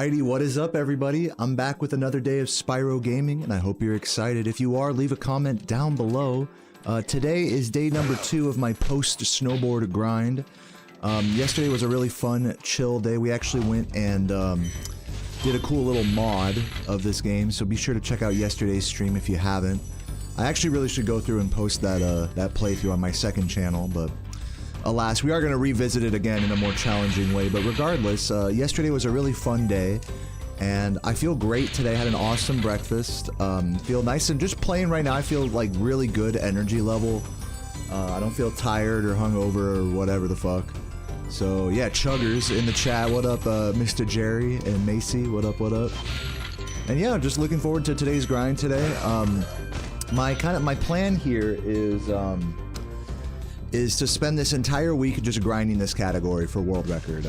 Alrighty, what is up everybody? I'm back with another day of Spyro gaming and I hope you're excited. If you are, leave a comment down below. Today is day number 2 of my post-snowboard grind. Yesterday was a really fun, chill day. We actually went and did a cool little mod of this game, so be sure to check out yesterday's stream if you haven't. I actually really should go through and post that that playthrough on my second channel, but alas, we are going to revisit it again in a more challenging way. But regardless, yesterday was a really fun day, and I feel great today. I had an awesome breakfast. Feel nice and just playing right now. I feel like really good energy level. I don't feel tired or hungover or whatever the fuck. So yeah, Chuggers in the chat. What up, Mr. Jerry and Macy? What up? What up? And yeah, just looking forward to today's grind today. My plan here is to spend this entire week just grinding this category for world record.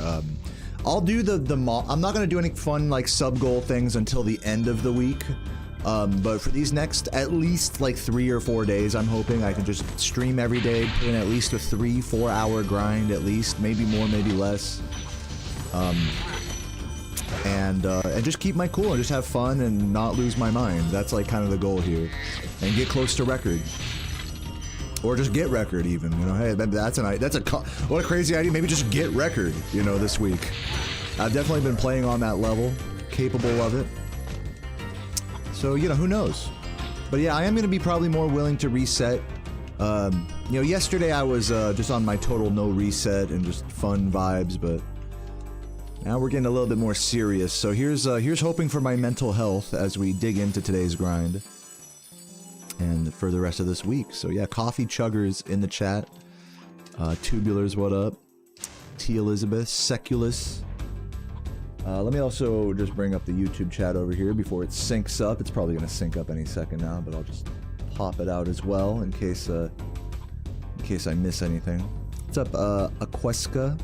I'll do I'm not gonna do any fun like sub goal things until the end of the week. But for these next at least like 3 or 4 days, I'm hoping I can just stream every day, put in at least a 3-4 hour grind at least, maybe more, maybe less. And just keep my cool and just have fun and not lose my mind. That's like kind of the goal here, and get close to record. Or just get record even, you know, hey, what a crazy idea, maybe just get record, you know, this week. I've definitely been playing on that level, capable of it. So, you know, who knows? But yeah, I am going to be probably more willing to reset. You know, yesterday I was just on my total no reset and just fun vibes, but now we're getting a little bit more serious. So here's hoping for my mental health as we dig into today's grind. And for the rest of this week. So yeah, Coffee Chuggers in the chat. Tubulars, what up? T. Elizabeth, Seculus. Let me also just bring up the YouTube chat over here before it syncs up. It's probably going to sync up any second now, but I'll just pop it out as well in case I miss anything. What's up, Aquesca?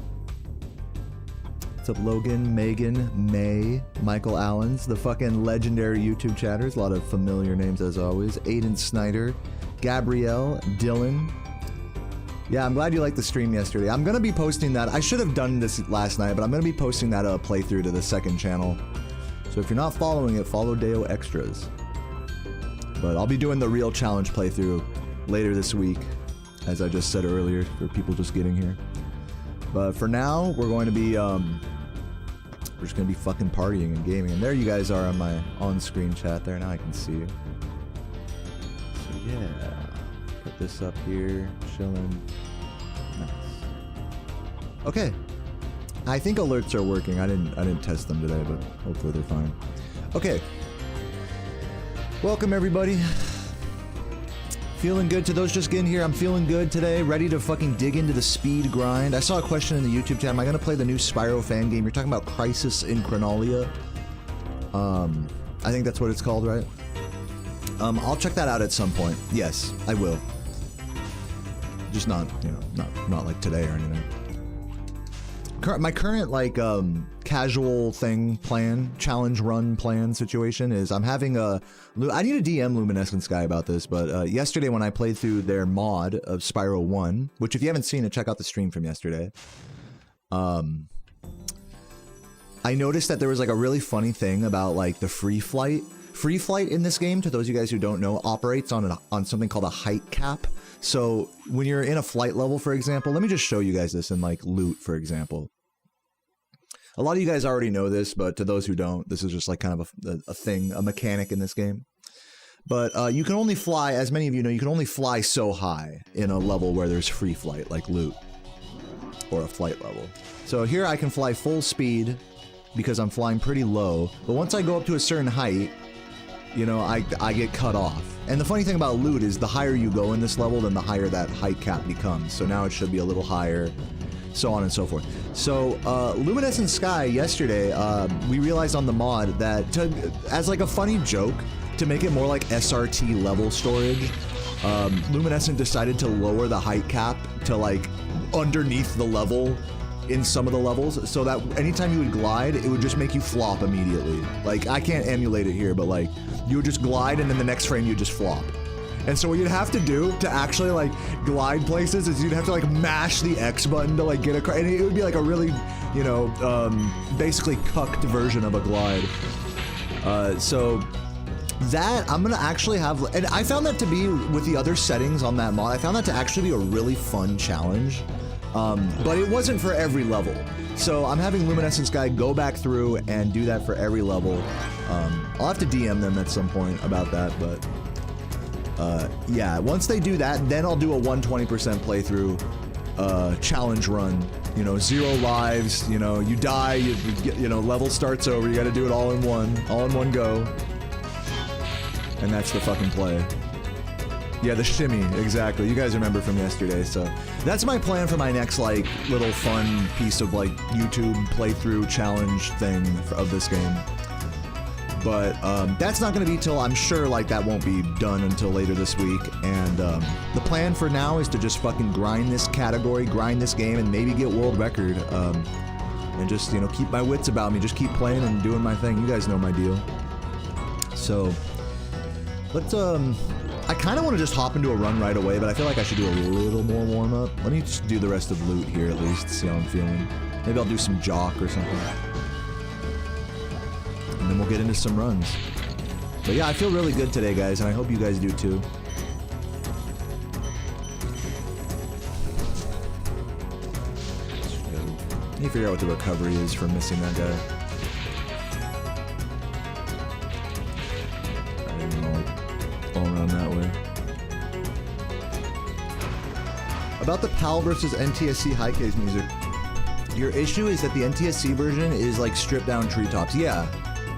What's up, Logan, Megan, May, Michael Allens, the fucking legendary YouTube chatters. A lot of familiar names as always. Aiden Snyder, Gabrielle, Dylan. Yeah, I'm glad you liked the stream yesterday. I'm gonna be posting that. I should have done this last night, but I'm gonna be posting that playthrough to the second channel. So if you're not following it, follow Deo Extras. But I'll be doing the real challenge playthrough later this week, as I just said earlier, for people just getting here. But for now, we're going to be, we're just going to be fucking partying and gaming. And there you guys are on my on-screen chat there. Now I can see you. So yeah, put this up here, chilling. Nice. Okay. I think alerts are working. I didn't test them today, but hopefully they're fine. Okay. Welcome everybody. Feeling good to those just getting here. I'm feeling good today, ready to fucking dig into the speed grind. I saw a question in the YouTube chat. Am I gonna play the new Spyro fan game? You're talking about Crisis in Chronolia. I think that's what it's called, right? I'll check that out at some point. Yes, I will. Just not, you know, not like today or anything. My current like casual challenge run plan situation is I'm having I need to DM Luminescent Sky about this, but yesterday when I played through their mod of Spyro 1, which if you haven't seen it, check out the stream from yesterday. I noticed that there was like a really funny thing about like the free flight. Free flight in this game, to those of you guys who don't know, operates on something called a height cap. So when you're in a flight level, for example, let me just show you guys this in like loot, for example. A lot of you guys already know this, but to those who don't, this is just like kind of a thing, a mechanic in this game. But you can only fly, as many of you know, you can only fly so high in a level where there's free flight, like loot, or a flight level. So here I can fly full speed because I'm flying pretty low, but once I go up to a certain height, you know, I get cut off. And the funny thing about loot is the higher you go in this level, then the higher that height cap becomes. So now it should be a little higher, so on and so forth. So, Luminescent Sky, yesterday, we realized on the mod that, as like a funny joke, to make it more like SRT level storage, Luminescent decided to lower the height cap to like underneath the level in some of the levels, so that anytime you would glide, it would just make you flop immediately. Like, I can't emulate it here, but like, you would just glide and then the next frame you just flop. And so what you'd have to do to actually like glide places is you'd have to like mash the X button to like get across, and it would be like a really you know, basically cucked version of a glide. So that I'm gonna actually have, and I found that to be, with the other settings on that mod, I found that to actually be a really fun challenge. But it wasn't for every level. So I'm having Luminescence Guy go back through and do that for every level. I'll have to DM them at some point about that, but yeah, once they do that, then I'll do a 120% playthrough challenge run. You know, 0 lives, you know, you die, you know, level starts over, you gotta do it all in one go. And that's the fucking play. Yeah, the shimmy, exactly. You guys remember from yesterday, so that's my plan for my next, like, little fun piece of, like, YouTube playthrough challenge thing of this game. But, that's not gonna be till, I'm sure, like, that won't be done until later this week, and, the plan for now is to just fucking grind this category, grind this game, and maybe get world record, and just, you know, keep my wits about me, just keep playing and doing my thing. You guys know my deal. So, let's, I kind of want to just hop into a run right away, but I feel like I should do a little more warm-up. Let me just do the rest of loot here at least, see how I'm feeling. Maybe I'll do some jock or something. And then we'll get into some runs. But yeah, I feel really good today, guys, and I hope you guys do too. I need to figure out what the recovery is for missing that guy. Around that way. About the PAL versus NTSC high case music. Your issue is that the NTSC version is like stripped down treetops. Yeah.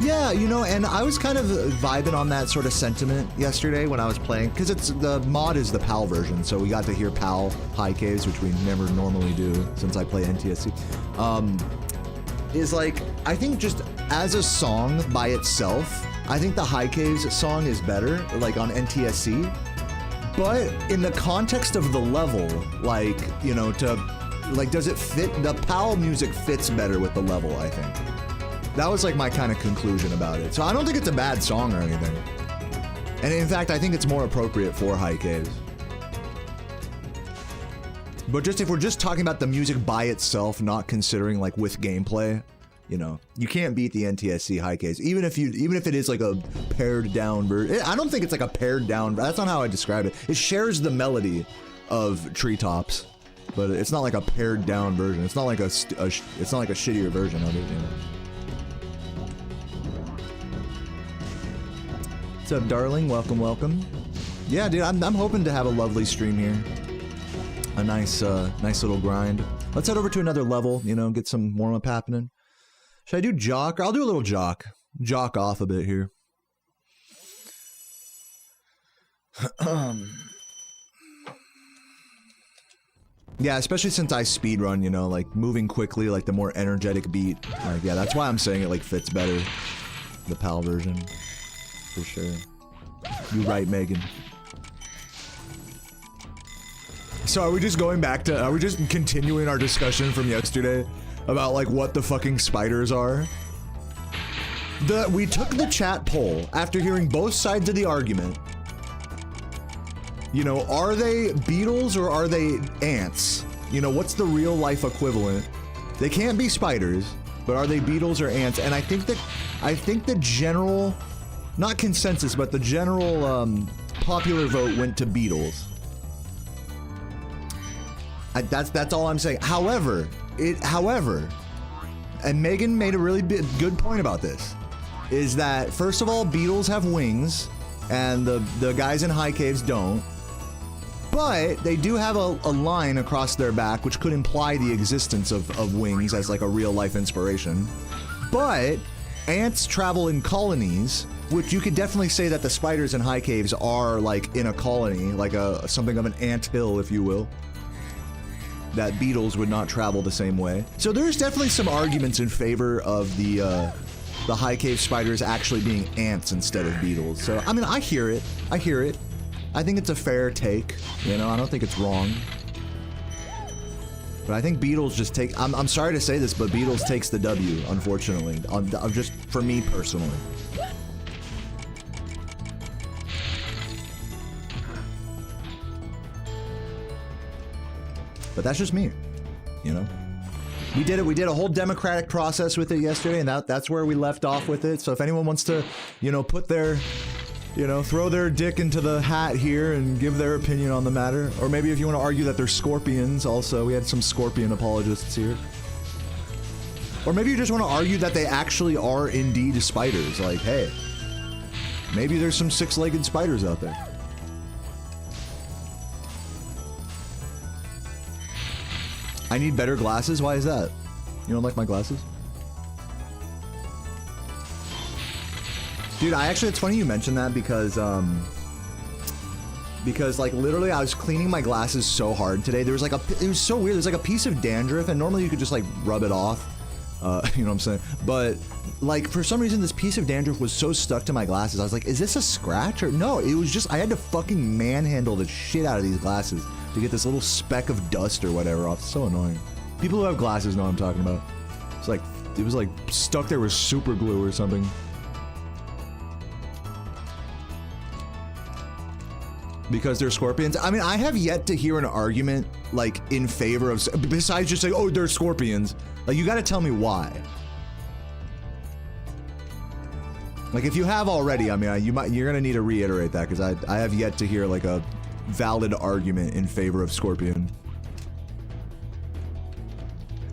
Yeah, you know, and I was kind of vibing on that sort of sentiment yesterday when I was playing, because it's, the mod is the PAL version, so we got to hear PAL high caves, which we never normally do since I play NTSC. Is like, I think just as a song by itself, I think the High Caves song is better, like on NTSC, but in the context of the level, like, you know, like, does it fit? The PAL music fits better with the level, I think. That was like my kind of conclusion about it. So I don't think it's a bad song or anything. And in fact, I think it's more appropriate for High Caves. But just if we're just talking about the music by itself, not considering like with gameplay, you know, you can't beat the NTSC high case, even if it is like a pared down version. I don't think it's like a pared down. That's not how I describe it. It shares the melody of Treetops, but it's not like a pared down version. It's not like it's not like a shittier version of it. You know? What's up, darling? Welcome, welcome. Yeah, dude, I'm hoping to have a lovely stream here. A nice little grind. Let's head over to another level. You know, get some warm up happening. Should I do jock? I'll do a little jock. Jock off a bit here. Yeah, especially since I speedrun, you know, like moving quickly, like the more energetic beat. Like, yeah, that's why I'm saying it like fits better. The PAL version. For sure. You right, Megan. So are we just going back to, are we just continuing our discussion from yesterday? About like what the fucking spiders are. We took the chat poll after hearing both sides of the argument. You know, are they beetles or are they ants? You know, what's the real life equivalent? They can't be spiders, but are they beetles or ants? And I think the general, not consensus, but the general popular vote went to beetles. That's all I'm saying. However, and Megan made a really good point about this, is that first of all, beetles have wings, and the guys in high caves don't, but they do have a line across their back which could imply the existence of wings as like a real life inspiration. But ants travel in colonies, which you could definitely say that the spiders in high caves are like in a colony, like something of an ant hill, if you will. That beetles would not travel the same way. So there's definitely some arguments in favor of the high cave spiders actually being ants instead of beetles. So, I mean, I hear it. I hear it. I think it's a fair take. You know, I don't think it's wrong. But I think beetles just take, I'm sorry to say this, but beetles takes the W, unfortunately. Just for me personally. But that's just me, you know? We did it. We did a whole democratic process with it yesterday, and that's where we left off with it. So if anyone wants to, you know, put their, you know, throw their dick into the hat here and give their opinion on the matter, or maybe if you want to argue that they're scorpions also, we had some scorpion apologists here. Or maybe you just want to argue that they actually are indeed spiders, like, hey, maybe there's some six-legged spiders out there. I need better glasses? Why is that? You don't like my glasses? Dude, it's funny you mentioned that because like literally I was cleaning my glasses so hard today. There was like it was so weird. There's like a piece of dandruff, and normally you could just like rub it off. You know what I'm saying? But like for some reason this piece of dandruff was so stuck to my glasses. I was like, is this a scratch or no? It was just, I had to fucking manhandle the shit out of these glasses to get this little speck of dust or whatever off. It's so annoying. People who have glasses know what I'm talking about. It's like, it was like stuck there with super glue or something. Because they're scorpions? I mean, I have yet to hear an argument, like, in favor of, besides just saying, oh, they're scorpions. Like, you gotta tell me why. Like, if you have already, I mean, you're gonna need to reiterate that, because I have yet to hear, like, a valid argument in favor of scorpion.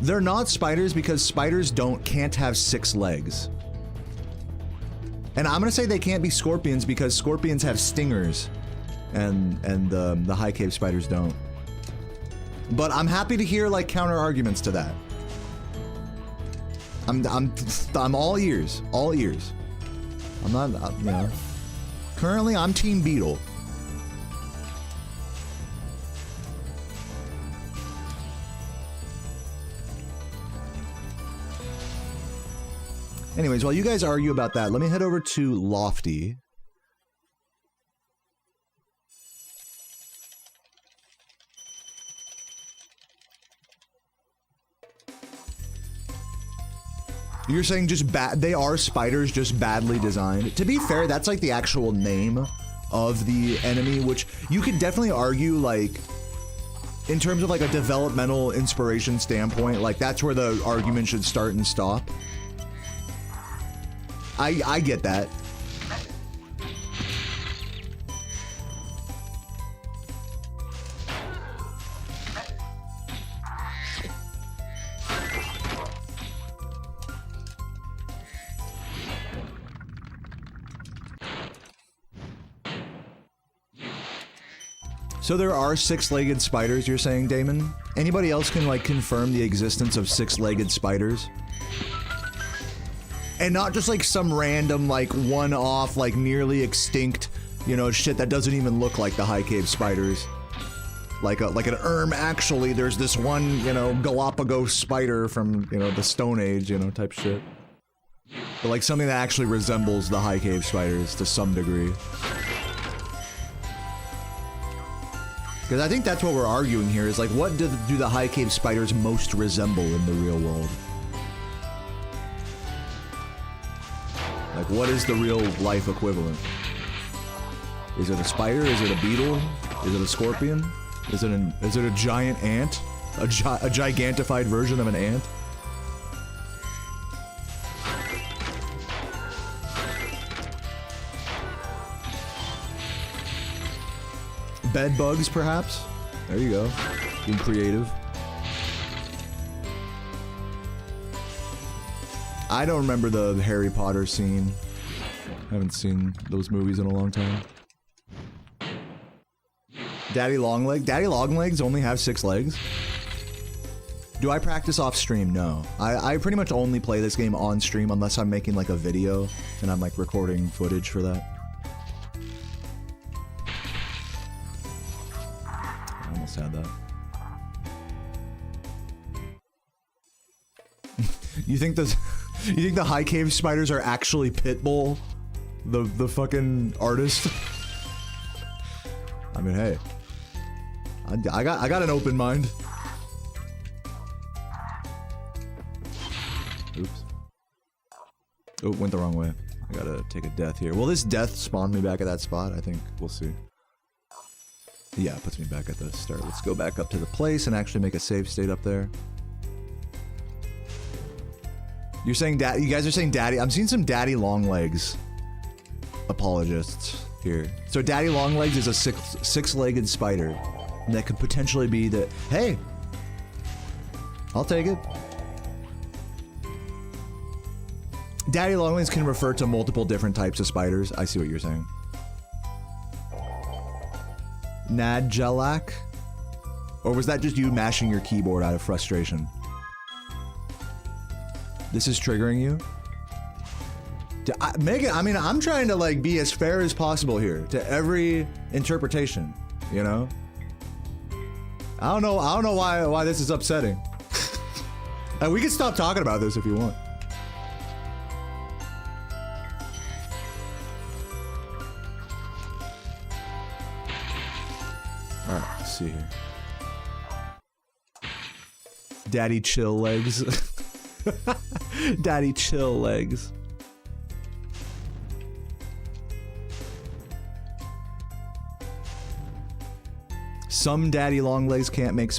They're not spiders because spiders can't have 6 legs. And I'm gonna say they can't be scorpions because scorpions have stingers. And the high cave spiders don't. But I'm happy to hear like counter arguments to that. I'm all ears, all ears. I'm not, you know. Currently, I'm Team Beetle. Anyways, while you guys argue about that, let me head over to Lofty. You're saying just they are spiders, just badly designed. To be fair, that's like the actual name of the enemy, which you could definitely argue, like, in terms of like a developmental inspiration standpoint, like that's where the argument should start and stop. I get that. So there are 6-legged spiders, you're saying, Damon? Anybody else can, like, confirm the existence of 6-legged spiders? And not just, like, some random, like, one-off, like, nearly extinct, you know, shit that doesn't even look like the high cave spiders. Like an actually, there's this one, you know, Galapagos spider from, you know, the Stone Age, you know, type shit. But, like, something that actually resembles the high cave spiders to some degree. Because I think that's what we're arguing here, is like, what do the high cave spiders most resemble in the real world? Like, what is the real life equivalent? Is it a spider? Is it a beetle? Is it a scorpion? Is it a giant ant? A gigantified version of an ant? Bed bugs, perhaps? There you go. Being creative. I don't remember the Harry Potter scene. I haven't seen those movies in a long time. Daddy Longlegs? Daddy Longlegs only have 6 legs? Do I practice off stream? No. I pretty much only play this game on stream unless I'm making like a video and I'm like recording footage for that. Had that. You think the high cave spiders are actually Pitbull, the fucking artist? I mean, hey, I got an open mind. Oops. Oh, went the wrong way. I gotta take a death here. Will this death spawn me back at that spot? I think we'll see. Yeah, it puts me back at the start. Let's go back up to the place and actually make a save state up there. You're saying daddy. You guys are saying daddy. I'm seeing some daddy long legs apologists here. So daddy long legs is a six-legged spider that could potentially be the. Hey, I'll take it. Daddy long legs can refer to multiple different types of spiders. I see what you're saying. Nadjalak? Or was that just you mashing your keyboard out of frustration? This is triggering you? Megan, I mean, I'm trying to like be as fair as possible here to every interpretation, you know? I don't know why this is upsetting. We can stop talking about this if you want. Alright, let's see here. Daddy chill legs. Daddy chill legs. Some daddy long legs can't make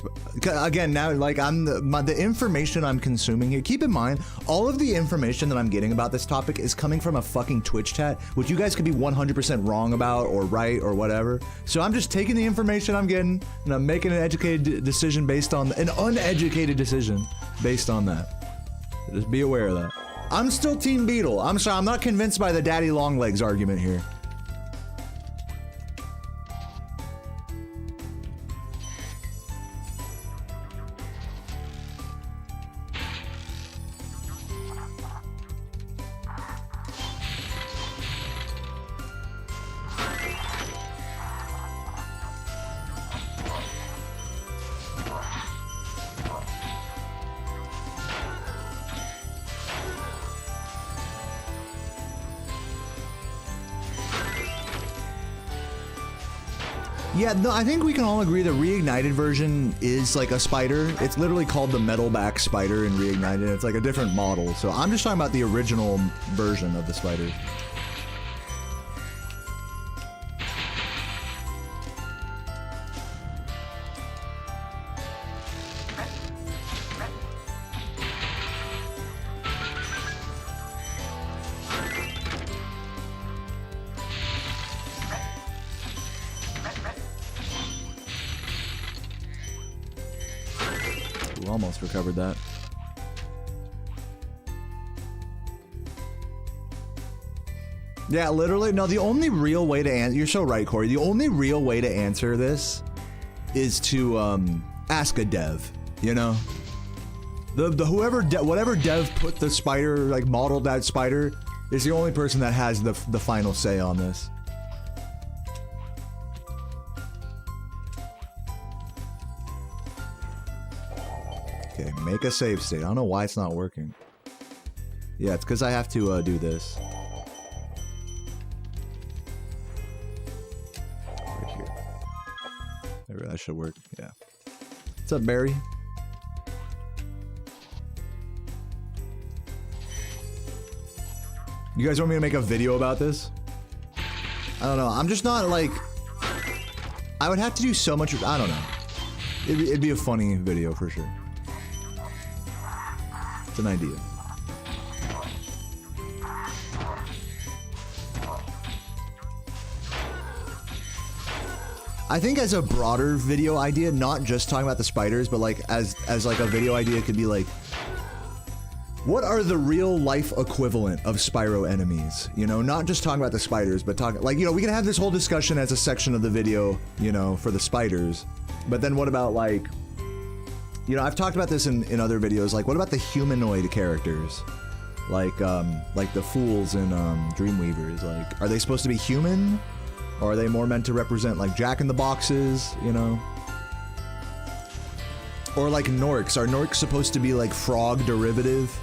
again now like the information I'm consuming here. Keep in mind, all of the information that I'm getting about this topic is coming from a fucking Twitch chat, which you guys could be 100% wrong about or right or whatever. So I'm just taking the information I'm getting and I'm making an educated decision based on an uneducated decision based on that. So just be aware of that. I'm still Team Beetle. I'm sorry, I'm not convinced by the daddy long legs argument here. Yeah, no, I think we can all agree the reignited version is like a spider. It's literally called the metalback spider in reignited. It's like a different model. So I'm just talking about the original version of the spider. Almost recovered that. Yeah, literally. No, the only real way to answer. You're so right, Corey. The only real way to answer this is to ask a dev. You know, whatever dev put the spider, like modeled that spider, is the only person that has the final say on this. Okay, make a save state. I don't know why it's not working. Yeah, it's because I have to do this. Right here. Maybe that should work. Yeah. What's up, Barry? You guys want me to make a video about this? I don't know. I'm just not like... I would have to do so much... I don't know. It'd be a funny video for sure. It's an idea. I think as a broader video idea, not just talking about the spiders, but like as like a video idea could be like, what are the real life equivalent of Spyro enemies? You know, not just talking about the spiders, but talking like, you know, we can have this whole discussion as a section of the video, you know, for the spiders. But then what about like, you know, I've talked about this in other videos, like what about the humanoid characters? Like the fools in Dreamweavers, like, are they supposed to be human? Or are they more meant to represent like Jack-in-the-Boxes, you know? Or like Norks, are Norks supposed to be like frog derivative?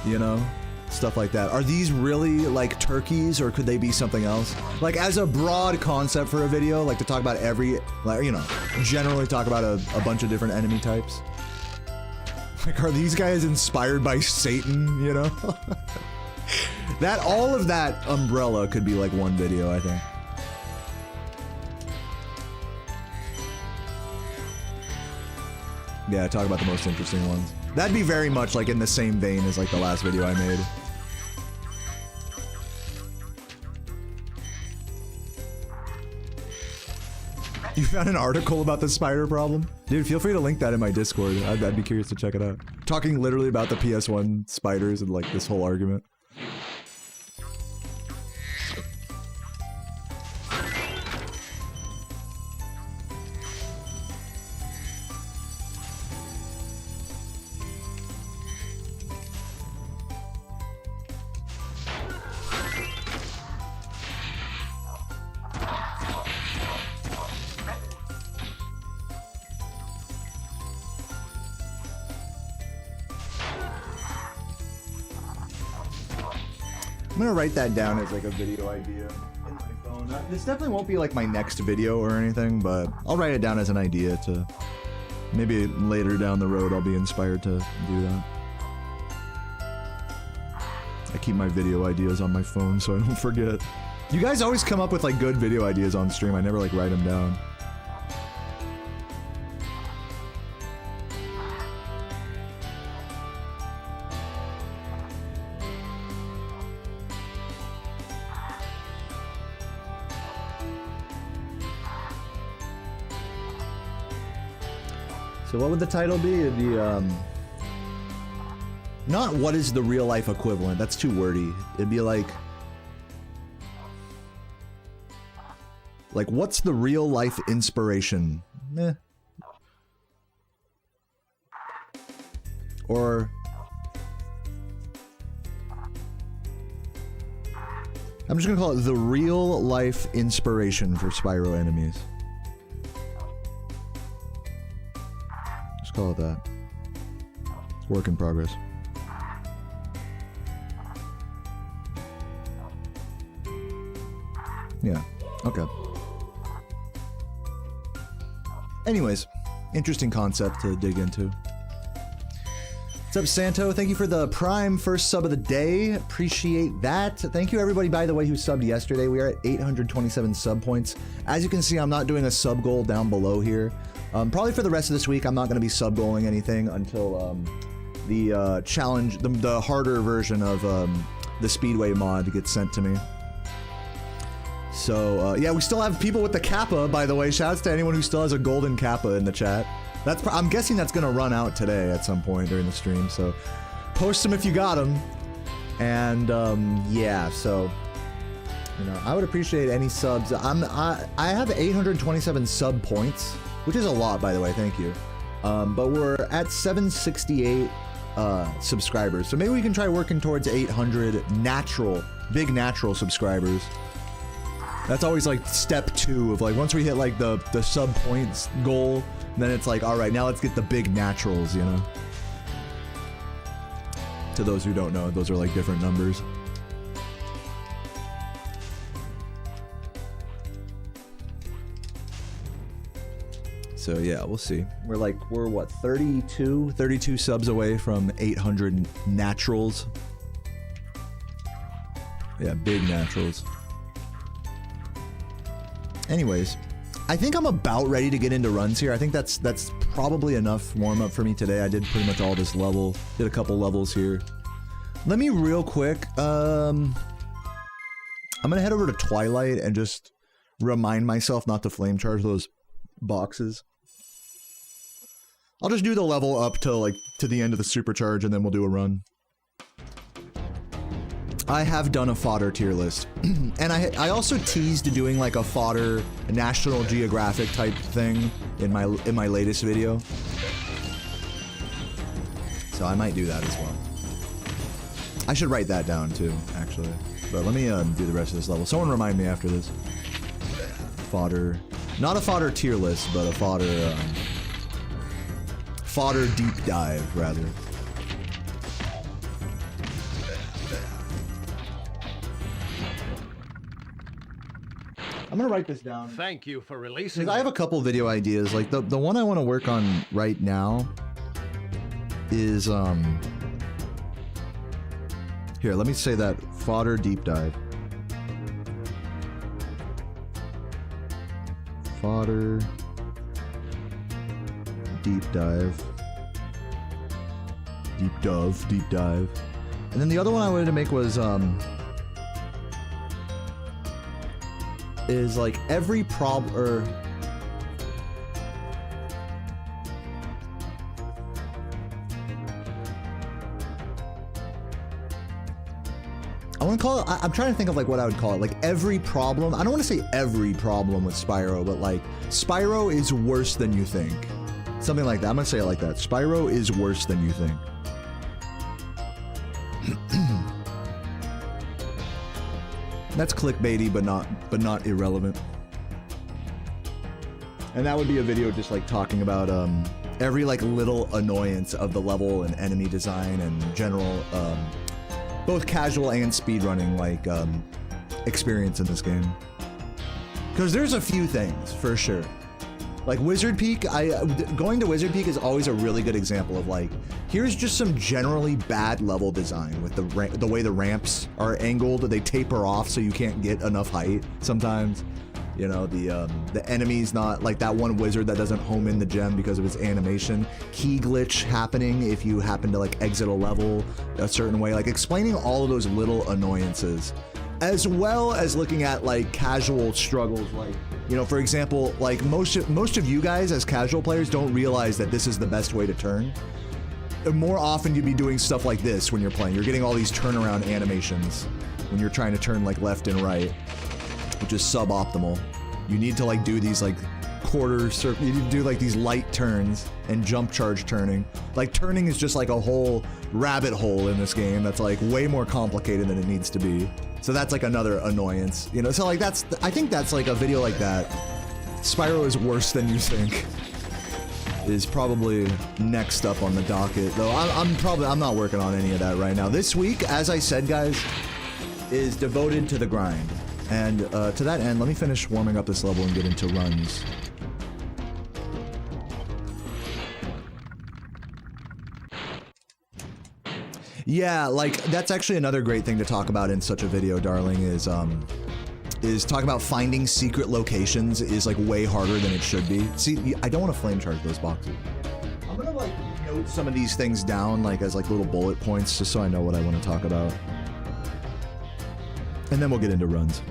You know? Stuff like that. Are these really like turkeys or could they be something else? Like as a broad concept for a video, like to talk about every, like, you know, generally talk about a bunch of different enemy types. Like, are these guys inspired by Satan, you know? That, all of that umbrella could be like one video, I think. Yeah, talk about the most interesting ones. That'd be very much like in the same vein as like the last video I made. You found an article about the spider problem? Dude, feel free to link that in my Discord. I'd be curious to check it out. Talking literally about the PS1 spiders and like this whole argument. I'm gonna write that down as like a video idea in my phone. This definitely won't be like my next video or anything, but I'll write it down as an idea to maybe later down the road I'll be inspired to do that. I keep my video ideas on my phone so I don't forget. You guys always come up with like good video ideas on stream. I never like write them down. So what would the title be? It'd be, not what is the real life equivalent, that's too wordy. It'd be like what's the real life inspiration? Meh. Or I'm just gonna call it the real life inspiration for Spyro enemies. Call it that. Work in progress. Yeah. Okay. Anyways, interesting concept to dig into. What's up, Santo? Thank you for the Prime first sub of the day. Appreciate that. Thank you, everybody, by the way, who subbed yesterday. We are at 827 sub points. As you can see, I'm not doing a sub goal down below here. Probably for the rest of this week, I'm not going to be sub-goaling anything until the challenge, the harder version of the Speedway mod gets sent to me. So, yeah, we still have people with the Kappa, by the way. Shouts to anyone who still has a golden Kappa in the chat. I'm guessing that's going to run out today at some point during the stream, so post them if you got them. And, yeah, so, you know, I would appreciate any subs. I have 827 sub points. Which is a lot, by the way, thank you. But we're at 768 subscribers. So maybe we can try working towards 800 big natural subscribers. That's always like step 2 of like, once we hit like the sub points goal, then it's like, all right, now let's get the big naturals, you know? To those who don't know, those are like different numbers. So yeah, we'll see. We're what, 32 subs away from 800 naturals. Yeah, big naturals. Anyways, I think I'm about ready to get into runs here. I think that's probably enough warm-up for me today. I did pretty much all this level, did a couple levels here. Let me real quick, I'm gonna head over to Twilight and just remind myself not to flame charge those boxes. I'll just do the level up to the end of the supercharge and then we'll do a run. I have done a fodder tier list. And I also teased doing like a fodder National Geographic type thing in my latest video. So I might do that as well. I should write that down too, actually. But let me do the rest of this level. Someone remind me after this. Fodder. Not a fodder tier list, but a fodder fodder deep dive, rather. I'm gonna write this down. Thank you for releasing. Because I have a couple video ideas. Like the one I want to work on right now is here. Let me say that fodder deep dive. Fodder deep dive. deep dive. And then the other one I wanted to make was is like every problem or I want to call it, I'm trying to think of like what I would call it, like every problem. I don't want to say every problem with Spyro, but like Spyro is worse than you think. Something like that. I'm gonna say it like that. Spyro is worse than you think. That's clickbaity, but not irrelevant. And that would be a video just like talking about every like little annoyance of the level and enemy design and general both casual and speedrunning like experience in this game. Because there's a few things for sure. Like Wizard Peak, going to Wizard Peak is always a really good example of like, here's just some generally bad level design with the way the ramps are angled. They taper off so you can't get enough height sometimes. You know, the enemy's not like that one wizard that doesn't home in the gem because of its animation. Key glitch happening if you happen to like exit a level a certain way. Like explaining all of those little annoyances, as well as looking at like casual struggles. Like, you know, for example, like most of you guys as casual players don't realize that this is the best way to turn. More often you'd be doing stuff like this when you're playing. You're getting all these turnaround animations when you're trying to turn like left and right, which is suboptimal. You need to like do these like quarter circle, you need to do like these light turns and jump charge turning. Like turning is just like a whole rabbit hole in this game that's like way more complicated than it needs to be. So that's like another annoyance, you know? So like I think that's like a video like that. Spyro is worse than you think is probably next up on the docket, though I'm not working on any of that right now. This week, as I said, guys, is devoted to the grind. And to that end, let me finish warming up this level and get into runs. Yeah, like that's actually another great thing to talk about in such a video, darling, is talk about finding secret locations is like way harder than it should be. See, I don't want to flame charge those boxes. I'm gonna like note some of these things down like as like little bullet points just so I know what I want to talk about. And then we'll get into runs.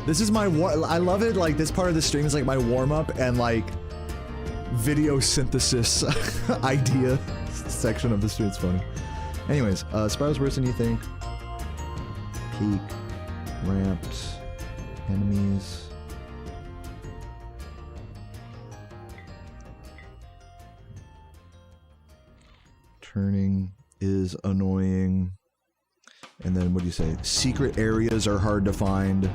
This is my I love it, like this part of the stream is like my warm-up and like video synthesis idea section of the stream. It's funny. Anyways, Spyro's worse than you think. Peak, ramps, enemies. Turning is annoying. And then what do you say? Secret areas are hard to find.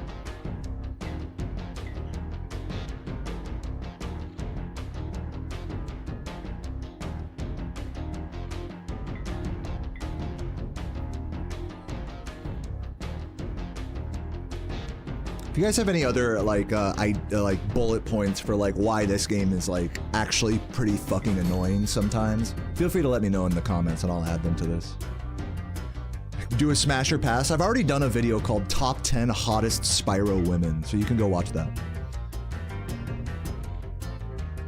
If you guys have any other like like bullet points for like why this game is like actually pretty fucking annoying sometimes, feel free to let me know in the comments and I'll add them to this. Do a smash or pass. I've already done a video called Top 10 Hottest Spyro Women, so you can go watch that.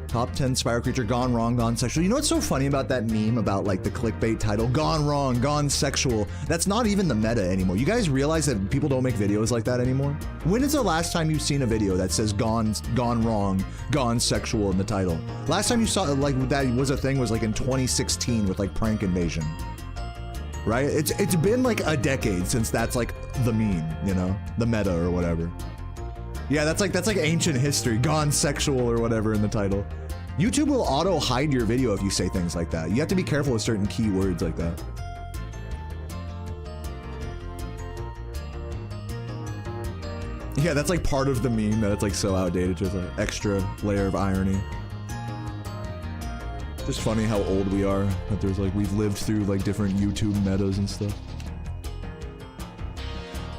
Top 10 Spyro creature, gone wrong, gone sexual. You know what's so funny about that meme about like the clickbait title, gone wrong, gone sexual? That's not even the meta anymore. You guys realize that people don't make videos like that anymore? When is the last time you've seen a video that says gone wrong, gone sexual in the title? Last time you saw like that was a thing was like in 2016 with like Prank Invasion. Right? It's been like a decade since that's like the meme, you know? The meta or whatever. Yeah, that's like ancient history, gone sexual or whatever in the title. YouTube will auto hide your video if you say things like that. You have to be careful with certain keywords like that. Yeah, that's like part of the meme that it's like so outdated, just like extra layer of irony. Just funny how old we are, that there's like, we've lived through like different YouTube metas and stuff.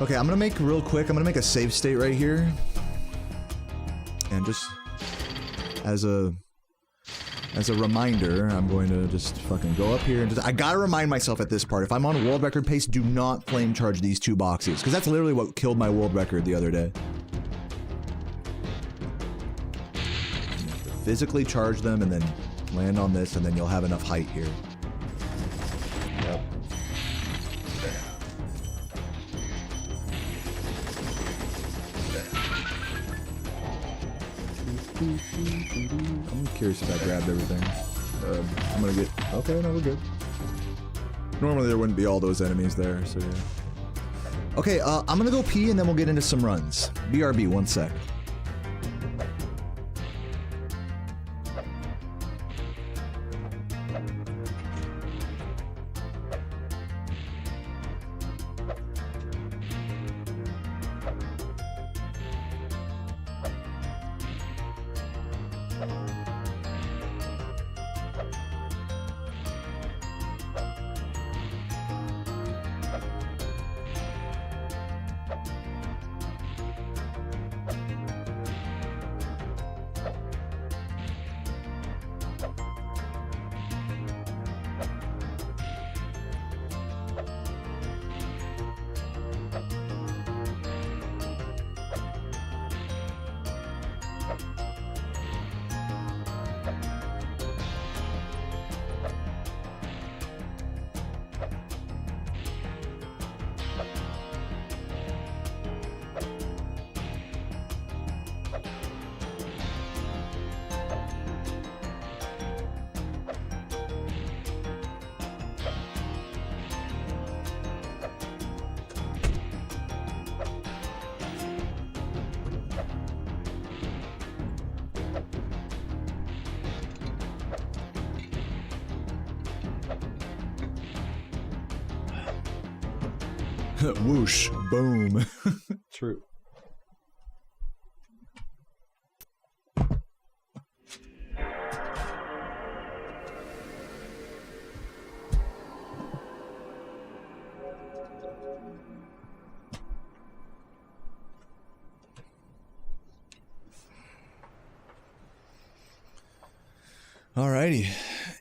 Okay, I'm gonna make real quick, I'm gonna make a save state right here. And just as a reminder, I'm going to just fucking go up here and just, I gotta remind myself at this part, if I'm on world record pace, do not flame charge these two boxes, because that's literally what killed my world record the other day. Physically charge them and then land on this, and then you'll have enough height here. I'm curious if I grabbed everything. I'm gonna get... Okay, no, we're good. Normally there wouldn't be all those enemies there, so yeah. Okay, I'm gonna go pee and then we'll get into some runs. BRB, 1 sec. Whoosh, boom. True. Alrighty.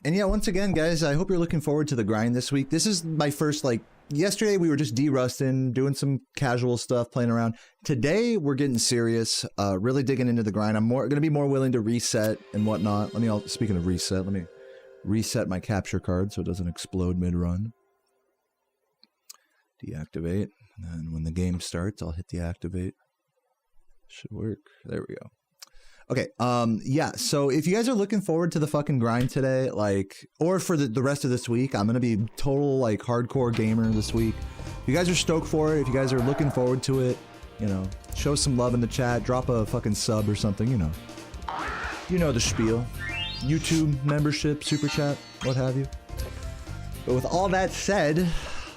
And yeah, once again, guys, I hope you're looking forward to the grind this week. This is my first, like, yesterday we were just de-rusting, doing some casual stuff, playing around. Today we're getting serious, really digging into the grind. I'm going to be more willing to reset and whatnot. Speaking of reset, let me reset my capture card so it doesn't explode mid-run. Deactivate. And then when the game starts, I'll hit deactivate. Should work. There we go. Okay, yeah, so if you guys are looking forward to the fucking grind today, like, or for the rest of this week, I'm gonna be total, like, hardcore gamer this week. If you guys are stoked for it, if you guys are looking forward to it, you know, show some love in the chat, drop a fucking sub or something, you know. You know the spiel. YouTube membership, super chat, what have you. But with all that said,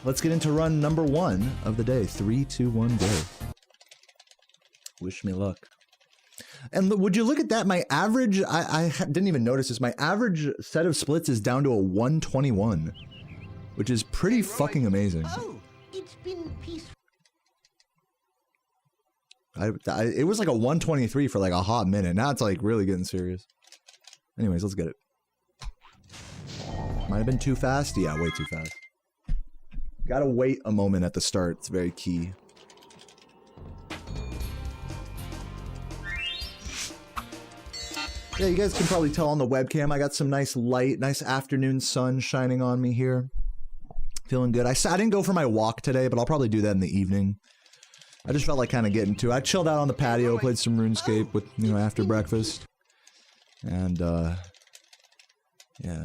let's get into run number 1 of the day. 3, 2, 1, go. Wish me luck. And would you look at that? My average, I didn't even notice this. My average set of splits is down to a 121, which is pretty fucking amazing. Oh, it's been peaceful. It was like a 123 for like a hot minute. Now it's like really getting serious. Anyways, let's get it. Might have been too fast. Yeah, way too fast. Gotta wait a moment at the start. It's very key. Yeah, you guys can probably tell on the webcam, I got some nice light, nice afternoon sun shining on me here. Feeling good. I didn't go for my walk today, but I'll probably do that in the evening. I just felt like kind of getting to it. I chilled out on the patio, played some RuneScape with, you know, after breakfast. And, yeah,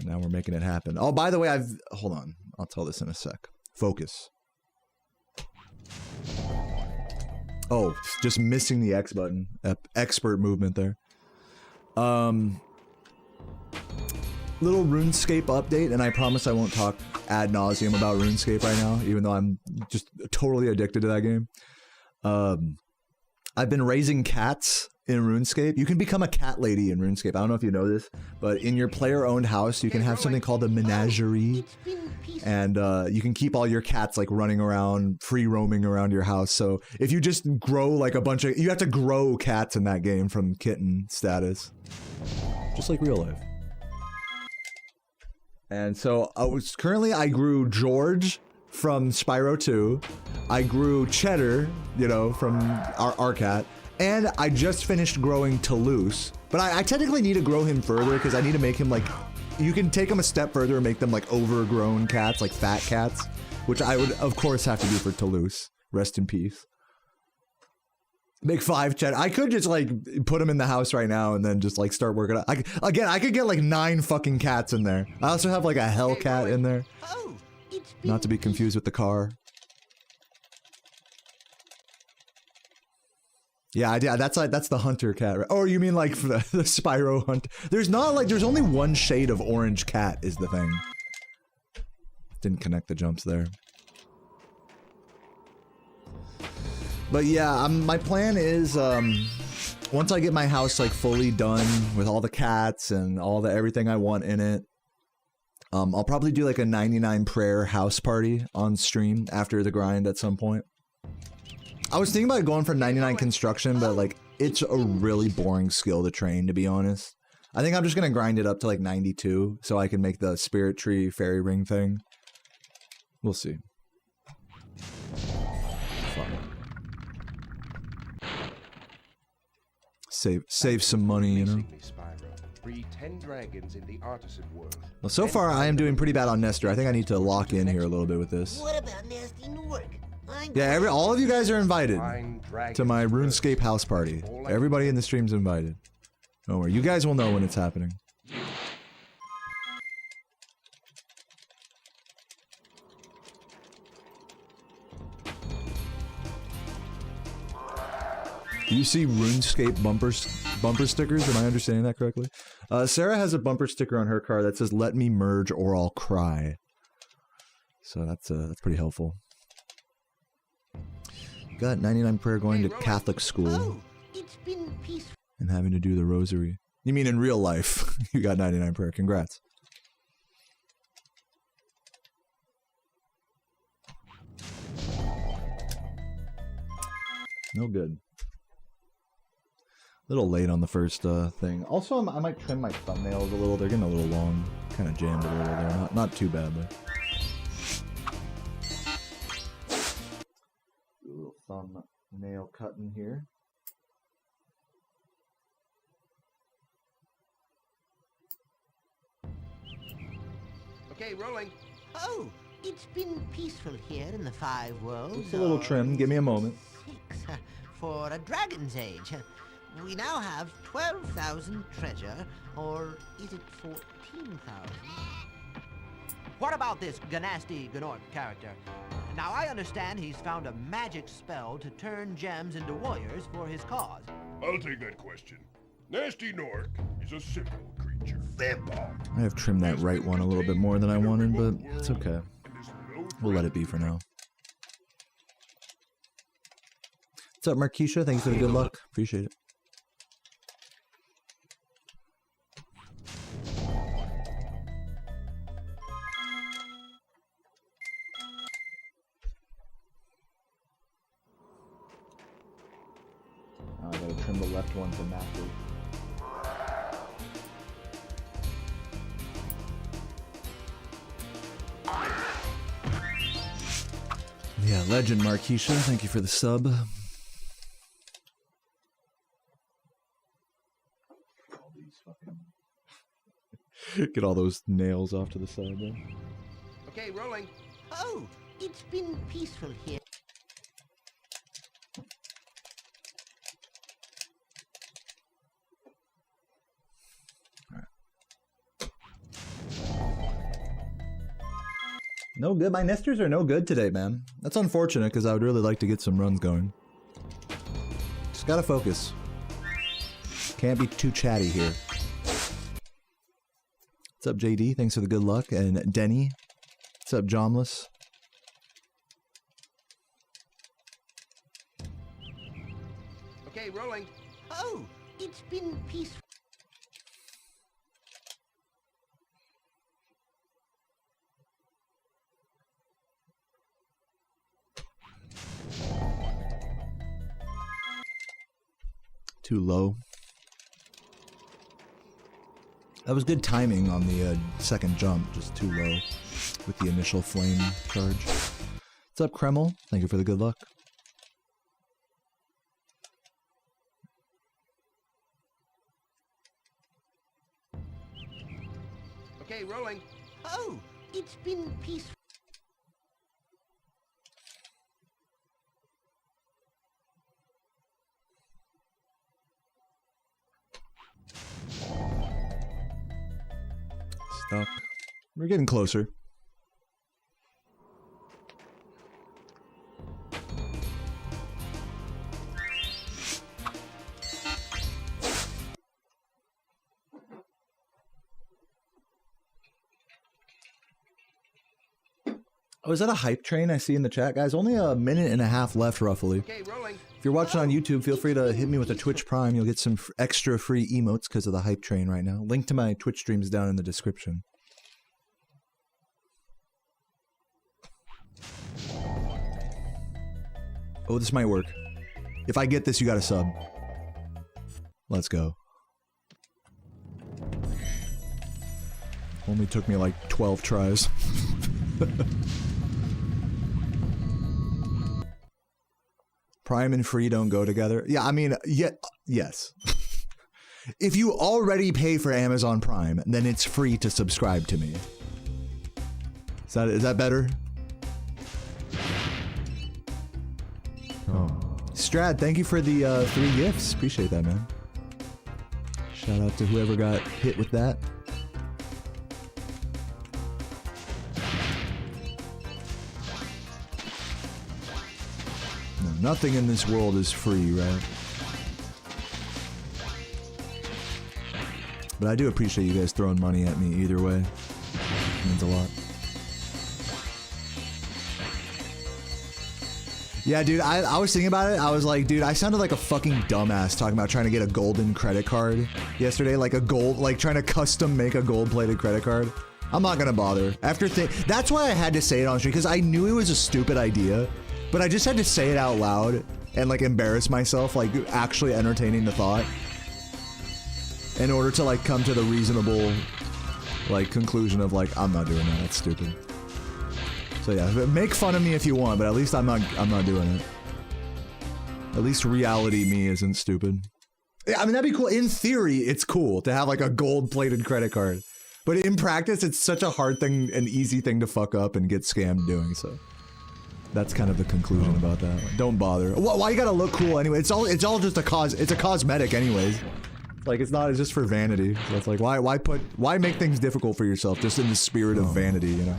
now we're making it happen. Oh, by the way, hold on. I'll tell this in a sec. Focus. Oh, just missing the X button. Expert movement there. Little RuneScape update, and I promise I won't talk ad nauseum about RuneScape right now, even though I'm just totally addicted to that game. I've been raising cats in RuneScape. You can become a cat lady in RuneScape. I don't know if you know this, but in your player-owned house, you can have something called a menagerie, and you can keep all your cats like running around, free roaming around your house. So if you just grow like a bunch of, you have to grow cats in that game from kitten status, just like real life. And so I grew George from Spyro 2. I grew Cheddar, you know, from our cat. And I just finished growing Toulouse. But I technically need to grow him further because I need to make him like... You can take him a step further and make them like overgrown cats, like fat cats. Which I would, of course, have to do for Toulouse. Rest in peace. Make 5 cheddar. I could just like put them in the house right now and then just like start working. I could get like 9 fucking cats in there. I also have like a Hellcat in there. Oh, Not to be confused with the car. Yeah, that's the hunter cat. Right? Oh, you mean like the Spyro hunt? There's only one shade of orange cat is the thing. Didn't connect the jumps there. But yeah, my plan is once I get my house like fully done with all the cats and all the everything I want in it, I'll probably do like a 99 prayer house party on stream after the grind at some point. I was thinking about going for 99 construction, but like it's a really boring skill to train, to be honest. I think I'm just gonna grind it up to like 92 so I can make the spirit tree fairy ring thing. We'll see. Fuck. Save some money, you know. Well, so far I am doing pretty bad on Nestor. I think I need to lock in here a little bit with this. What about nasty Newark? Yeah, all of you guys are invited to my RuneScape house party. Everybody in the stream's invited. Don't worry, you guys will know when it's happening. Do you see RuneScape bumper stickers? Am I understanding that correctly? Sarah has a bumper sticker on her car that says, "Let me merge or I'll cry." So that's pretty helpful. Got 99 prayer going to Catholic school. Oh, it's been peaceful. And having to do the rosary. You mean in real life? You got 99 prayer. Congrats. No good. A little late on the first thing. Also, I might trim my thumbnails a little. They're getting a little long. Kind of jammed a little there. Not too badly. Do a little thumbnail cutting here. Okay, rolling. Oh, it's been peaceful here in the 5 worlds. Just a little trim. Give me a moment. 6 for a dragon's age. We now have 12,000 treasure, or is it 14,000? What about this Ganasty Gnork character? Now I understand he's found a magic spell to turn gems into warriors for his cause. I'll take that question. Nasty Nork is a simple creature. I have trimmed that right one a little bit more than I wanted, but it's okay. We'll let it be for now. What's up, Markeisha? Thanks for the good luck. Appreciate it. I gotta trim the left one to match it. Yeah, legend Markeisha, thank you for the sub. Get all those nails off to the side there. Okay, rolling. Oh, it's been peaceful here. No good. My nesters are no good today, man. That's unfortunate because I would really like to get some runs going. Just gotta focus. Can't be too chatty here. What's up, JD? Thanks for the good luck. And Denny. What's up, Jomless? Okay, rolling. Oh, it's been peaceful. Too low. That was good timing on the second jump, just too low with the initial flame charge. What's up, Kreml? Thank you for the good luck. Okay, rolling. Oh, it's been peaceful. Oh, we're getting closer. Oh, is that a hype train I see in the chat, guys? Only a minute and a half left, roughly. Okay, rolling. If you're watching on YouTube, feel free to hit me with a Twitch Prime. You'll get some extra free emotes because of the hype train right now. Link to my Twitch streams down in the description. Oh, this might work. If I get this, you got a sub. Let's go. Only took me like 12 tries. Prime and free don't go together. Yeah, I mean, yes. If you already pay for Amazon Prime, then it's free to subscribe to me. Is that better? Oh. Strad, thank you for the 3 gifts. Appreciate that, man. Shout out to whoever got hit with that. No, nothing in this world is free, right? But I do appreciate you guys throwing money at me either way. It means a lot. Yeah, dude, I was thinking about it. I was like, dude, I sounded like a fucking dumbass talking about trying to get a golden credit card yesterday. Like trying to custom make a gold-plated credit card. I'm not gonna bother. That's why I had to say it on stream, because I knew it was a stupid idea, but I just had to say it out loud and like embarrass myself, like actually entertaining the thought, in order to like come to the reasonable like conclusion of like, I'm not doing that, that's stupid. So yeah, make fun of me if you want, but at least I'm not doing it. At least reality me isn't stupid. Yeah, I mean, that'd be cool. In theory, it's cool to have like a gold-plated credit card. But in practice, it's such a hard thing, an easy thing to fuck up and get scammed doing, so. That's kind of the conclusion about that. Don't bother. Why you gotta look cool anyway? It's all just it's a cosmetic anyways. Like, it's just for vanity. So it's like, why make things difficult for yourself just in the spirit of vanity, you know?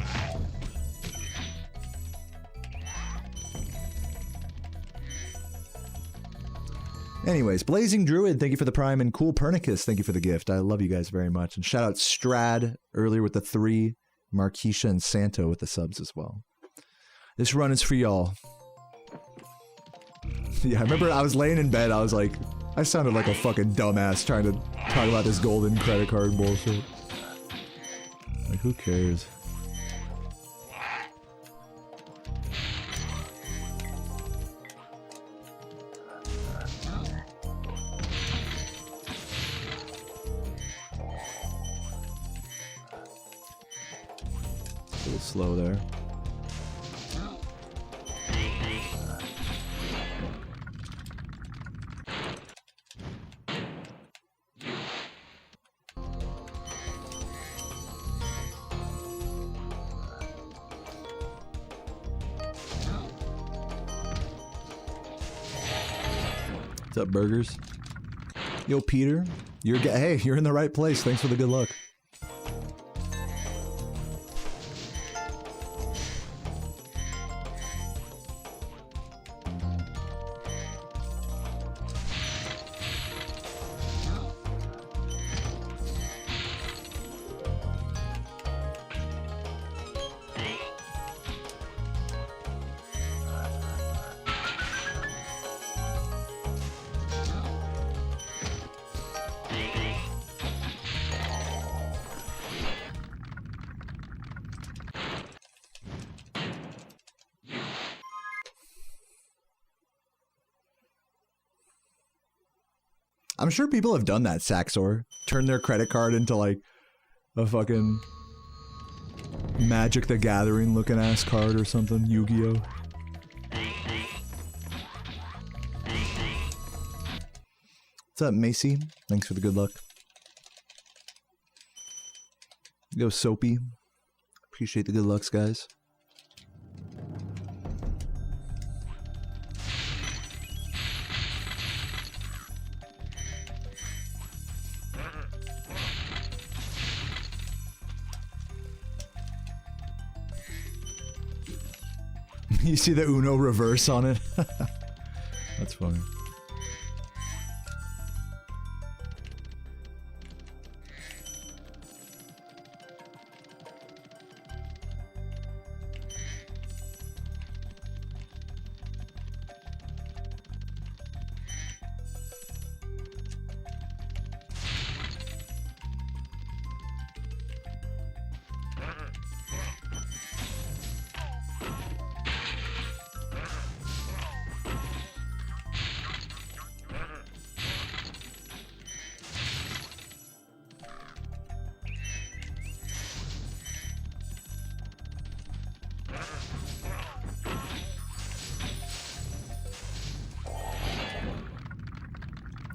Anyways, Blazing Druid, thank you for the Prime, and Cool Pernicus, thank you for the gift. I love you guys very much. And shout out Strad earlier with the 3, Marquisha and Santo with the subs as well. This run is for y'all. Yeah, I remember I was laying in bed, I was like, I sounded like a fucking dumbass trying to talk about this golden credit card bullshit. Like, who cares? A little slow there. What's up, burgers? Yo, Peter, hey, you're in the right place. Thanks for the good luck. I'm sure people have done that, Saxor. Turn their credit card into like a fucking Magic the Gathering looking ass card or something. Yu-Gi-Oh! What's up, Macy? Thanks for the good luck. Yo, Soapy. Appreciate the good lucks, guys. You see the Uno reverse on it? That's funny.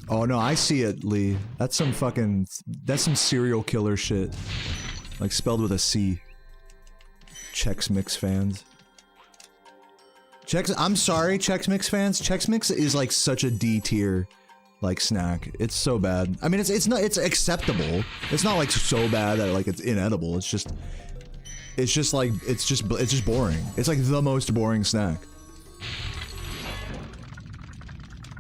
Oh no, I see it, Lee. That's some fucking... That's some serial killer shit. Like, spelled with a C. Chex Mix fans. I'm sorry, Chex Mix fans. Chex Mix is like such a D tier, like, snack. It's so bad. I mean, it's not... It's acceptable. It's not like so bad that like it's inedible. It's just like... It's just boring. It's like the most boring snack.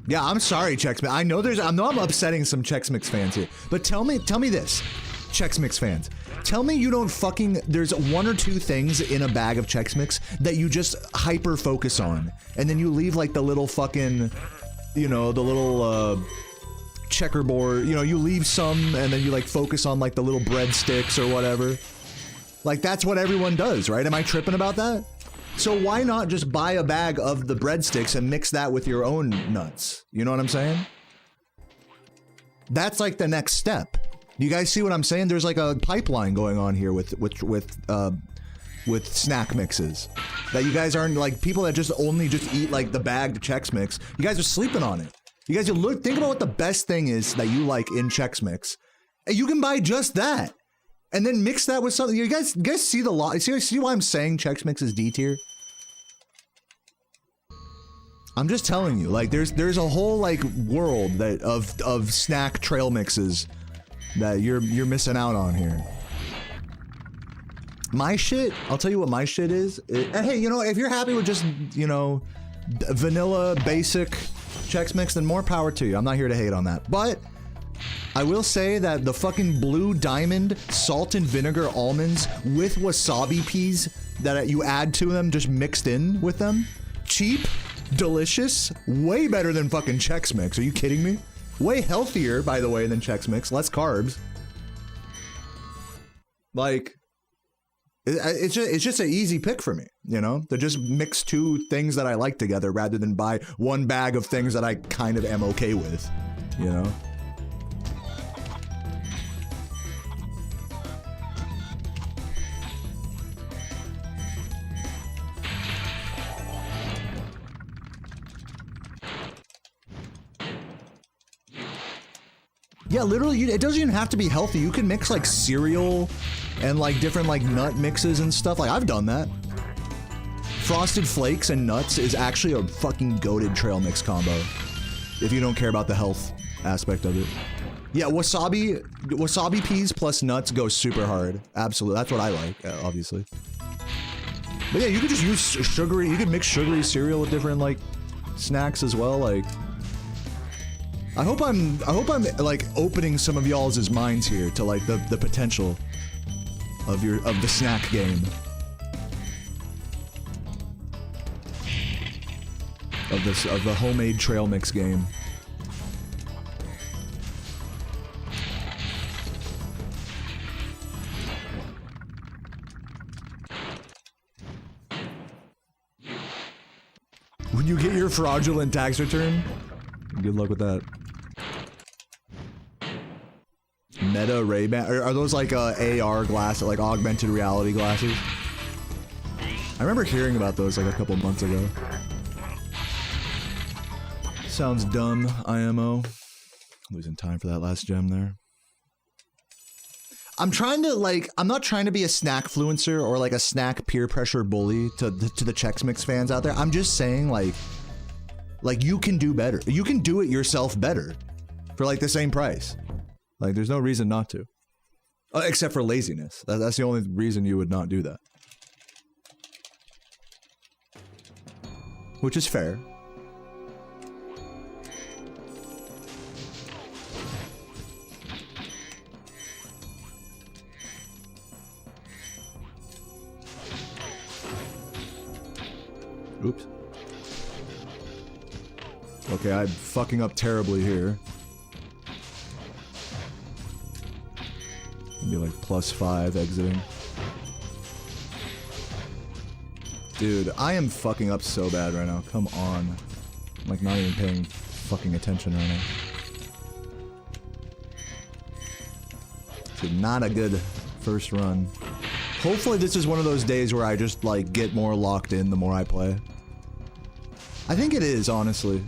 Yeah, I'm sorry, Chex Mix. I know I'm upsetting some Chex Mix fans here. But tell me this, Chex Mix fans. Tell me you don't fucking... There's one or two things in a bag of Chex Mix that you just hyper focus on. And then you leave like the little fucking... You know, the little, checkerboard. You know, you leave some and then you like focus on like the little breadsticks or whatever. Like that's what everyone does, right? Am I tripping about that? So why not just buy a bag of the breadsticks and mix that with your own nuts? You know what I'm saying? That's like the next step. You guys see what I'm saying? There's like a pipeline going on here with snack mixes. That you guys aren't like people that just eat like the bagged Chex Mix. You guys are sleeping on it. You guys think about what the best thing is that you like in Chex Mix. And you can buy just that. And then mix that with something. You guys see the lot. See why I'm saying Chex Mix is D tier? I'm just telling you, like there's a whole like world that of snack trail mixes that you're missing out on here. My shit, I'll tell you what my shit is. And hey, you know, if you're happy with just, you know, vanilla basic Chex Mix, then more power to you. I'm not here to hate on that. But I will say that the fucking Blue Diamond salt and vinegar almonds with wasabi peas that you add to them, just mixed in with them, cheap, delicious, way better than fucking Chex Mix. Are you kidding me? Way healthier, by the way, than Chex Mix. Less carbs. Like, it's just an easy pick for me, you know? To just mix two things that I like together rather than buy one bag of things that I kind of am okay with, you know? Yeah, literally, it doesn't even have to be healthy. You can mix like cereal and like different like nut mixes and stuff. Like I've done that. Frosted Flakes and nuts is actually a fucking goated trail mix combo. If you don't care about the health aspect of it. Yeah, wasabi peas plus nuts go super hard. Absolutely, that's what I like, obviously. But yeah, you could just use sugary. You could mix sugary cereal with different like snacks as well. Like. I hope I'm like opening some of y'all's minds here to like the potential of the snack game. Of the homemade trail mix game. When you get your fraudulent tax return, good luck with that. Meta Ray-Ban, are those like AR glasses, like augmented reality glasses? I remember hearing about those like a couple months ago. Sounds dumb, IMO. Losing time for that last gem there. I'm not trying to be a snack fluencer or like a snack peer pressure bully to the Chex Mix fans out there. I'm just saying like you can do better. You can do it yourself better for like the same price. Like there's no reason not to. Except for laziness. That's the only reason you would not do that. which is fair. Oops. Okay, I'm fucking up terribly here. Maybe like +5 exiting. Dude, I am fucking up so bad right now. Come on. I'm like not even paying fucking attention right now. So not a good first run. Hopefully this is one of those days where I just like get more locked in the more I play. I think it is, honestly.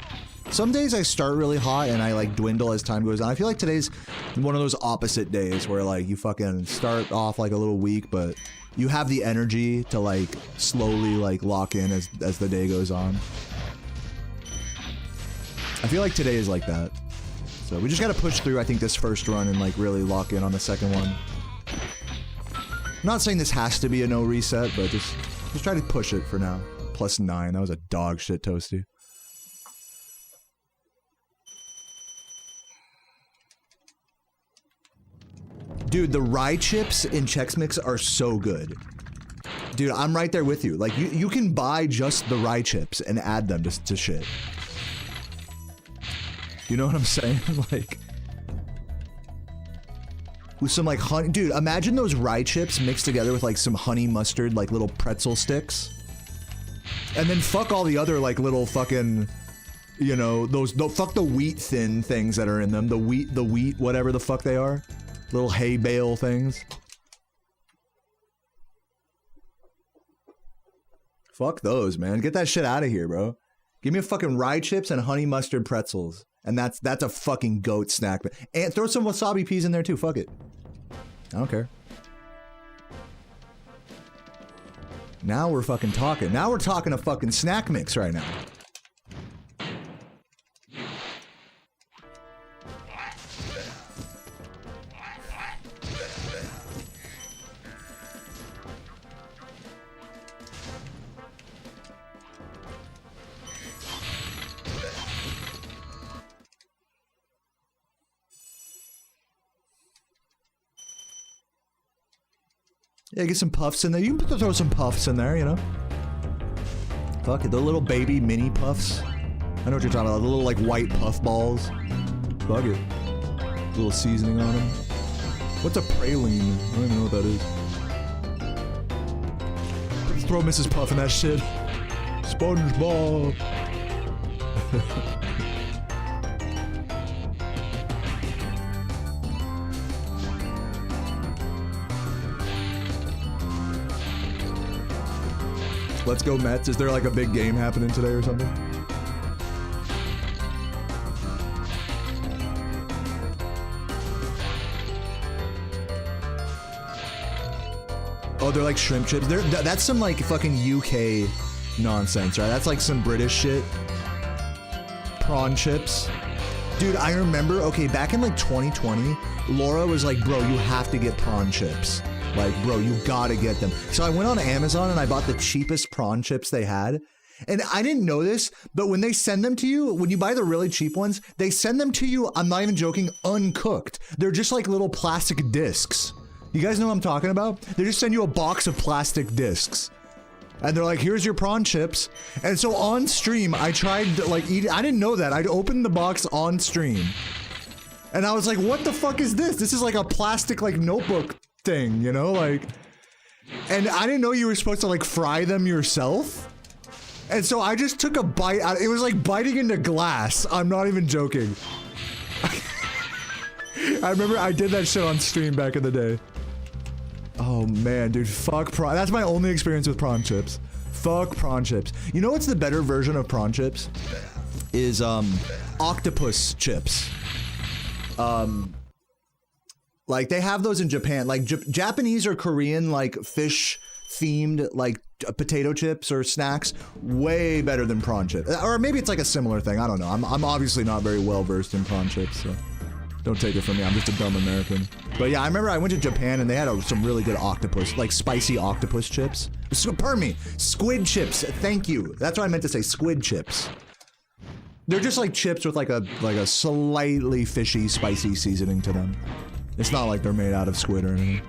Some days I start really hot and I like dwindle as time goes on. I feel like today's one of those opposite days where like you fucking start off like a little weak, but you have the energy to like slowly like lock in as the day goes on. I feel like today is like that. So we just gotta push through, I think, this first run and like really lock in on the second one. I'm not saying this has to be a no reset, but just try to push it for now. +9, that was a dog shit toasty. Dude, the rye chips in Chex Mix are so good. Dude, I'm right there with you. Like, you can buy just the rye chips and add them to shit. You know what I'm saying? Like, with some like honey, dude, imagine those rye chips mixed together with like some honey mustard, like little pretzel sticks. And then fuck all the other like little fucking, you know, fuck the wheat thin things that are in them. The wheat, whatever the fuck they are. Little hay bale things. Fuck those, man. Get that shit out of here, bro. Give me a fucking rye chips and honey mustard pretzels. And that's a fucking goat snack. And throw some wasabi peas in there too, fuck it. I don't care. Now we're fucking talking. Now we're talking a fucking snack mix right now. Yeah, get some puffs in there. You can throw some puffs in there, you know? Fuck it, the little baby mini puffs. I know what you're talking about, the little like white puff balls. Fuck it. A little seasoning on them. What's a praline? I don't even know what that is. Throw Mrs. Puff in that shit. SpongeBob. Let's go Mets. Is there like a big game happening today or something? Oh, they're like shrimp chips. That's some like fucking UK nonsense, right? That's like some British shit. Prawn chips. Dude, I remember, okay, back in like 2020, Laura was like, bro, you have to get prawn chips. Like, bro, you gotta get them. So I went on Amazon and I bought the cheapest prawn chips they had. And I didn't know this, but when they send them to you, when you buy the really cheap ones, they send them to you, I'm not even joking, uncooked. They're just like little plastic discs. You guys know what I'm talking about? They just send you a box of plastic discs. And they're like, here's your prawn chips. And so on stream, I tried to like eat it. I didn't know that. I'd opened the box on stream. And I was like, what the fuck is this? This is like a plastic like notebook thing, you know, like, and I didn't know you were supposed to like fry them yourself, and so I just took a bite out. It was like biting into glass. I'm not even joking. I remember I did that shit on stream back in the day. Oh man, dude, fuck prawn. That's my only experience with prawn chips. Fuck prawn chips. You know what's the better version of prawn chips? Is octopus chips. Like, they have those in Japan, like Japanese or Korean, like, fish-themed, like, potato chips or snacks, way better than prawn chips. Or maybe it's like a similar thing, I don't know. I'm obviously not very well-versed in prawn chips, so. Don't take it from me, I'm just a dumb American. But yeah, I remember I went to Japan and they had some really good octopus, like spicy octopus chips. Pardon me, squid chips, thank you. That's what I meant to say, squid chips. They're just like chips with like a slightly fishy, spicy seasoning to them. It's not like they're made out of squid or anything.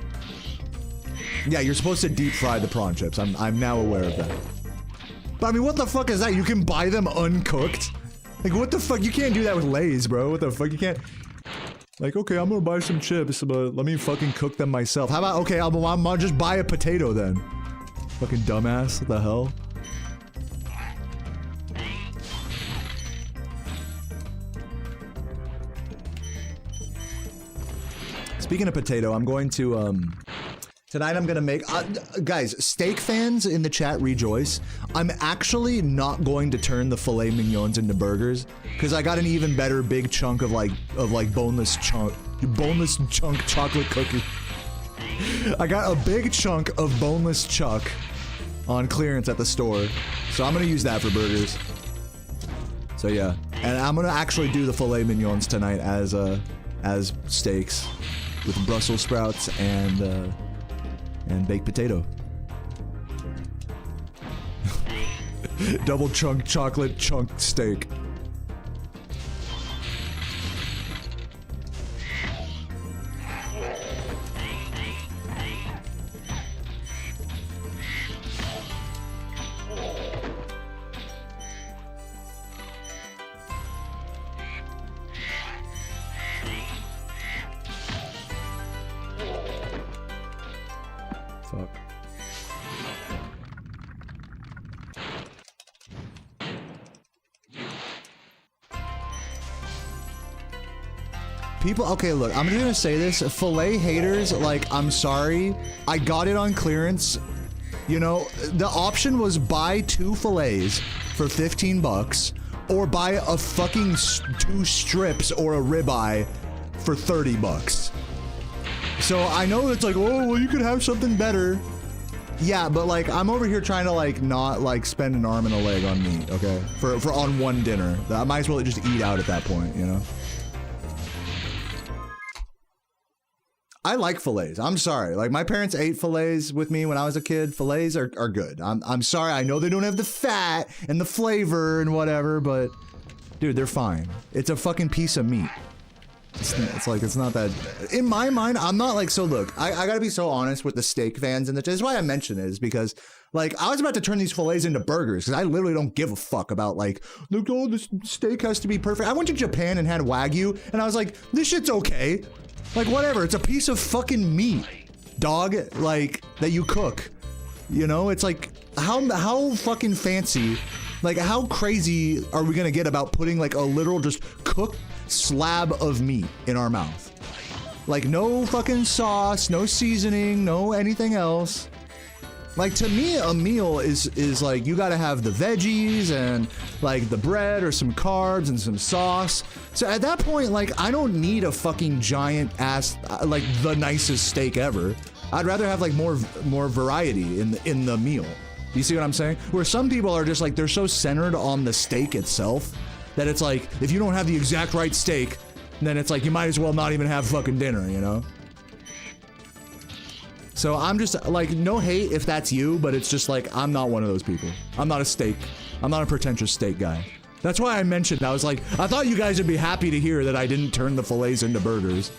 Yeah, you're supposed to deep fry the prawn chips. I'm now aware of that. But I mean, what the fuck is that? You can buy them uncooked? Like, what the fuck? You can't do that with Lay's, bro. What the fuck? You can't... Like, okay, I'm gonna buy some chips, but let me fucking cook them myself. How about, okay, I'll just buy a potato then. Fucking dumbass, what the hell? Speaking of potato, I'm going to, tonight I'm gonna make, guys, steak fans in the chat rejoice. I'm actually not going to turn the filet mignons into burgers, because I got an even better big chunk of like boneless chunk chocolate cookie. I got a big chunk of boneless chuck on clearance at the store, so I'm gonna use that for burgers. So yeah, and I'm gonna actually do the filet mignons tonight as steaks with Brussels sprouts and baked potato. Double chunk chocolate chunk steak. Fuck. People, okay, look, I'm just gonna say this. Filet haters, like, I'm sorry. I got it on clearance. You know, the option was buy 2 fillets for 15 bucks, or buy a fucking 2 strips or a ribeye for 30 bucks. So I know it's like, oh, well, you could have something better. Yeah, but like, I'm over here trying to like, not like spend an arm and a leg on meat, okay? For on one dinner. I might as well just eat out at that point, you know? I like fillets. I'm sorry. Like, my parents ate fillets with me when I was a kid. Fillets are good. I'm sorry. I know they don't have the fat and the flavor and whatever, but dude, they're fine. It's a fucking piece of meat. It's like, it's not that... In my mind, I'm not like... So look, I gotta be so honest with the steak fans, and that's why I mention it, is because, like, I was about to turn these fillets into burgers, because I literally don't give a fuck about, like, look, oh, this steak has to be perfect. I went to Japan and had Wagyu, and I was like, this shit's okay. Like, whatever, it's a piece of fucking meat, dog, like, that you cook. You know, it's like, how fucking fancy, like, how crazy are we gonna get about putting, like, a literal just cooked slab of meat in our mouth? Like, no fucking sauce, no seasoning, no anything else. Like, to me, a meal is like, you gotta have the veggies and like the bread or some carbs and some sauce. So at that point, like, I don't need a fucking giant ass, like the nicest steak ever. I'd rather have like more variety in the meal. You see what I'm saying? Where some people are just like, they're so centered on the steak itself that it's like, if you don't have the exact right steak, then it's like, you might as well not even have fucking dinner, you know? So I'm just like, no hate if that's you, but it's just like, I'm not one of those people. I'm not a pretentious steak guy. That's why I mentioned, I was like, I thought you guys would be happy to hear that I didn't turn the fillets into burgers.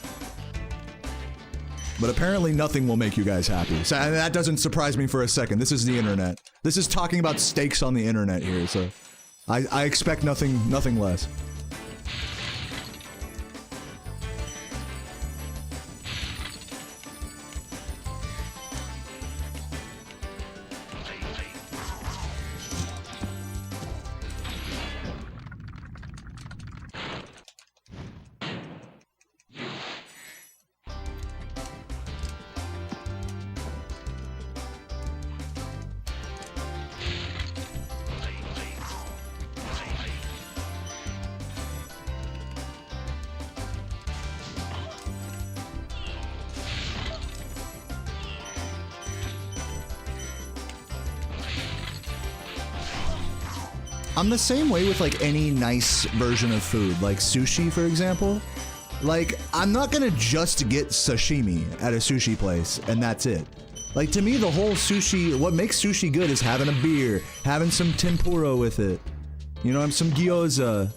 But apparently nothing will make you guys happy. So and that doesn't surprise me for a second. This is the internet. This is talking about steaks on the internet here, so I expect nothing less. I'm the same way with like any nice version of food, like sushi, for example. Like, I'm not gonna just get sashimi at a sushi place and that's it. Like, to me, the whole sushi, what makes sushi good is having a beer, having some tempura with it, you know, some gyoza,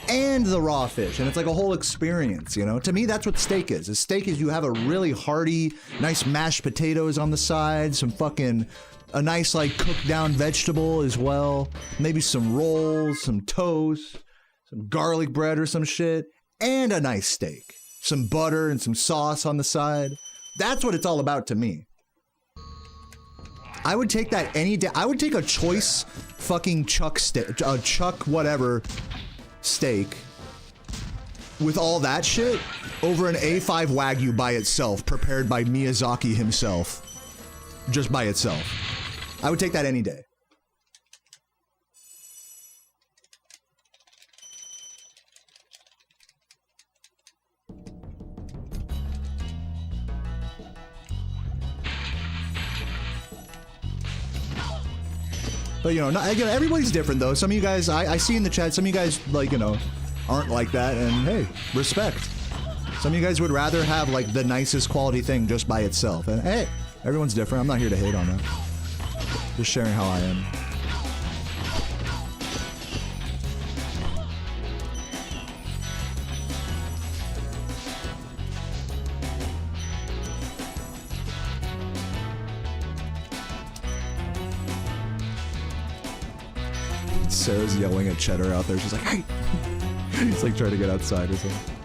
and the raw fish, and it's like a whole experience, you know? To me, that's what steak is. A steak is you have a really hearty, nice mashed potatoes on the side, a nice, like, cooked down vegetable as well, maybe some rolls, some toast, some garlic bread or some shit, and a nice steak. Some butter and some sauce on the side. That's what it's all about to me. I would take that any day. I would take a choice fucking chuck steak, chuck whatever steak with all that shit over an A5 Wagyu by itself, prepared by Miyazaki himself, just by itself. I would take that any day. But, you know, again, everybody's different, though. Some of you guys, I see in the chat, some of you guys, like, you know, aren't like that, and hey, respect. Some of you guys would rather have, like, the nicest quality thing just by itself. And hey, everyone's different. I'm not here to hate on that. Just sharing how I am. Sarah's yelling at Cheddar out there. She's like, hey! He's like trying to get outside or something.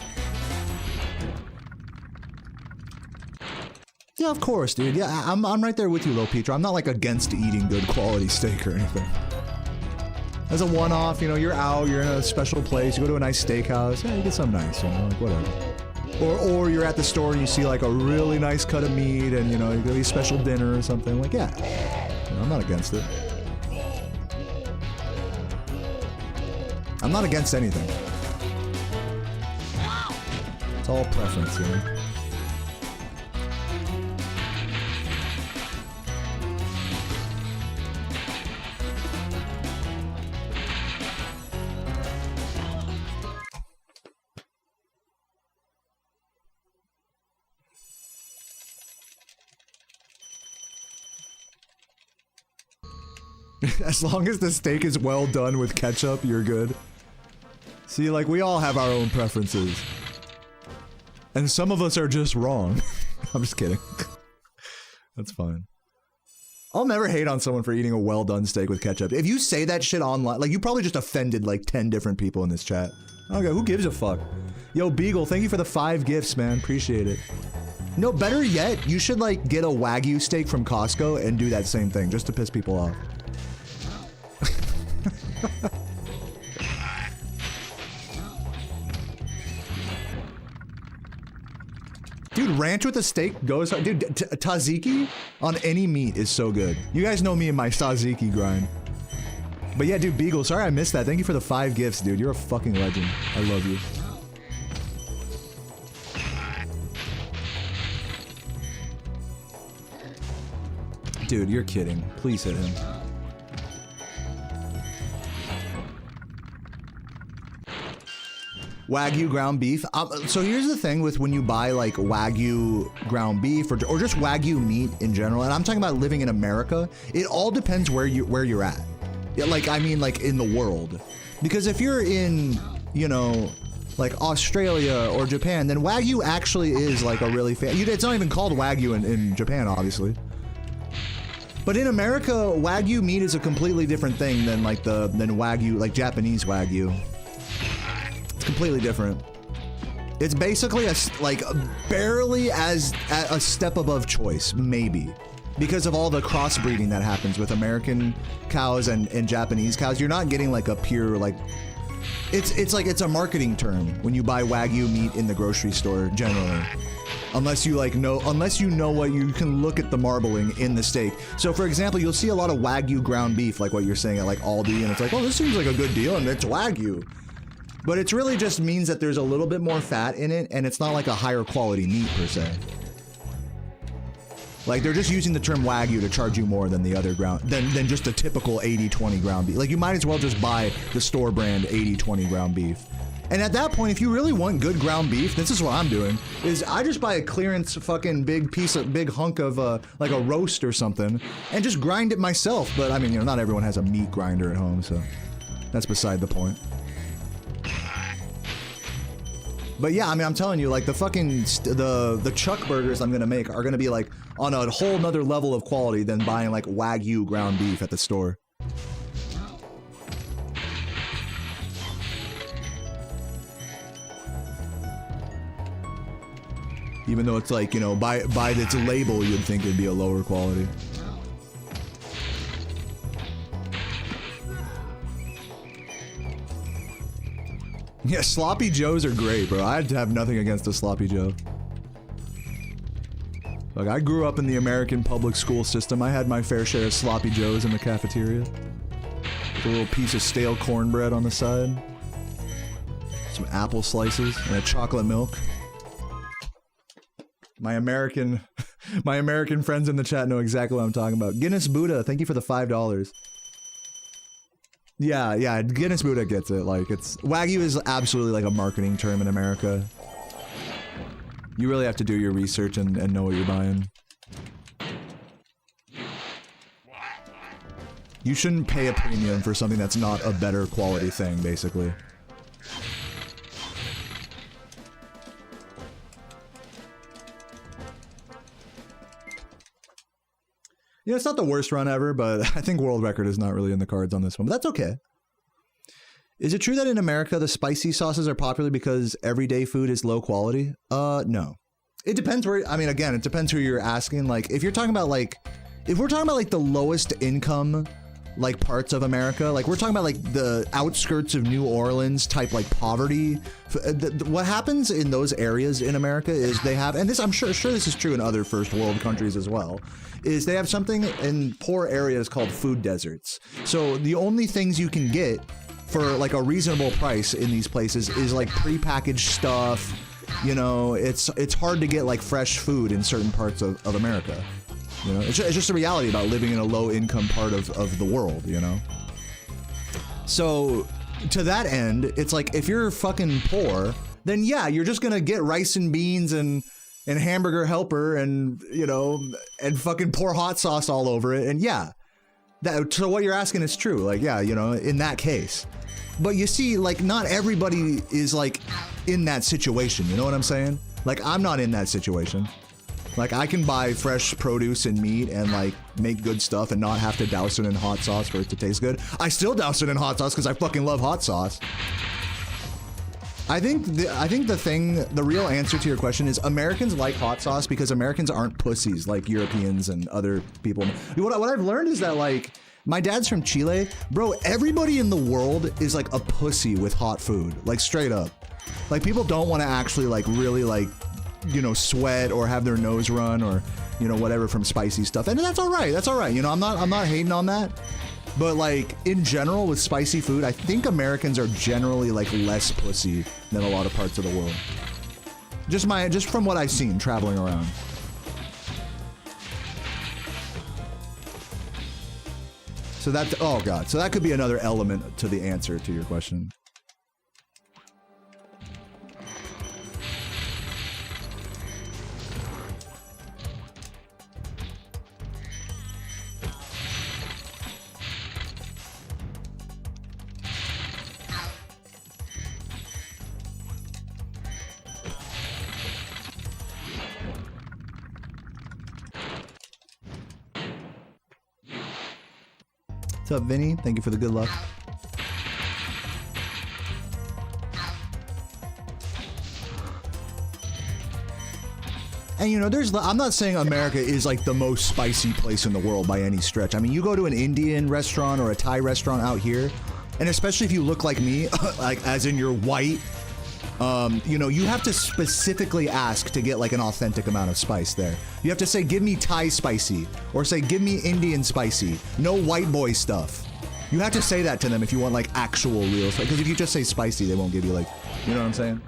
Yeah, of course, dude. Yeah, I'm right there with you, Lo Petra. I'm not like against eating good quality steak or anything. As a one-off, you know, you're out, you're in a special place, you go to a nice steakhouse, yeah, you get something nice, you know, like whatever. Or you're at the store and you see like a really nice cut of meat and, you know, you go to a special dinner or something, like, yeah. You know, I'm not against it. I'm not against anything. It's all preference, you know? As long as the steak is well done with ketchup, you're good. See, like, we all have our own preferences. And some of us are just wrong. I'm just kidding. That's fine. I'll never hate on someone for eating a well-done steak with ketchup. If you say that shit online, like, you probably just offended, like, 10 different people in this chat. Okay, who gives a fuck? Yo, Beagle, thank you for the 5 gifts, man. Appreciate it. No, better yet, you should, like, get a Wagyu steak from Costco and do that same thing, just to piss people off. Dude, ranch with a steak goes hard. Dude, tzatziki on any meat is so good. You guys know me and my tzatziki grind. But yeah, dude, Beagle, sorry I missed that. Thank you for the 5 gifts, dude. You're a fucking legend. I love you. Dude, you're kidding. Please hit him. Wagyu ground beef. So here's the thing with when you buy like Wagyu ground beef or just Wagyu meat in general, and I'm talking about living in America, it all depends where you're at. Yeah, like, I mean, like, in the world. Because if you're in, you know, like Australia or Japan, then Wagyu actually is like a really it's not even called Wagyu in Japan, obviously. But in America, Wagyu meat is a completely different thing than like than Wagyu, like Japanese Wagyu. Completely different. It's basically barely as a step above choice, maybe, because of all the crossbreeding that happens with American cows and Japanese cows. You're not getting like a pure like. It's like it's a marketing term when you buy Wagyu meat in the grocery store generally, unless you know what you can look at the marbling in the steak. So for example, you'll see a lot of Wagyu ground beef, like what you're saying at like Aldi, and it's like, oh, this seems like a good deal, and it's Wagyu. But it really just means that there's a little bit more fat in it, and it's not like a higher quality meat per se. Like, they're just using the term Wagyu to charge you more than the other than just a typical 80-20 ground beef. Like, you might as well just buy the store brand 80-20 ground beef And at that point, if you really want good ground beef, this is what I'm doing, is I just buy a clearance fucking big hunk of, like a roast or something, and just grind it myself. But, I mean, you know, not everyone has a meat grinder at home, so that's beside the point. But yeah, I mean, I'm telling you, like, the fucking, the chuck burgers I'm gonna make are gonna be, like, on a whole nother level of quality than buying, like, Wagyu ground beef at the store. Even though it's like, you know, by its label, you'd think it'd be a lower quality. Yeah, sloppy joes are great, bro. I'd have nothing against a sloppy joe. Like, I grew up in the American public school system. I had my fair share of sloppy joes in the cafeteria. With a little piece of stale cornbread on the side. Some apple slices and a chocolate milk. My American friends in the chat know exactly what I'm talking about. Guinness Buddha, thank you for the $5. Yeah, Guinness Buddha gets it. Like, Wagyu is absolutely like a marketing term in America. You really have to do your research and know what you're buying. You shouldn't pay a premium for something that's not a better quality thing, basically. Yeah, it's not the worst run ever, but I think world record is not really in the cards on this one, but that's okay. Is it true that in America the spicy sauces are popular because everyday food is low quality? No. It depends where, I mean, again, it depends who you're asking. Like, if you're talking about like, if we're talking about like the lowest income, like parts of America, like we're talking about like the outskirts of New Orleans type like poverty. What happens in those areas in America is they have, and this I'm sure this is true in other first world countries as well, is they have something in poor areas called food deserts. So the only things you can get for like a reasonable price in these places is like prepackaged stuff. You know, it's hard to get like fresh food in certain parts of America. You know, it's just a reality about living in a low-income part of the world, you know? So, to that end, it's like, if you're fucking poor, then yeah, you're just gonna get rice and beans and hamburger helper and, you know, and fucking pour hot sauce all over it, and yeah. So what you're asking is true, like, yeah, you know, in that case. But you see, like, not everybody is, like, in that situation, you know what I'm saying? Like, I'm not in that situation. Like, I can buy fresh produce and meat and, like, make good stuff and not have to douse it in hot sauce for it to taste good. I still douse it in hot sauce because I fucking love hot sauce. I think the real answer to your question is Americans like hot sauce because Americans aren't pussies like Europeans and other people. What I've learned is that, like, my dad's from Chile. Bro, everybody in the world is, like, a pussy with hot food. Like, straight up. Like, people don't want to actually, like, really, like, you know, sweat or have their nose run or, you know, whatever from spicy stuff. And that's all right. That's all right. You know, I'm not hating on that. But, like, in general with spicy food, I think Americans are generally, like, less pussy than a lot of parts of the world. Just from what I've seen traveling around. So that, oh god, so that could be another element to the answer to your question. What's up, Vinny? Thank you for the good luck. And you know, I'm not saying America is like the most spicy place in the world by any stretch. I mean, you go to an Indian restaurant or a Thai restaurant out here, and especially if you look like me, like as in you're white, you know, you have to specifically ask to get like an authentic amount of spice there. You have to say, give me Thai spicy, or say, give me Indian spicy. No white boy stuff. You have to say that to them if you want like actual real spice. Because if you just say spicy, they won't give you like, you know what I'm saying?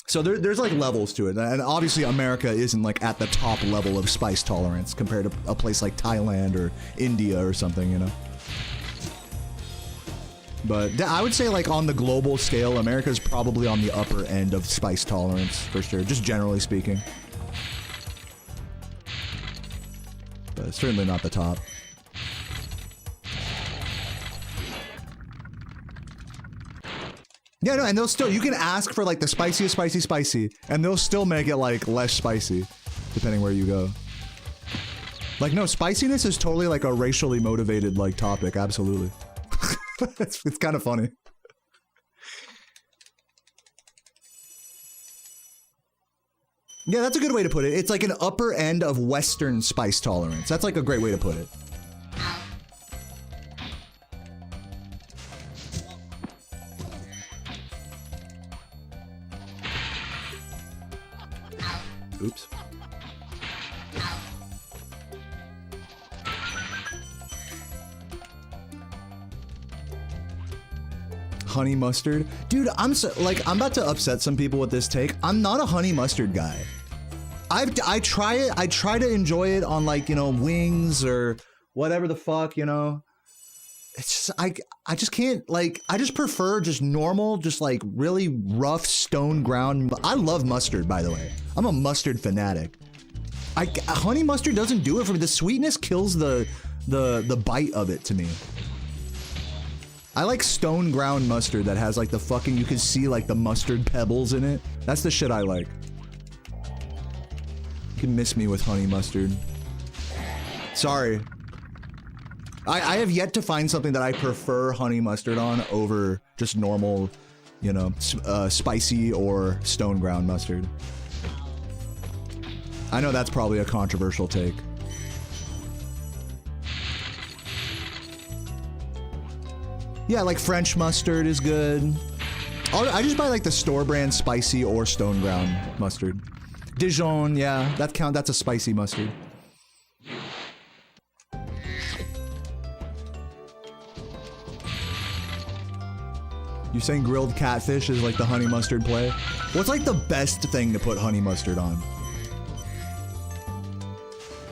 So there's like levels to it. And obviously America isn't like at the top level of spice tolerance compared to a place like Thailand or India or something, you know? But I would say, like, on the global scale, America's probably on the upper end of spice tolerance, for sure, just generally speaking. But certainly not the top. Yeah, no, and they'll still, you can ask for, like, the spiciest spicy, and they'll still make it, like, less spicy, depending where you go. Like, no, spiciness is totally, like, a racially motivated, like, topic, absolutely. It's kind of funny. Yeah, that's a good way to put it. It's like an upper end of Western spice tolerance. That's like a great way to put it. Oops. Honey mustard, dude. I'm about to upset some people with this take. I'm not a honey mustard guy. I try it. I try to enjoy it on, like, you know, wings or whatever the fuck, you know. It's just I just can't, like, I just prefer just normal, just like really rough stone ground. I love mustard, by the way. I'm a mustard fanatic. Honey mustard doesn't do it for me. The sweetness kills the bite of it to me. I like stone ground mustard that has, like, the fucking, you can see, like, the mustard pebbles in it. That's the shit I like. You can miss me with honey mustard. Sorry. I have yet to find something that I prefer honey mustard on over just normal, you know, spicy or stone ground mustard. I know that's probably a controversial take. Yeah, like French mustard is good. I just buy, like, the store brand spicy or stone ground mustard. Dijon, yeah, that's a spicy mustard. You're saying grilled catfish is like the honey mustard play? What's like the best thing to put honey mustard on?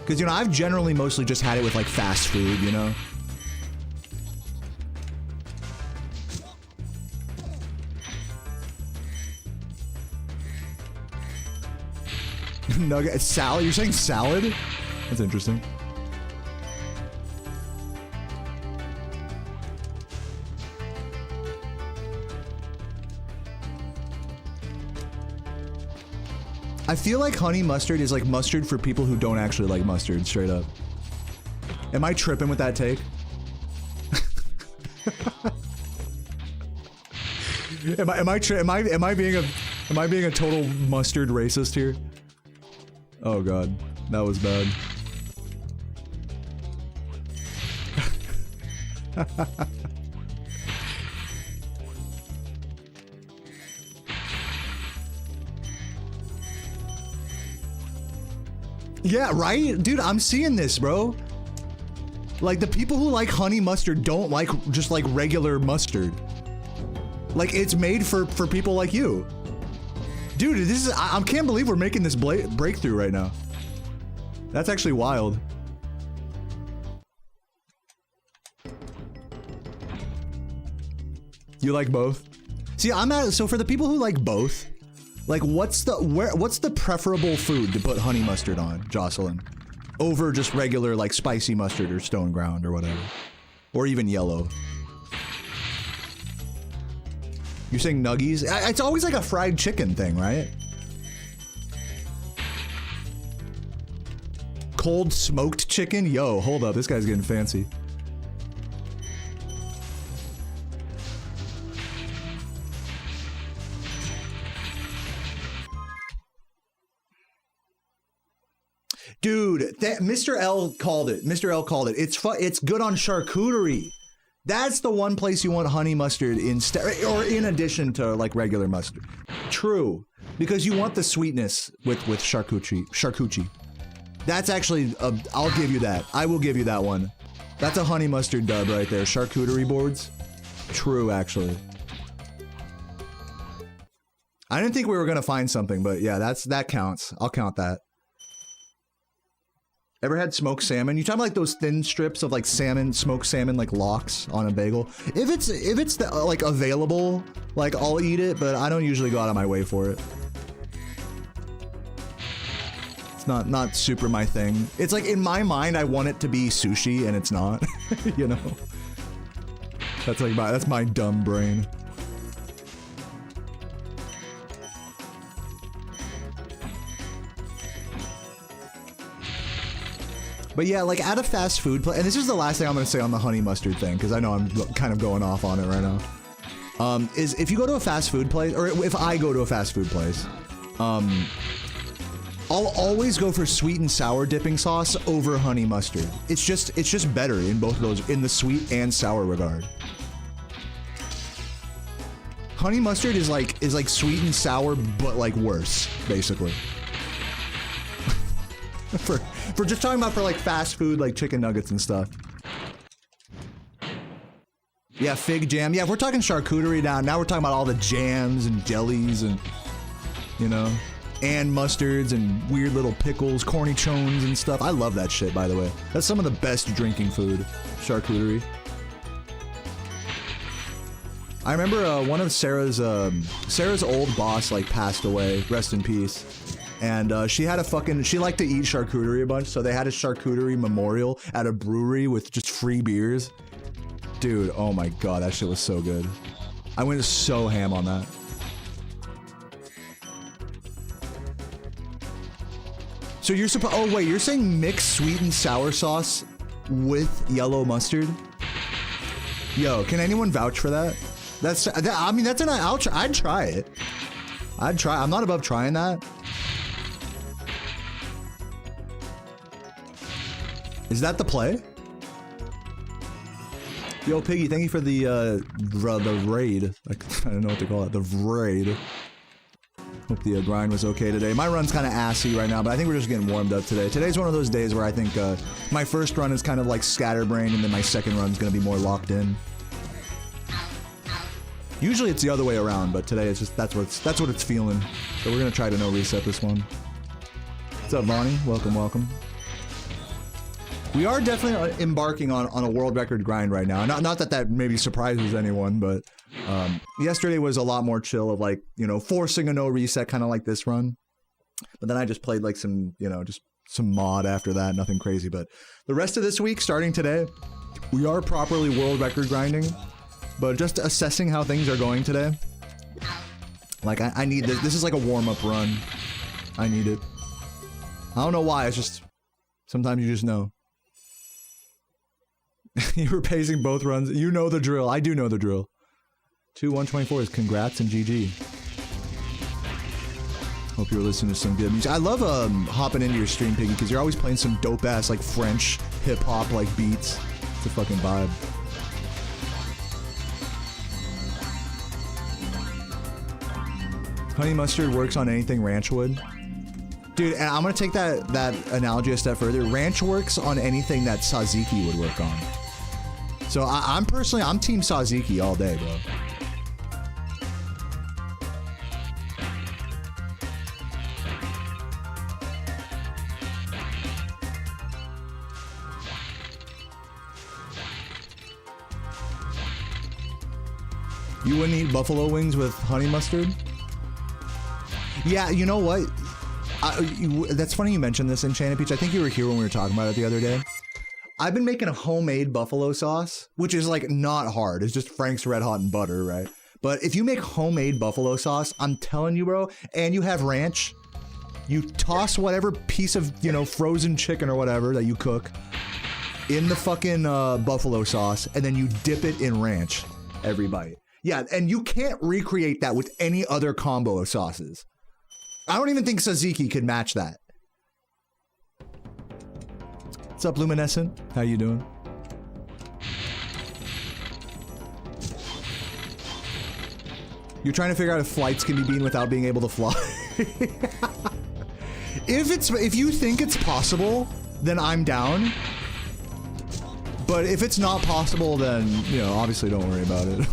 Because, you know, I've generally mostly just had it with, like, fast food, you know? Nugget salad? You're saying salad? That's interesting. I feel like honey mustard is like mustard for people who don't actually like mustard, straight up. Am I tripping with that take? Am I being a total mustard racist here? Oh god, that was bad. Yeah, right? Dude, I'm seeing this, bro. Like, the people who like honey mustard don't like just like regular mustard. Like, it's made for people like you. Dude, this is, I can't believe we're making this breakthrough right now. That's actually wild. You like both? See, so for the people who like both, like, what's the preferable food to put honey mustard on, Jocelyn? Over just regular, like, spicy mustard or stone ground or whatever. Or even yellow. You're saying nuggies? It's always like a fried chicken thing, right? Cold smoked chicken? Yo, hold up, this guy's getting fancy. Dude, Mr. L called it. Mr. L called it. It's good on charcuterie. That's the one place you want honey mustard instead, or in addition to, like, regular mustard. True, because you want the sweetness with charcuterie. That's actually, I'll give you that. I will give you that one. That's a honey mustard dub right there. Charcuterie boards. True, actually. I didn't think we were gonna find something, but yeah, that counts. I'll count that. Ever had smoked salmon? You talking about like those thin strips of like salmon, smoked salmon, like locks on a bagel? If it's like available, like I'll eat it, but I don't usually go out of my way for it. It's not super my thing. It's like in my mind, I want it to be sushi, and it's not. You know, that's like that's my dumb brain. But yeah, like at a fast food place, and this is the last thing I'm gonna say on the honey mustard thing, because I know I'm kind of going off on it right now. Is if you go to a fast food place, or if I go to a fast food place, I'll always go for sweet and sour dipping sauce over honey mustard. It's just better in both of those, in the sweet and sour regard. Honey mustard is like sweet and sour, but like worse, basically. For just talking about for like fast food, like chicken nuggets and stuff. Yeah, fig jam. Yeah, if we're talking charcuterie now we're talking about all the jams and jellies and, you know, and mustards and weird little pickles, cornichones and stuff. I love that shit, by the way. That's some of the best drinking food, charcuterie. I remember one of Sarah's old boss like passed away, rest in peace. And she had she liked to eat charcuterie a bunch, so they had a charcuterie memorial at a brewery with just free beers. Dude, oh my god, that shit was so good. I went so ham on that. So you're oh wait, you're saying mix sweet and sour sauce with yellow mustard? Yo, can anyone vouch for that? I mean, that's I'd try it. I'm not above trying that. Is that the play? Yo, Piggy, thank you for the raid. I don't know what to call it. The raid. Hope the grind was okay today. My run's kind of assy right now, but I think we're just getting warmed up today. Today's one of those days where I think my first run is kind of like scatterbrained, and then my second run's gonna be more locked in. Usually it's the other way around, but today it's just that's what it's feeling. So we're gonna try to no reset this one. What's up, Vonnie? Welcome, welcome. We are definitely embarking on a world record grind right now. Not that maybe surprises anyone, but yesterday was a lot more chill of like, you know, forcing a no reset, kind of like this run. But then I just played like some, you know, just some mod after that, nothing crazy. But the rest of this week, starting today, we are properly world record grinding, but just assessing how things are going today. Like I need this. This is like a warm-up run. I need it. I don't know why. It's just sometimes you just know. You were pacing both runs. You know the drill. I do know the drill. 2-124 congrats and GG. Hope you were listening to some good music. I love hopping into your stream, Piggy, because you're always playing some dope ass like French hip hop like beats. It's a fucking vibe. Honey mustard works on anything ranch would. Dude, and I'm gonna take that analogy a step further. Ranch works on anything that tzatziki would work on. So I'm team tzatziki all day, bro. You wouldn't eat buffalo wings with honey mustard? Yeah, you know what? That's funny you mentioned this, Enchanted Peach. I think you were here when we were talking about it the other day. I've been making a homemade buffalo sauce, which is like not hard. It's just Frank's Red Hot and butter, right? But if you make homemade buffalo sauce, I'm telling you, bro, and you have ranch, you toss whatever piece of, you know, frozen chicken or whatever that you cook in the fucking buffalo sauce, and then you dip it in ranch every bite. Yeah, and you can't recreate that with any other combo of sauces. I don't even think tzatziki could match that. What's up, Luminescent? How you doing? You're trying to figure out if flights can be beaten without being able to fly. If you think it's possible, then I'm down. But if it's not possible, then, you know, obviously don't worry about it.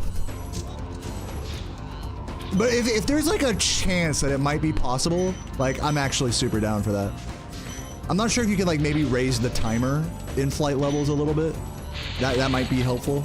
But if there's like a chance that it might be possible, like I'm actually super down for that. I'm not sure if you can like maybe raise the timer in flight levels a little bit. That might be helpful.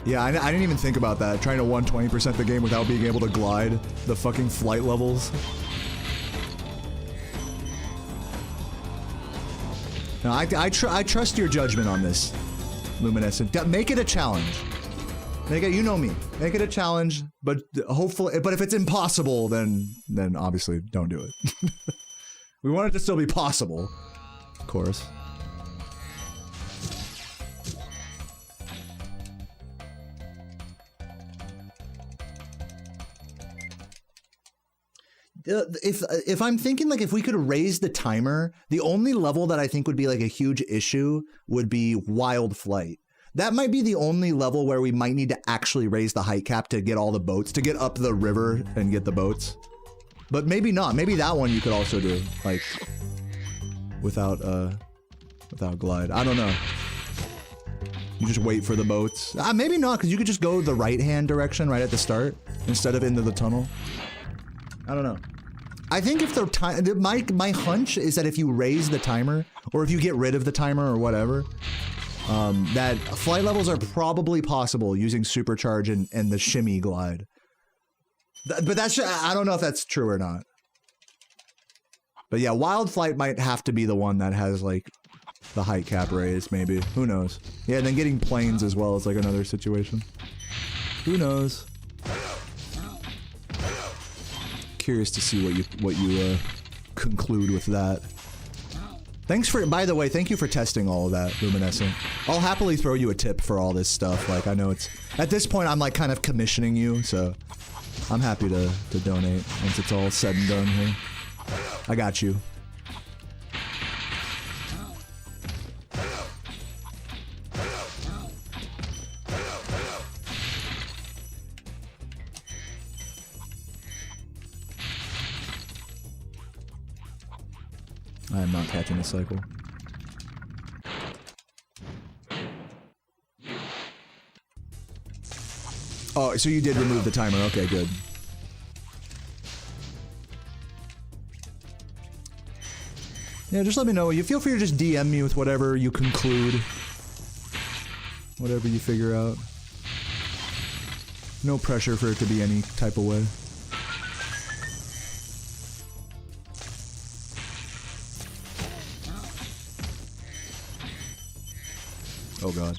Yeah, I didn't even think about that. Trying to 120% the game without being able to glide the fucking flight levels. No, I trust your judgment on this, Luminescent. Make it a challenge. Make it, you know me. Make it a challenge, but hopefully, but if it's impossible, then obviously don't do it. We want it to still be possible, of course. If I'm thinking like if we could raise the timer, the only level that I think would be like a huge issue would be Wild Flight. That might be the only level where we might need to actually raise the height cap to get all the boats, to get up the river and get the boats. But maybe not. Maybe that one you could also do, like, without glide. I don't know. You just wait for the boats. Maybe not, because you could just go the right-hand direction right at the start instead of into the tunnel. I don't know. I think if the time, my hunch is that if you raise the timer, or if you get rid of the timer or whatever, that flight levels are probably possible using supercharge and the shimmy glide. But that's, I don't know if that's true or not. But yeah, Wild Flight might have to be the one that has like the height cap raised, maybe. Who knows? Yeah, and then getting planes as well is like another situation. Who knows? Curious to see what you conclude with that. Thanks for, by the way, thank you for testing all of that, Luminescent. I'll happily throw you a tip for all this stuff. Like, I know it's, at this point, I'm like kind of commissioning you, so I'm happy to donate once it's all said and done here. I got you. I am not catching the cycle. Oh, so you did remove the timer. Okay, good. Yeah, just let me know. You feel free to just DM me with whatever you conclude. Whatever you figure out. No pressure for it to be any type of way. Oh god.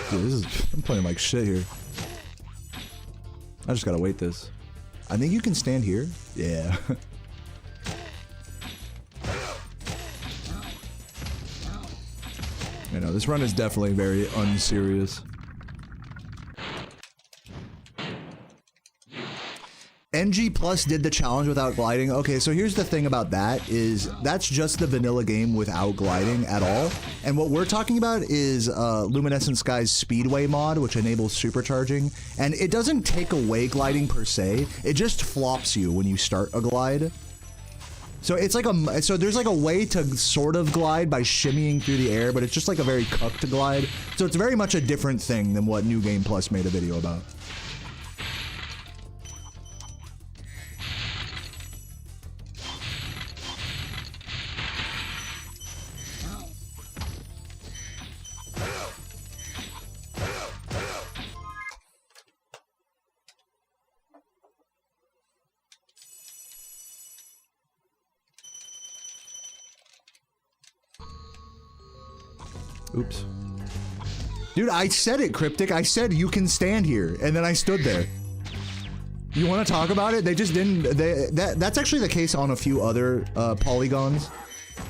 Dude, this is, I'm playing like shit here. I just gotta wait this. I think you can stand here. Yeah. I know, this run is definitely very unserious. NG Plus did the challenge without gliding. Okay, so here's the thing about that is that's just the vanilla game without gliding at all. And what we're talking about is Luminescent Sky's Speedway mod, which enables supercharging. And it doesn't take away gliding per se. It just flops you when you start a glide. So it's like so there's like a way to sort of glide by shimmying through the air, but it's just like a very cucked glide. So it's very much a different thing than what New Game Plus made a video about. Oops. Dude, I said it, Cryptic. I said you can stand here, and then I stood there. You want to talk about it? They just didn't. That's actually the case on a few other polygons,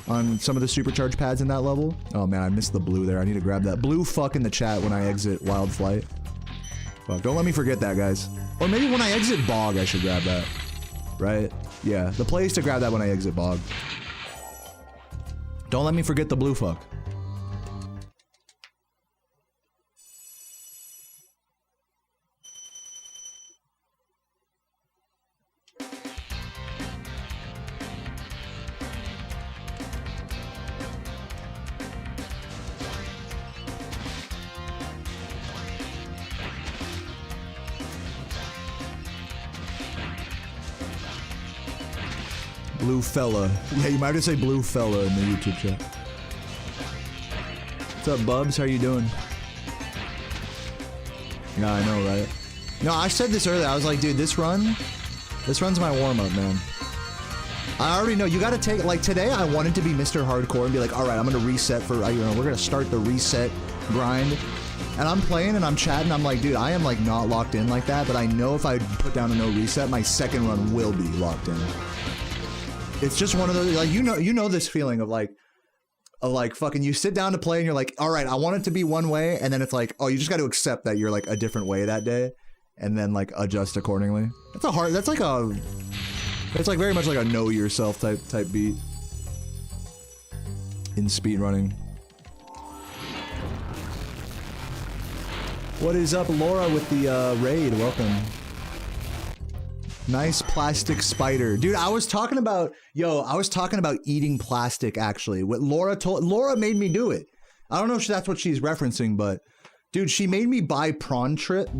on some of the supercharged pads in that level. Oh man, I missed the blue there. I need to grab that blue fuck in the chat when I exit Wild Flight. Fuck, don't let me forget that, guys. Or maybe when I exit Bog, I should grab that. Right? Yeah, the play is to grab that when I exit Bog. Don't let me forget the blue fuck. Blue fella. Yeah, you might have to say blue fella in the YouTube chat. What's up, Bubs? How you doing? Yeah, I know, right? No, I said this earlier. I was like, dude, this run's my warm-up, man. I already know. You gotta take, like, today I wanted to be Mr. Hardcore and be like, alright, I'm gonna reset for, you know, we're gonna start the reset grind. And I'm playing and I'm chatting, I'm like, dude, I am, like, not locked in like that, but I know if I put down a no reset, my second run will be locked in. It's just one of those, like, you know this feeling of, like, fucking you sit down to play and you're like, all right, I want it to be one way, and then it's like, oh, you just got to accept that you're like a different way that day, and then like adjust accordingly. That's like very much like a know yourself type beat in speedrunning. What is up, Laura, with the raid? Welcome. Nice plastic spider. Dude, I was talking about eating plastic, actually. What Laura made me do it. I don't know if that's what she's referencing, but dude, she made me buy prawn chips.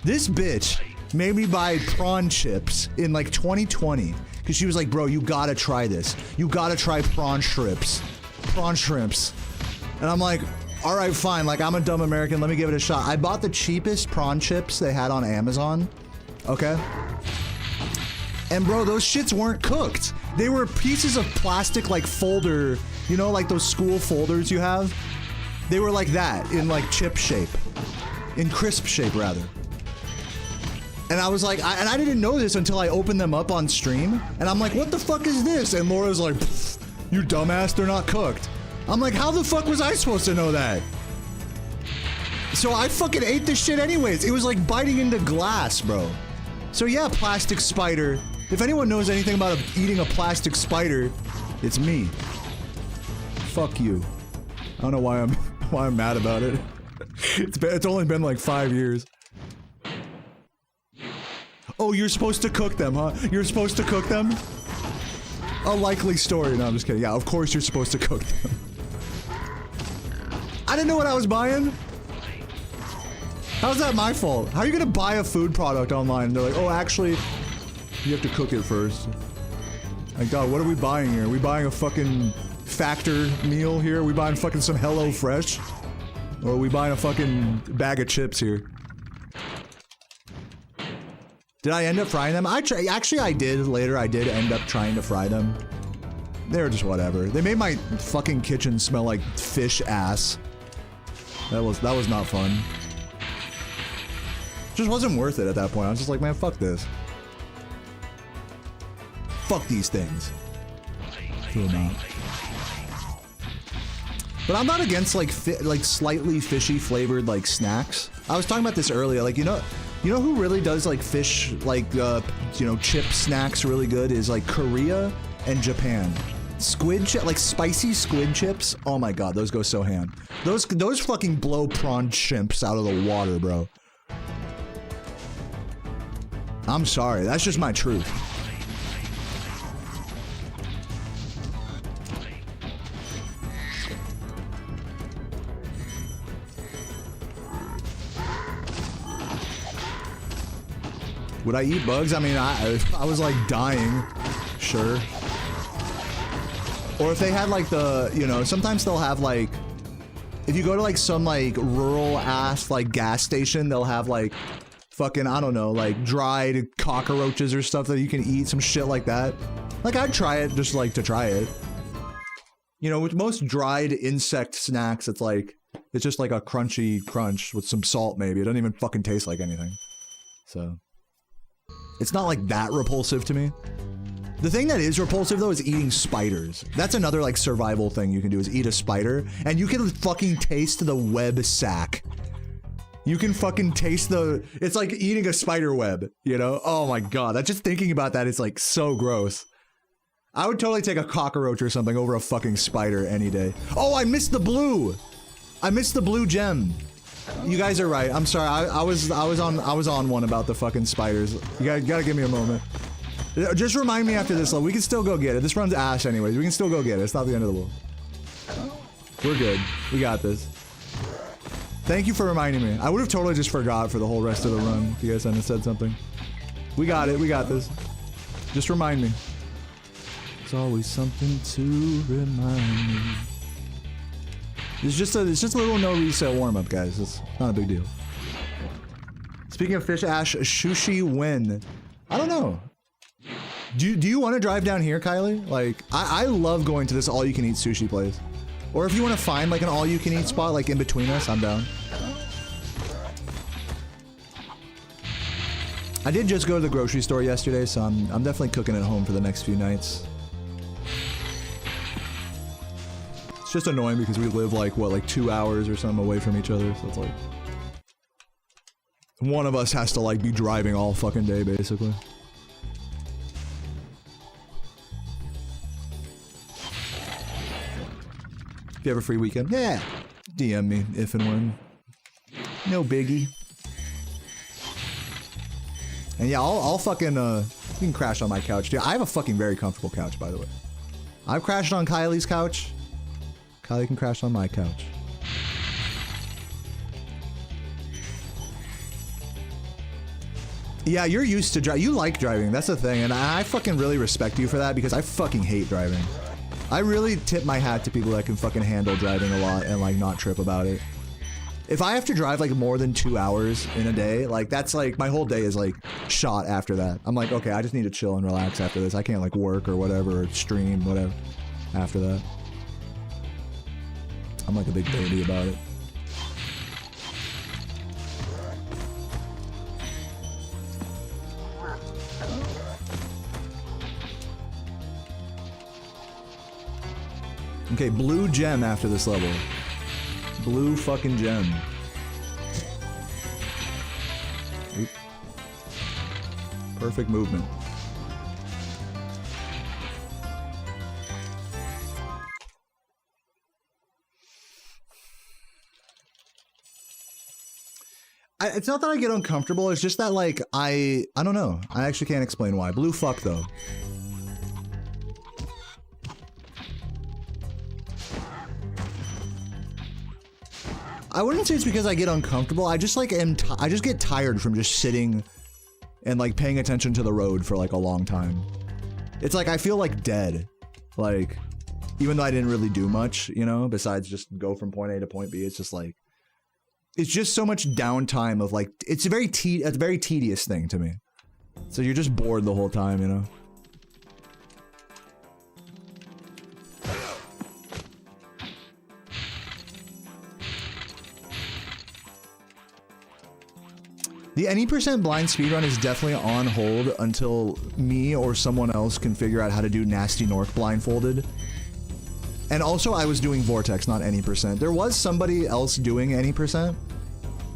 This bitch made me buy prawn chips in like 2020. Cause she was like, bro, you gotta try this. You gotta try prawn shrimps. And I'm like, all right, fine. Like, I'm a dumb American. Let me give it a shot. I bought the cheapest prawn chips they had on Amazon. Okay. And bro, those shits weren't cooked. They were pieces of plastic, like folder, you know, like those school folders you have. They were like that in like chip shape, in crisp shape rather. And I was like, and I didn't know this until I opened them up on stream. And I'm like, what the fuck is this? And Laura's like, you dumbass, they're not cooked. I'm like, how the fuck was I supposed to know that? So I fucking ate this shit anyways. It was like biting into glass, bro. So yeah, plastic spider. If anyone knows anything about eating a plastic spider, it's me. Fuck you. I don't know why I'm mad about it. It's only been like 5 years. Oh, you're supposed to cook them, huh? You're supposed to cook them? A likely story. No, I'm just kidding. Yeah, of course you're supposed to cook them. I didn't know what I was buying. How's that my fault? How are you gonna buy a food product online and they're like, oh, actually, you have to cook it first. Like, God, what are we buying here? Are we buying a fucking Factor meal here? Are we buying fucking some Hello Fresh? Or are we buying a fucking bag of chips here? Did I end up frying them? Actually, I did later. I did end up trying to fry them. They were just whatever. They made my fucking kitchen smell like fish ass. That was not fun. Just wasn't worth it at that point. I was just like, man, fuck this. Fuck these things. But I'm not against like slightly fishy flavored like snacks. I was talking about this earlier. Like, you know who really does like fish, like you know, chip snacks really good is like Korea and Japan. Like spicy squid chips. Oh my god, those go so ham. Those fucking blow prawn chimps out of the water, bro. I'm sorry, that's just my truth. Would I eat bugs? I mean, I was like dying. Sure. Or if they had like the, you know, sometimes they'll have like, if you go to like some like rural ass like gas station, they'll have like fucking, I don't know, like dried cockroaches or stuff that you can eat, some shit like that. Like I'd try it just like to try it. You know, with most dried insect snacks, it's like, it's just like a crunchy crunch with some salt maybe. It doesn't even fucking taste like anything. So, it's not like that repulsive to me. The thing that is repulsive though is eating spiders. That's another like survival thing you can do is eat a spider and you can fucking taste the web sack. You can fucking taste it's like eating a spider web, you know? Oh my god, just thinking about that is like so gross. I would totally take a cockroach or something over a fucking spider any day. Oh, I missed the blue! I missed the blue gem. You guys are right. I'm sorry. I was on one about the fucking spiders. You gotta give me a moment. Just remind me after this. We can still go get it. This runs ash anyways. We can still go get it. It's not the end of the world. We're good. We got this. Thank you for reminding me. I would have totally just forgot for the whole rest of the run if you guys hadn't said something. We got it. We got this. Just remind me. There's always something to remind me. It's just a little no reset warm up, guys. It's not a big deal. Speaking of fish, Ash, sushi win. I don't know. Do you want to drive down here, Kylie? Like, I love going to this all-you-can-eat sushi place. Or if you want to find like an all-you-can-eat spot, like in between us, I'm down. I did just go to the grocery store yesterday, so I'm definitely cooking at home for the next few nights. It's just annoying because we live like, what, like 2 hours or something away from each other, so it's like... one of us has to like be driving all fucking day, basically. If you have a free weekend, yeah, DM me if and when. No biggie. And yeah, I'll fucking, you can crash on my couch, dude. I have a fucking very comfortable couch, by the way. I've crashed on Kylie's couch. Kylie can crash on my couch. Yeah, you're used to driving. You like driving, that's the thing. And I fucking really respect you for that because I fucking hate driving. I really tip my hat to people that can fucking handle driving a lot and like not trip about it. If I have to drive like more than 2 hours in a day, like that's like my whole day is like shot after that. I'm like, okay, I just need to chill and relax after this. I can't like work or whatever, or stream, whatever, after that. I'm like a big baby about it. Okay, blue gem after this level. Blue fucking gem. Oop. Perfect movement. It's not that I get uncomfortable, it's just that like, I don't know. I actually can't explain why. Blue fuck though. I wouldn't say it's because I get uncomfortable. I just like I just get tired from just sitting and like paying attention to the road for like a long time. It's like I feel like dead. Like even though I didn't really do much, you know, besides just go from point A to point B, it's just like it's just so much downtime of like it's a very tedious thing to me. So you're just bored the whole time, you know. The any % blind speedrun is definitely on hold until me or someone else can figure out how to do Nasty Nork blindfolded. And also I was doing Vortex, not any %. There was somebody else doing any %.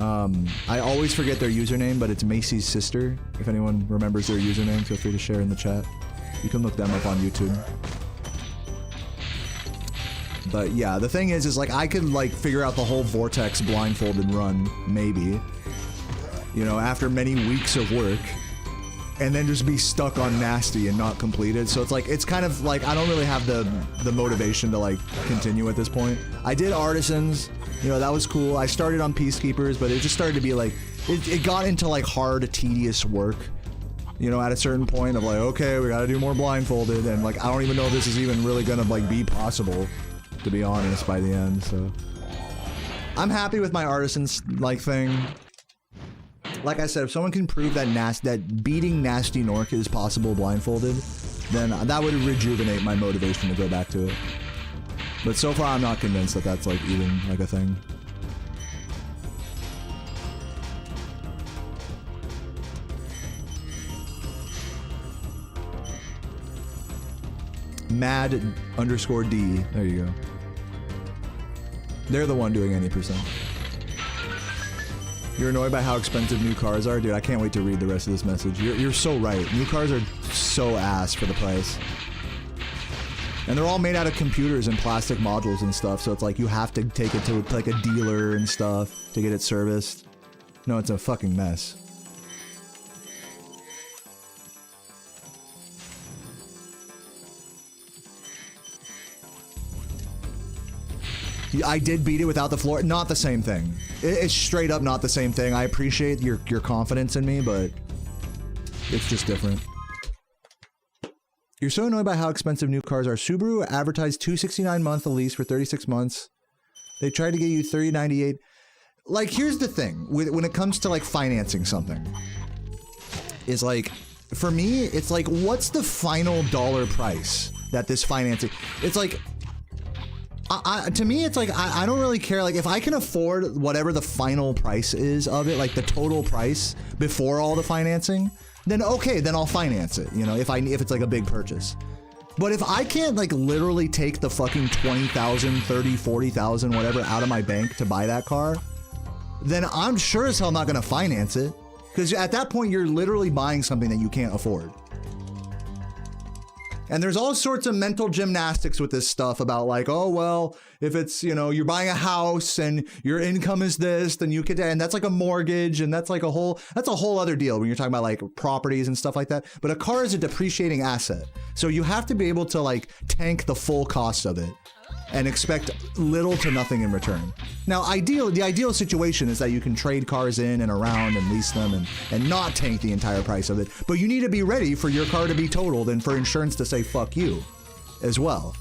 I always forget their username, but it's Macy's sister. If anyone remembers their username, feel free to share in the chat. You can look them up on YouTube. But yeah, the thing is like I could like figure out the whole Vortex blindfolded run, maybe. You know, after many weeks of work, and then just be stuck on Nasty and not complete it. So it's like, it's kind of like, I don't really have the motivation to like continue at this point. I did Artisans, you know, that was cool. I started on Peacekeepers, but it just started to be like, it got into like hard, tedious work. You know, at a certain point of like, okay, we gotta do more blindfolded, and like, I don't even know if this is even really gonna like be possible, to be honest, by the end, so. I'm happy with my Artisans like thing. Like I said, if someone can prove that beating Nasty Nork is possible blindfolded, then that would rejuvenate my motivation to go back to it. But so far, I'm not convinced that that's like even like a thing. Mad_D. There you go. They're the one doing any %. You're annoyed by how expensive new cars are? Dude, I can't wait to read the rest of this message. You're so right. New cars are so ass for the price. And they're all made out of computers and plastic modules and stuff, so it's like you have to take it to like a dealer and stuff to get it serviced. No, it's a fucking mess. I did beat it without the floor. Not the same thing. It's straight up not the same thing. I appreciate your confidence in me, but it's just different. You're so annoyed by how expensive new cars are. Subaru advertised $269 month lease for 36 months. They tried to get you $398. Like, here's the thing when it comes to like financing something. Is like, for me, it's like, what's the final dollar price that this financing? It's like, to me, it's like, I don't really care. Like, if I can afford whatever the final price is of it, like the total price before all the financing, then okay, then I'll finance it, you know, if it's like a big purchase. But if I can't like literally take the fucking 20,000, 30, 40,000, whatever out of my bank to buy that car, then I'm sure as hell not gonna finance it. Because at that point, you're literally buying something that you can't afford. And there's all sorts of mental gymnastics with this stuff about like, oh, well, if it's, you know, you're buying a house and your income is this, then you could, and that's like a mortgage, and that's like that's a whole other deal when you're talking about like properties and stuff like that. But a car is a depreciating asset. So you have to be able to like tank the full cost of it and expect little to nothing in return. Now, the ideal situation is that you can trade cars in and around and lease them and not tank the entire price of it. But you need to be ready for your car to be totaled and for insurance to say fuck you as well.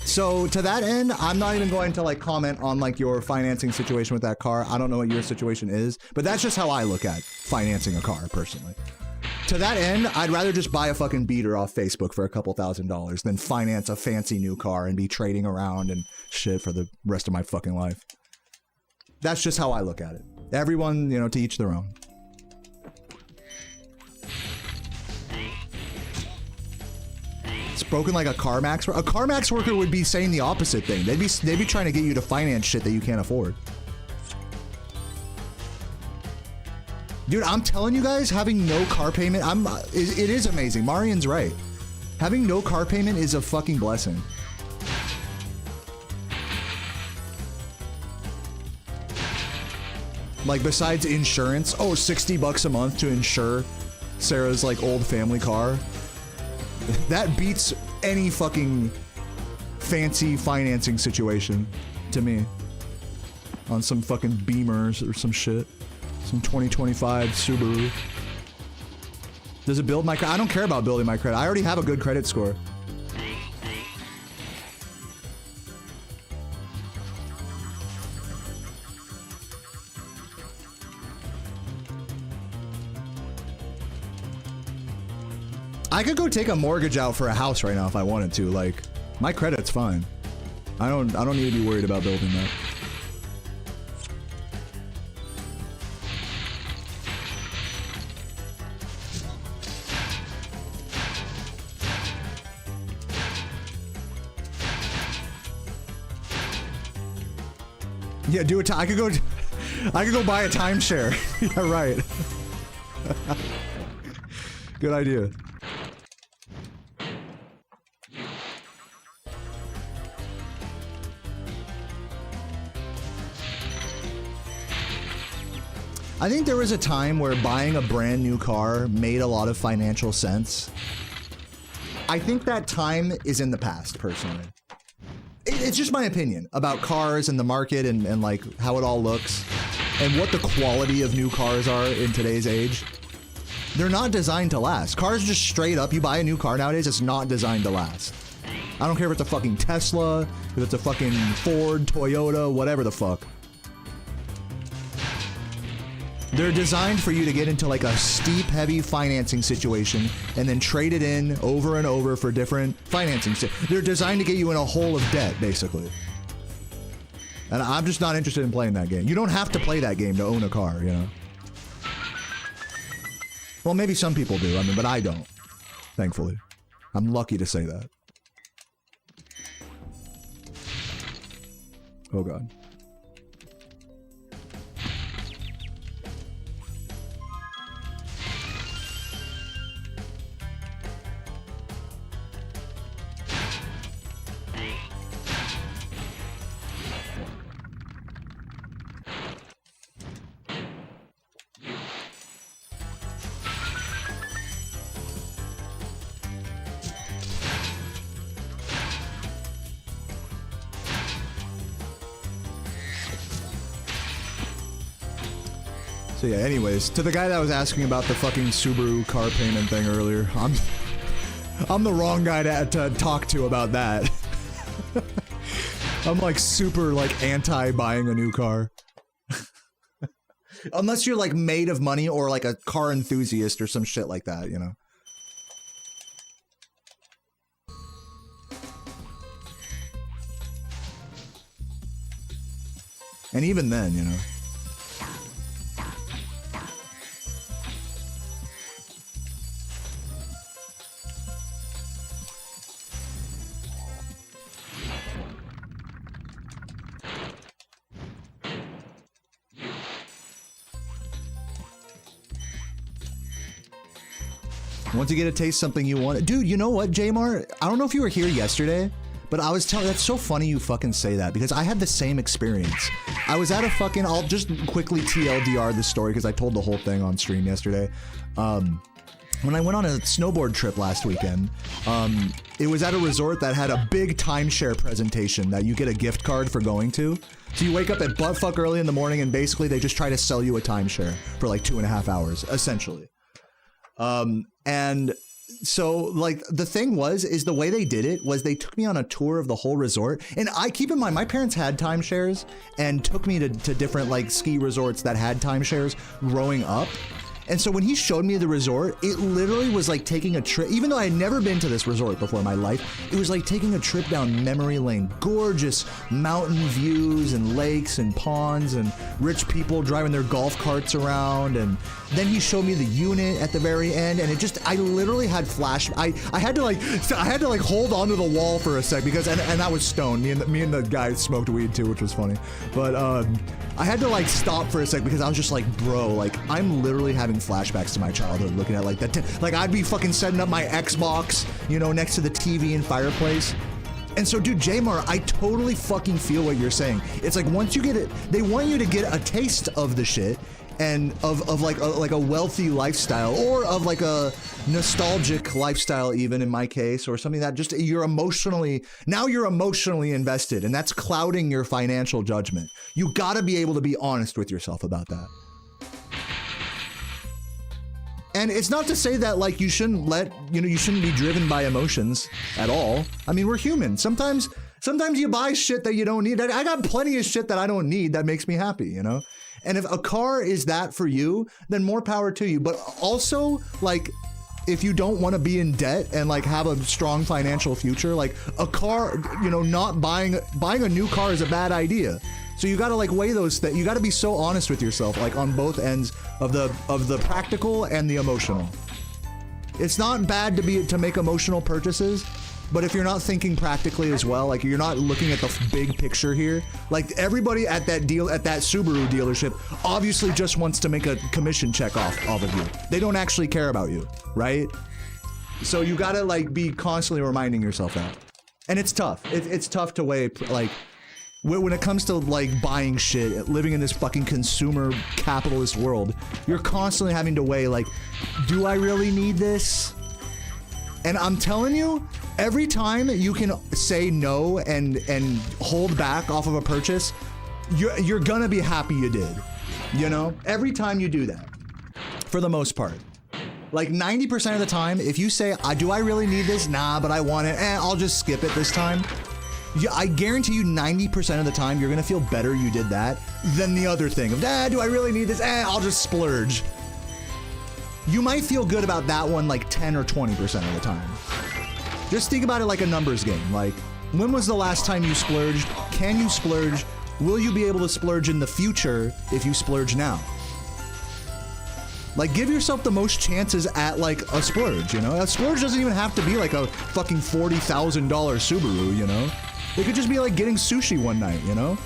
So to that end, I'm not even going to like comment on like your financing situation with that car. I don't know what your situation is, but that's just how I look at financing a car personally. To that end, I'd rather just buy a fucking beater off Facebook for a couple $1,000s than finance a fancy new car and be trading around and shit for the rest of my fucking life. That's just how I look at it. Everyone, you know, to each their own. It's broken like a CarMax. A CarMax worker would be saying the opposite thing. They'd be trying to get you to finance shit that you can't afford. Dude, I'm telling you guys, having no car payment, it is amazing. Marian's right. Having no car payment is a fucking blessing. Like, besides insurance, oh, 60 bucks a month to insure Sarah's, like, old family car. That beats any fucking fancy financing situation to me. On some fucking Beamers or some shit. Some 2025 Subaru. Does it build my credit? I don't care about building my credit. I already have a good credit score. I could go take a mortgage out for a house right now if I wanted to. Like, my credit's fine. I don't need to be worried about building that. Yeah, do it. I could go buy a timeshare. Yeah, right. Good idea. I think there was a time where buying a brand new car made a lot of financial sense. I think that time is in the past, personally. It's just my opinion about cars and the market and like how it all looks and what the quality of new cars are in today's age. They're not designed to last. Cars just straight up, you buy a new car nowadays, it's not designed to last. I don't care if it's a fucking Tesla, if it's a fucking Ford, Toyota, whatever the fuck. They're designed for you to get into like a steep, heavy financing situation and then trade it in over and over for different financing. They're designed to get you in a hole of debt, basically. And I'm just not interested in playing that game. You don't have to play that game to own a car, you know? Well, maybe some people do, I mean, but I don't. Thankfully. I'm lucky to say that. Oh, God. So yeah, anyways, to the guy that was asking about the fucking Subaru car payment thing earlier, I'm the wrong guy to talk to about that. I'm like super like anti buying a new car. Unless you're like made of money or like a car enthusiast or some shit like that, you know? And even then, you know. Once you get to taste something you want, dude, you know what, Jamar? I don't know if you were here yesterday, but I was telling, that's so funny you fucking say that because I had the same experience. I was at a fucking, I'll just quickly TLDR this story because I told the whole thing on stream yesterday. When I went on a snowboard trip last weekend, it was at a resort that had a big timeshare presentation that you get a gift card for going to. So you wake up at buttfuck early in the morning and basically they just try to sell you a timeshare for like 2.5 hours, essentially. And so like the thing is the way they did it was they took me on a tour of the whole resort. And I keep in mind, my parents had timeshares and took me to different like ski resorts that had timeshares growing up. And so when he showed me the resort, it literally was like taking a trip, even though I had never been to this resort before in my life, it was like taking a trip down memory lane. Gorgeous mountain views and lakes and ponds and rich people driving their golf carts around. And then he showed me the unit at the very end, and it just, I literally had I had to like hold onto the wall for a sec because, and I was stoned. Me and the guy smoked weed too, which was funny. But I had to like stop for a sec because I was just like, bro, like I'm literally having flashbacks to my childhood looking at like that. Like I'd be fucking setting up my Xbox, you know, next to the TV and fireplace. And so, dude, Jamar, I totally fucking feel what you're saying. It's like once you get it, they want you to get a taste of the shit and of like a wealthy lifestyle or of like a nostalgic lifestyle, even in my case, or something that just you're emotionally invested, and that's clouding your financial judgment. You gotta be able to be honest with yourself about that. And it's not to say that like you shouldn't be driven by emotions at all. I mean, we're human. Sometimes you buy shit that you don't need. I got plenty of shit that I don't need that makes me happy, you know? And if a car is that for you, then more power to you. But also, like, if you don't want to be in debt and like have a strong financial future, like a car, you know, not buying a new car is a bad idea. So you gotta like weigh those things. You gotta be so honest with yourself, like on both ends of the practical and the emotional. It's not bad to make emotional purchases, but if you're not thinking practically as well, like you're not looking at the big picture here, like everybody at that Subaru dealership obviously just wants to make a commission check off of you. They don't actually care about you, right? So you gotta like be constantly reminding yourself that. And it's tough. It's tough to weigh, like, when it comes to like buying shit, living in this fucking consumer capitalist world, you're constantly having to weigh like, do I really need this? And I'm telling you, every time you can say no and hold back off of a purchase, you're gonna be happy you did. You know? Every time you do that, for the most part. Like 90% of the time, if you say, do I really need this? Nah, but I want it. I'll just skip it this time. Yeah, I guarantee you 90% of the time you're gonna feel better you did that than the other thing of, do I really need this? I'll just splurge. You might feel good about that one like 10 or 20% of the time. Just think about it like a numbers game. Like, when was the last time you splurged? Can you splurge? Will you be able to splurge in the future if you splurge now? Like, give yourself the most chances at like a splurge, you know? A splurge doesn't even have to be like a fucking $40,000 Subaru, you know? It could just be like getting sushi one night, you know?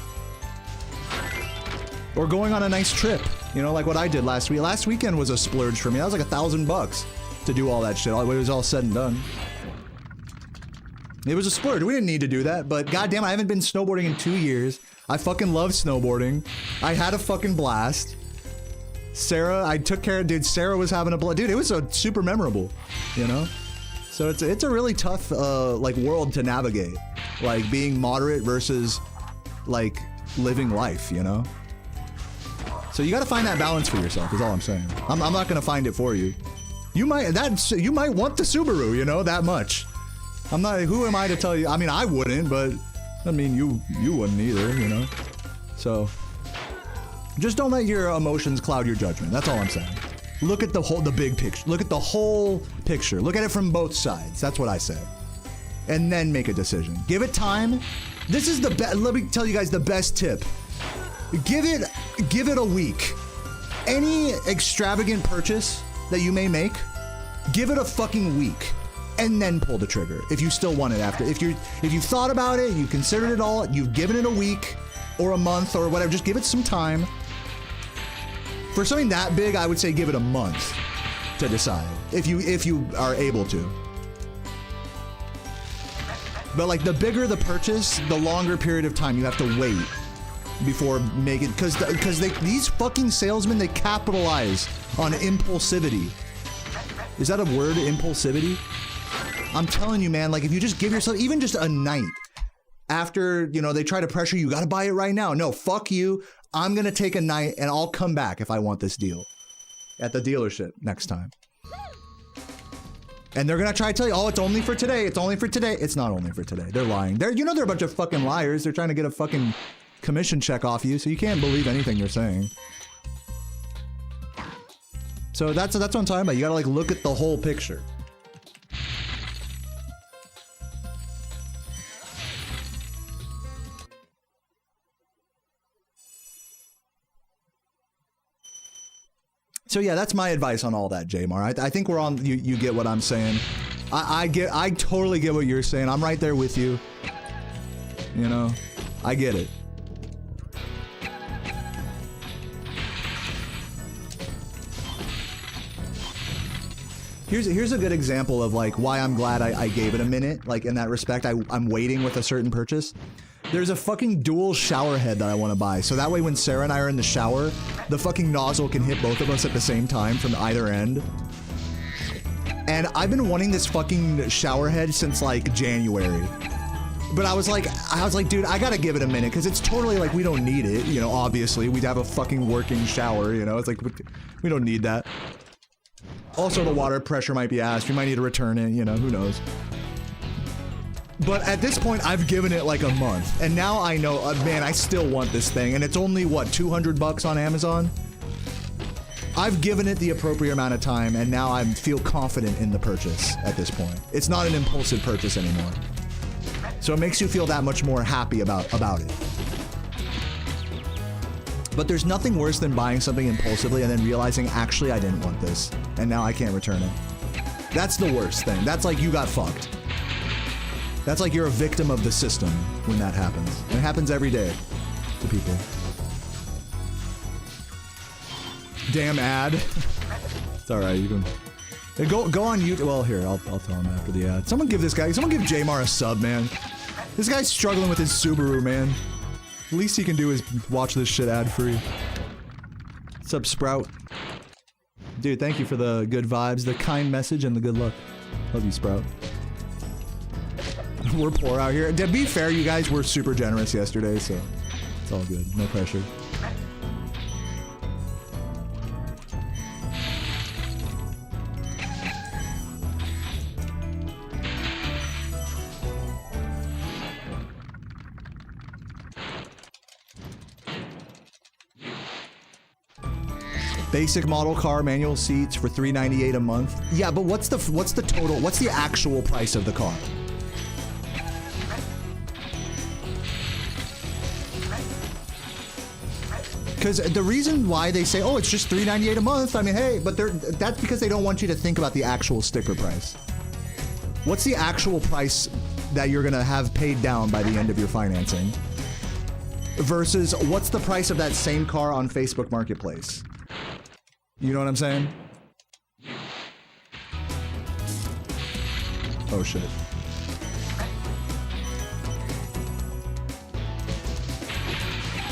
Or going on a nice trip, you know, like what I did last week. Last weekend was a splurge for me. That was like $1,000 to do all that shit. It was all said and done. It was a splurge. We didn't need to do that, but goddamn, I haven't been snowboarding in 2 years. I fucking love snowboarding. I had a fucking blast. Sarah, I took care of, dude, Sarah was having a blast. Dude, it was super memorable, you know? So it's a really tough, like, world to navigate. Like, being moderate versus, like, living life, you know? So you gotta find that balance for yourself, is all I'm saying. I'm not gonna find it for you. You might want the Subaru, you know, that much. I'm not, who am I to tell you? I mean, I wouldn't, but I mean, you wouldn't either, you know? So, just don't let your emotions cloud your judgment. That's all I'm saying. Look at the big picture. Look at the whole picture. Look at it from both sides. That's what I say. And then make a decision. Give it time. This is the best. Let me tell you guys the best tip. Give it a week. Any extravagant purchase that you may make, give it a fucking week. And then pull the trigger if you still want it after. If you've thought about it, you considered it all, you've given it a week or a month or whatever, just give it some time. For something that big, I would say give it a month to decide if you are able to. But like the bigger the purchase, the longer period of time you have to wait before making, because these fucking salesmen, they capitalize on impulsivity. Is that a word, impulsivity? I'm telling you, man, like if you just give yourself even just a night after, you know, they try to pressure you, gotta buy it right now. No, fuck you. I'm gonna take a night and I'll come back if I want this deal at the dealership next time. And they're gonna try to tell you, oh, it's only for today. It's only for today. It's not only for today. They're lying. They're a bunch of fucking liars. They're trying to get a fucking commission check off you, so you can't believe anything they're saying. So that's what I'm talking about. You gotta like look at the whole picture. So yeah, that's my advice on all that, Jamar. I think we're on. You get what I'm saying. I totally get what you're saying. I'm right there with you. You know, I get it. Here's a good example of like why I'm glad I gave it a minute. Like in that respect, I'm waiting with a certain purchase. There's a fucking dual shower head that I want to buy. So that way when Sarah and I are in the shower, the fucking nozzle can hit both of us at the same time from either end. And I've been wanting this fucking shower head since like January. But I was like, dude, I gotta give it a minute because it's totally like we don't need it. You know, obviously we'd have a fucking working shower, you know, it's like we don't need that. Also the water pressure might be asked. We might need to return it, you know, who knows. But at this point, I've given it like a month, and now I know, man, I still want this thing, and it's only, what, 200 bucks on Amazon? I've given it the appropriate amount of time, and now I feel confident in the purchase at this point. It's not an impulsive purchase anymore. So it makes you feel that much more happy about it. But there's nothing worse than buying something impulsively and then realizing, actually, I didn't want this, and now I can't return it. That's the worst thing. That's like you got fucked. That's like you're a victim of the system when that happens. And it happens every day to people. Damn ad. It's alright, you can... Go on YouTube. Well, here, I'll tell him after the ad. Someone give Jamar a sub, man. This guy's struggling with his Subaru, man. The least he can do is watch this shit ad-free. What's up, Sprout? Dude, thank you for the good vibes, the kind message, and the good luck. Love you, Sprout. We're poor out here. To be fair, you guys were super generous yesterday, so it's all good. No pressure. Basic model car, manual seats for $398 a month. Yeah, but what's the total? What's the actual price of the car? Because the reason why they say, oh, it's just $398 a month, I mean, hey, but that's because they don't want you to think about the actual sticker price. What's the actual price that you're gonna have paid down by the end of your financing? Versus what's the price of that same car on Facebook Marketplace? You know what I'm saying? Oh shit.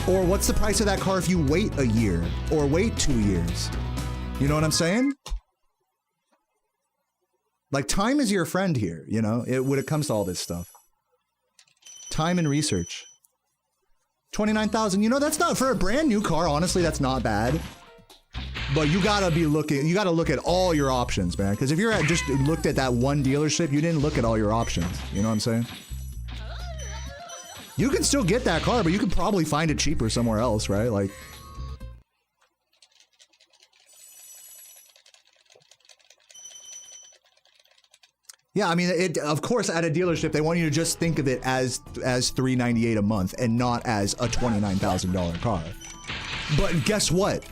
Or what's the price of that car if you wait a year or wait 2 years? You know what I'm saying? Like, time is your friend here, you know, when it comes to all this stuff. Time and research. 29,000, you know, that's not, for a brand new car, honestly, that's not bad. But you gotta look at all your options, man. Because if you're just looked at that one dealership, you didn't look at all your options. You know what I'm saying? You can still get that car, but you can probably find it cheaper somewhere else, right? Like. Yeah, I mean, of course, at a dealership, they want you to just think of it as $398 a month and not as a $29,000 car. But guess what?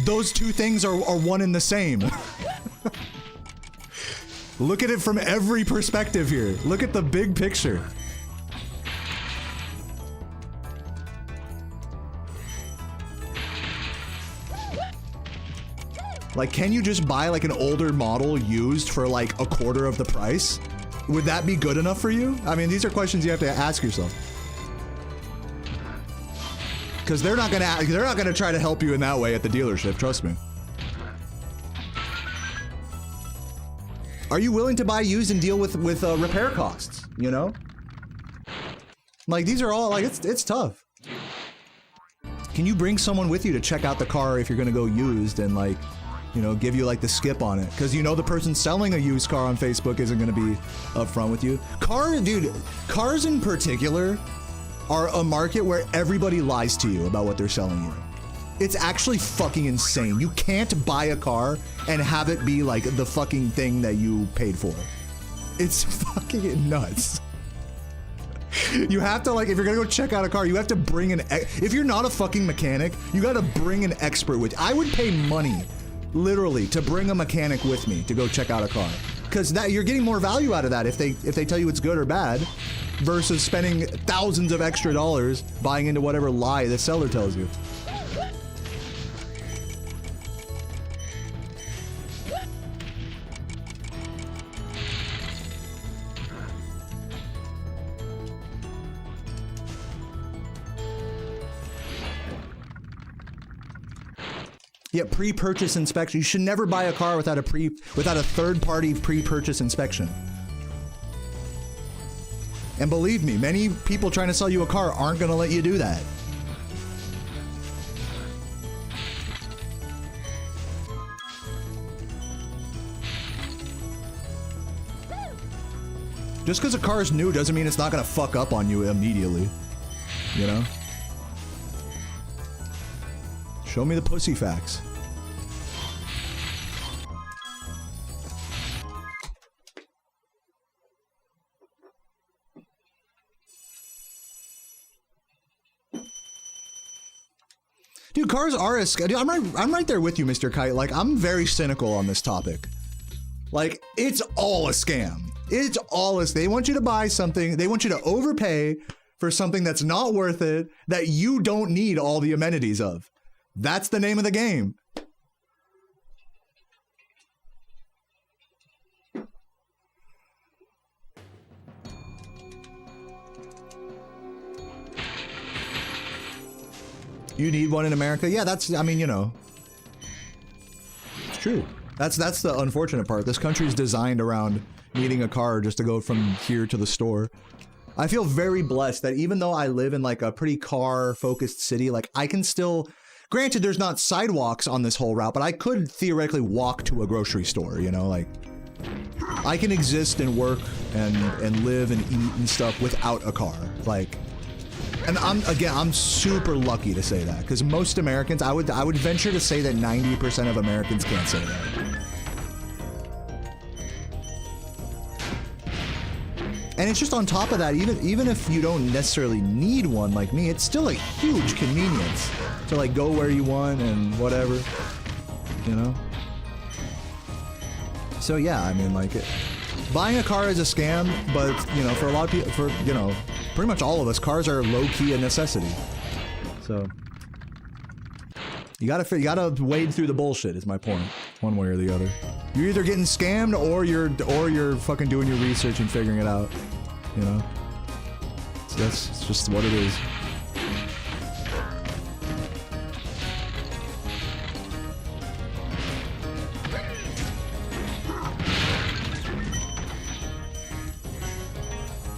Those two things are one and the same. Look at it from every perspective here. Look at the big picture. Like, can you just buy like an older model used for like a quarter of the price? Would that be good enough for you? I mean, these are questions you have to ask yourself. Because they're not gonna try to help you in that way at the dealership, trust me. Are you willing to buy used and deal with repair costs, you know? Like, these are all, like, it's tough. Can you bring someone with you to check out the car if you're gonna go used and, like, you know, give you, like, the skip on it? Because you know the person selling a used car on Facebook isn't gonna be upfront with you. Cars in particular are a market where everybody lies to you about what they're selling you. It's actually fucking insane. You can't buy a car and have it be like the fucking thing that you paid for. It's fucking nuts. You have to, like, if you're gonna go check out a car, you have to bring if you're not a fucking mechanic, you gotta bring an expert with. I would pay money, literally, to bring a mechanic with me to go check out a car. Because that you're getting more value out of that if they tell you it's good or bad, versus spending thousands of extra dollars buying into whatever lie the seller tells you. Yeah, pre-purchase inspection. You should never buy a car without a third-party pre-purchase inspection. And believe me, many people trying to sell you a car aren't gonna let you do that. Just because a car is new doesn't mean it's not gonna fuck up on you immediately. You know? Show me the pussy facts. Dude, cars are a scam. Dude, I'm right there with you, Mr. Kite. Like, I'm very cynical on this topic. Like, it's all a scam. It's all they want you to buy something. They want you to overpay for something that's not worth it, that you don't need all the amenities of. That's the name of the game. You need one in America? Yeah, I mean, you know. It's true. That's the unfortunate part. This country's designed around needing a car just to go from here to the store. I feel very blessed that even though I live in like a pretty car-focused city, like I can still... Granted, there's not sidewalks on this whole route, but I could theoretically walk to a grocery store, you know, like... I can exist and work and live and eat and stuff without a car, like... And I'm super lucky to say that, because most Americans, I would venture to say that 90% of Americans can't say that. And it's just on top of that, even if you don't necessarily need one like me, it's still a huge convenience to like go where you want and whatever, you know? So yeah, I mean, like, buying a car is a scam, but, you know, for a lot of people, you know, pretty much all of us, cars are low-key a necessity. So you gotta wade through the bullshit is my point, one way or the other. You're either getting scammed or you're fucking doing your research and figuring it out, you know? So that's just what it is.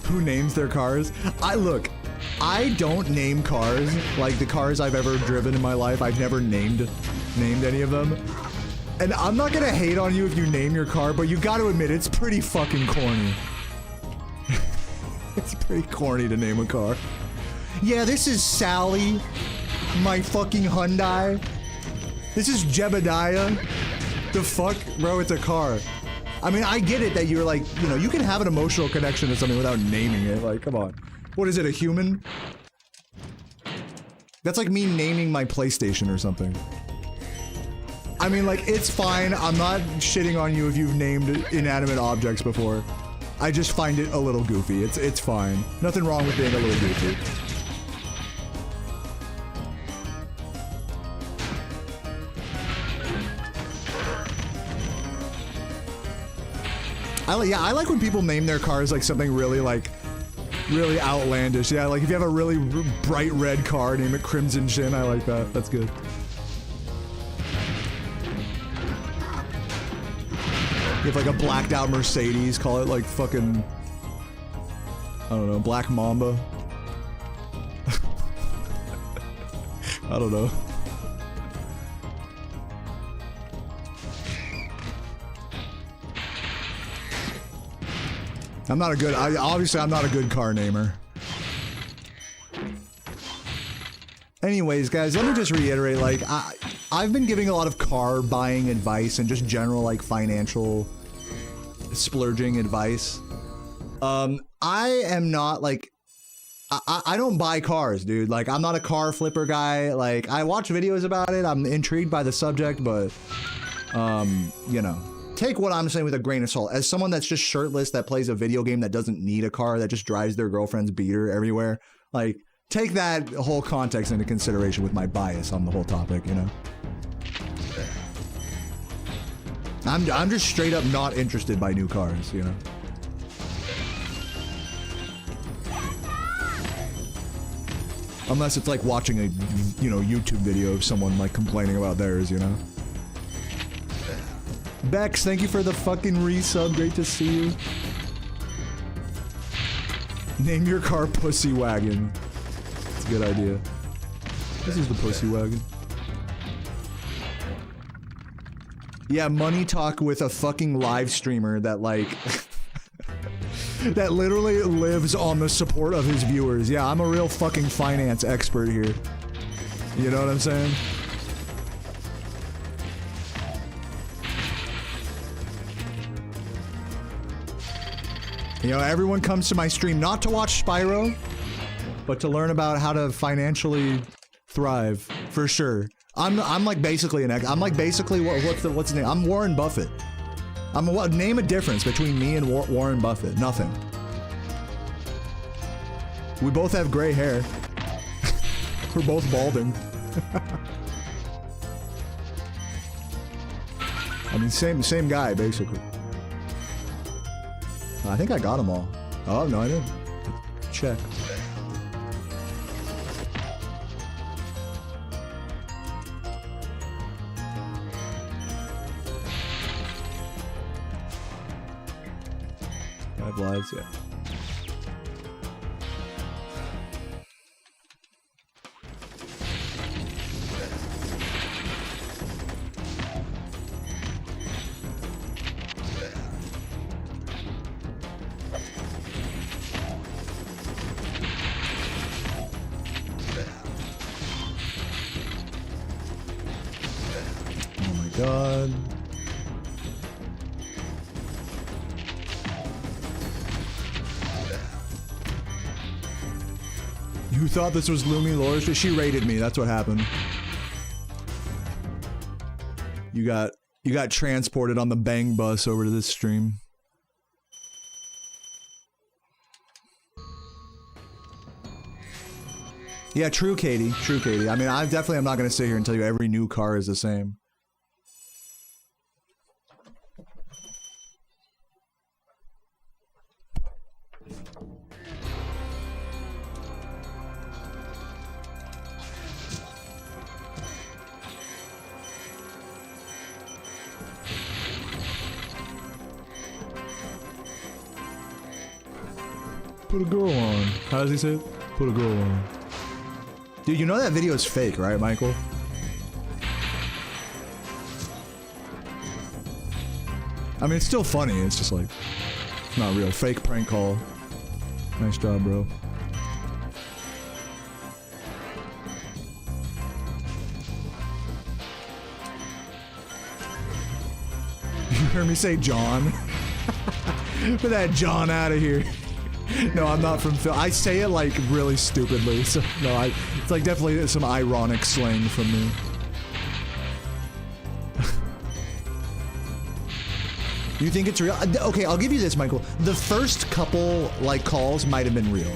Who names their cars? I don't name cars like the cars I've ever driven in my life. I've never named any of them. And I'm not gonna hate on you if you name your car, but you gotta admit, it's pretty fucking corny. It's pretty corny to name a car. Yeah, this is Sally, my fucking Hyundai. This is Jebediah. The fuck? Bro, it's a car. I mean, I get it that you're like, you know, you can have an emotional connection to something without naming it. Like, come on. What is it, a human? That's like me naming my PlayStation or something. I mean, like, it's fine. I'm not shitting on you if you've named inanimate objects before. I just find it a little goofy. It's fine. Nothing wrong with being a little goofy. I like when people name their cars like something really really outlandish. Yeah, like if you have a really bright red car, name it Crimson Chin. I like that. That's good. You have like a blacked out Mercedes, call it like fucking, I don't know, Black Mamba. I don't know. I'm not a good, obviously I'm not a good car namer. Anyways, guys, let me just reiterate, like, I've been giving a lot of car buying advice and just general, like, financial splurging advice. I am not, like, I don't buy cars, dude. Like, I'm not a car flipper guy. Like, I watch videos about it. I'm intrigued by the subject, but, you know. Take what I'm saying with a grain of salt. As someone that's just shirtless, that plays a video game that doesn't need a car, that just drives their girlfriend's beater everywhere, like, take that whole context into consideration with my bias on the whole topic, you know? I'm just straight up not interested by new cars, you know? Unless it's like watching a, you know, YouTube video of someone like complaining about theirs, you know? Bex, thank you for the fucking resub. Great to see you. Name your car Pussy Wagon. That's a good idea. This is the Pussy Wagon. Yeah, money talk with a fucking live streamer that like that literally lives on the support of his viewers. Yeah, I'm a real fucking finance expert here. You know what I'm saying? You know, everyone comes to my stream not to watch Spyro, but to learn about how to financially thrive, for sure. I'm like basically I'm like basically what's his name? I'm Warren Buffett. Name a difference between me and Warren Buffett. Nothing. We both have gray hair. We're both balding. I mean, same guy basically. I think I got them all. Oh, no, I didn't. Check. Five lives, yeah. God. You thought this was Lumi Lor's? She raided me, that's what happened. You got transported on the bang bus over to this stream. Yeah, true, Katie. True, Katie. I mean, I definitely am not going to sit here and tell you every new car is the same. Put a girl on. How does he say it? Put a girl on. Dude, you know that video is fake, right, Michael? I mean, it's still funny. It's just like, it's not real. Fake prank call. Nice job, bro. You heard me say John? Get that John out of here. No, I'm not from Phil. I say it like really stupidly, so no, it's like definitely some ironic slang from me. You think it's real? Okay, I'll give you this, Michael. The first couple like calls might have been real.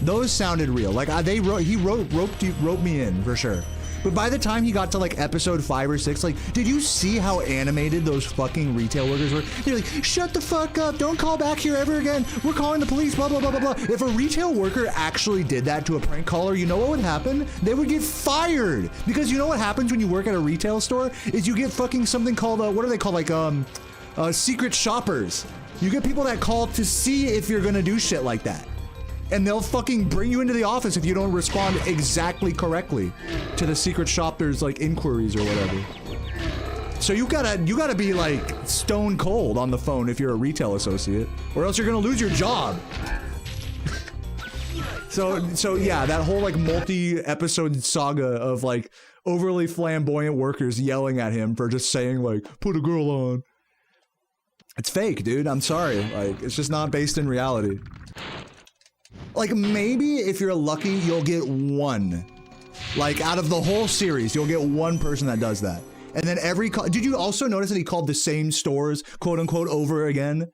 Those sounded real. Like he roped me in for sure. But by the time he got to like episode 5 or 6, like, did you see how animated those fucking retail workers were? They're like, shut the fuck up, don't call back here ever again, we're calling the police, blah, blah, blah, blah, blah. If a retail worker actually did that to a prank caller, you know what would happen? They would get fired. Because you know what happens when you work at a retail store? Is you get fucking something called, what are they called? Like, secret shoppers. You get people that call to see if you're gonna do shit like that. And they'll fucking bring you into the office if you don't respond exactly correctly to the secret shoppers like inquiries or whatever. So you gotta be like stone cold on the phone if you're a retail associate, or else you're gonna lose your job. So yeah, that whole like multi-episode saga of like overly flamboyant workers yelling at him for just saying like, put a girl on. It's fake, dude. I'm sorry. Like, it's just not based in reality. Like, maybe if you're lucky, you'll get one. Like, out of the whole series, you'll get one person that does that. And then every call— did you also notice that he called the same stores, quote unquote, over again?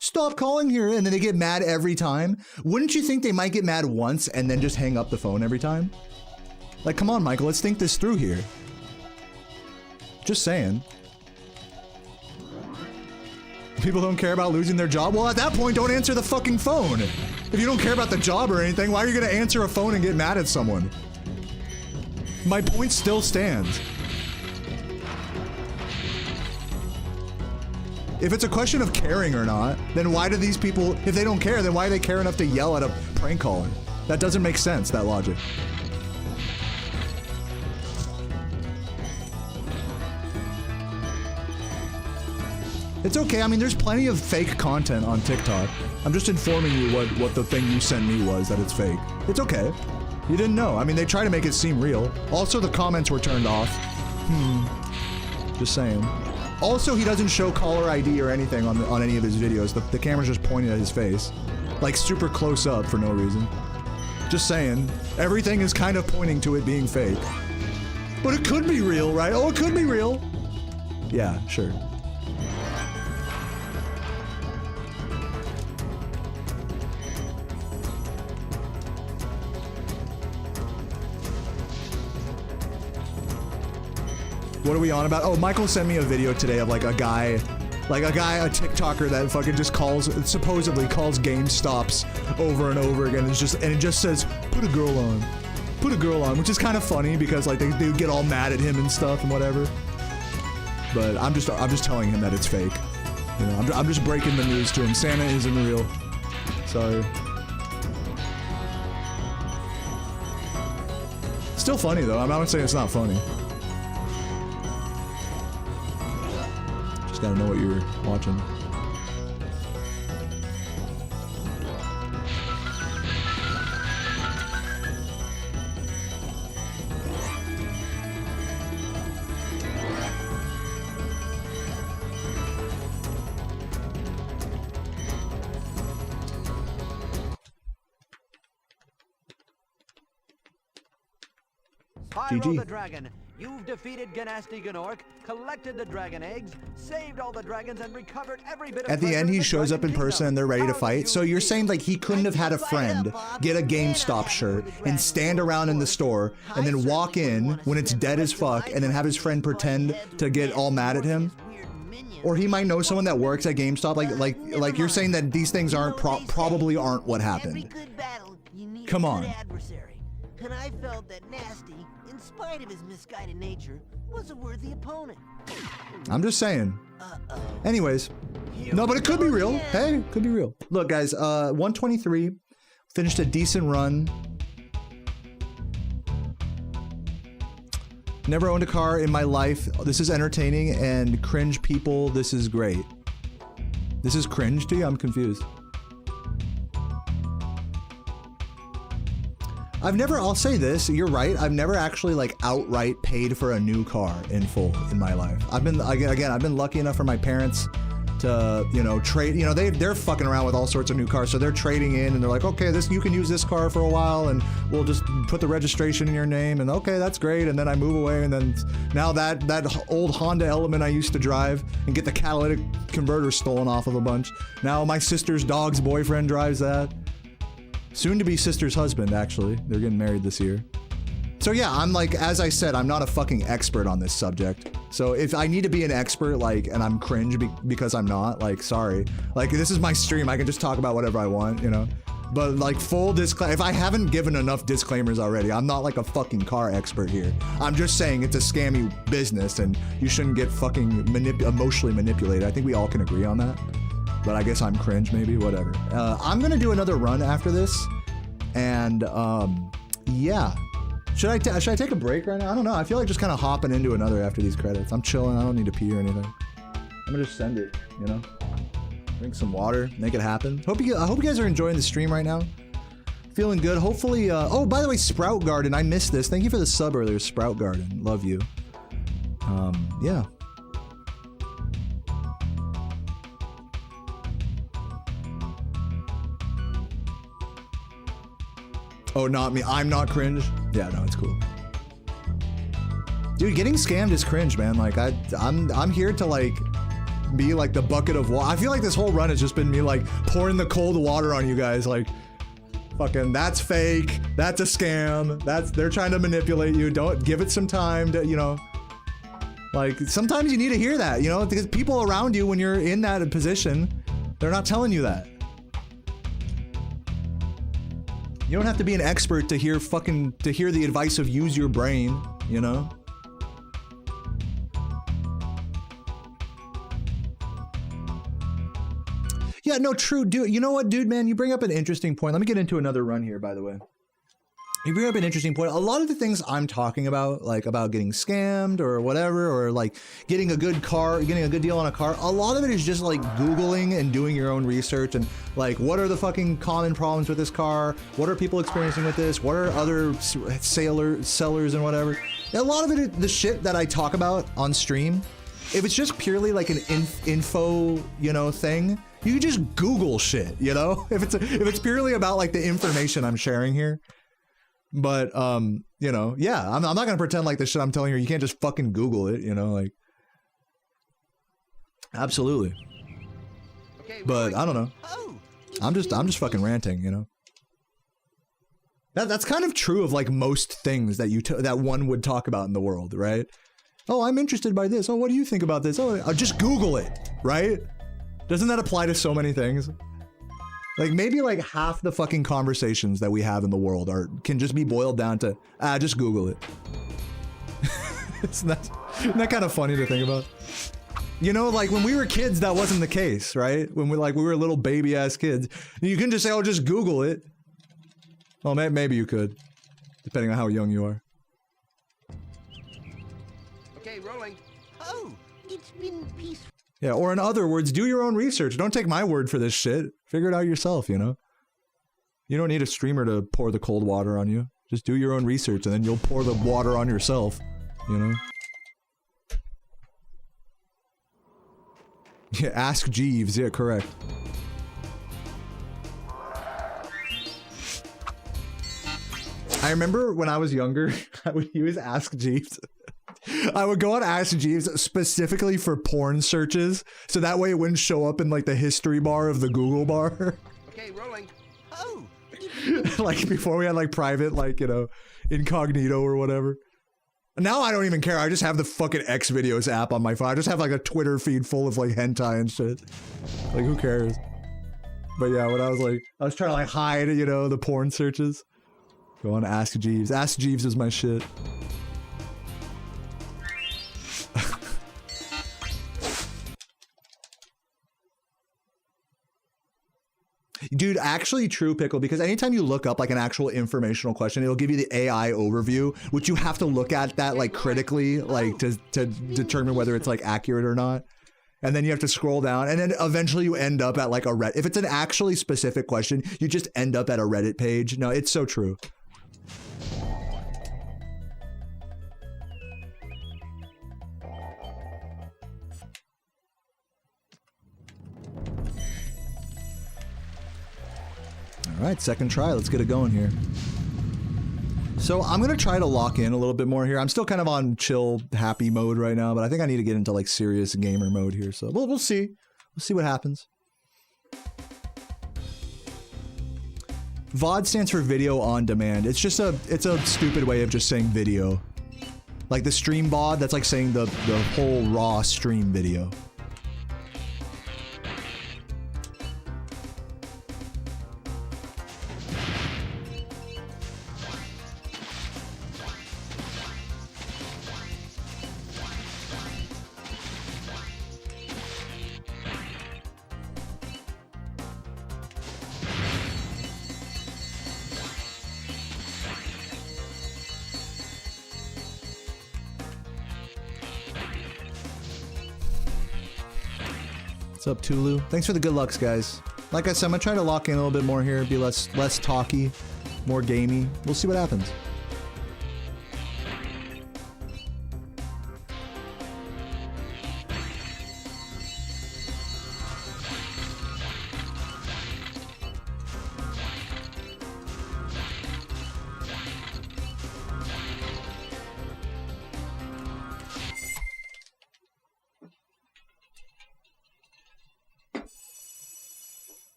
Stop calling here, and then they get mad every time? Wouldn't you think they might get mad once and then just hang up the phone every time? Like, come on, Michael, let's think this through here. Just saying. People don't care about losing their job? Well, at that point, don't answer the fucking phone. If you don't care about the job or anything, why are you gonna answer a phone and get mad at someone? My point still stands. If it's a question of caring or not, then why do these people— if they don't care, then why do they care enough to yell at a prank caller? That doesn't make sense, that logic. It's okay, I mean, there's plenty of fake content on TikTok. I'm just informing you what the thing you sent me was, that it's fake. It's okay. You didn't know. I mean, they try to make it seem real. Also, the comments were turned off. Just saying. Also, he doesn't show caller ID or anything on any of his videos. The camera's just pointing at his face. Like, super close up for no reason. Just saying. Everything is kind of pointing to it being fake. But it could be real, right? Oh, it could be real. Yeah, sure. What are we on about? Oh, Michael sent me a video today of like a TikToker that fucking just supposedly calls GameStops over and over again. And it just says, put a girl on. Put a girl on, which is kind of funny because like they would get all mad at him and stuff and whatever. But I'm just telling him that it's fake. You know, I'm just breaking the news to him. Santa isn't real. Sorry. Still funny though. I'm not saying it's not funny. Gotta know what you're watching. Spyro the Dragon, you've defeated Ganasty Gnorc, collected the dragon eggs, saved all the dragons, and recovered every bit of— at the end, he shows up in person and they're ready to fight. So you're saying like he couldn't have had a friend get a GameStop shirt and stand around in the store and then walk in when it's dead as fuck and then have his friend pretend to get all mad at him? Or he might know someone that works at GameStop. Like you're saying that these things probably aren't what happened. Come on. And I felt that Nasty, in spite of his misguided nature, was a worthy opponent. I'm just saying. Anyways. No, but it could be real. Hey, it could be real. Look, guys, 123. Finished a decent run. Never owned a car in my life. This is entertaining, and cringe people, this is great. This is cringe to you? I'm confused. I'll say this, you're right, I've never actually like outright paid for a new car in full in my life. I've been, again, I've been lucky enough for my parents to, you know, trade, you know, they're fucking around with all sorts of new cars, so they're trading in and they're like, okay, you can use this car for a while and we'll just put the registration in your name and okay, that's great, and then I move away and then now that old Honda Element I used to drive and get the catalytic converter stolen off of a bunch, now my sister's dog's boyfriend drives that. Soon to be sister's husband, actually. They're getting married this year. So yeah, I'm like, as I said, I'm not a fucking expert on this subject. So if I need to be an expert, like, and I'm cringe because I'm not, like, sorry. Like, this is my stream, I can just talk about whatever I want, you know? But like, full disclaimer, if I haven't given enough disclaimers already, I'm not like a fucking car expert here. I'm just saying it's a scammy business and you shouldn't get fucking emotionally manipulated. I think we all can agree on that. But I guess I'm cringe, maybe, whatever. I'm gonna do another run after this, and yeah. Should I take a break right now? I don't know. I feel like just kind of hopping into another after these credits. I'm chilling. I don't need to pee or anything. I'm gonna just send it. You know, drink some water, make it happen. I hope you guys are enjoying the stream right now. Feeling good. Hopefully. Oh, by the way, Sprout Garden. I missed this. Thank you for the sub earlier, Sprout Garden. Love you. Yeah. Oh, not me. I'm not cringe. Yeah, no, it's cool. Dude, getting scammed is cringe, man. Like, I'm here to, like, be, like, the bucket of water. I feel like this whole run has just been me, like, pouring the cold water on you guys. Like, fucking, that's fake. That's a scam. They're trying to manipulate you. Don't give it some time to, you know. Like, sometimes you need to hear that, you know, because people around you, when you're in that position, they're not telling you that. You don't have to be an expert to hear the advice of use your brain, you know? Yeah, no, true, dude. You know what, dude, man? You bring up an interesting point. Let me get into another run here, by the way. You bring up an interesting point. A lot of the things I'm talking about, like about getting scammed or whatever, or like getting a good car, getting a good deal on a car, a lot of it is just like Googling and doing your own research and like, what are the fucking common problems with this car? What are people experiencing with this? What are other sellers and whatever? A lot of it, the shit that I talk about on stream, if it's just purely like an info, you know, thing, you can just Google shit, you know? If it's purely about like the information I'm sharing here. But, you know, yeah, I'm not gonna pretend like the shit I'm telling you, you can't just fucking Google it, you know, like. Absolutely. Okay, but I don't know. I'm just fucking ranting, you know. That's kind of true of like most things that that one would talk about in the world, right? Oh, I'm interested by this. Oh, what do you think about this? Oh, just Google it, right? Doesn't that apply to so many things? Like, maybe like half the fucking conversations that we have in the world can just be boiled down to, just Google it. Isn't that kind of funny to think about? You know, like when we were kids, that wasn't the case, right? When we were little baby ass kids, you can just say, oh, just Google it. Well, maybe you could, depending on how young you are. Okay, rolling. Oh, it's been peaceful. Yeah, or in other words, do your own research. Don't take my word for this shit. Figure it out yourself, you know? You don't need a streamer to pour the cold water on you. Just do your own research and then you'll pour the water on yourself, you know? Yeah, ask Jeeves. Yeah, correct. I remember when I was younger, I would use Ask Jeeves. I would go on Ask Jeeves specifically for porn searches, so that way it wouldn't show up in like the history bar of the Google bar. Okay, rolling. Oh. Like before we had like private, like, you know, incognito or whatever. Now I don't even care. I just have the fucking X videos app on my phone. I just have like a Twitter feed full of like hentai and shit. Like, who cares? But yeah, when I was trying to like hide, you know, the porn searches. Go on Ask Jeeves. Ask Jeeves is my shit. Dude, actually true, Pickle, because anytime you look up like an actual informational question, it'll give you the AI overview, which you have to look at that like critically, like to determine whether it's like accurate or not. And then you have to scroll down, and then eventually you end up at like a Reddit. If it's an actually specific question, you just end up at a Reddit page. No, it's so true. All right, second try. Let's get it going here. So I'm going to try to lock in a little bit more here. I'm still kind of on chill, happy mode right now, but I think I need to get into like serious gamer mode here. So we'll see. We'll see what happens. VOD stands for video on demand. It's just it's a stupid way of just saying video. Like the stream VOD, that's like saying the whole raw stream video. What's up, Tulu? Thanks for the good lucks, guys. Like I said, I'm gonna try to lock in a little bit more here, be less talky, more gamey. We'll see what happens.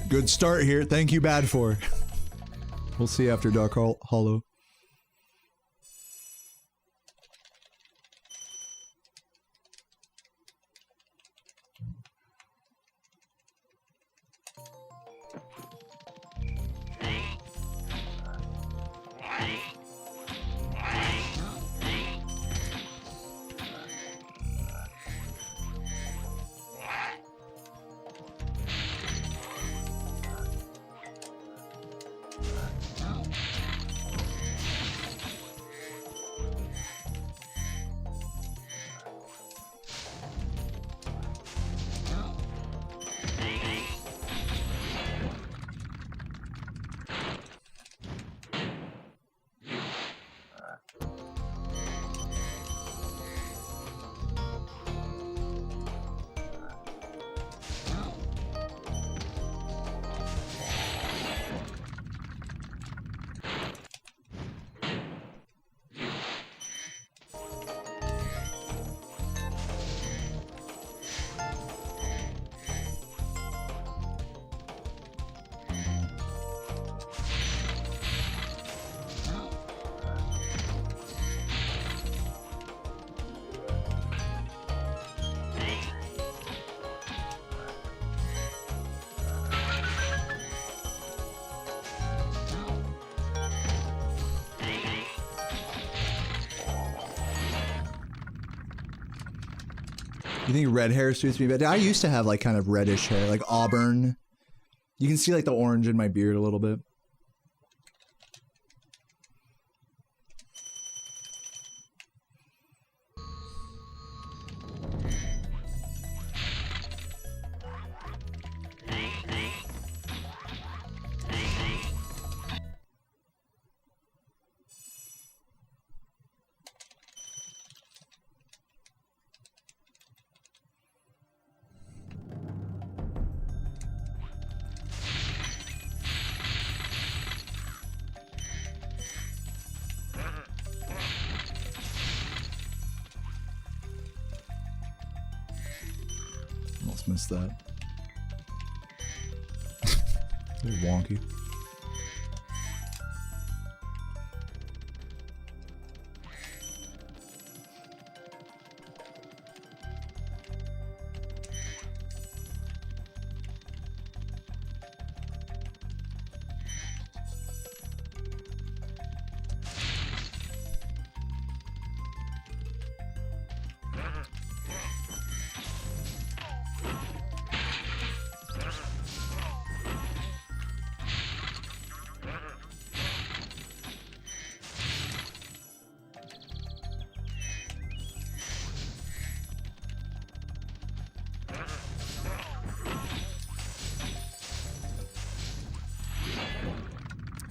Good start here. Thank you, Bad for. We'll see after Dark Hollow. You think red hair suits me better? I used to have like kind of reddish hair, like auburn. You can see like the orange in my beard a little bit. Almost missed that. It's wonky.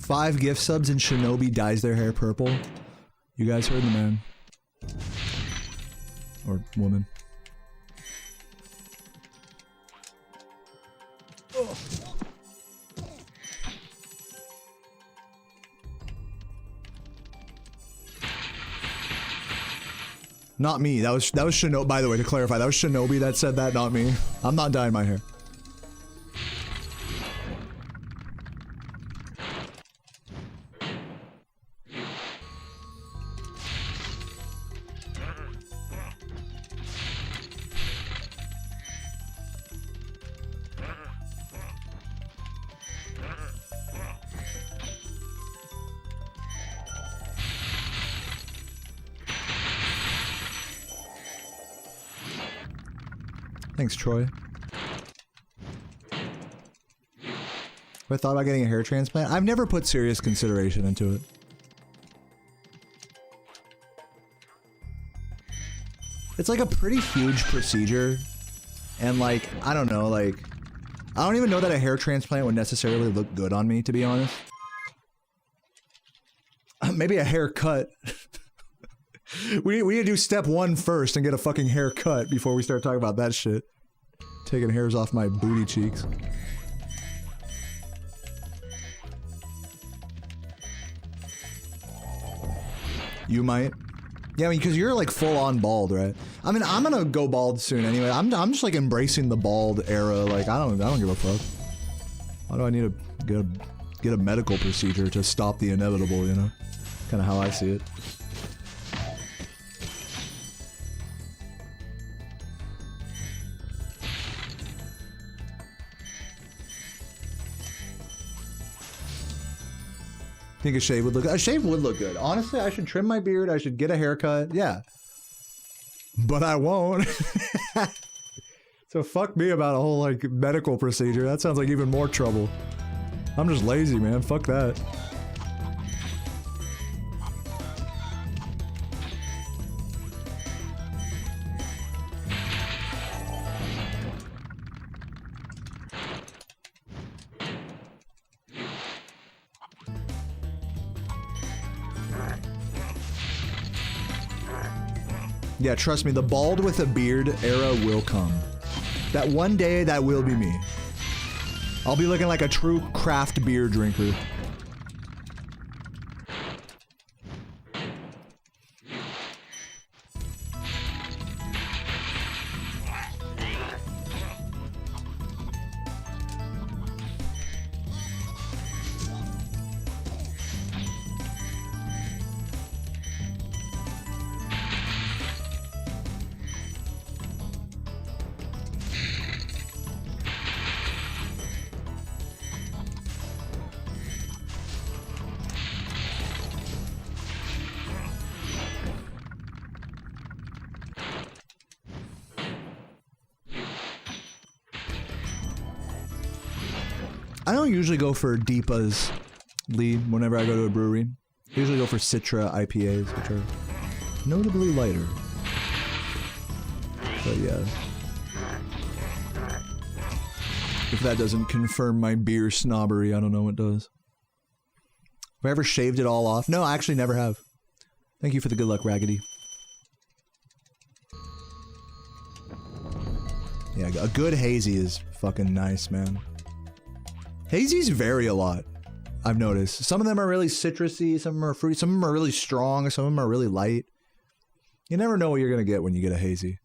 5 gift subs and Shinobi dyes their hair purple. You guys heard the man. Or woman. Oh. Not me. That was Shinobi. By the way, to clarify, that was Shinobi that said that, not me. I'm not dyeing my hair. Thanks, Troy. Have I thought about getting a hair transplant? I've never put serious consideration into it. It's like a pretty huge procedure. And like, I don't know, like... I don't even know that a hair transplant would necessarily look good on me, to be honest. Maybe a haircut. We need to do step 1 first and get a fucking haircut before we start talking about that shit. Taking hairs off my booty cheeks. You might. Yeah, I mean, because you're like full on bald, right? I mean, I'm gonna go bald soon anyway. I'm just like embracing the bald era. Like, I don't give a fuck. Why do I need to get a medical procedure to stop the inevitable, you know? Kind of how I see it. Think a shave would look good. A shave would look good. Honestly, I should trim my beard. I should get a haircut. Yeah. But I won't. So fuck me about a whole like medical procedure. That sounds like even more trouble. I'm just lazy, man. Fuck that. Yeah, trust me, the bald with a beard era will come. That one day, that will be me. I'll be looking like a true craft beer drinker. I don't usually go for Deepa's lead whenever I go to a brewery. I usually go for Citra IPAs, which are notably lighter. But yeah. If that doesn't confirm my beer snobbery, I don't know what does. Have I ever shaved it all off? No, I actually never have. Thank you for the good luck, Raggedy. Yeah, a good hazy is fucking nice, man. Hazies vary a lot, I've noticed. Some of them are really citrusy, some of them are fruity, some of them are really strong, some of them are really light. You never know what you're gonna get when you get a hazy.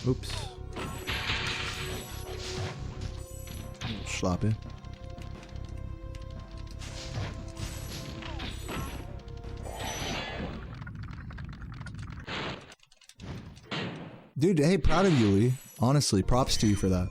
Oops. Sloppy. Dude, hey, proud of you, Lee. Honestly, props to you for that.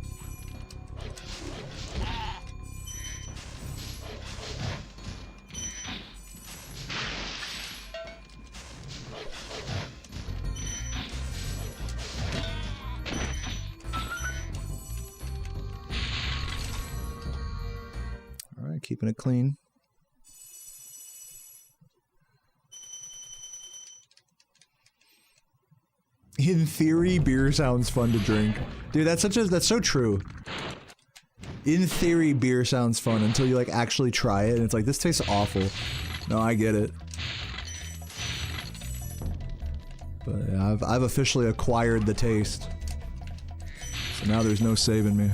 Keeping it clean. In theory, beer sounds fun to drink. Dude, that's so true. In theory, beer sounds fun until you like actually try it and it's like, this tastes awful. No, I get it. But yeah, I've officially acquired the taste. So now there's no saving me.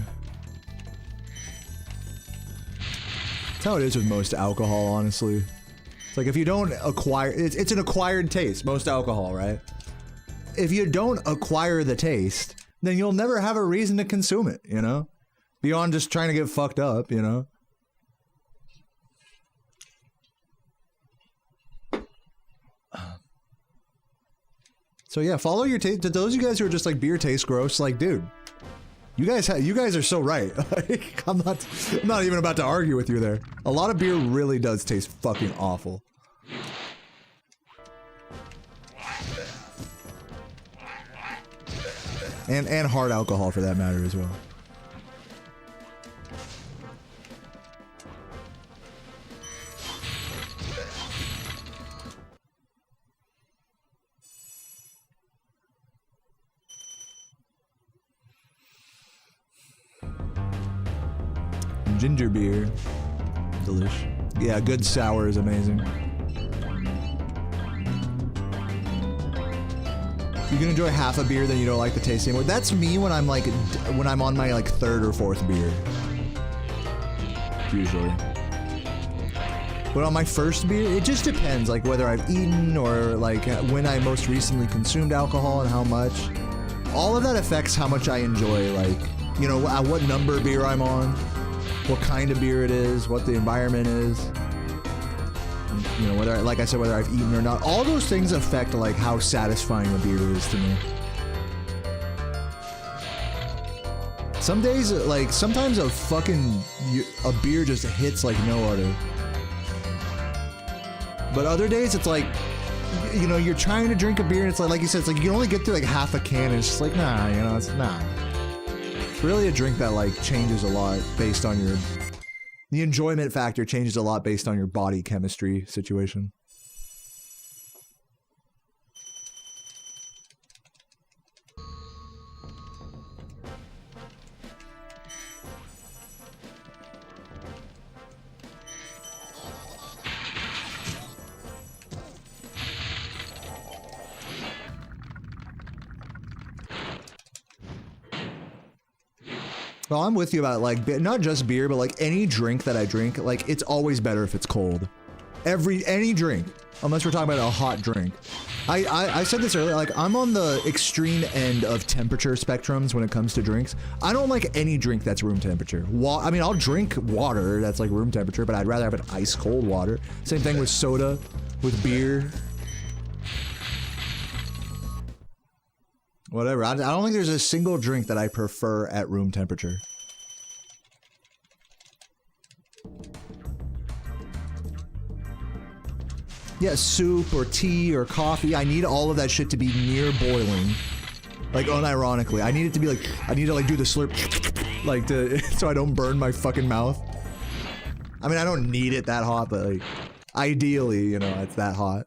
That's how it is with most alcohol, honestly. It's like if you don't acquire, it's an acquired taste, most alcohol, right? If you don't acquire the taste, then you'll never have a reason to consume it, you know? Beyond just trying to get fucked up, you know? So yeah, follow your taste. To those of you guys who are just like, beer tastes gross, like, dude, you guys are so right. Like, I'm not even about to argue with you there. A lot of beer really does taste fucking awful. And hard alcohol for that matter as well. Ginger beer. Delish. Yeah, good sour is amazing. You can enjoy half a beer, then you don't like the taste anymore. That's me when I'm like, when I'm on my like third or fourth beer. Usually. But on my first beer, it just depends, like whether I've eaten or like when I most recently consumed alcohol and how much. All of that affects how much I enjoy, like, you know, what number beer I'm on, what kind of beer it is, what the environment is. You know, whether, like I said, whether I've eaten or not. All those things affect, like, how satisfying a beer is to me. Some days, like, sometimes a beer just hits like no other. But other days, it's like, you know, you're trying to drink a beer and it's like you said, it's like you can only get through like half a can and it's just like, nah, you know, it's nah. It's really a drink that, like, changes a lot based on your... The enjoyment factor changes a lot based on your body chemistry situation. Well, I'm with you about, like, not just beer, but, like, any drink that I drink, like, it's always better if it's cold. Any drink, unless we're talking about a hot drink. I said this earlier, like, I'm on the extreme end of temperature spectrums when it comes to drinks. I don't like any drink that's room temperature. I mean, I'll drink water that's, like, room temperature, but I'd rather have an ice cold water. Same thing with soda, with beer. Whatever. I don't think there's a single drink that I prefer at room temperature. Yeah, soup or tea or coffee. I need all of that shit to be near boiling. Like, unironically. I need it to be like, I need to, like, do the slurp, like, so I don't burn my fucking mouth. I mean, I don't need it that hot, but, like, ideally, you know, it's that hot.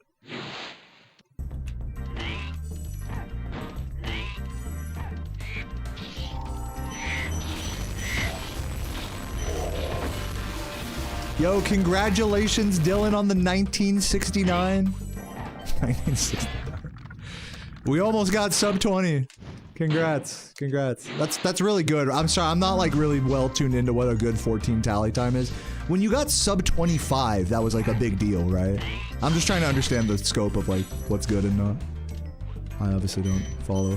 Yo, congratulations, Dylan, on the 1969. 1969. We almost got sub 20. Congrats, congrats. That's really good. I'm sorry, I'm not like really well tuned into what a good 14 tally time is. When you got sub 25, that was like a big deal, right? I'm just trying to understand the scope of like what's good and not. I obviously don't follow.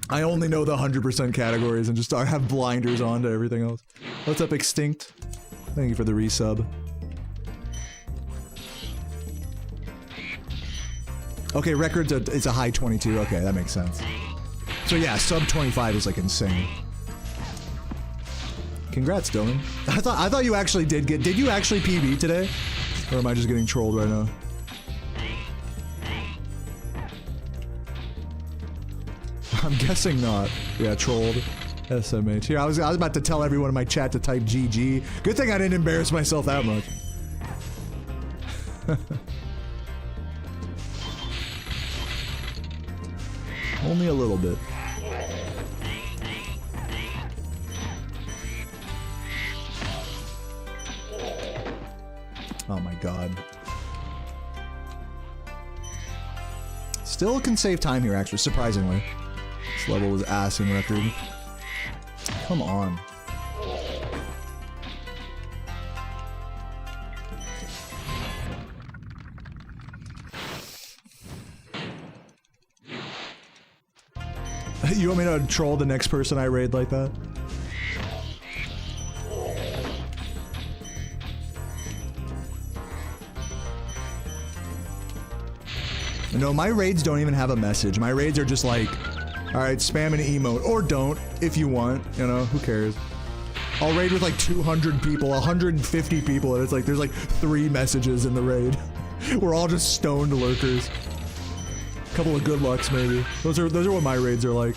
I only know the 100% categories and just have blinders on to everything else. What's up, Extinct? Thank you for the resub. Okay, records it's a high 22. Okay, that makes sense. So yeah, sub 25 is like insane. Congrats, Dylan. I thought you actually did you actually PB today? Or am I just getting trolled right now? I'm guessing not. Yeah, trolled. SMH. Here, I was about to tell everyone in my chat to type GG. Good thing I didn't embarrass myself that much. Only a little bit. Oh my god. Still can save time here, actually, surprisingly. This level was ass in record. Come on. You want me to troll the next person I raid like that? No, my raids don't even have a message. My raids are just like, alright, spam an emote. Or don't, if you want. You know, who cares? I'll raid with like 200 people, 150 people, and it's like, there's like 3 messages in the raid. We're all just stoned lurkers. A couple of good lucks, maybe. Those are what my raids are like.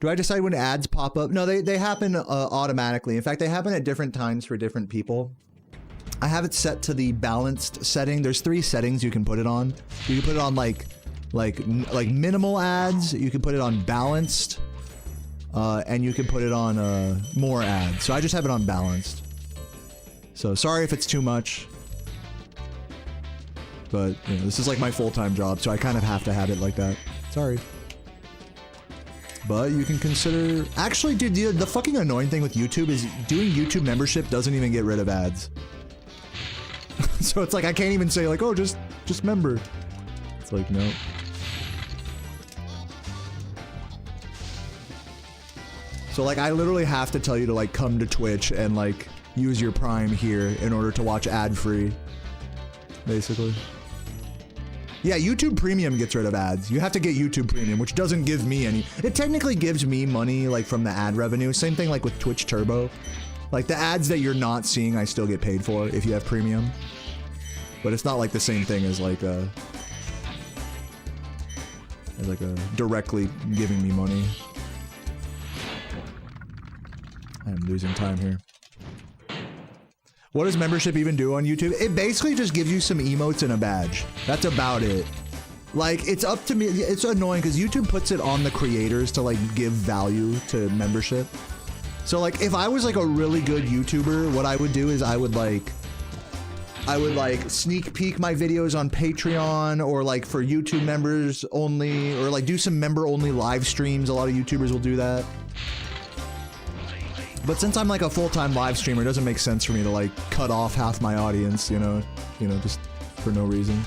Do I decide when ads pop up? No, they happen automatically. In fact, they happen at different times for different people. I have it set to the balanced setting. There's 3 settings you can put it on. You can put it on like minimal ads. You can put it on balanced, and you can put it on more ads. So I just have it on balanced. So sorry if it's too much, but you know, this is like my full-time job, so I kind of have to have it like that. Sorry. But you can consider... Actually, dude, the fucking annoying thing with YouTube is doing YouTube membership doesn't even get rid of ads. So it's like, I can't even say like, oh, just member. It's like, no. So like, I literally have to tell you to like come to Twitch and like use your Prime here in order to watch ad-free. Basically. Yeah, YouTube Premium gets rid of ads. You have to get YouTube Premium, which doesn't give me any... It technically gives me money, like, from the ad revenue. Same thing, like, with Twitch Turbo. Like, the ads that you're not seeing, I still get paid for if you have Premium. But it's not, like, the same thing as, like, directly giving me money. I am losing time here. What does membership even do on YouTube? It basically just gives you some emotes and a badge. That's about it. Like, it's up to me. It's annoying because YouTube puts it on the creators to, like, give value to membership. So, like, if I was, like, a really good YouTuber, what I would do is I would sneak peek my videos on Patreon or, like, for YouTube members only, or, like, do some member-only live streams. A lot of YouTubers will do that. But since I'm like a full-time live streamer, it doesn't make sense for me to like cut off half my audience, you know, just for no reason.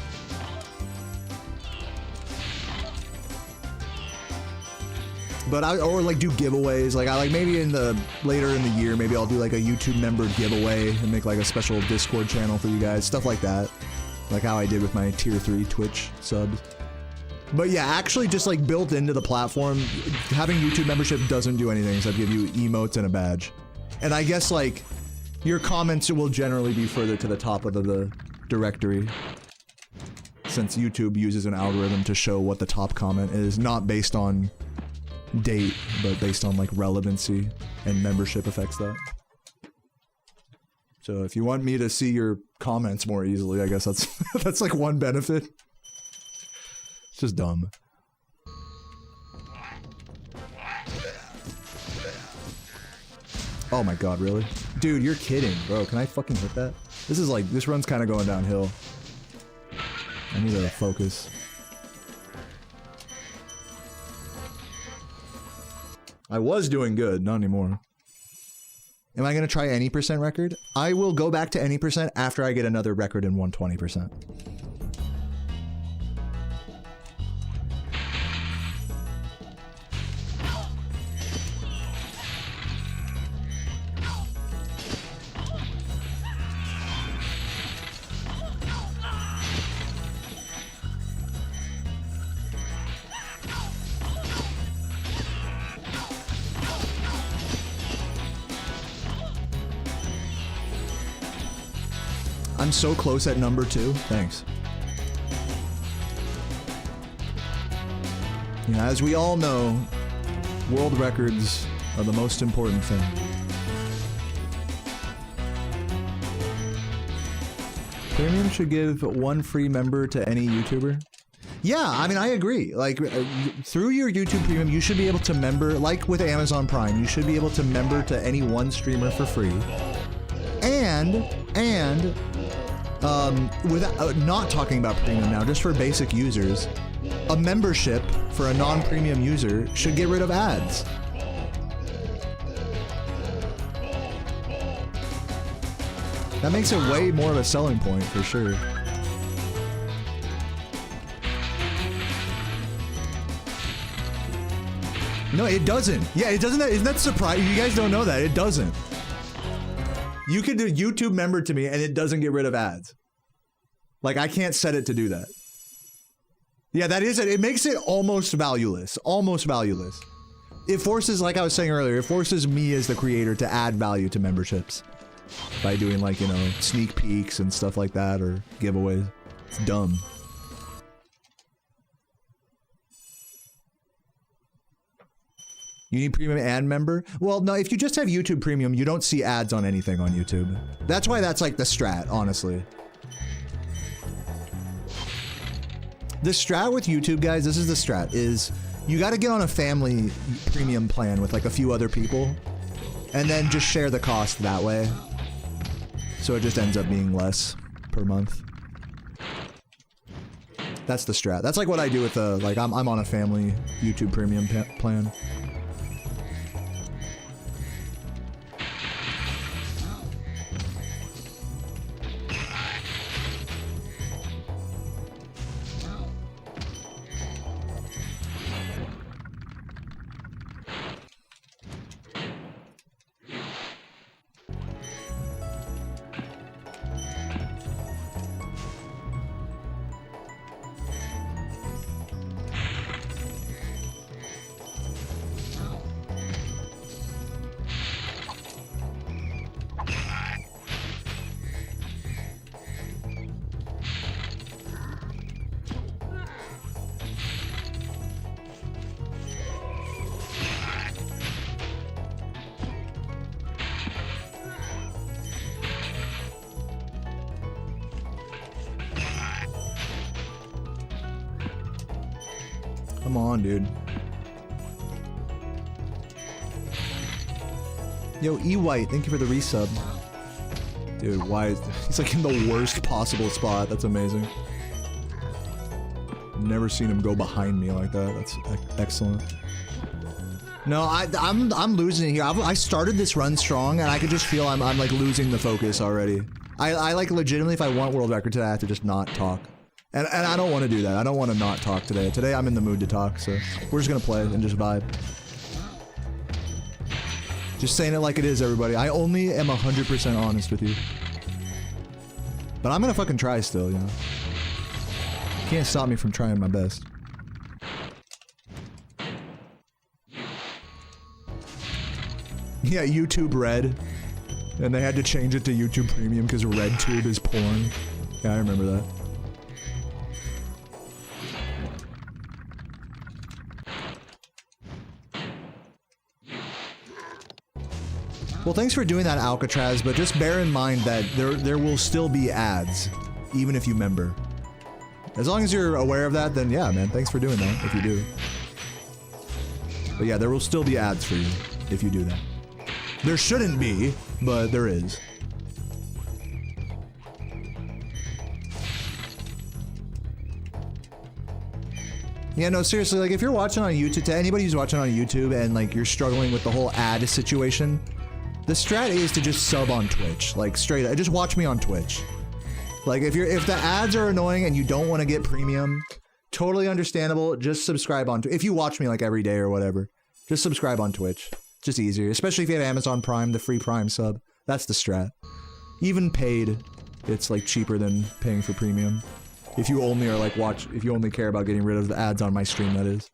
But or like do giveaways, like maybe later in the year, maybe I'll do like a YouTube member giveaway and make like a special Discord channel for you guys, stuff like that. Like how I did with my tier 3 Twitch subs. But yeah, actually just like built into the platform, having YouTube membership doesn't do anything except give you emotes and a badge. And I guess like your comments will generally be further to the top of the directory, since YouTube uses an algorithm to show what the top comment is, not based on date, but based on like relevancy, and membership affects that. So if you want me to see your comments more easily, I guess that's that's like one benefit. It's just dumb. Oh my god, really? Dude, you're kidding, bro. Can I fucking hit that? This is like, this run's kind of going downhill. I need to focus. I was doing good, not anymore. Am I gonna try any % record? I will go back to any % after I get another record in 120%. I'm so close at number 2. Thanks. You know, as we all know, world records are the most important thing. Premium should give 1 free member to any YouTuber. Yeah, I mean, I agree. Like, through your YouTube Premium, you should be able to member, like with Amazon Prime, you should be able to member to any one streamer for free. And without not talking about Premium now, just for basic users, a membership for a non-premium user should get rid of ads. That makes it way more of a selling point for sure. No, it doesn't. Yeah, it doesn't. Isn't that surprising? You guys don't know that. It doesn't. You can do YouTube member to me and it doesn't get rid of ads. Like, I can't set it to do that. Yeah, that is it. It makes it almost valueless. Almost valueless. It forces, like I was saying earlier, it forces me as the creator to add value to memberships. By doing, like, you know, sneak peeks and stuff like that, or giveaways. It's dumb. You need premium and member? Well, no, if you just have YouTube Premium, you don't see ads on anything on YouTube. That's why that's like the strat, honestly. The strat with YouTube, guys, this is the strat, is you gotta get on a family premium plan with like a few other people, and then just share the cost that way. So it just ends up being less per month. That's the strat. That's like what I do with the, like, I'm on a family YouTube Premium plan. Come on, dude. Yo, E-White, thank you for the resub. Dude, why is... He's like in the worst possible spot. That's amazing. Never seen him go behind me like that. That's excellent. No, I'm losing it here. I started this run strong, and I could just feel I'm like losing the focus already. I like legitimately, if I want world record today, I have to just not talk. And I don't want to do that. I don't want to not talk today. Today I'm in the mood to talk, so we're just gonna play and just vibe. Just saying it like it is, everybody. I only am 100% honest with you. But I'm gonna fucking try still, you know. Can't stop me from trying my best. Yeah, YouTube Red. And they had to change it to YouTube Premium because RedTube is porn. Yeah, I remember that. Well, thanks for doing that, Alcatraz, but just bear in mind that there will still be ads, even if you member. As long as you're aware of that, then yeah, man, thanks for doing that, if you do. But yeah, there will still be ads for you, if you do that. There shouldn't be, but there is. Yeah, no, seriously, like, if you're watching on YouTube, to anybody who's watching on YouTube and, like, you're struggling with the whole ad situation, the strat is to just sub on Twitch, like, straight up. Just watch me on Twitch. Like, if the ads are annoying and you don't want to get premium, totally understandable, just subscribe on Twitch. If you watch me, like, every day or whatever, just subscribe on Twitch. It's just easier, especially if you have Amazon Prime, the free Prime sub. That's the strat. Even paid, it's, like, cheaper than paying for premium. If you only are, like, if you only care about getting rid of the ads on my stream, that is.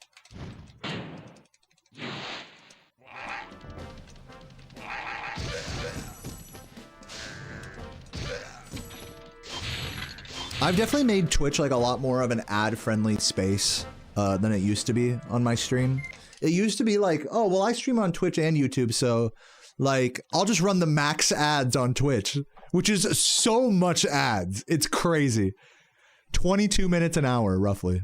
I've definitely made Twitch like a lot more of an ad-friendly space than it used to be on my stream. It used to be like, oh, well, I stream on Twitch and YouTube, so like I'll just run the max ads on Twitch, which is so much ads. It's crazy. 22 minutes an hour, roughly.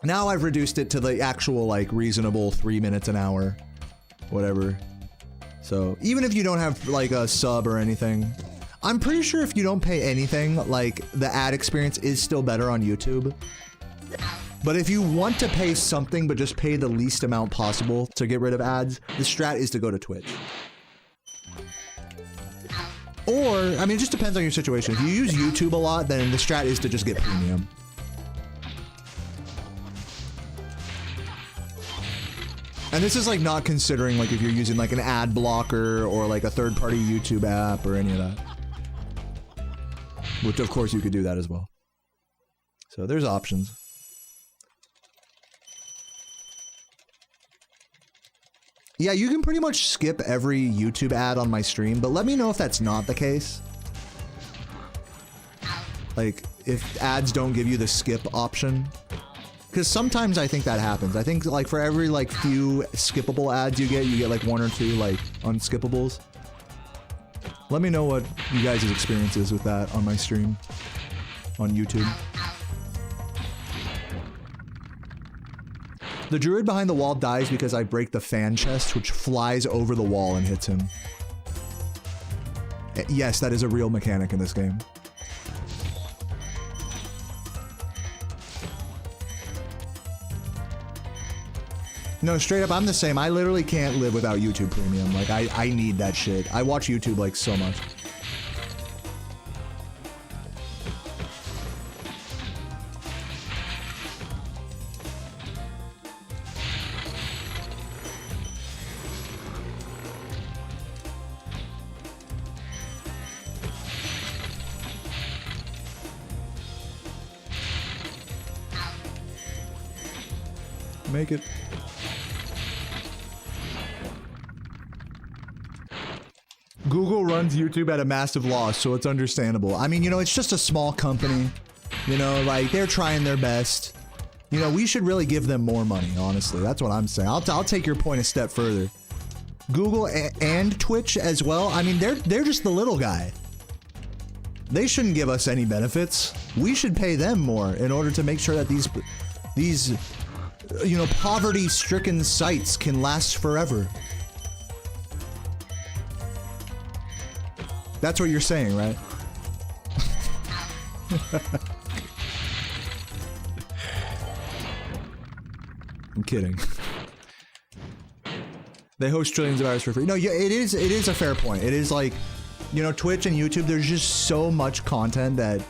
Now I've reduced it to the actual like reasonable 3 minutes an hour, whatever. So even if you don't have like a sub or anything, I'm pretty sure if you don't pay anything, like the ad experience is still better on YouTube. But if you want to pay something but just pay the least amount possible to get rid of ads, the strat is to go to Twitch. Or, I mean, it just depends on your situation. If you use YouTube a lot, then the strat is to just get premium. And this is like not considering like if you're using like an ad blocker or like a third-party YouTube app or any of that. Which of course you could do that as well. So there's options. Yeah, you can pretty much skip every YouTube ad on my stream, but let me know if that's not the case. Like, if ads don't give you the skip option. Because sometimes I think that happens. I think, like, for every, like, few skippable ads you get like 1 or 2, like, unskippables. Let me know what you guys' experience is with that on my stream. On YouTube. The druid behind the wall dies because I break the fan chest, which flies over the wall and hits him. Yes, that is a real mechanic in this game. No, straight up, I'm the same. I literally can't live without YouTube Premium. Like, I need that shit. I watch YouTube, like, so much. Make it. Google runs YouTube at a massive loss, so it's understandable. I mean, you know, it's just a small company. You know, like, they're trying their best. You know, we should really give them more money, honestly. That's what I'm saying. I'll take your point a step further. Google and Twitch as well. I mean, they're just the little guy. They shouldn't give us any benefits. We should pay them more in order to make sure that these you know, poverty-stricken sites can last forever. That's what you're saying, right? I'm kidding. They host trillions of hours for free. No, yeah, it is a fair point. It is like, you know, Twitch and YouTube, there's just so much content that,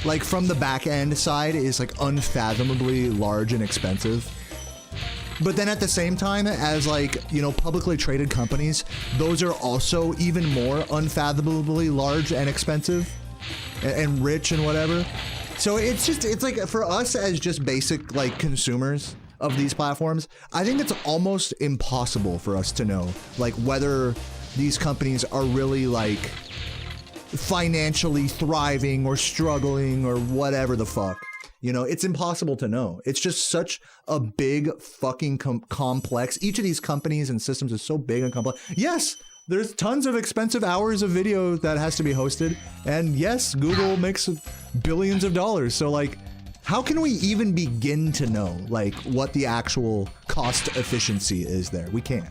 like, from the back end side is like unfathomably large and expensive. But then at the same time, as like, you know, publicly traded companies, those are also even more unfathomably large and expensive and rich and whatever. So it's like for us as just basic like consumers of these platforms, I think it's almost impossible for us to know like whether these companies are really like financially thriving or struggling or whatever the fuck. You know, it's impossible to know. It's just such a big fucking complex. Each of these companies and systems is so big and complex. Yes, there's tons of expensive hours of video that has to be hosted. And yes, Google makes billions of dollars. So like, how can we even begin to know like what the actual cost efficiency is there? We can't.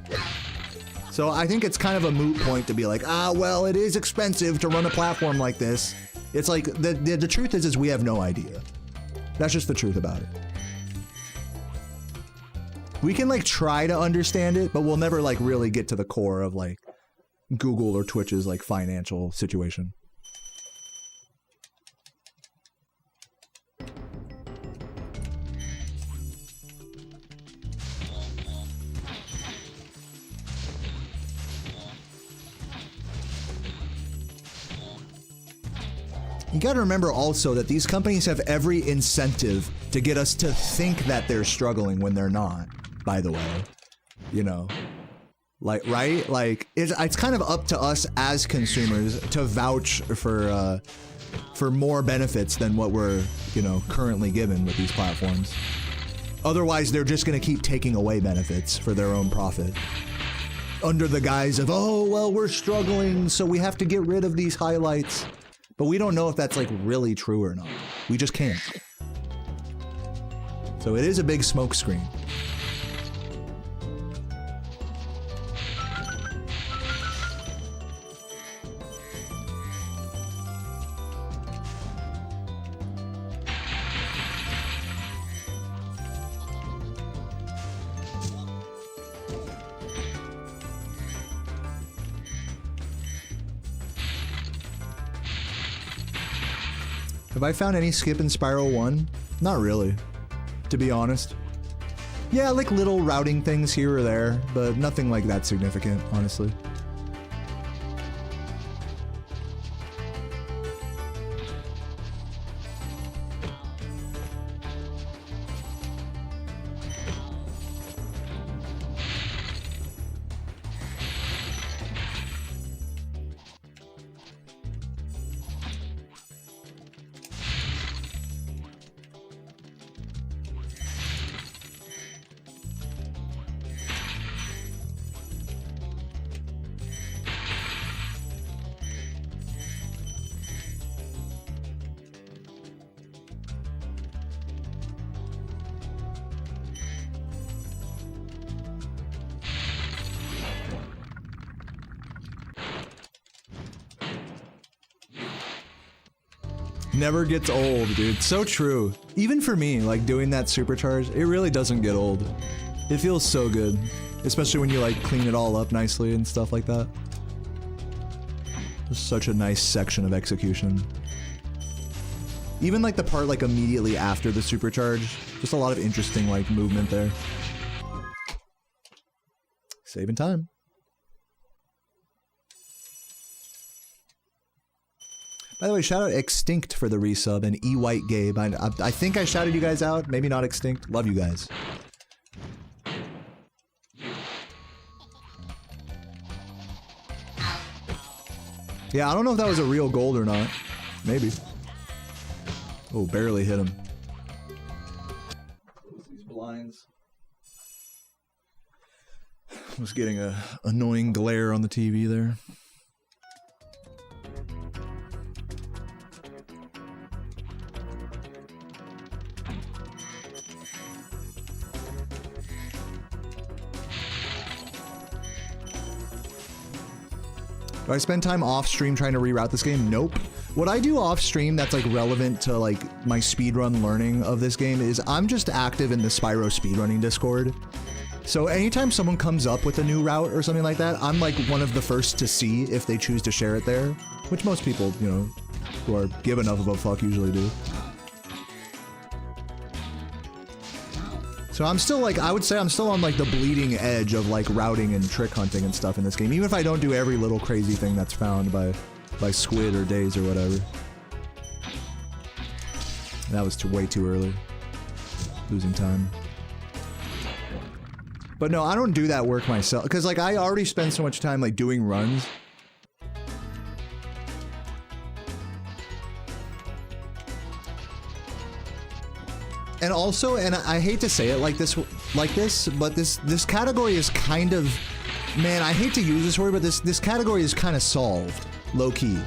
So I think it's kind of a moot point to be like, ah, well, it is expensive to run a platform like this. It's like, the truth is we have no idea. That's just the truth about it. We can like try to understand it, but we'll never like really get to the core of like Google or Twitch's like financial situation. You gotta remember also that these companies have every incentive to get us to think that they're struggling when they're not, by the way. You know? Like, right? Like, it's kind of up to us as consumers to vouch for for more benefits than what we're, you know, currently given with these platforms. Otherwise, they're just gonna keep taking away benefits for their own profit. Under the guise of, oh, well, we're struggling, so we have to get rid of these highlights. But we don't know if that's like really true or not. We just can't. So it is a big smokescreen. Have I found any skip in Spyro 1? Not really, to be honest. Yeah, like little routing things here or there, but nothing like that significant, honestly. Never gets old, dude. So true. Even for me, like doing that supercharge, it really doesn't get old. It feels so good. Especially when you like clean it all up nicely and stuff like that. It's such a nice section of execution. Even like the part like immediately after the supercharge, just a lot of interesting like movement there. Saving time. By the way, shout out Extinct for the resub and E White Gabe. I think I shouted you guys out. Maybe not Extinct. Love you guys. Yeah, I don't know if that was a real gold or not. Maybe. Oh, barely hit him. Close these blinds. Was getting a annoying glare on the TV there. Do I spend time off stream trying to reroute this game? Nope. What I do off stream that's like relevant to like my speedrun learning of this game is I'm just active in the Spyro speedrunning Discord. So anytime someone comes up with a new route or something like that, I'm like one of the first to see if they choose to share it there, which most people, you know, who are give enough of a fuck usually do. So I'm still like, I would say I'm still on like the bleeding edge of like routing and trick hunting and stuff in this game, even if I don't do every little crazy thing that's found by Squid or Days or whatever. That was way too early. Losing time. But no, I don't do that work myself, because like I already spend so much time like doing runs. And also, and I hate to say it like this, but this category is kind of, man, I hate to use this word, but this category is kind of solved, low key.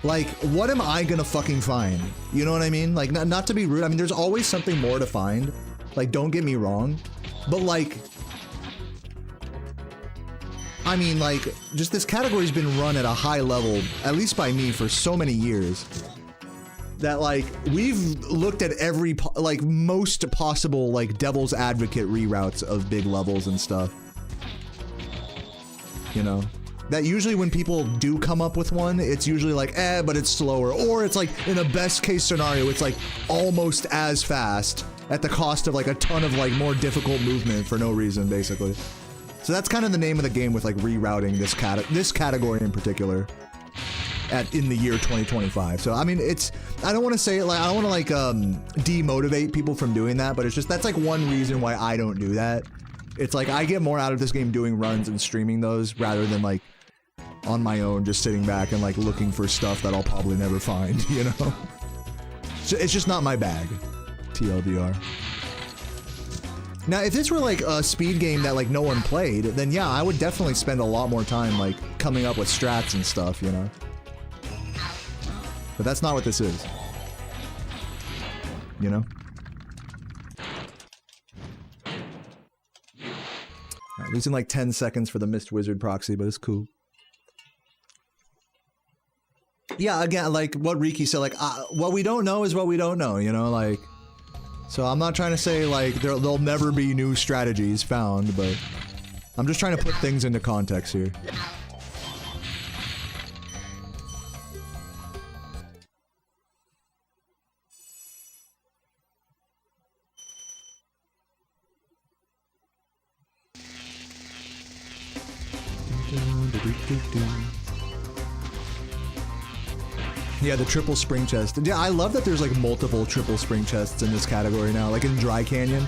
Like, what am I gonna fucking find? You know what I mean? Like, not to be rude. I mean, there's always something more to find. Like, don't get me wrong, but like, I mean, like, just this category's been run at a high level, at least by me, for so many years. That like we've looked at every like most possible like devil's advocate reroutes of big levels and stuff. You know, that usually when people do come up with one, it's usually like but it's slower, or it's like in a best case scenario, it's like almost as fast at the cost of like a ton of like more difficult movement for no reason, basically. So that's kind of the name of the game with like rerouting this category in particular. In the year 2025. So I mean, it's, I don't want to say it like, I don't want to like demotivate people from doing that, but it's just, that's like one reason why I don't do that. It's like I get more out of this game doing runs and streaming those rather than like on my own, just sitting back and like looking for stuff that I'll probably never find, you know? It's just not my bag, TLDR. Now, if this were like a speed game that like no one played, then yeah, I would definitely spend a lot more time like coming up with strats and stuff, you know? But that's not what this is. You know? Alright, losing like 10 seconds for the Mist Wizard proxy, but it's cool. Yeah, again, like what Riki said, like, what we don't know is what we don't know, you know, like... So I'm not trying to say, like, there'll never be new strategies found, but... I'm just trying to put things into context here. Yeah, the triple spring chest. Yeah, I love that there's like multiple triple spring chests in this category now, like in Dry Canyon.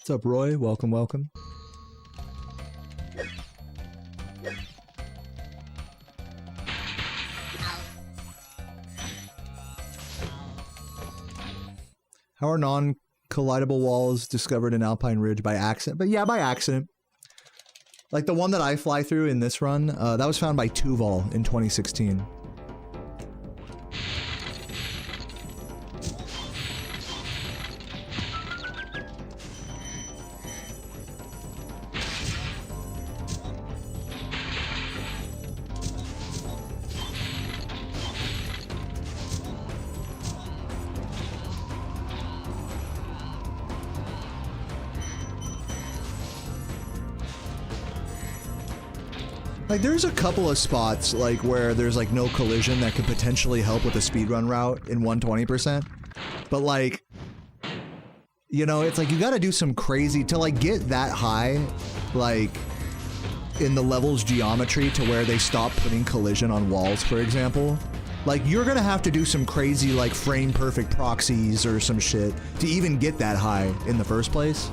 What's up, Roy? Welcome, welcome. How are non-collidable walls discovered in Alpine Ridge by accident? But yeah, by accident. Like the one that I fly through in this run, that was found by Tuval in 2016. Like, there's a couple of spots, like, where there's, like, no collision that could potentially help with the speedrun route in 120%. But, like, you know, it's like, you gotta do some crazy, to, like, get that high, like, in the level's geometry to where they stop putting collision on walls, for example. Like, you're gonna have to do some crazy, like, frame-perfect proxies or some shit to even get that high in the first place.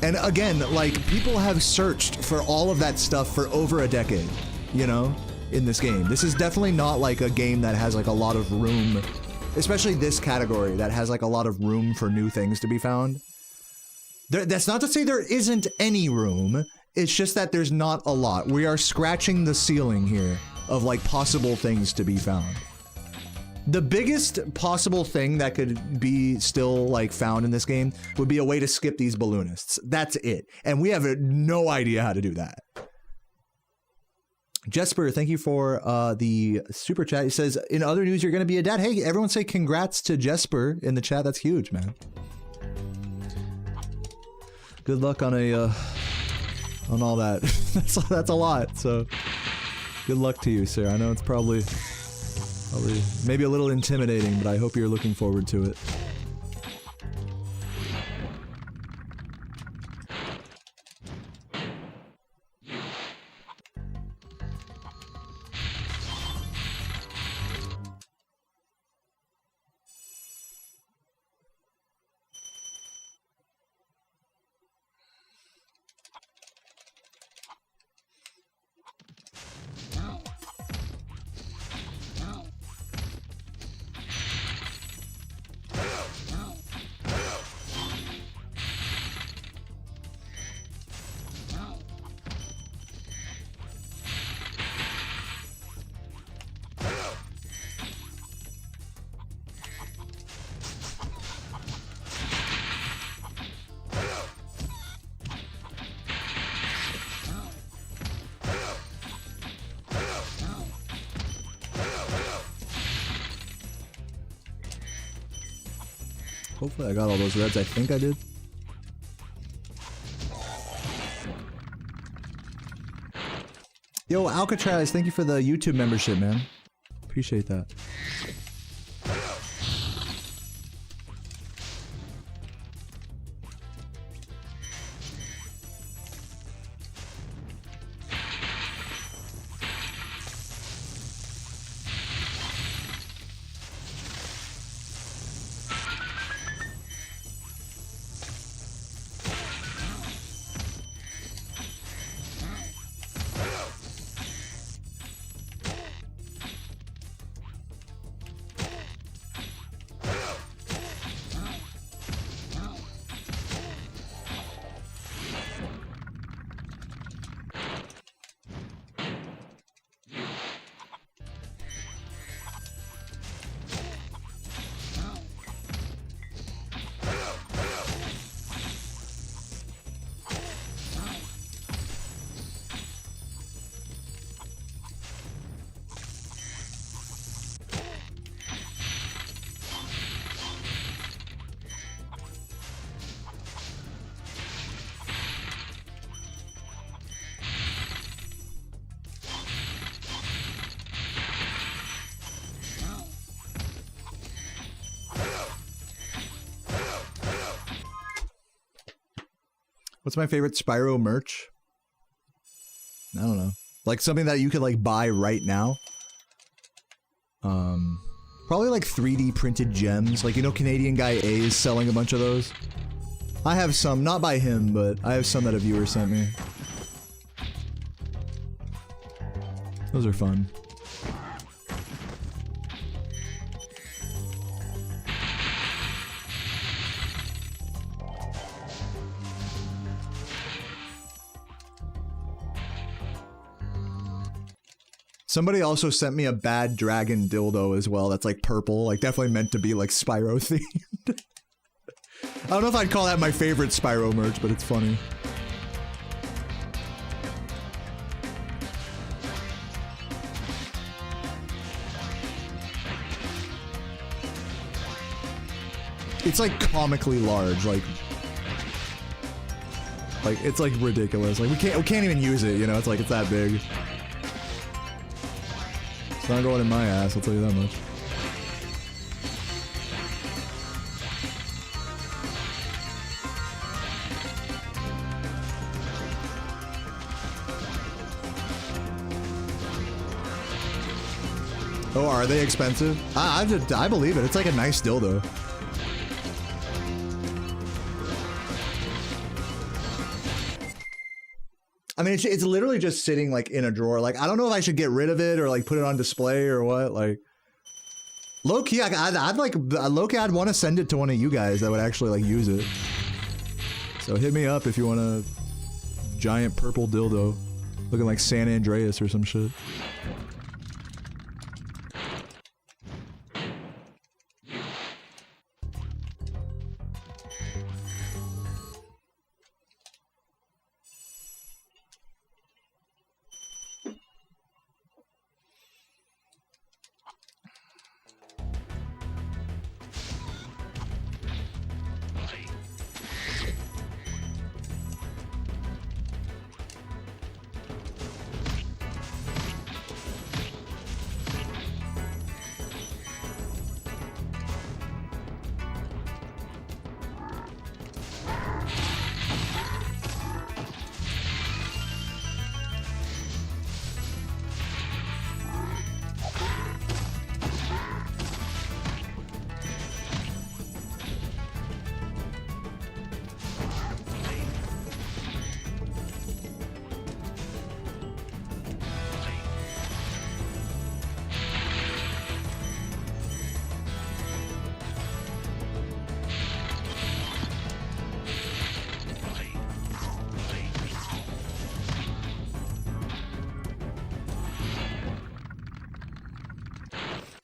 And again, like, people have searched for all of that stuff for over a decade, you know, in this game. This is definitely not like a game that has like a lot of room, especially this category that has like a lot of room for new things to be found. That's not to say there isn't any room, it's just that there's not a lot. We are scratching the ceiling here of like possible things to be found. The biggest possible thing that could be still like found in this game would be a way to skip these balloonists. That's it. And we have no idea how to do that. Jesper, thank you for the super chat. He says, in other news, you're going to be a dad. Hey, everyone say congrats to Jesper in the chat. That's huge, man. Good luck on on all that. that's a lot. So good luck to you, sir. I know it's probably maybe a little intimidating, but I hope you're looking forward to it. Hopefully I got all those reds. I think I did. Yo, Alcatraz, thank you for the YouTube membership, man. Appreciate that. What's my favorite Spyro merch? I don't know. Like something that you could like buy right now. Probably like 3D printed gems. Like, you know, Canadian guy A is selling a bunch of those. I have some, not by him, but I have some that a viewer sent me. Those are fun. Somebody also sent me a bad dragon dildo as well that's like purple, like definitely meant to be like Spyro themed. I don't know if I'd call that my favorite Spyro merch, but it's funny. It's like comically large, like it's like ridiculous. Like we can't even use it, you know, it's like it's that big. It's not going in my ass, I'll tell you that much. Oh, are they expensive? I believe it. It's like a nice dildo. I mean, it's literally just sitting like in a drawer. Like, I don't know if I should get rid of it or like put it on display or what. Like, low key, I'd like low key, I'd want to send it to one of you guys that would actually like use it. So hit me up if you want a giant purple dildo looking like San Andreas or some shit.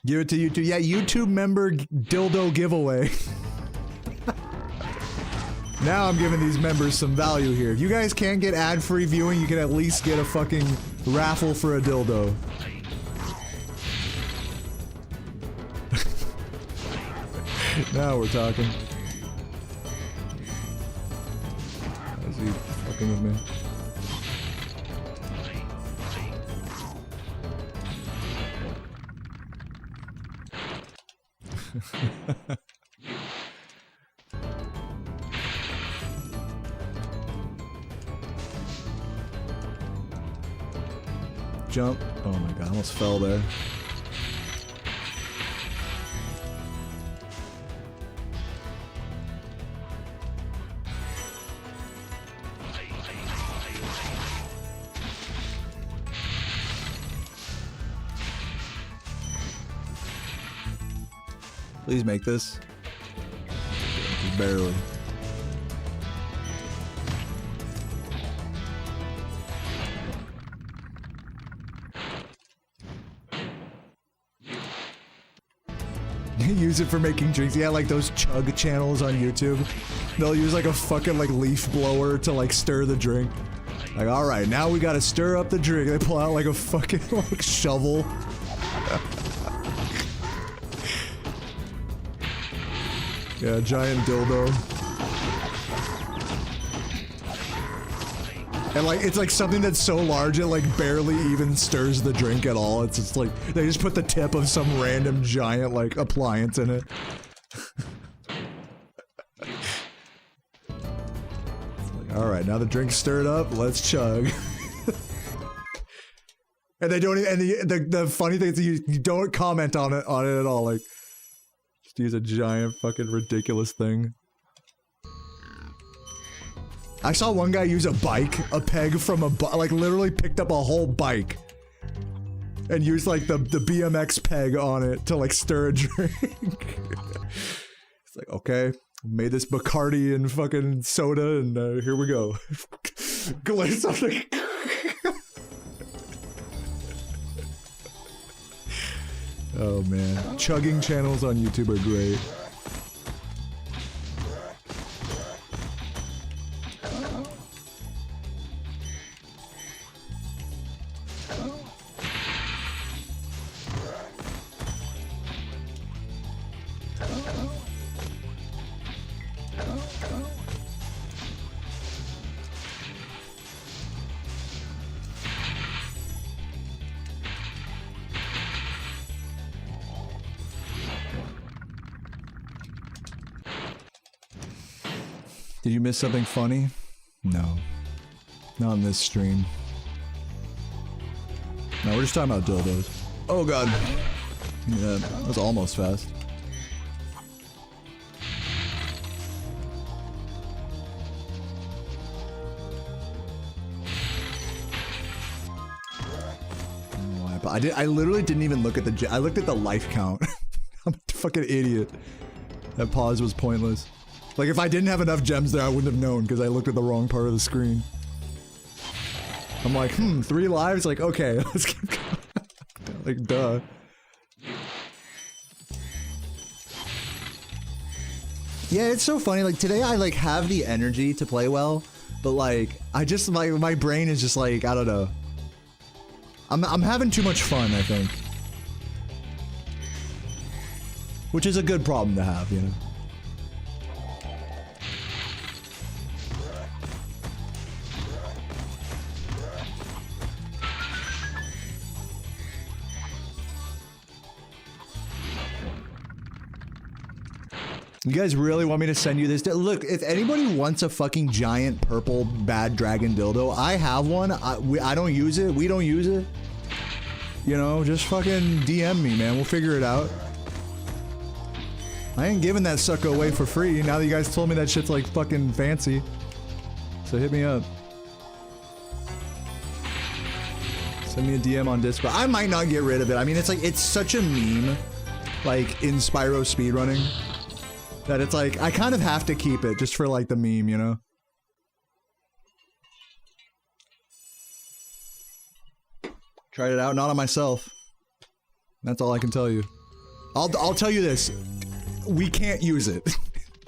Give it to YouTube. Yeah, YouTube member dildo giveaway. Now I'm giving these members some value here. If you guys can't get ad-free viewing, you can at least get a fucking raffle for a dildo. Now we're talking. fucking with me. Jump. Oh my god, I almost fell there. Please make this. Just barely. Use it for making drinks. Yeah, like those chug channels on YouTube. They'll use like a fucking like leaf blower to like stir the drink. Like, alright, now we gotta stir up the drink. They pull out like a fucking like shovel. Yeah, giant dildo. And like, it's like something that's so large it like barely even stirs the drink at all. It's just like, they just put the tip of some random giant like appliance in it. Like, alright, now the drink's stirred up, let's chug. And they don't even, and the funny thing is you don't comment on it at all, like, just use a giant fucking ridiculous thing. I saw one guy use a bike, a peg from a like literally picked up a whole bike and used like the BMX peg on it to like stir a drink. It's like, okay, made this Bacardi and fucking soda and here we go. Glaze something. Oh man, chugging channels on YouTube are great. Did you miss something funny? No. Not on this stream. No, we're just talking about dildos. Oh god. Yeah, that was almost fast. But I literally didn't even look at the I looked at the life count. I'm a fucking idiot. That pause was pointless. Like, if I didn't have enough gems there, I wouldn't have known, because I looked at the wrong part of the screen. I'm like, 3 lives? Like, okay, let's keep going. Like, duh. Yeah, it's so funny, like, today I, like, have the energy to play well, but, like, I just, my brain is just, like, I don't know. I'm having too much fun, I think. Which is a good problem to have, you know? You guys really want me to send you this? Look, if anybody wants a fucking giant purple bad dragon dildo, I have one. I don't use it. We don't use it. You know, just fucking DM me, man. We'll figure it out. I ain't giving that sucker away for free now that you guys told me that shit's like fucking fancy. So hit me up. Send me a DM on Discord. I might not get rid of it. I mean, it's like, it's such a meme, like in Spyro speedrunning, that it's like, I kind of have to keep it just for like the meme, you know? Tried it out, not on myself. That's all I can tell you. I'll tell you this. We can't use it.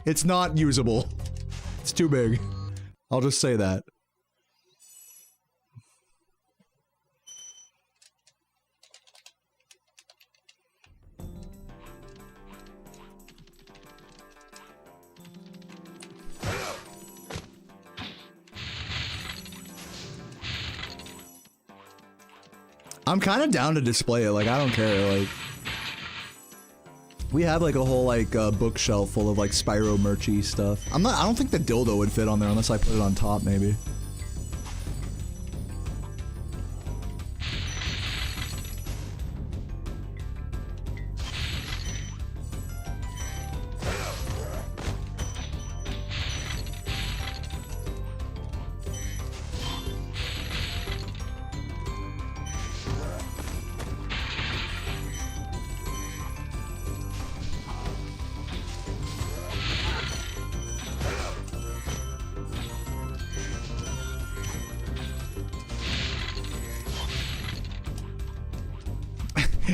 It's not usable. It's too big. I'll just say that. I'm kind of down to display it. Like, I don't care. Like, we have like a whole like bookshelf full of like Spyro merchy stuff. I don't think the dildo would fit on there unless I put it on top, maybe.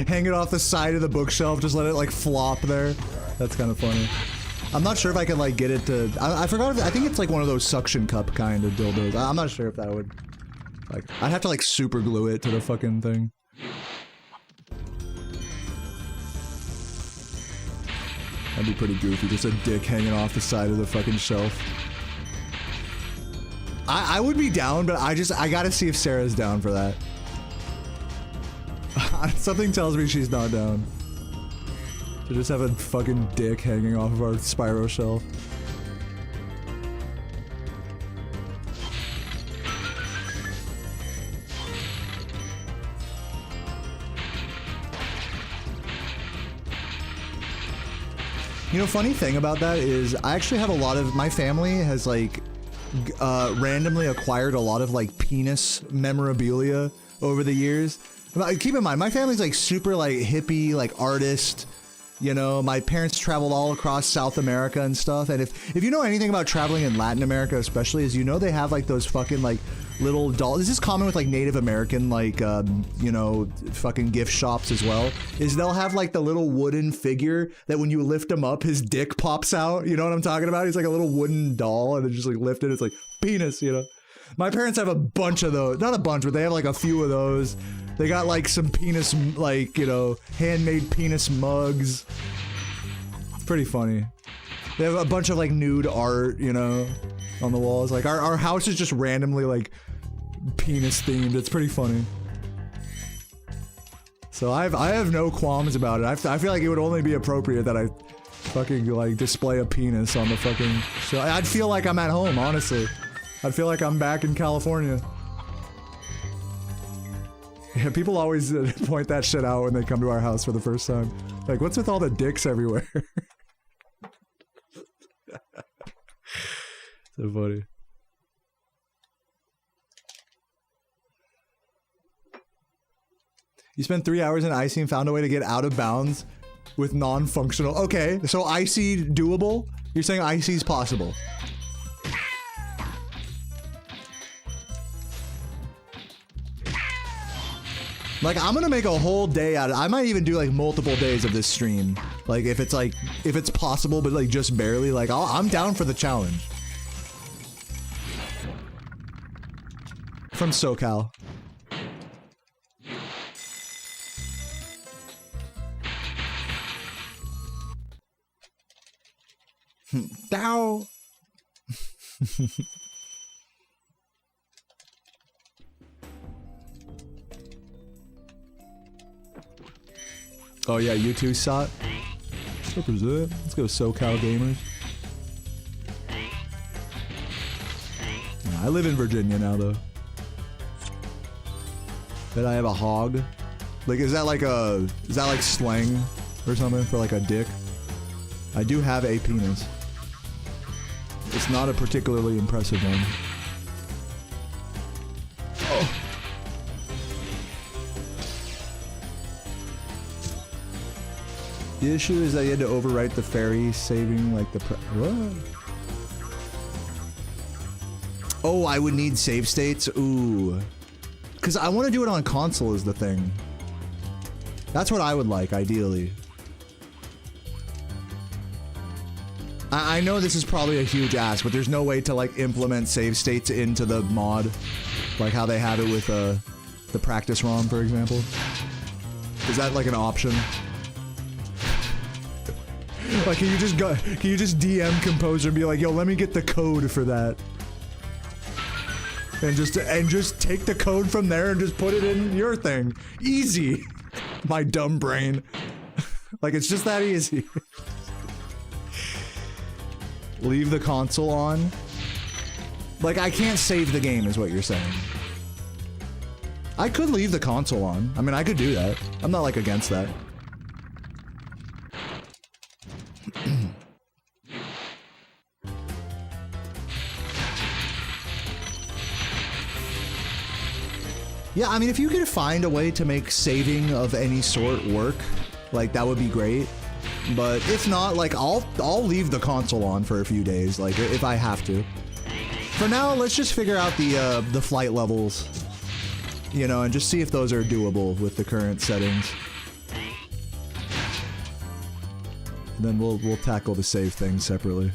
Hang it off the side of the bookshelf, just let it like flop there. That's kind of funny. I'm not sure if I can like get it to. I forgot. I think it's like one of those suction cup kind of dildos. I'm not sure if that would. Like, I'd have to like super glue it to the fucking thing. That'd be pretty goofy. Just a dick hanging off the side of the fucking shelf. I would be down, but I gotta see if Sarah's down for that. Something tells me she's not down. To just have a fucking dick hanging off of our Spyro shelf. You know, funny thing about that is I actually have a lot of, my family has like randomly acquired a lot of like penis memorabilia over the years. Keep in mind, my family's like super like hippie, like artist, you know, my parents traveled all across South America and stuff. And if you know anything about traveling in Latin America, especially, is you know they have like those fucking like little dolls. This is common with like Native American, like, you know, fucking gift shops as well, is they'll have like the little wooden figure that when you lift him up, his dick pops out. You know what I'm talking about? He's like a little wooden doll and it's just like lifted. It's like penis, you know? My parents have a bunch of those. Not a bunch, but they have like a few of those. They got like some penis, like, you know, handmade penis mugs. It's pretty funny. They have a bunch of like nude art, you know, on the walls. Like our house is just randomly like penis themed. It's pretty funny. So I have no qualms about it. I feel like it would only be appropriate that I fucking like display a penis on the fucking show. I'd feel like I'm at home, honestly. I'd feel like I'm back in California. Yeah, people always point that shit out when they come to our house for the first time. Like, what's with all the dicks everywhere? So funny. You spent 3 hours in Icy and found a way to get out of bounds with non-functional. Okay, so Icy doable? You're saying Icy's possible? Like, I'm gonna make a whole day out of it. I might even do like multiple days of this stream. Like, if it's possible, but like just barely, like, I'm down for the challenge. From SoCal. Dow. Oh yeah, you too, Sot. What was that? Let's go, SoCal gamers. I live in Virginia now, though. Bet I have a hog. Like, is that like slang or something for like a dick? I do have a penis. It's not a particularly impressive one. Oh. The issue is that you had to overwrite the fairy saving like the what? Oh, I would need save states? Ooh. Because I want to do it on console is the thing. That's what I would like, ideally. I know this is probably a huge ask, but there's no way to like implement save states into the mod. Like how they have it with the practice ROM, for example. Is that like an option? Like, can you just DM Composer and be like, yo, let me get the code for that? And just take the code from there and just put it in your thing. Easy. My dumb brain. Like, it's just that easy. Leave the console on. Like, I can't save the game is what you're saying. I could leave the console on. I mean, I could do that. I'm not, like, against that. Yeah, I mean, if you could find a way to make saving of any sort work, like, that would be great. But if not, like, I'll leave the console on for a few days, like, if I have to. For now, let's just figure out the flight levels, you know, and just see if those are doable with the current settings. And then we'll tackle the save thing separately.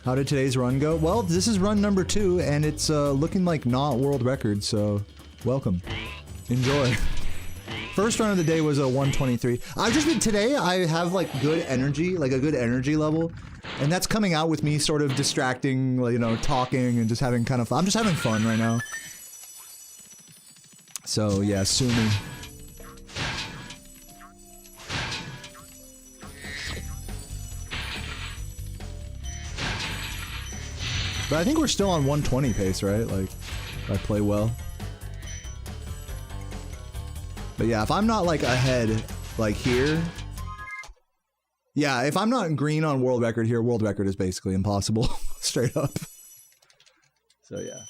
How did today's run go? Well, this is run number 2, and it's looking like not world record, so welcome. Enjoy. First run of the day was a 123. I've just been, today I have like good energy, like a good energy level, and that's coming out with me sort of distracting, you know, talking and just having kind of fun. I'm just having fun right now. So yeah, sue me. But I think we're still on 120 pace, right? Like, if I play well. But yeah, if I'm not like ahead, like here. Yeah, if I'm not green on world record here, world record is basically impossible. Straight up. So yeah.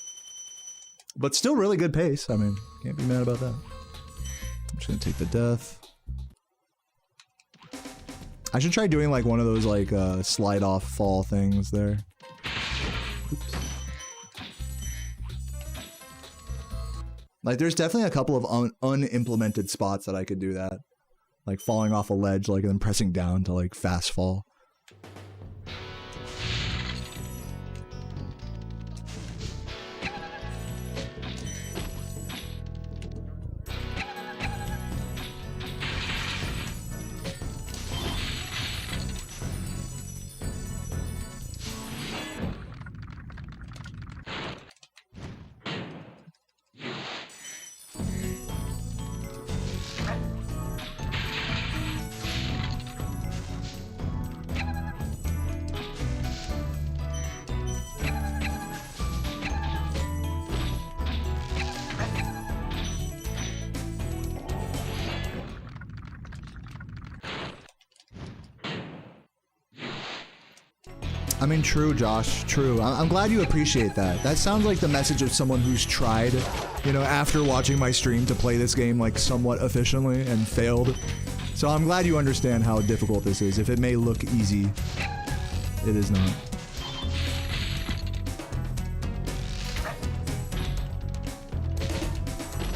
But still really good pace. I mean, can't be mad about that. I'm just gonna take the death. I should try doing like one of those like slide off fall things there. Oops. Like, there's definitely a couple of unimplemented spots that I could do that. Like, falling off a ledge, like, and then pressing down to, like, fast fall. I mean, true, Josh, true. I'm glad you appreciate that. That sounds like the message of someone who's tried, you know, after watching my stream to play this game, like, somewhat efficiently and failed. So I'm glad you understand how difficult this is. If it may look easy, it is not.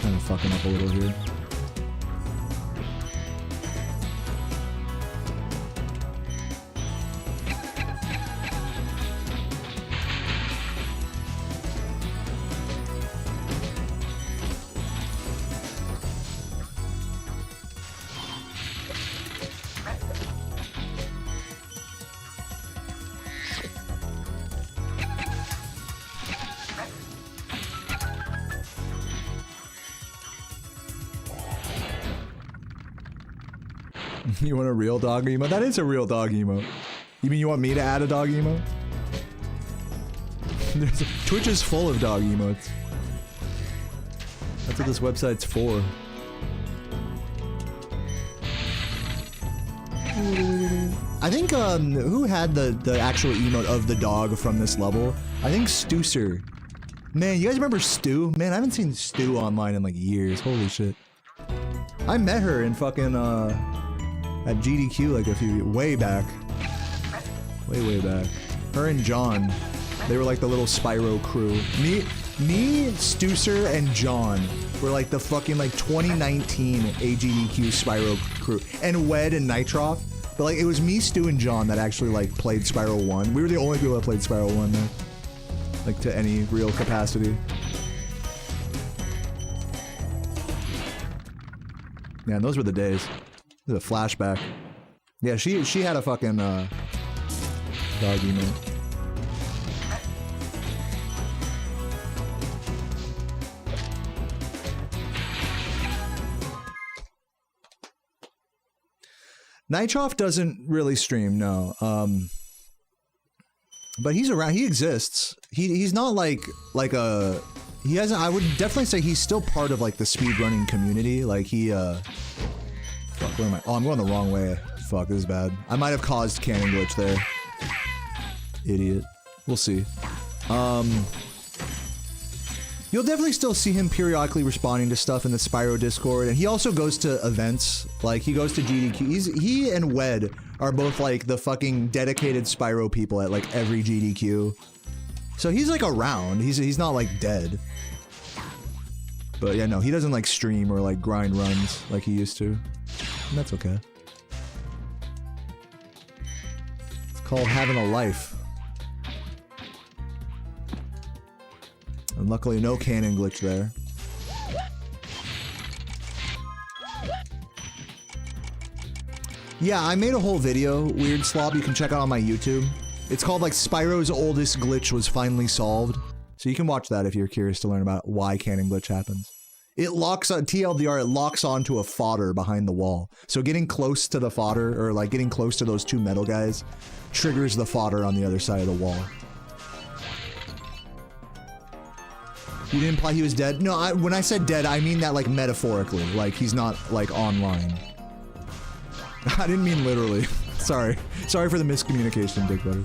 Kind of fucking up a little here. You want a real dog emote? That is a real dog emote. You mean you want me to add a dog emote? Twitch is full of dog emotes. That's what this website's for. I think, who had the actual emote of the dog from this level? I think Stooser. Man, you guys remember Stu? Man, I haven't seen Stu online in like years. Holy shit. I met her in fucking, at GDQ like a few, way back. Way back. Her and John. They were like the little Spyro crew. Me, Stooser, and John were like the fucking like 2019 AGDQ Spyro crew. And Wed and Nitroff. But like, it was me, Stu, and John that actually like played Spyro 1. We were the only people that played Spyro 1 there. Like to any real capacity. Yeah, and those were the days. The flashback. Yeah, she had a fucking doggy, man. Nitroff doesn't really stream, no. But he's around. He exists. He's not like a. He hasn't. I would definitely say he's still part of like the speedrunning community. Like he. Fuck. Where am I? Oh, I'm going the wrong way. Fuck. This is bad. I might have caused cannon glitch there. Idiot. We'll see. You'll definitely still see him periodically responding to stuff in the Spyro Discord, and he also goes to events. Like he goes to GDQ. He and Wed are both like the fucking dedicated Spyro people at like every GDQ. So he's like around. He's not like dead. But yeah, no, he doesn't like stream or like grind runs like he used to. And that's okay. It's called having a life. And luckily no cannon glitch there. Yeah, I made a whole video, Weird Slob, you can check out on my YouTube. It's called like Spyro's oldest glitch was finally solved. So you can watch that if you're curious to learn about why cannon glitch happens. It locks on, TLDR, it locks onto a fodder behind the wall. So getting close to the fodder, or like getting close to those two metal guys, triggers the fodder on the other side of the wall. You didn't imply he was dead? No, when I said dead, I mean that like metaphorically. Like he's not like online. I didn't mean literally. Sorry. Sorry for the miscommunication, Big Brother.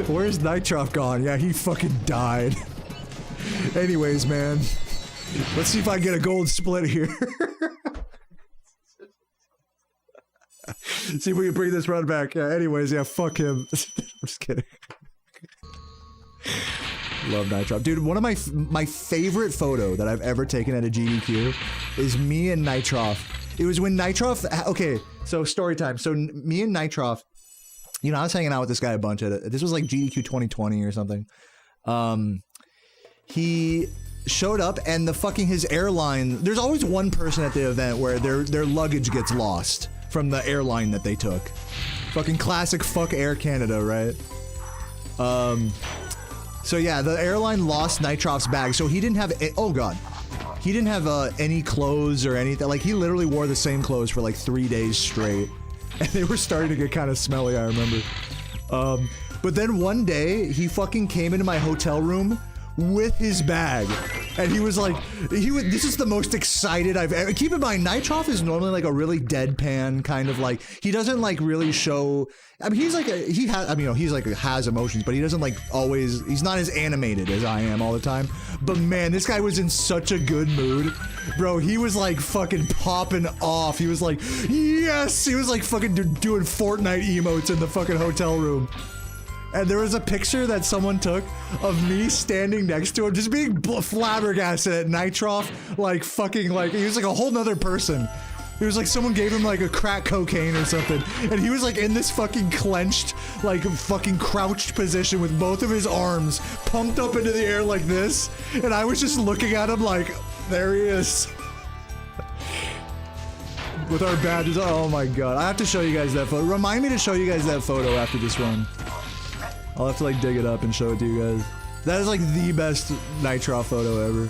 Where's Nitroff gone? Yeah, he fucking died. Anyways, man. Let's see if I can get a gold split here. See if we can bring this run back. Yeah, anyways, yeah, fuck him. I'm just kidding. Love Nitroff. Dude, one of my favorite photo that I've ever taken at a GDQ is me and Nitroff. It was when Nitroff... Okay, so story time. So me and Nitroff... You know, I was hanging out with this guy a bunch at it. This was like GDQ 2020 or something. He showed up and the fucking his airline. There's always one person at the event where their luggage gets lost from the airline that they took. Fucking classic fuck Air Canada, right? So yeah, the airline lost Nitroff's bag, so he didn't have. Oh god, he didn't have any clothes or anything. Like he literally wore the same clothes for like 3 days straight. And they were starting to get kind of smelly, I remember. But then one day, he fucking came into my hotel room with his bag. And he was like, this is the most excited I've ever... Keep in mind, Nitroff is normally like a really deadpan kind of like... He doesn't like really show... I mean, he's like he's like has emotions, but he doesn't like always... He's not as animated as I am all the time. But man, this guy was in such a good mood. Bro, he was like fucking popping off. He was like, yes! He was like fucking doing Fortnite emotes in the fucking hotel room. And there was a picture that someone took of me standing next to him, just being flabbergasted at Nitroff, like fucking like, he was like a whole nother person. It was like someone gave him like a crack cocaine or something. And he was like in this fucking clenched, like fucking crouched position with both of his arms pumped up into the air like this. And I was just looking at him like, there he is. With our badges, oh my god. I have to show you guys that photo. Remind me to show you guys that photo after this run. I'll have to like dig it up and show it to you guys. That is like the best Nitroff photo ever.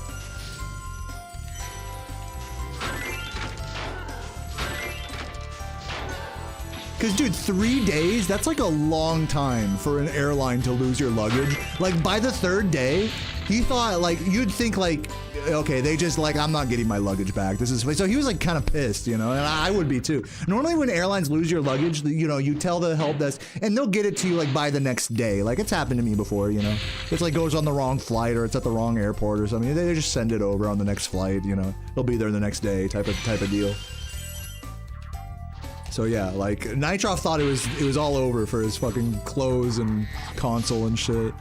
Cause dude, 3 days, that's like a long time for an airline to lose your luggage. Like by the 3rd day, he thought like, you'd think like, okay, they just like, I'm not getting my luggage back. This is, so he was like kind of pissed, you know, and I would be too. Normally when airlines lose your luggage, you know, you tell the help desk and they'll get it to you like by the next day. Like it's happened to me before, you know, it's like goes on the wrong flight or it's at the wrong airport or something. They just send it over on the next flight, you know, it'll be there the next day type of deal. So yeah, like Nitroff thought it was all over for his fucking clothes and console and shit.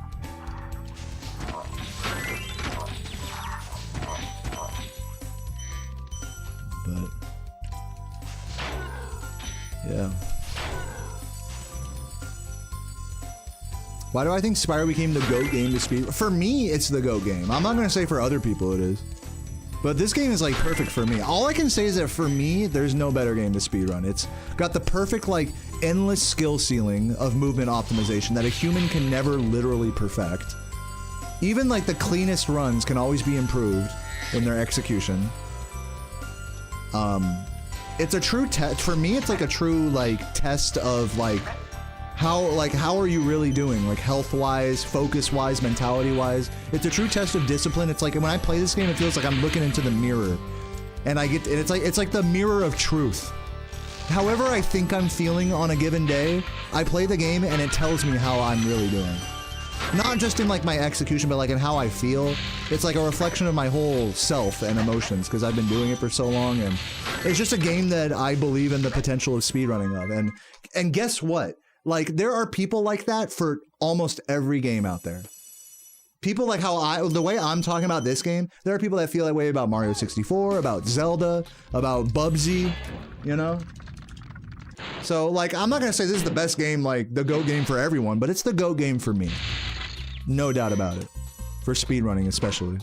But yeah. Why do I think Spyro became the GOAT game to speed? For me, it's the GOAT game. I'm not gonna say for other people it is. But this game is like perfect for me. All I can say is that for me, there's no better game to speedrun. It's got the perfect like endless skill ceiling of movement optimization that a human can never literally perfect. Even like the cleanest runs can always be improved in their execution. It's a true test, for me it's like a true like test of like how are you really doing, like health-wise, focus-wise, mentality-wise. It's a true test of discipline. It's like when I play this game, it feels like I'm looking into the mirror, and it's like the mirror of truth. However I think I'm feeling on a given day, I play the game and it tells me how I'm really doing. Not just in like my execution, but like in how I feel. It's like a reflection of my whole self and emotions because I've been doing it for so long, and it's just a game that I believe in the potential of speedrunning of. And guess what? Like, there are people like that for almost every game out there. People like the way I'm talking about this game, there are people that feel that way about Mario 64, about Zelda, about Bubsy, you know? So, like, I'm not gonna say this is the best game, like, the GOAT game for everyone, but it's the GOAT game for me. No doubt about it. For speedrunning, especially.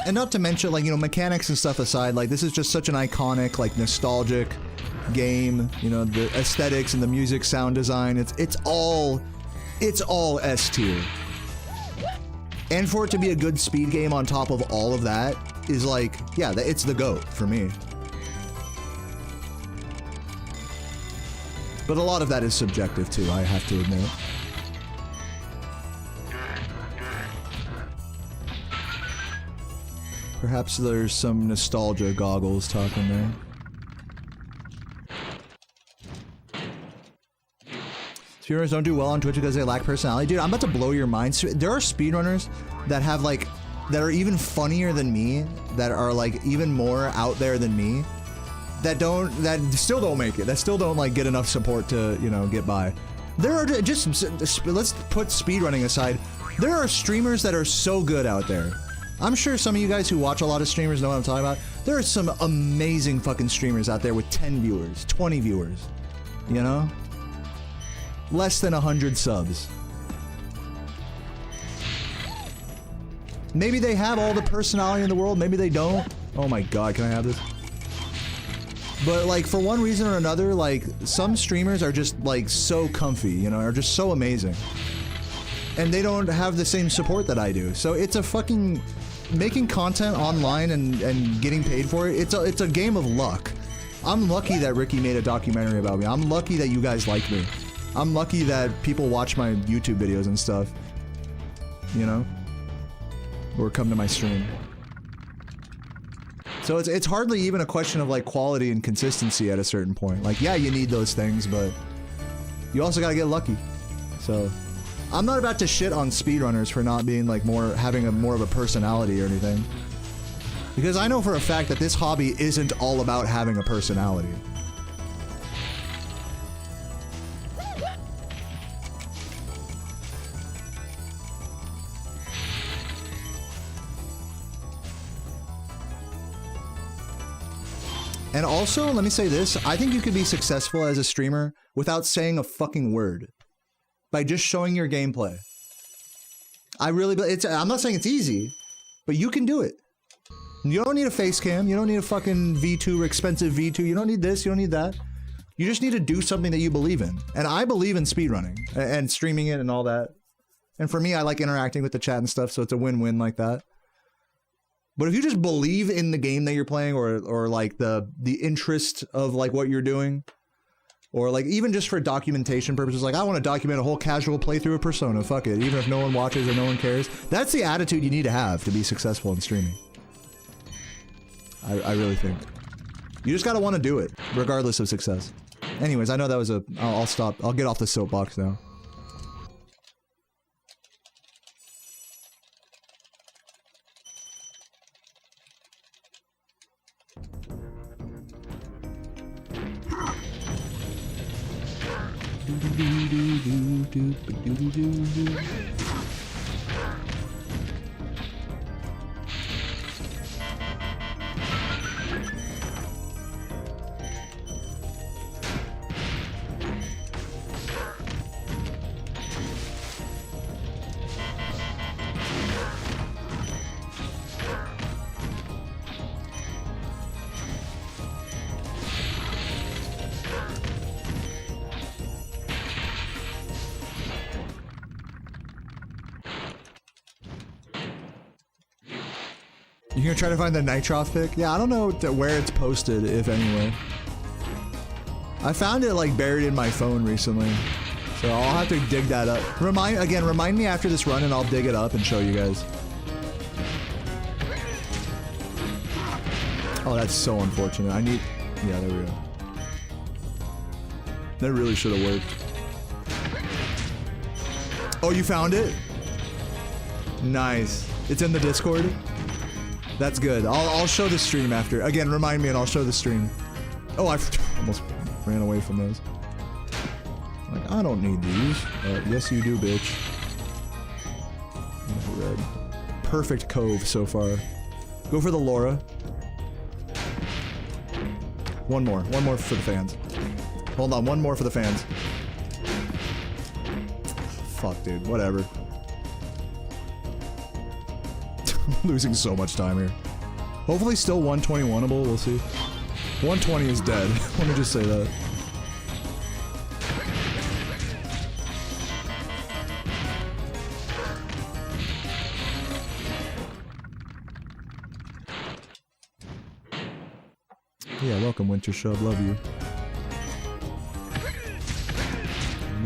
And not to mention, like, you know, mechanics and stuff aside, like, this is just such an iconic, like, nostalgic game. You know, the aesthetics and the music, sound design, it's all S tier. And for it to be a good speed game on top of all of that is like, yeah, it's the GOAT for me. But a lot of that is subjective too, I have to admit. Perhaps there's some nostalgia goggles talking there. Speedrunners don't do well on Twitch because they lack personality. Dude, I'm about to blow your mind. There are speedrunners that have like, that are even funnier than me, that are like even more out there than me, that still don't make it, that still don't like get enough support to, you know, get by. There are just, let's put speedrunning aside, there are streamers that are so good out there. I'm sure some of you guys who watch a lot of streamers know what I'm talking about. There are some amazing fucking streamers out there with 10 viewers, 20 viewers, you know? Less than 100 subs. Maybe they have all the personality in the world, maybe they don't. Oh my god, can I have this? But like, for one reason or another, like, some streamers are just like so comfy, you know, are just so amazing. And they don't have the same support that I do. So it's a fucking, making content online and getting paid for it, it's a game of luck. I'm lucky that Ricky made a documentary about me. I'm lucky that you guys like me. I'm lucky that people watch my YouTube videos and stuff, you know, or come to my stream. So it's hardly even a question of like quality and consistency at a certain point. Like, yeah, you need those things, but you also gotta get lucky. So I'm not about to shit on speedrunners for not being like having more of a personality or anything. Because I know for a fact that this hobby isn't all about having a personality. And also, let me say this, I think you could be successful as a streamer without saying a fucking word. By just showing your gameplay. I'm not saying it's easy, but you can do it. You don't need a face cam, you don't need a fucking V2 or expensive V2, you don't need this, you don't need that. You just need to do something that you believe in. And I believe in speedrunning and streaming it and all that. And for me, I like interacting with the chat and stuff, so it's a win-win like that. But if you just believe in the game that you're playing or like the interest of like what you're doing, Or like even just for documentation purposes, like I want to document a whole casual playthrough of Persona, fuck it, even if no one watches or no one cares. That's the attitude you need to have to be successful in streaming. I really think. You just gotta want to do it, regardless of success. Anyways, I know that was a... I'll stop. I'll get off the soapbox now. You're gonna try to find the Nitroff pic? Yeah, I don't know where it's posted, if anywhere. I found it like buried in my phone recently, so I'll have to dig that up. Remind me after this run and I'll dig it up and show you guys. Oh, that's so unfortunate. I need... Yeah, there we go. That really should have worked. Oh, you found it? Nice. It's in the Discord? That's good. I'll show the stream after. Again, remind me and I'll show the stream. Oh, I almost ran away from those. Like, I don't need these. Yes, you do, bitch. Red. Perfect cove so far. Go for the Laura. One more for the fans. Hold on, one more for the fans. Fuck, dude. Whatever. Losing so much time here. Hopefully still 121able, we'll see. 120 is dead. Let me just say that. Yeah, welcome Winter Shub, love you.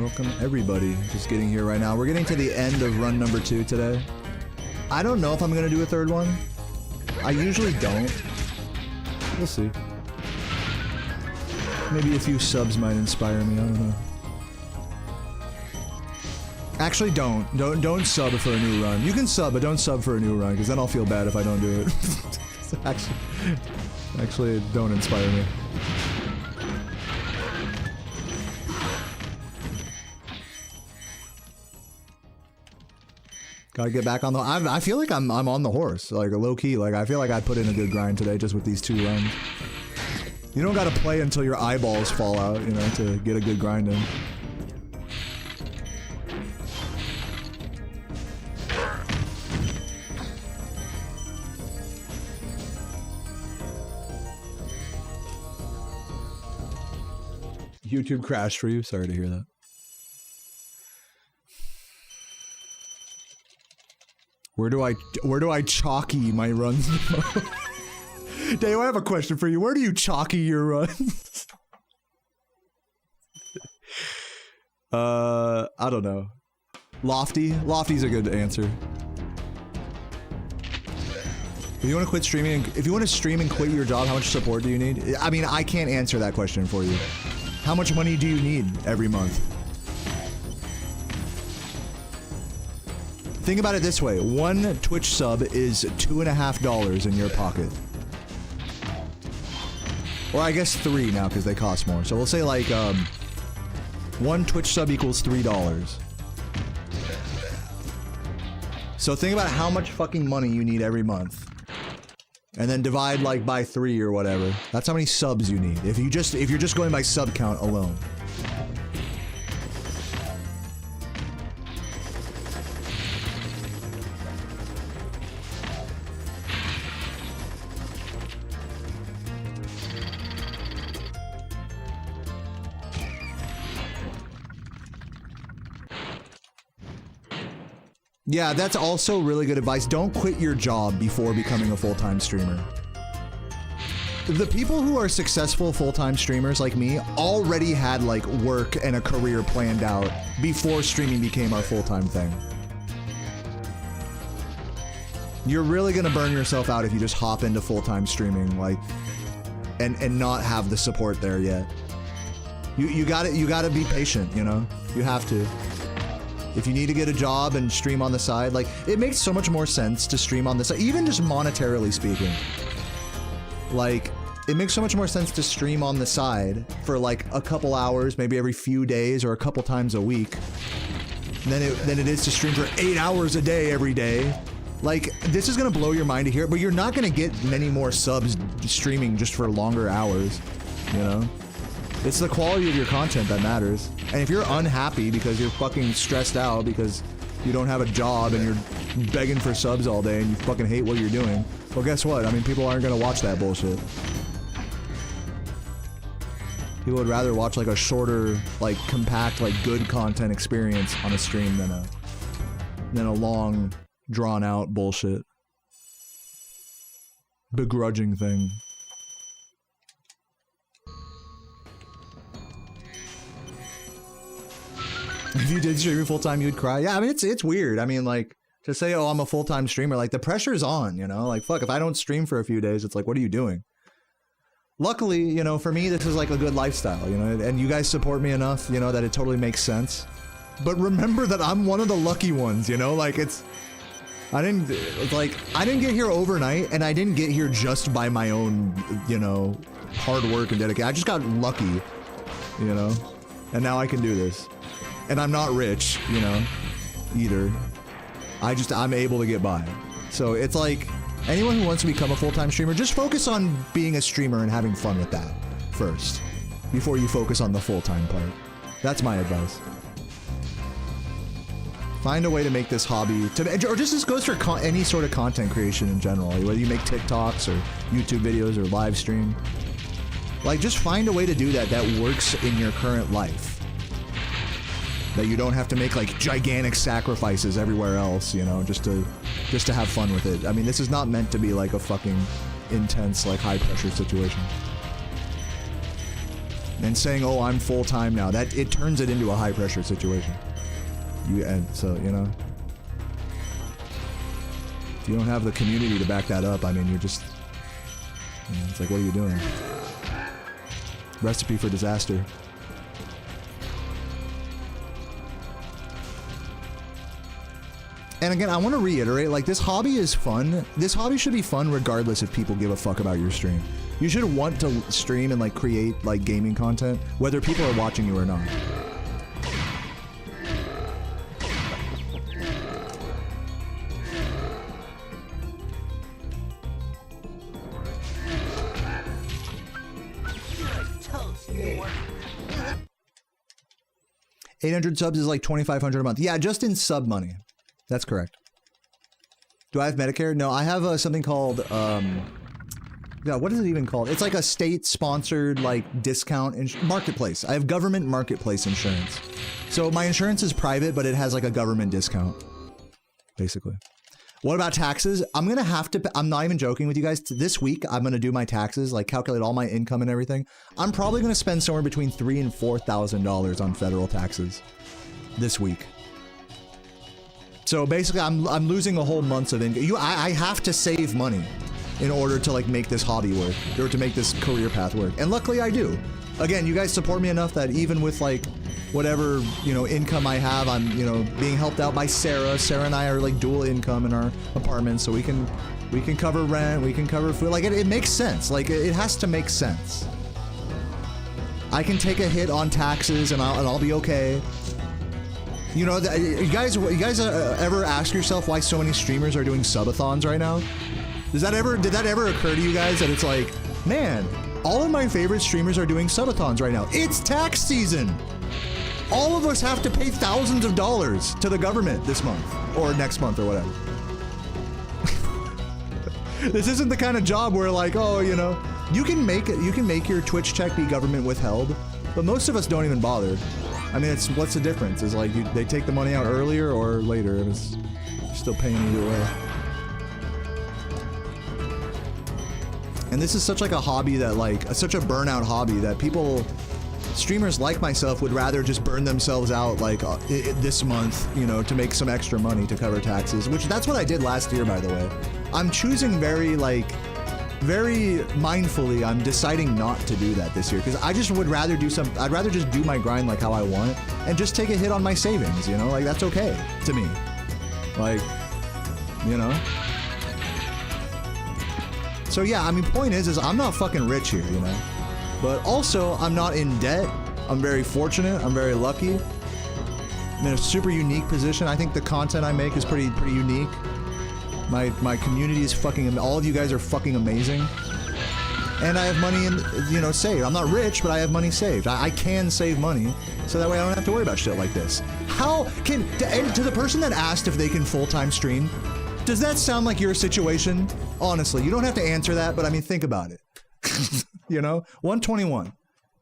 Welcome everybody, just getting here right now. We're getting to the end of run number 2 today. I don't know if I'm gonna do a third one. I usually don't. We'll see. Maybe a few subs might inspire me, I don't know. Actually, don't sub for a new run. You can sub, but don't sub for a new run, because then I'll feel bad if I don't do it. Actually, don't inspire me. Gotta get back on the... I feel like I'm on the horse, like low-key. Like, I feel like I put in a good grind today just with these 2 runs. You don't gotta play until your eyeballs fall out, you know, to get a good grind in. YouTube crashed for you? Sorry to hear that. Where do I chalky my runs? Dave, I have a question for you. Where do you chalky your runs? I don't know. Lofty? Lofty's a good answer. If you want to quit streaming, if you want to stream and quit your job, how much support do you need? I mean, I can't answer that question for you. How much money do you need every month? Think about it this way. 1 Twitch sub is $2.50 in your pocket. Or I guess 3 now because they cost more. So we'll say like 1 Twitch sub equals $3. So think about how much fucking money you need every month. And then divide like by 3 or whatever. That's how many subs you need. If you're just going by sub count alone. Yeah, that's also really good advice. Don't quit your job before becoming a full-time streamer. the people who are successful full-time streamers like me already had like work and a career planned out before streaming became our full-time thing. You're really gonna burn yourself out if you just hop into full-time streaming, like, and not have the support there yet. You gotta be patient, you know? You have to. If you need to get a job and stream on the side, like, it makes so much more sense to stream on the side, even just monetarily speaking. Like, it makes so much more sense to stream on the side for like a couple hours, maybe every few days or a couple times a week, than it is to stream for 8 hours a day every day. Like, this is gonna blow your mind to hear it, but you're not gonna get many more subs streaming just for longer hours, you know? It's the quality of your content that matters. And if you're unhappy because you're fucking stressed out because you don't have a job and you're begging for subs all day and you fucking hate what you're doing, well, guess what? I mean, people aren't gonna watch that bullshit. People would rather watch like a shorter, like compact, like good content experience on a stream than a long, drawn out bullshit. Begrudging thing. If you did streaming full time, you'd cry. Yeah, I mean, it's weird. I mean, like, to say, oh, I'm a full-time streamer, like, the pressure's on, you know? Like, fuck, if I don't stream for a few days, it's like, what are you doing? Luckily, you know, for me, this is like a good lifestyle, you know? And you guys support me enough, you know, that it totally makes sense. But remember that I'm one of the lucky ones, you know? Like, I didn't get here overnight, and I didn't get here just by my own, you know, hard work and dedication. I just got lucky, you know? And now I can do this. And I'm not rich, you know, either. I'm able to get by. So it's like, anyone who wants to become a full-time streamer, just focus on being a streamer and having fun with that first, before you focus on the full-time part. That's my advice. Find a way to make this hobby, or just this goes for any sort of content creation in general, whether you make TikToks or YouTube videos or live stream. Like, just find a way to do that works in your current life. That you don't have to make like gigantic sacrifices everywhere else, you know, just to have fun with it. I mean, this is not meant to be like a fucking intense, like high pressure situation. And saying, oh, I'm full time now, that it turns it into a high pressure situation. And so, you know, if you don't have the community to back that up, I mean, you're just, you know, it's like, what are you doing? Recipe for disaster. And again, I want to reiterate, like, this hobby is fun. This hobby should be fun regardless if people give a fuck about your stream. You should want to stream and, like, create, like, gaming content, whether people are watching you or not. $800 subs is like $2,500 a month. Yeah, just in sub money. That's correct. Do I have Medicare? No, I have something called, yeah, what is it even called? It's like a state-sponsored, like, discount marketplace. I have government marketplace insurance. So my insurance is private, but it has, like, a government discount, basically. What about taxes? I'm gonna have to, I'm not even joking with you guys. This week, I'm gonna do my taxes, like, calculate all my income and everything. I'm probably gonna spend somewhere between $3,000 and $4,000 on federal taxes this week. So basically, I'm losing a whole month's of income. I have to save money in order to like make this hobby work, or to make this career path work. And luckily, I do. Again, you guys support me enough that even with like whatever, you know, income I have, I'm, you know, being helped out by Sarah. Sarah and I are like dual income in our apartment, so we can cover rent, we can cover food. Like it makes sense. Like it has to make sense. I can take a hit on taxes and I'll be okay. You know, you guys ever ask yourself why so many streamers are doing subathons right now? Did that ever occur to you guys that it's like, man, all of my favorite streamers are doing subathons right now. It's tax season. All of us have to pay thousands of dollars to the government this month or next month or whatever. This isn't the kind of job where like, oh, you know, you can make your Twitch check be government withheld, but most of us don't even bother. I mean, what's the difference? Is like they take the money out earlier or later, and it's still paying either way. And this is such like a hobby that like, such a burnout hobby that people, streamers like myself would rather just burn themselves out like this month, you know, to make some extra money to cover taxes, which that's what I did last year, by the way. I'm choosing very mindfully, I'm deciding not to do that this year because I just would rather do I'd rather just do my grind like how I want and just take a hit on my savings, you know, like that's okay to me. Like, you know. So yeah, I mean, point is I'm not fucking rich here, you know. But also, I'm not in debt. I'm very fortunate. I'm very lucky. I'm in a super unique position. I think the content I make is pretty unique. My community is fucking, all of you guys are fucking amazing. And I have money in, you know, saved. I'm not rich, but I have money saved. I can save money, so that way I don't have to worry about shit like this. How can, and to the person that asked if they can full-time stream, does that sound like your situation? Honestly, you don't have to answer that, but I mean, think about it. You know, 121.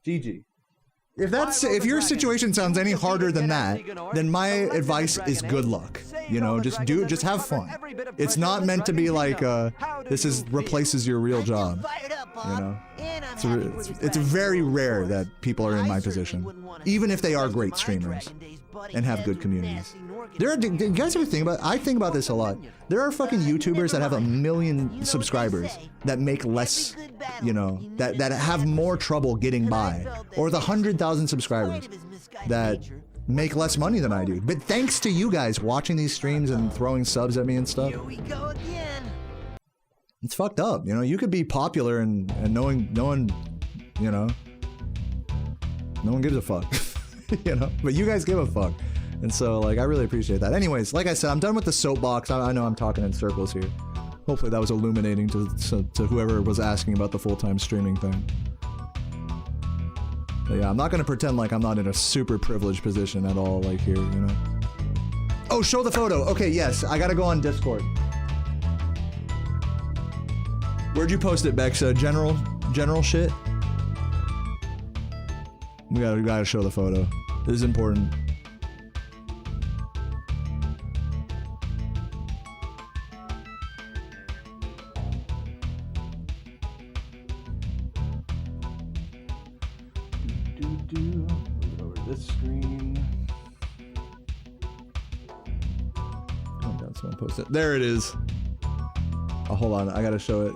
GG. If your situation sounds any harder than that, then my advice is good luck. You know, just have fun. It's not meant to be like this replaces your real job. You know, it's very rare that people are in my position, even if they are great streamers and have good communities. Do you guys ever think about? I think about this a lot. There are fucking YouTubers that have 1 million subscribers that make less, you know, that have more trouble getting by, or the 100,000 subscribers that make less money than I do. But thanks to you guys watching these streams and throwing subs at me and stuff. Here we go again. It's fucked up, you know. You could be popular and no one, you know, no one gives a fuck, you know. But you guys give a fuck. And so, like, I really appreciate that. Anyways, like I said, I'm done with the soapbox. I know I'm talking in circles here. Hopefully that was illuminating to whoever was asking about the full-time streaming thing. But yeah, I'm not gonna pretend like I'm not in a super privileged position at all, like here, you know? Oh, show the photo! Okay, yes, I gotta go on Discord. Where'd you post it, Bex? General shit? We gotta show the photo. This is important. Over this screen. Oh god, someone posted it. There it is. Oh, hold on, I gotta show it.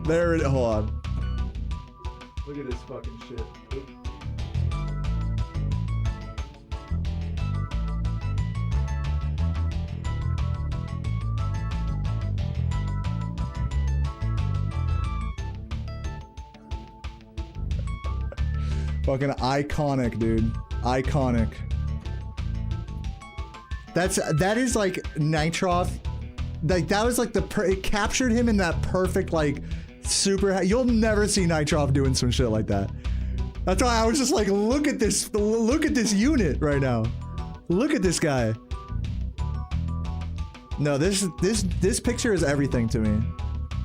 There it is. Hold on. Look at this fucking shit. Fucking iconic, dude. Iconic. That is like Nitroff. Like that was like it captured him in that perfect like super. You'll never see Nitroff doing some shit like that. That's why I was just like, look at this unit right now. Look at this guy. No, this picture is everything to me.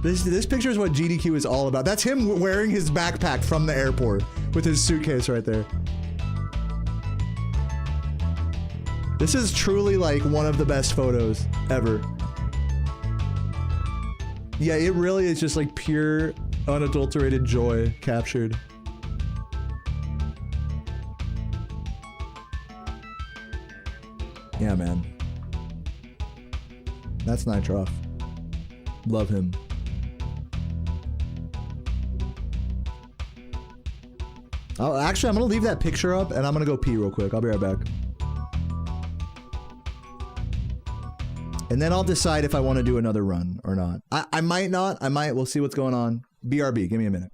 This picture is what GDQ is all about. That's him wearing his backpack from the airport with his suitcase right there. This is truly like one of the best photos ever. Yeah, it really is just like pure, unadulterated joy captured. Yeah, man. That's Nitroff. Love him. Oh, actually, I'm gonna leave that picture up and I'm gonna go pee real quick. I'll be right back. And then I'll decide if I want to do another run or not. I might not. I might. We'll see what's going on. BRB, give me a minute.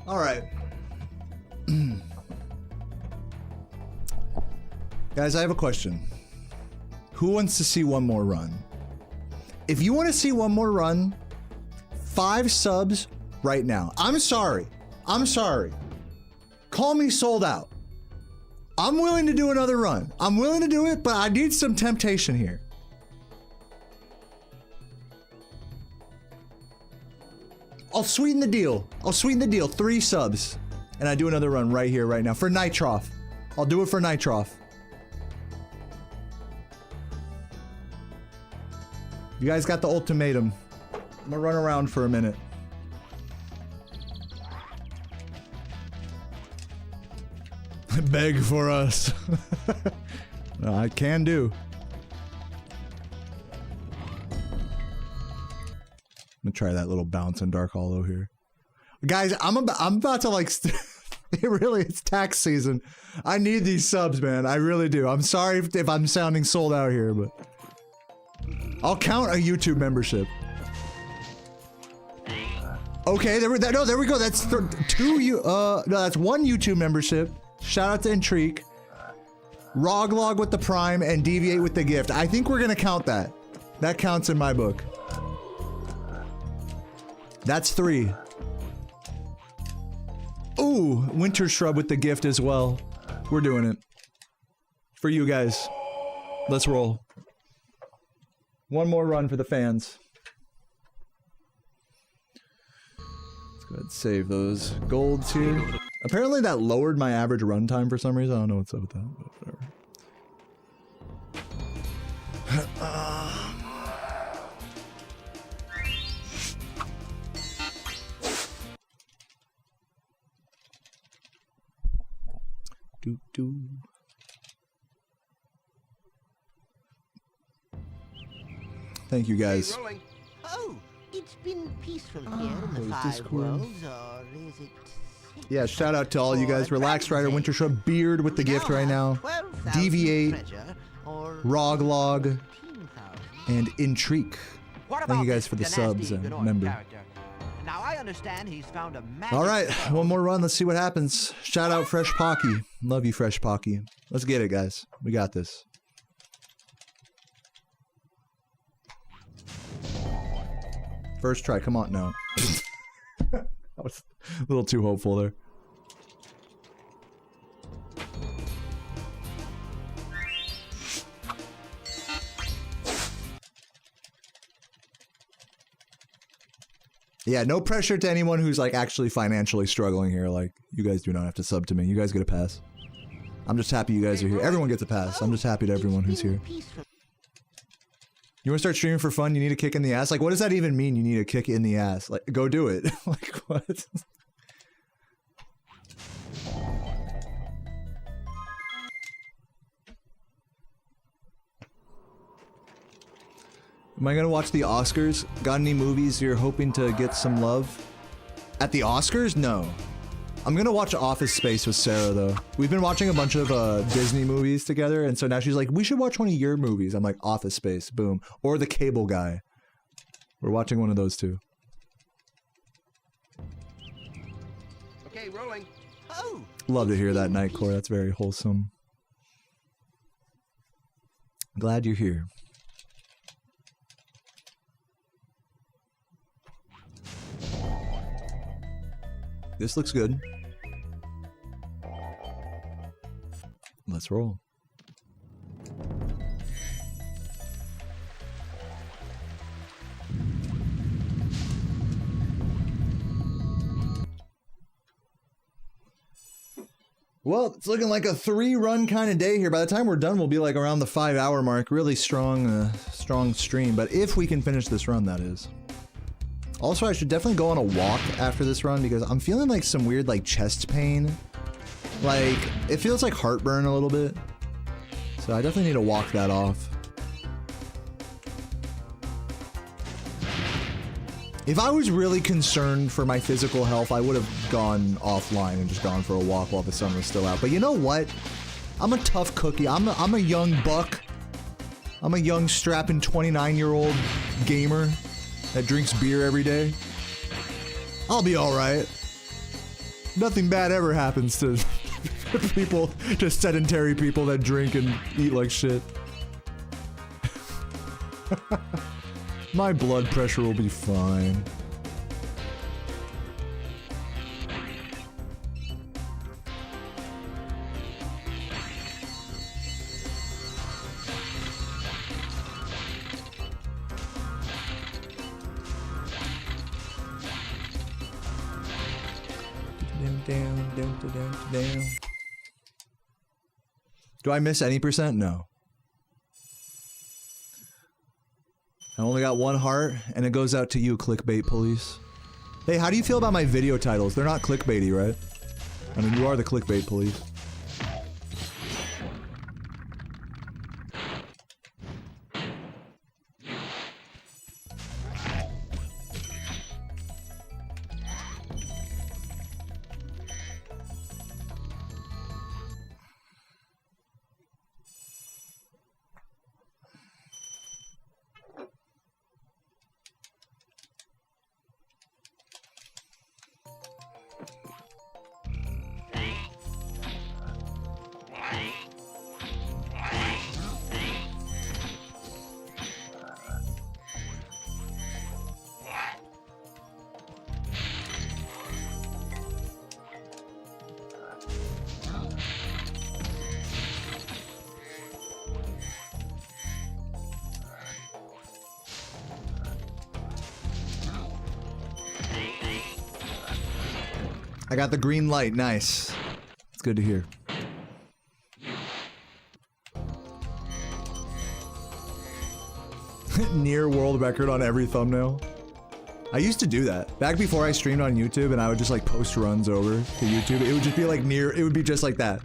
All right. Guys, I have a question. Who wants to see one more run? If you want to see one more run, 5 subs right now. I'm sorry. I'm sorry. Call me sold out. I'm willing to do another run. I'm willing to do it, but I need some temptation here. I'll sweeten the deal. I'll sweeten the deal. 3 subs. And I do another run right here, right now. For Nitroff. I'll do it for Nitroff. You guys got the ultimatum. I'm gonna run around for a minute. Beg for us. No, I can do. I'm gonna try that little bounce in Dark Hollow here. Guys, I'm about to like, it's tax season. I need these subs, man. I really do. I'm sorry if I'm sounding sold out here, but I'll count a YouTube membership. Okay, there we go. That's 2 no, that's 1 YouTube membership. Shout out to Intrigue. Roglog with the Prime and Deviate with the gift. I think we're gonna count that. That counts in my book. That's 3. Ooh, Winter Shrub with the gift as well. We're doing it. For you guys. Let's roll. One more run for the fans. Let's go ahead and save those golds here. Apparently that lowered my average run time for some reason. I don't know what's up with that, but whatever. Thank you guys. Oh, it's been peaceful here in the 5 worlds, or is it? Yeah, shout out to all you guys. Relax Rider, Winter Shrub, Beard with the gift right now. Deviate, Roglog, and Intrigue. Thank you guys for the subs and member. Now I understand he's found a magic. All right, one more run. Let's see what happens. Shout out Fresh Pocky. Love you, Fresh Pocky. Let's get it, guys. We got this. First try. Come on, no. That was a little too hopeful there. Yeah, no pressure to anyone who's like actually financially struggling here. Like, you guys do not have to sub to me. You guys get a pass. I'm just happy you guys are here. Everyone gets a pass. I'm just happy to everyone who's here. You want to start streaming for fun? You need a kick in the ass? Like, what does that even mean? You need a kick in the ass? Like, go do it. Like, what? Am I gonna watch the Oscars? Got any movies you're hoping to get some love? At the Oscars? No. I'm gonna watch Office Space with Sarah, though. We've been watching a bunch of Disney movies together, and so now she's like, we should watch one of your movies. I'm like, Office Space, boom. Or The Cable Guy. We're watching one of those two. Okay, rolling. Oh, Love to hear that, Nightcore. That's very wholesome. Glad you're here. This looks good. Let's roll. Well, it's looking like a 3-run kind of day here. By the time we're done, we'll be like around the 5-hour mark. Really strong, strong stream. But if we can finish this run, that is. Also, I should definitely go on a walk after this run because I'm feeling like some weird like chest pain. Like, it feels like heartburn a little bit. So I definitely need to walk that off. If I was really concerned for my physical health, I would have gone offline and just gone for a walk while the sun was still out. But you know what? I'm a tough cookie. I'm a young buck. I'm a young strapping 29-year-old gamer that drinks beer every day. I'll be all right. Nothing bad ever happens to people, to sedentary people that drink and eat like shit. My blood pressure will be fine. Down. Do I miss any percent? No. I only got one heart, and it goes out to you, clickbait police. Hey, how do you feel about my video titles? They're not clickbaity, right? I mean, you are the clickbait police. I got the green light, nice. It's good to hear. Near world record on every thumbnail. I used to do that. Back before I streamed on YouTube and I would just like post runs over to YouTube. It would just be like near, it would be just like that.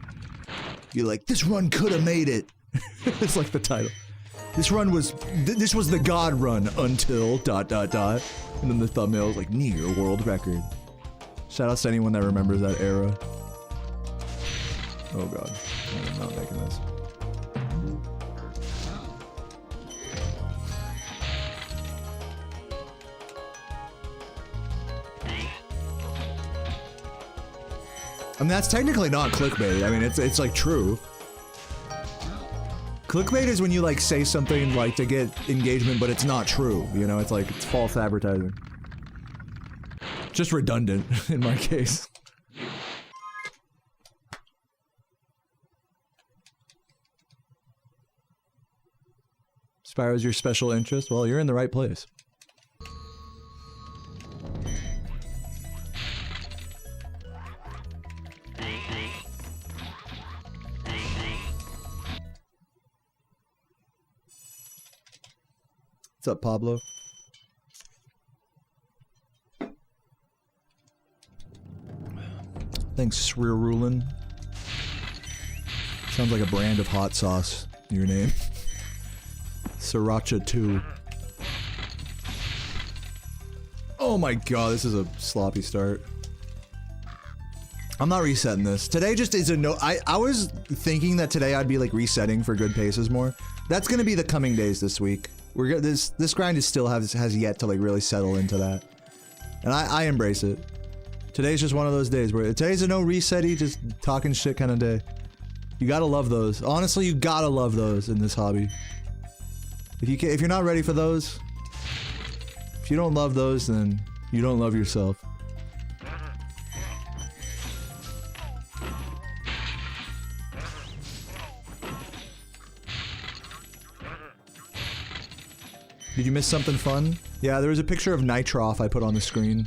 You're like, this run could have made it. It's like the title. This run was, this was the God run until ... And then the thumbnail was like near world record. Shout out to anyone that remembers that era. Oh god, I'm not making this. I mean, that's technically not clickbait. I mean, it's like true. Clickbait is when you like say something like to get engagement, but it's not true. You know, it's like, it's false advertising. Just redundant, in my case. Spyro's your special interest? Well, you're in the right place. What's up, Pablo? Thanks, Srirulin. Sounds like a brand of hot sauce. Your name. Sriracha 2. Oh my god, this is a sloppy start. I'm not resetting this. Today just is a no- I was thinking that today I'd be like resetting for good paces more. That's gonna be the coming days this week. We're this grind is still has yet to like really settle into that. And I embrace it. Today's just one of those days where today's a no reset-y, just talking shit kind of day. You gotta love those. Honestly, you gotta love those in this hobby. If you're not ready for those, if you don't love those, then you don't love yourself. Did you miss something fun? Yeah, there was a picture of Nitroff I put on the screen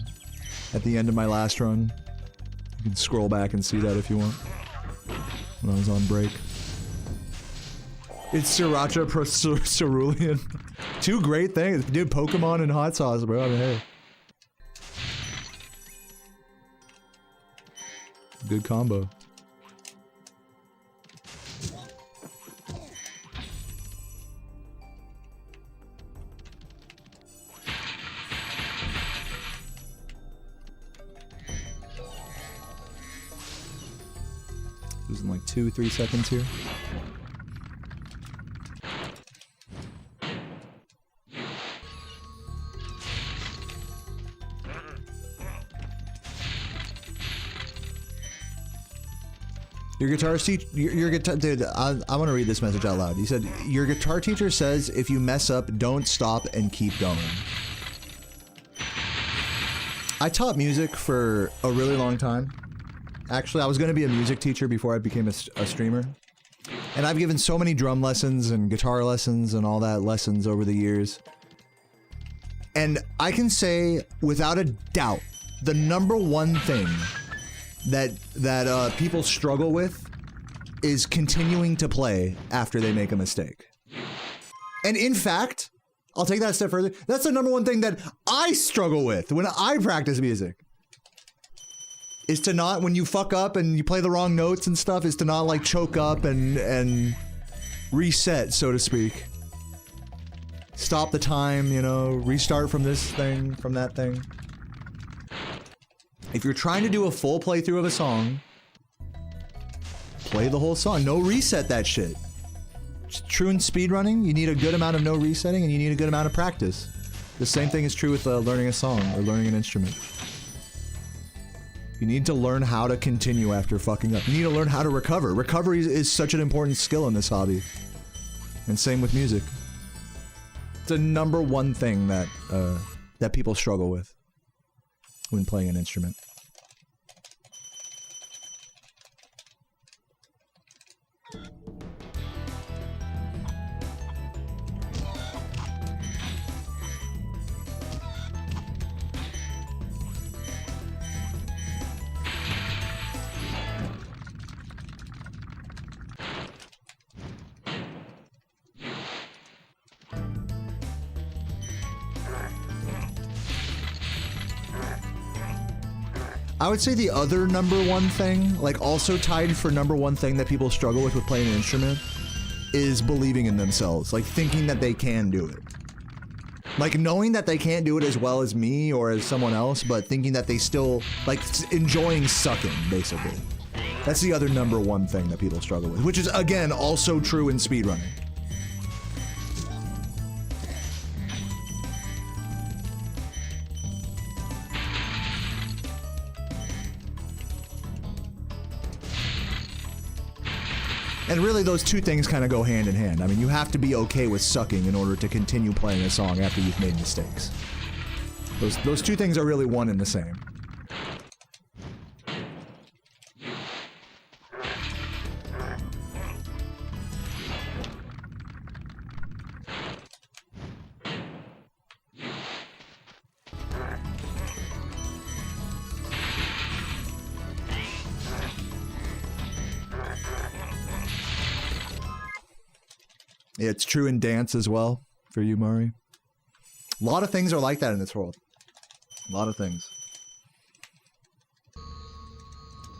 at the end of my last run. You can scroll back and see that if you want. When I was on break. It's Sriracha Pro Cerulean. Two great things. Dude, Pokemon and hot sauce, bro. I mean, hey. Good combo. Losing like 2-3 seconds here. Your guitar teacher, your guitar, dude, I want to read this message out loud. He said, your guitar teacher says if you mess up, don't stop and keep going. I taught music for a really long time. Actually, I was going to be a music teacher before I became a streamer. And I've given so many drum lessons and guitar lessons and all that lessons over the years. And I can say, without a doubt, the #1 thing that people struggle with is continuing to play after they make a mistake. And in fact, I'll take that a step further. That's the #1 thing that I struggle with when I practice music. Is to not, when you fuck up and you play the wrong notes and stuff, is to not like choke up and reset, so to speak. Stop the time, you know, restart from this thing, from that thing. If you're trying to do a full playthrough of a song, play the whole song. No reset that shit. It's true in speedrunning, you need a good amount of no resetting and you need a good amount of practice. The same thing is true with learning a song or learning an instrument. You need to learn how to continue after fucking up. You need to learn how to recover. Recovery is such an important skill in this hobby. And same with music. It's the #1 thing that that people struggle with when playing an instrument. I would say the other #1 thing, like also tied for #1 thing that people struggle with playing an instrument, is believing in themselves, like thinking that they can do it. Like knowing that they can't do it as well as me or as someone else, but thinking that they still, like enjoying sucking, basically. That's the other #1 thing that people struggle with, which is again also true in speedrunning. And really, those two things kind of go hand in hand. I mean, you have to be okay with sucking in order to continue playing a song after you've made mistakes. Those two things are really one and the same. Yeah, it's true in dance as well, for you, Mari. A lot of things are like that in this world. A lot of things.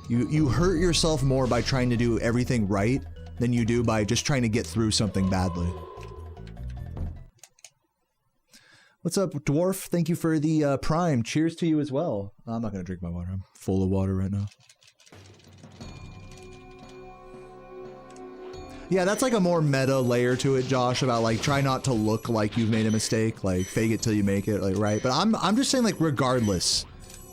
You hurt yourself more by trying to do everything right than you do by just trying to get through something badly. What's up, Dwarf? Thank you for the Prime. Cheers to you as well. I'm not going to drink my water. I'm full of water right now. Yeah, that's like a more meta layer to it, Josh, about like try not to look like you've made a mistake, like fake it till you make it, like, right? But I'm just saying, like, regardless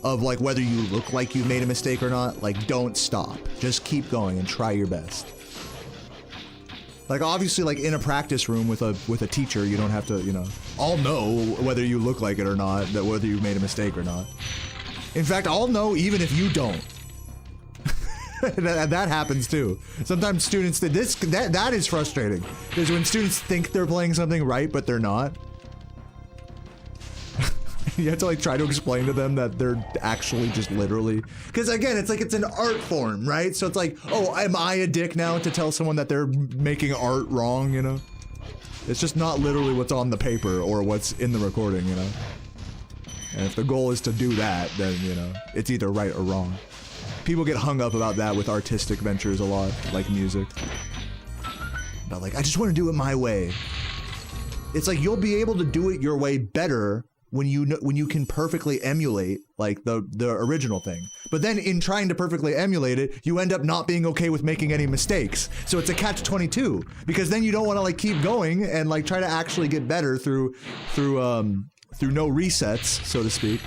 of like whether you look like you've made a mistake or not, like don't stop. Just keep going and try your best. Like obviously, like in a practice room with a teacher, you don't have to, you know, I'll know whether you look like it or not, that whether you made a mistake or not. In fact, I'll know even if you don't. that happens too. Sometimes students, that is frustrating. Because when students think they're playing something right, but they're not. You have to like try to explain to them that they're actually just literally, because again, it's like it's an art form, right? So it's like, oh, am I a dick now to tell someone that they're making art wrong, you know? It's just not literally what's on the paper or what's in the recording, you know? And if the goal is to do that, then, you know, it's either right or wrong. People get hung up about that with artistic ventures a lot, like music. But like, I just want to do it my way. It's like you'll be able to do it your way better when you can perfectly emulate like the original thing. But then in trying to perfectly emulate it, you end up not being okay with making any mistakes. So it's a catch-22 because then you don't want to like keep going and like try to actually get better through no resets, so to speak.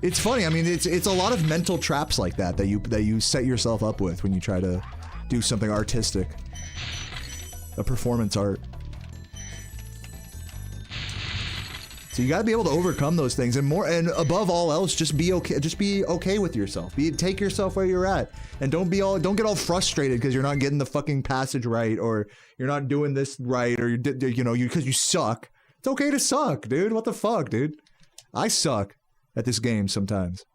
It's funny. I mean, it's a lot of mental traps like that you set yourself up with when you try to do something artistic. A performance art. So you gotta be able to overcome those things, and more, and above all else, just be okay. Just be okay with yourself. Take yourself where you're at, and don't get all frustrated because you're not getting the fucking passage right, or you're not doing this right, or because you suck. It's okay to suck, dude. What the fuck, dude? I suck at this game sometimes.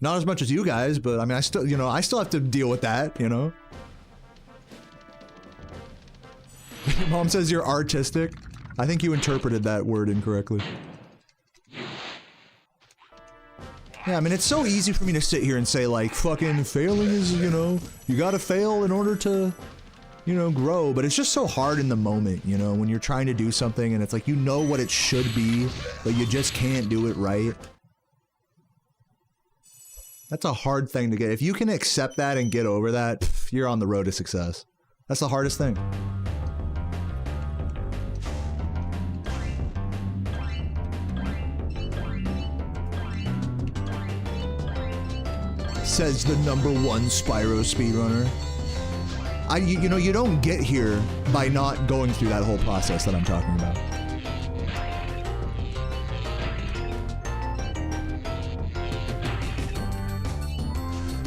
Not as much as you guys, but I mean, I still have to deal with that, Your mom says you're artistic. I think you interpreted that word incorrectly. Yeah, I mean, it's so easy for me to sit here and say, like, fucking failing is, you gotta fail in order to, grow. But it's just so hard in the moment, when you're trying to do something and it's like, what it should be, but you just can't do it right. That's a hard thing to get. If you can accept that and get over that, you're on the road to success. That's the hardest thing. Says the #1 Spyro speedrunner. You don't get here by not going through that whole process that I'm talking about.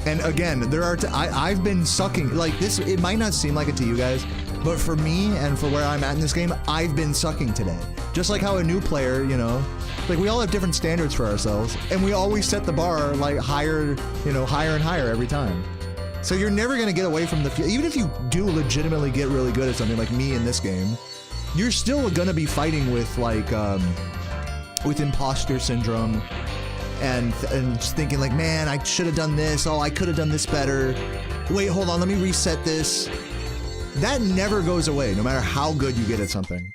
And again, I've been sucking like this. It might not seem like it to you guys, but for me and for where I'm at in this game, I've been sucking today. Just like how a new player, like we all have different standards for ourselves, and we always set the bar like higher, higher and higher every time. So you're never gonna get away from even if you do legitimately get really good at something like me in this game, you're still gonna be fighting with like, with imposter syndrome, and just thinking like, man, I should have done this. Oh, I could have done this better. Wait, hold on, let me reset this. That never goes away, no matter how good you get at something.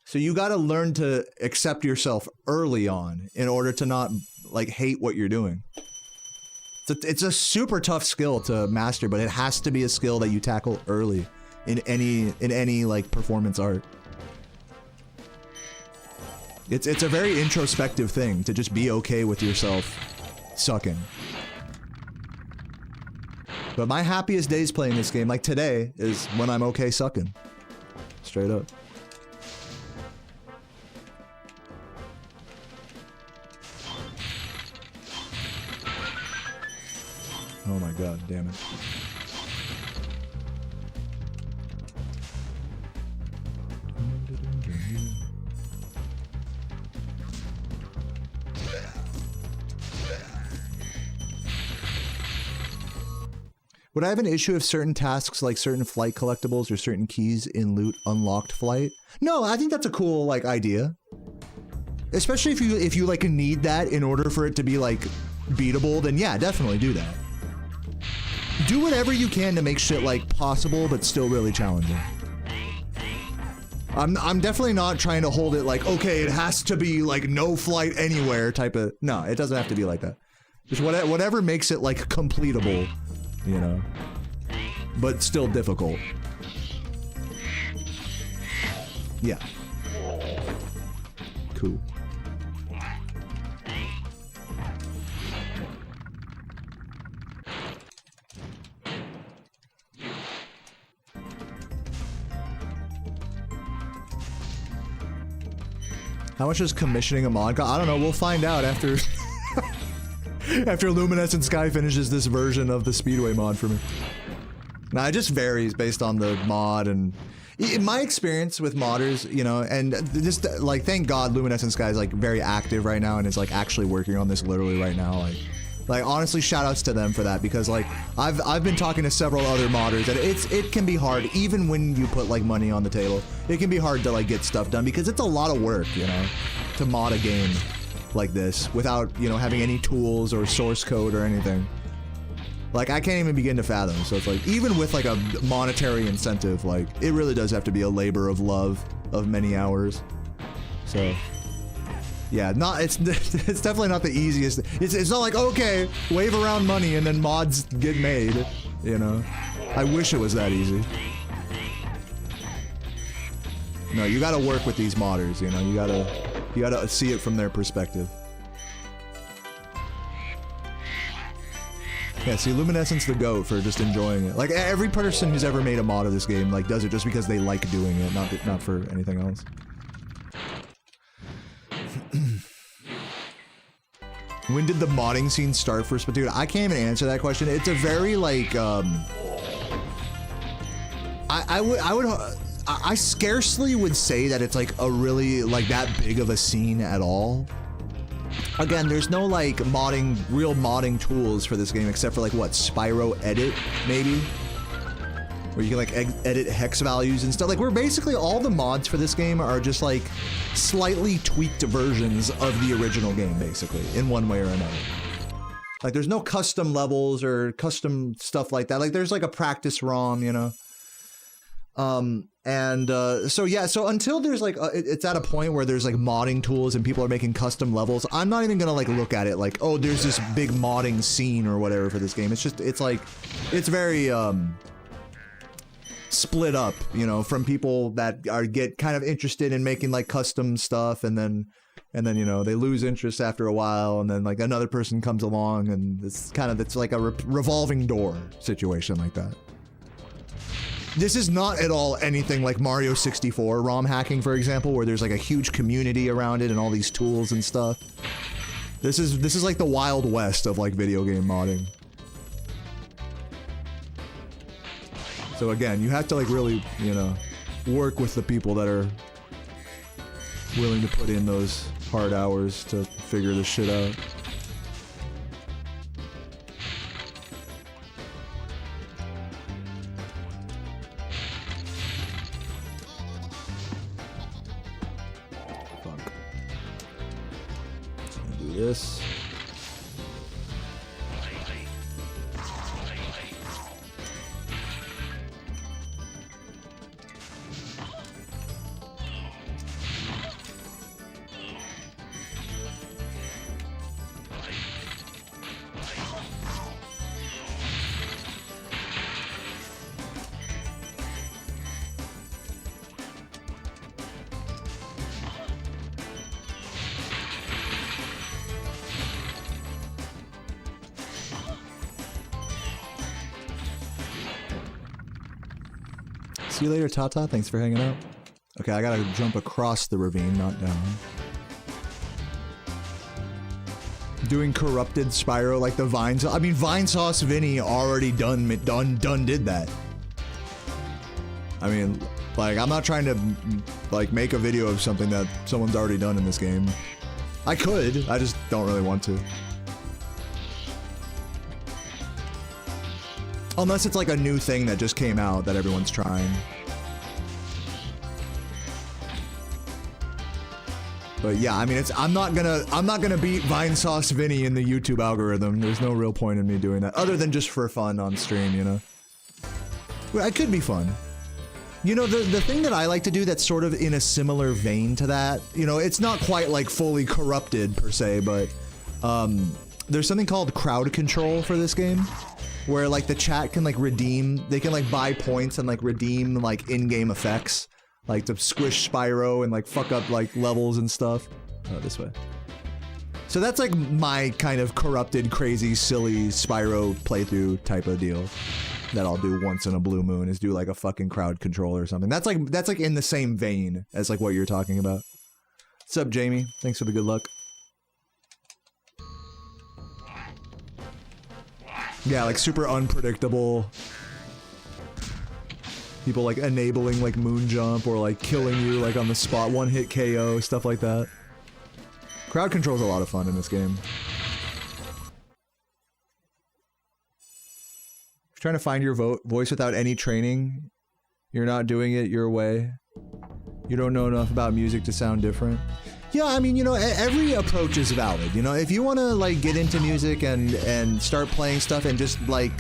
So you gotta learn to accept yourself early on in order to not like hate what you're doing. It's a super tough skill to master, but it has to be a skill that you tackle early in any like performance art. It's a very introspective thing to just be okay with yourself sucking. But my happiest days playing this game, like today, is when I'm okay sucking. Straight up. Oh my god, damn it. Would I have an issue if certain tasks like certain flight collectibles or certain keys in loot unlocked flight? No, I think that's a cool like idea. Especially if you like need that in order for it to be like beatable, then yeah, definitely do that. Do whatever you can to make shit like possible but still really challenging. I'm definitely not trying to hold it like, okay, it has to be like no flight anywhere type of, no, it doesn't have to be like that. Just whatever makes it like completable, but still difficult. Yeah. Cool. How much is commissioning a mod cost? I don't know, we'll find out after after Luminescent Sky finishes this version of the Speedway mod for me. Nah, it just varies based on the mod, and in my experience with modders, and just like thank God Luminescent Sky is like very active right now and is like actually working on this literally right now. Like honestly, shout outs to them for that, because like I've been talking to several other modders, and it can be hard even when you put like money on the table. It can be hard to like get stuff done because it's a lot of work, to mod a game like this without, having any tools or source code or anything. Like I can't even begin to fathom. So it's like even with like a monetary incentive, like it really does have to be a labor of love of many hours. So yeah, it's definitely not the easiest. It's not like, okay, wave around money and then mods get made, I wish it was that easy. No, you gotta work with these modders, you gotta see it from their perspective. Yeah, see, Luminescent's the GOAT for just enjoying it. Like, every person who's ever made a mod of this game, like, does it just because they like doing it, not for anything else. When did the modding scene start for Splatoon? I can't even answer that question. It's a very, like, I scarcely would say that it's, like, a really, like, that big of a scene at all. Again, there's no, like, real modding tools for this game except for, like, what, Spyro Edit, maybe? Where you can, like, edit hex values and stuff. Like, we're basically, all the mods for this game are just, like, slightly tweaked versions of the original game, basically, in one way or another. Like, there's no custom levels or custom stuff like that. Like, there's, like, a practice ROM, you know? So yeah, so until there's, like, it's at a point where there's, like, modding tools and people are making custom levels, I'm not even gonna, like, look at it like, oh, there's this big modding scene or whatever for this game. It's just, it's, like, it's very, split up, you know, from people that get kind of interested in making, like, custom stuff, and then you know, they lose interest after a while, and then, like, another person comes along, and it's like a revolving door situation like that. This is not at all anything like Mario 64 ROM hacking, for example, where there's, like, a huge community around it and all these tools and stuff. This is like the Wild West of, like, video game modding. So again, you have to, like, really, you know, work with the people that are willing to put in those hard hours to figure this shit out. Fuck. Just gonna do this. See you later, Tata. Thanks for hanging out. Okay, I gotta jump across the ravine, not down. Doing corrupted Spyro like the Vine. I mean, Vine Sauce Vinny already done did that. I mean, like, I'm not trying to, like, make a video of something that someone's already done in this game. I could, I just don't really want to. Unless it's like a new thing that just came out that everyone's trying. But yeah, I mean, I'm not gonna beat Vine Sauce Vinny in the YouTube algorithm. There's no real point in me doing that, other than just for fun on stream, you know? Well, it could be fun. You know, the thing that I like to do that's sort of in a similar vein to that, you know, it's not quite like fully corrupted per se, but there's something called crowd control for this game, where, like, the chat can, like, they can, like, buy points and, like, redeem, like, in-game effects, like, to squish Spyro and, like, fuck up, like, levels and stuff. Oh, this way. So that's, like, my kind of corrupted, crazy, silly Spyro playthrough type of deal that I'll do once in a blue moon, is do, like, a fucking crowd control or something. That's, like, in the same vein as, like, what you're talking about. What's up, Jamie? Thanks for the good luck. Yeah, like, super unpredictable. People, like, enabling, like, moon jump or, like, killing you, like, on the spot, one-hit KO, stuff like that. Crowd control's a lot of fun in this game. If you're trying to find your voice without any training, you're not doing it your way. You don't know enough about music to sound different. Yeah, I mean, you know, every approach is valid, you know? If you want to, like, get into music and start playing stuff and just, like,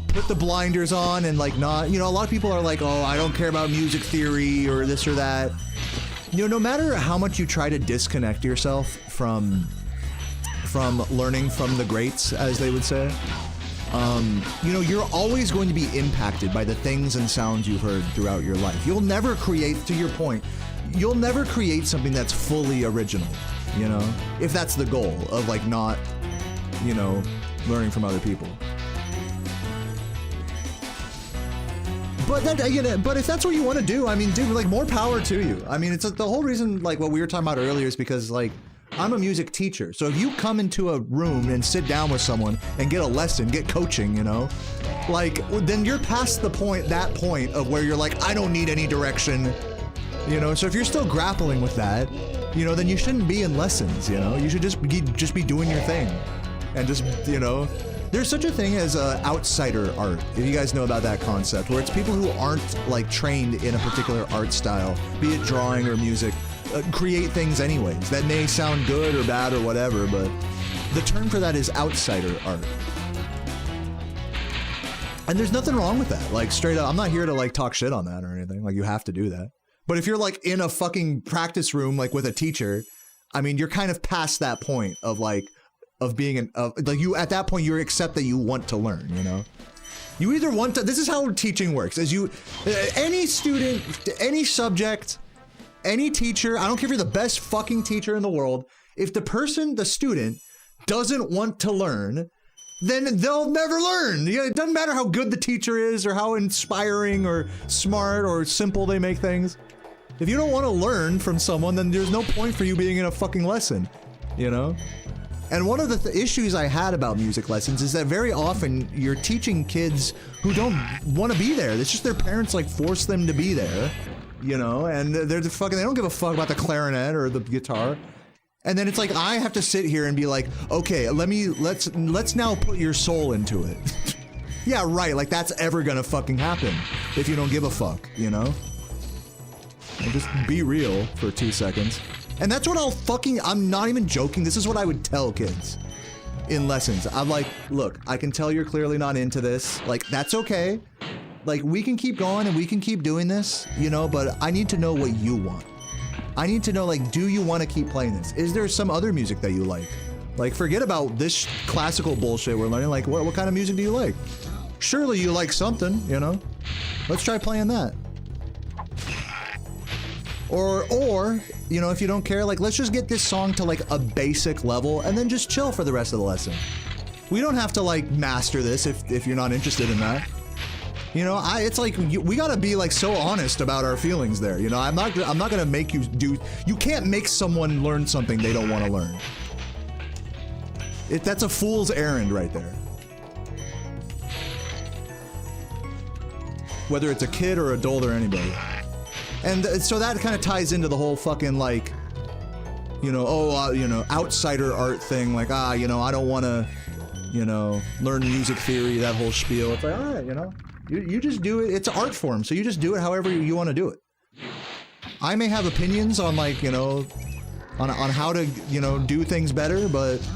put the blinders on and, like, not... You know, a lot of people are like, oh, I don't care about music theory or this or that. You know, no matter how much you try to disconnect yourself from learning from the greats, as they would say, you know, you're always going to be impacted by the things and sounds you've heard throughout your life. You'll never create, to your point, you'll never create something that's fully original, you know? If that's the goal of, like, not, you know, learning from other people. But that, you know, but if that's what you want to do, I mean, dude, like, more power to you. I mean, it's the whole reason, like, what we were talking about earlier is because, like, I'm a music teacher. So if you come into a room and sit down with someone and get a lesson, get coaching, you know, like, then you're past the point, that point of where you're like, I don't need any direction, you know. So if you're still grappling with that, you know, then you shouldn't be in lessons, you know. You should just be doing your thing, and just, you know. There's such a thing as outsider art, if you guys know about that concept, where it's people who aren't, like, trained in a particular art style, be it drawing or music, create things anyways that may sound good or bad or whatever, but the term for that is outsider art. And there's nothing wrong with that. Like, straight up, I'm not here to, like, talk shit on that or anything. Like, you have to do that. But if you're, like, in a fucking practice room, like, with a teacher, I mean, you're kind of past that point of, like, of being like, you, at that point, you accept that you want to learn, you know? You either want to, this is how teaching works, is you, any student, any subject, any teacher, I don't care if you're the best fucking teacher in the world, if the student doesn't want to learn, then they'll never learn. It doesn't matter how good the teacher is or how inspiring or smart or simple they make things. If you don't want to learn from someone, then there's no point for you being in a fucking lesson, you know? And one of the issues I had about music lessons is that very often you're teaching kids who don't want to be there. It's just their parents, like, force them to be there, you know, and they don't give a fuck about the clarinet or the guitar. And then it's like, I have to sit here and be like, okay, let's now put your soul into it. Yeah, right, like, that's ever gonna fucking happen if you don't give a fuck, you know? And just be real for 2 seconds. And that's what I'm not even joking, this is what I would tell kids in lessons. I'm like, look, I can tell you're clearly not into this, like, that's okay. Like, we can keep going and we can keep doing this, you know, but I need to know what you want. I need to know, like, do you want to keep playing this? Is there some other music that you like? Like, forget about this classical bullshit we're learning, like, what kind of music do you like? Surely you like something, you know? Let's try playing that. Or, you know, if you don't care, like, let's just get this song to, like, a basic level and then just chill for the rest of the lesson. We don't have to, like, master this if you're not interested in that. You know, it's like, we gotta be, like, so honest about our feelings there, you know? I'm not gonna make you you can't make someone learn something they don't want to learn. That's a fool's errand right there. Whether it's a kid or adult or anybody. And so that kind of ties into the whole fucking, like, you know, you know, outsider art thing, like, you know, I don't want to, you know, learn music theory, that whole spiel. It's like, all right, you know, you just do it. It's an art form, so you just do it however you want to do it. I may have opinions on, like, you know, on how to, you know, do things better, but,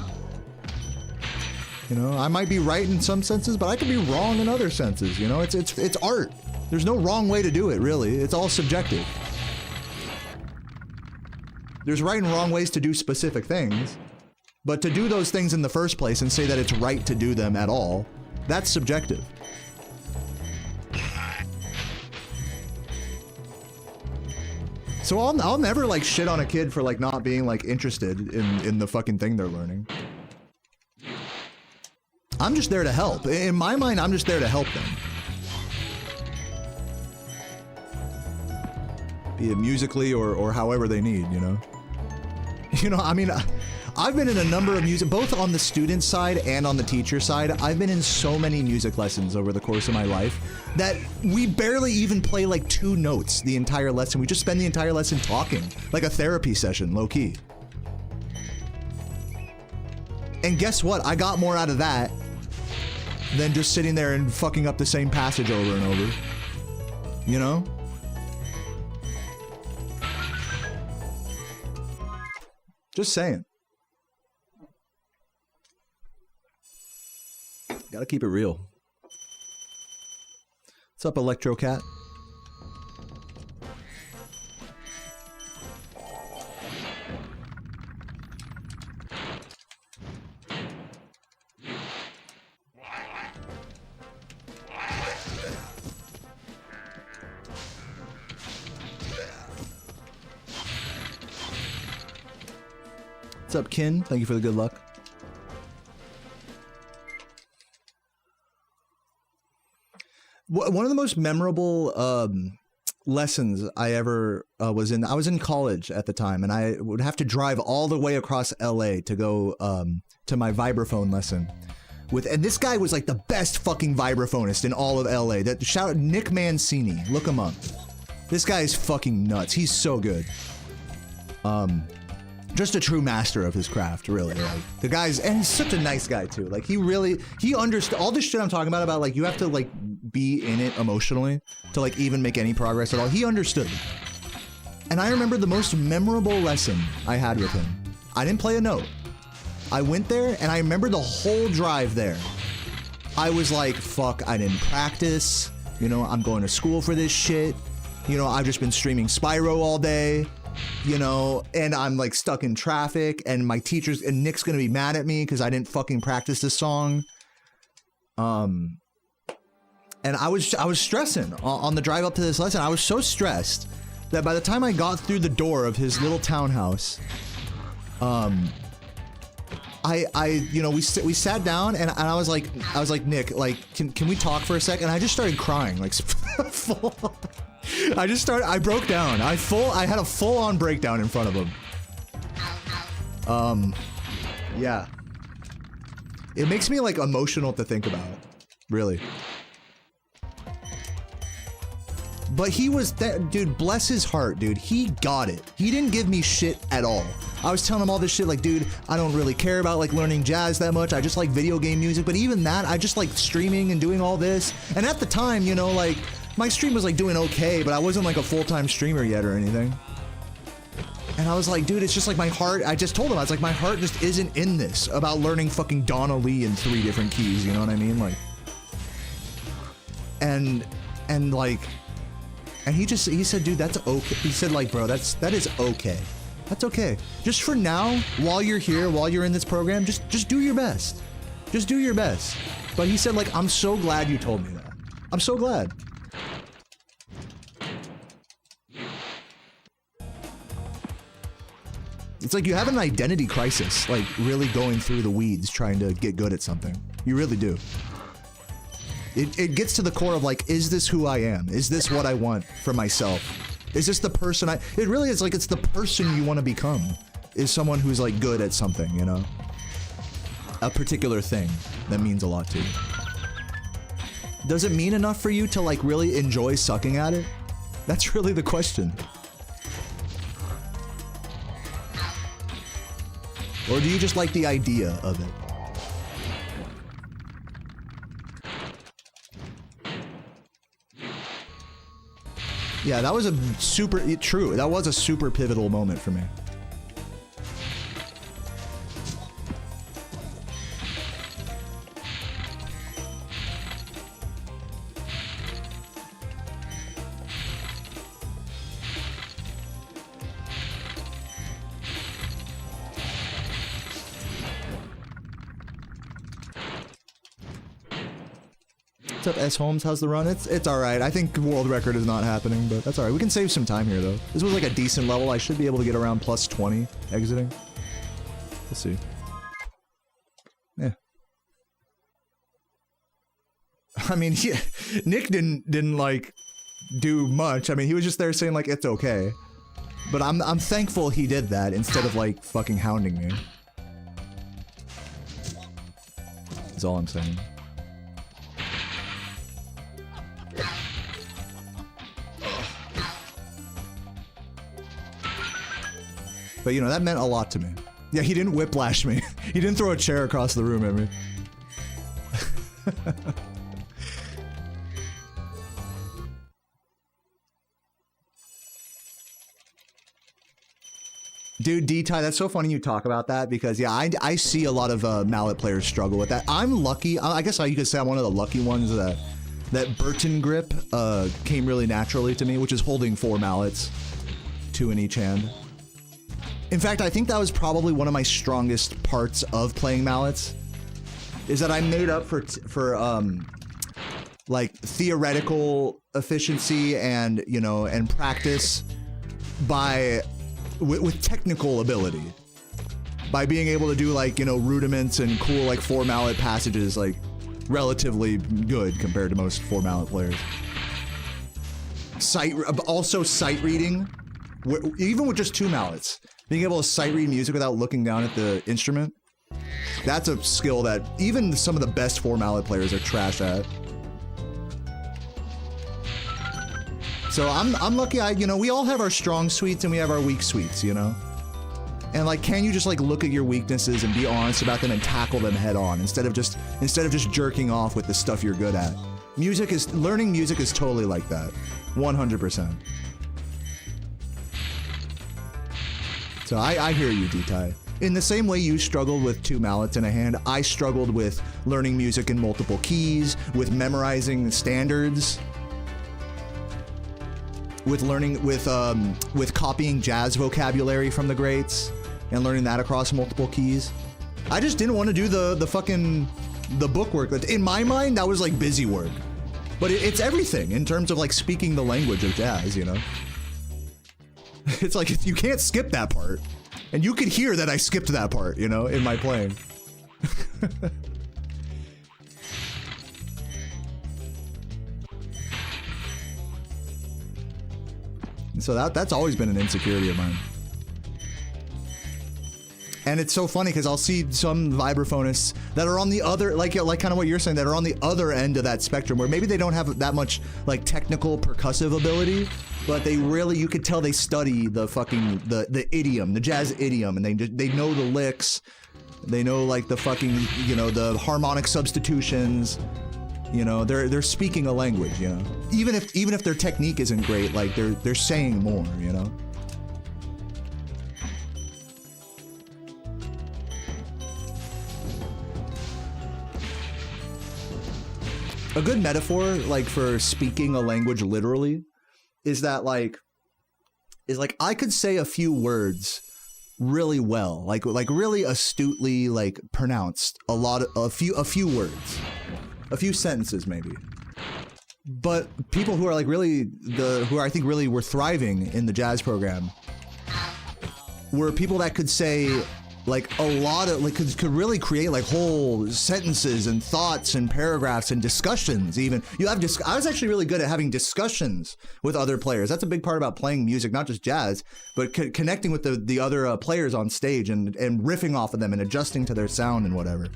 you know, I might be right in some senses, but I could be wrong in other senses, you know? It's art. There's no wrong way to do it, really. It's all subjective. There's right and wrong ways to do specific things, but to do those things in the first place and say that it's right to do them at all, that's subjective. So I'll never, like, shit on a kid for, like, not being, like, interested in the fucking thing they're learning. I'm just there to help. In my mind, I'm just there to help them. Be it musically or however they need, you know? You know, I mean, I've been in a number of music, both on the student side and on the teacher side. I've been in so many music lessons over the course of my life that we barely even play, like, 2 notes the entire lesson. We just spend the entire lesson talking, like a therapy session, low-key. And guess what? I got more out of that than just sitting there and fucking up the same passage over and over. You know? Just saying. Gotta keep it real. What's up, Electro Cat? What's up, Kin? Thank you for the good luck. One of the most memorable lessons I ever was in, I was in college at the time, and I would have to drive all the way across LA to go to my vibraphone lesson. And this guy was like the best fucking vibraphonist in all of LA. Shout out Nick Mancini, look him up. This guy is fucking nuts. He's so good. Just a true master of his craft, really. Like, the guy's, and he's such a nice guy too. Like he understood all this shit I'm talking about like you have to like be in it emotionally to like even make any progress at all. He understood it. And I remember the most memorable lesson I had with him. I didn't play a note. I went there and I remember the whole drive there. I was like, fuck, I didn't practice. You know, I'm going to school for this shit. You know, I've just been streaming Spyro all day. You know, and I'm like stuck in traffic, and my teachers and Nick's gonna be mad at me because I didn't fucking practice this song. And I was stressing on the drive up to this lesson. I was so stressed that by the time I got through the door of his little townhouse, you know, we sat down and I was like, Nick, like, can we talk for a second? And I just started crying, like, full. I broke down. I had a full-on breakdown in front of him. Yeah. It makes me, like, emotional to think about. Really. But he was that, dude, bless his heart, dude. He got it. He didn't give me shit at all. I was telling him all this shit like, dude, I don't really care about, like, learning jazz that much. I just like video game music. But even that, I just like streaming and doing all this. And at the time, you know, like, my stream was like doing okay, but I wasn't like a full-time streamer yet or anything. And I was like, dude, it's just like my heart, I just told him, I was like, my heart just isn't in this about learning fucking Donna Lee in 3 different keys, you know what I mean? Like, and he said, dude, that's okay. He said like, bro, that is okay. That's okay. Just for now, while you're here, while you're in this program, just do your best. Just do your best. But he said like, I'm so glad you told me that. I'm so glad. It's like you have an identity crisis, like really going through the weeds trying to get good at something. You really do. It gets to the core of like, is this who I am? Is this what I want for myself? Is this the person it really is like, it's the person you want to become, is someone who's like good at something, you know? A particular thing that means a lot to you. Does it mean enough for you to like really enjoy sucking at it? That's really the question. Or do you just like the idea of it? Yeah, that was a super pivotal moment for me. What's up, S. Holmes? How's the run? It's alright. I think world record is not happening, but that's alright. We can save some time here, though. This was like a decent level. I should be able to get around plus 20 exiting. Let's see. Yeah. I mean, Nick didn't like do much. I mean, he was just there saying like it's okay. But I'm thankful he did that instead of like fucking hounding me. That's all I'm saying. But you know, that meant a lot to me. Yeah, he didn't whiplash me. He didn't throw a chair across the room at me. Dude, D-Ty, that's so funny you talk about that because, yeah, I see a lot of mallet players struggle with that. I'm lucky. I guess you could say I'm one of the lucky ones that Burton grip came really naturally to me, which is holding 4 mallets, 2 in each hand. In fact, I think that was probably one of my strongest parts of playing mallets, is that I made up for like theoretical efficiency and, you know, and practice with technical ability, by being able to do like, you know, rudiments and cool like 4 mallet passages. Like relatively good compared to most 4-mallet players. Also sight reading, even with just 2 mallets, being able to sight read music without looking down at the instrument, that's a skill that even some of the best 4-mallet players are trash at. So I'm lucky. You know, we all have our strong suites and we have our weak suites, you know? And like, can you just like look at your weaknesses and be honest about them and tackle them head on instead of just jerking off with the stuff you're good at? Learning music is totally like that. 100%. So I hear you, D-Ty. In the same way you struggled with 2 mallets in a hand, I struggled with learning music in multiple keys, with memorizing standards, with learning, with copying jazz vocabulary from the greats and learning that across multiple keys. I just didn't want to do the bookwork. In my mind, that was like busy work. But it's everything in terms of like speaking the language of jazz, you know? It's like, you can't skip that part. And you could hear that I skipped that part, you know, in my playing. So that's always been an insecurity of mine. And it's so funny because I'll see some vibraphonists that are on the other, like kind of what you're saying, that are on the other end of that spectrum, where maybe they don't have that much like technical percussive ability, but they really, you could tell they study the idiom, the jazz idiom, and they know the licks, they know like the fucking, you know, the harmonic substitutions, you know, they're speaking a language, you know, even if their technique isn't great, like they're saying more, you know. A good metaphor, like, for speaking a language literally, is that, like, I could say a few words really well, like really astutely, like, pronounced a few words, a few sentences maybe. But people who are like who I think really were thriving in the jazz program were people that could say like a lot of, like, could really create like whole sentences and thoughts and paragraphs and discussions even. I was actually really good at having discussions with other players. That's a big part about playing music, not just jazz, but connecting with the other players on stage and riffing off of them and adjusting to their sound and whatever.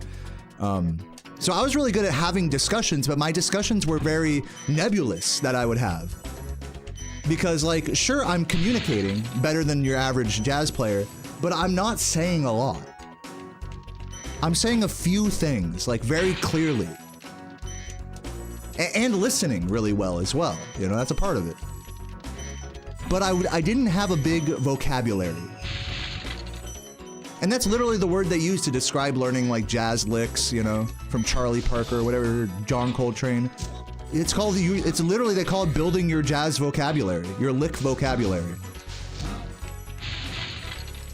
So I was really good at having discussions, but my discussions were very nebulous that I would have. Because, like, sure, I'm communicating better than your average jazz player, but I'm not saying a lot. I'm saying a few things, like, very clearly. And listening really well as well. You know, that's a part of it. But I didn't have a big vocabulary. And that's literally the word they use to describe learning, like, jazz licks, you know, from Charlie Parker or whatever, John Coltrane. It's literally, they call it building your jazz vocabulary, your lick vocabulary.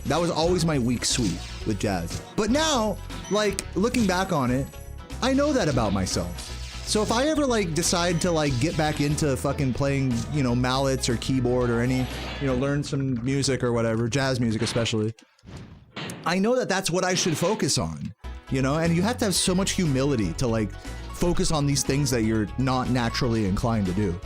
That was always my weak suite with jazz. But now, like, looking back on it, I know that about myself. So if I ever, like, decide to, like, get back into fucking playing, you know, mallets or keyboard or any, you know, learn some music or whatever, jazz music especially, I know that that's what I should focus on, you know? And you have to have so much humility to, like, focus on these things that you're not naturally inclined to do.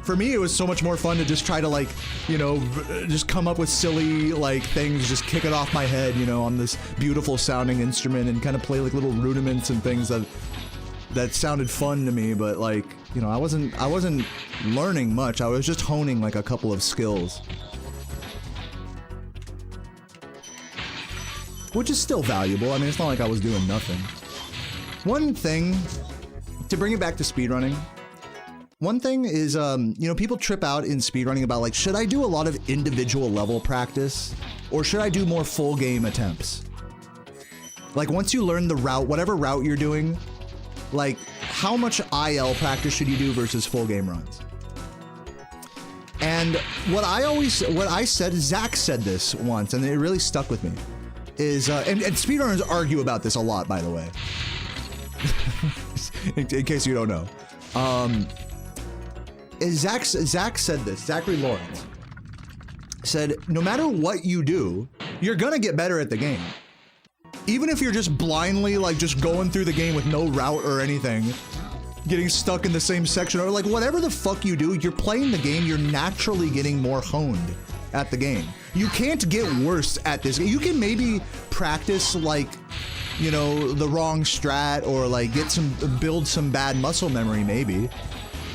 For me, it was so much more fun to just try to, like, you know, just come up with silly, like, things, just kick it off my head, you know, on this beautiful sounding instrument and kind of play, like, little rudiments and things that sounded fun to me. But, like, you know, I wasn't learning much. I was just honing, like, a couple of skills. Which is still valuable. I mean, it's not like I was doing nothing. One thing, to bring it back to speedrunning, one thing is, you know, people trip out in speedrunning about, like, should I do a lot of individual level practice or should I do more full game attempts? Like, once you learn the route, whatever route you're doing, like, how much IL practice should you do versus full game runs? And what I said, Zach said this once, and it really stuck with me, is, and speedrunners argue about this a lot, by the way. in case you don't know. Zach said this, Zachary Lawrence said, no matter what you do, you're gonna get better at the game. even if you're just blindly like just going through the game with no route or anything, getting stuck in the same section or like whatever the fuck you do, you're playing the game, you're naturally getting more honed at the game. You can't get worse at this. You can maybe practice like, you know, the wrong strat or like build some bad muscle memory maybe,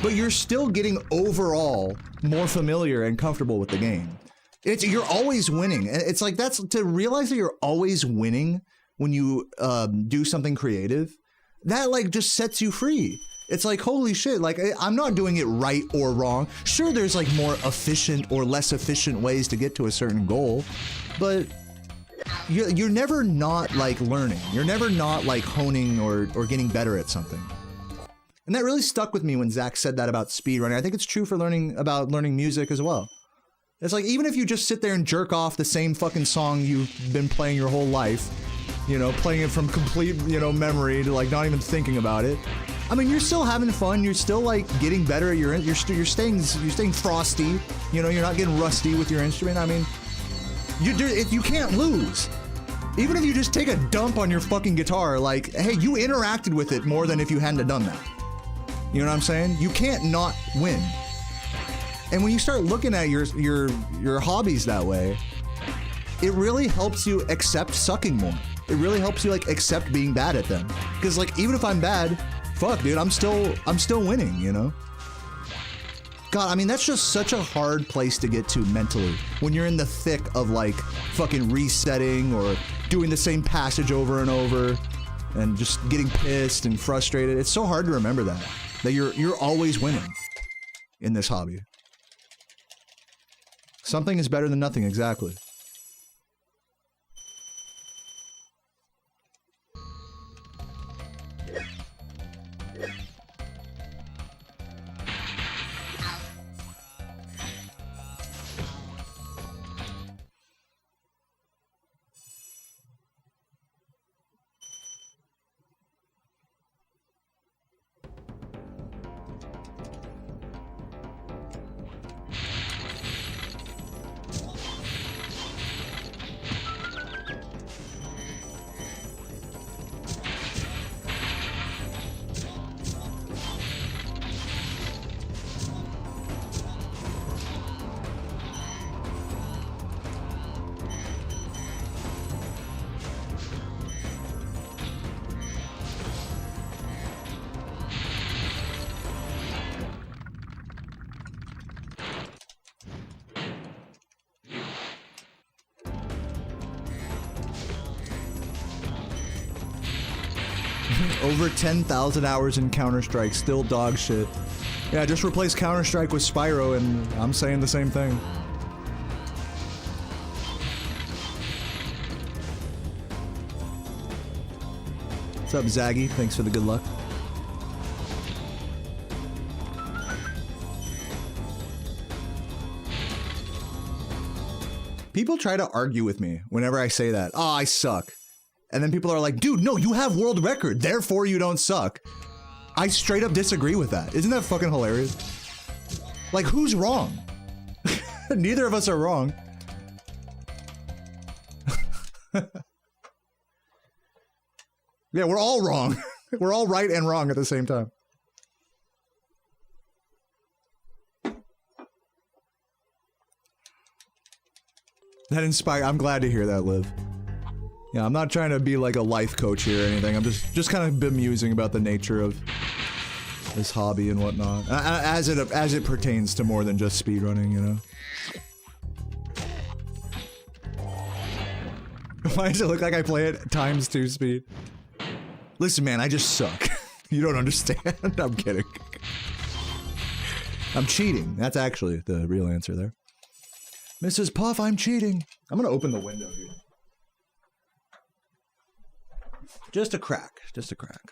but you're still getting overall more familiar and comfortable with the game. You're always winning. And it's like, that's to realize that you're always winning when you do something creative, that like just sets you free. It's like, holy shit, like I'm not doing it right or wrong. Sure, there's like more efficient or less efficient ways to get to a certain goal, but you're never not like learning. You're never not like honing or getting better at something. And that really stuck with me when Zach said that about speedrunning. I think it's true for learning music as well. It's like, even if you just sit there and jerk off the same fucking song you've been playing your whole life, you know, playing it from complete, you know, memory to like not even thinking about it. I mean, you're still having fun. You're still like getting better at you're staying frosty. You know, you're not getting rusty with your instrument. I mean, you can't lose. Even if you just take a dump on your fucking guitar, like, hey, you interacted with it more than if you hadn't done that. You know what I'm saying? You can't not win. And when you start looking at your hobbies that way, it really helps you accept sucking more. It really helps you like accept being bad at them. Because like, even if I'm bad, fuck, dude, I'm still winning, you know? God, I mean, that's just such a hard place to get to mentally when you're in the thick of like fucking resetting or doing the same passage over and over and just getting pissed and frustrated. It's so hard to remember that you're always winning in this hobby. Something is better than nothing, exactly. Over 10,000 hours in Counter-Strike, still dog shit. Yeah, just replace Counter-Strike with Spyro and I'm saying the same thing. What's up, Zaggy? Thanks for the good luck. People try to argue with me whenever I say that. Oh, I suck. And then people are like, dude, no, you have world record, therefore you don't suck. I straight up disagree with that. Isn't that fucking hilarious? Like, who's wrong? Neither of us are wrong. Yeah, we're all wrong. We're all right and wrong at the same time. That inspired. I'm glad to hear that, Liv. Yeah, I'm not trying to be like a life coach here or anything. I'm just kind of bemusing about the nature of this hobby and whatnot, as it pertains to more than just speedrunning, you know. Why does it look like I play it ×2 speed? Listen, man, I just suck. You don't understand. I'm kidding. I'm cheating. That's actually the real answer there. Mrs. Puff, I'm cheating. I'm gonna open the window here. Just a crack. Just a crack.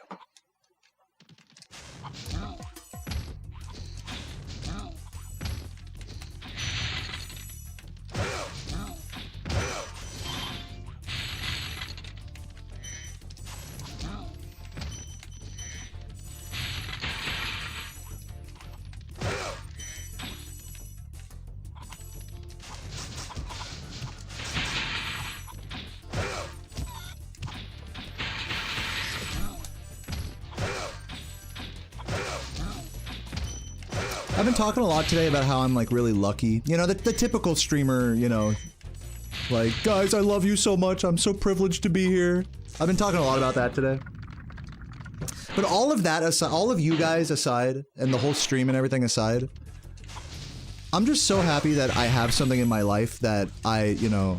I've been talking a lot today about how I'm like really lucky. You know, the typical streamer, you know, like, guys, I love you so much. I'm so privileged to be here. I've been talking a lot about that today. But all of that aside, all of you guys aside, and the whole stream and everything aside, I'm just so happy that I have something in my life that I, you know,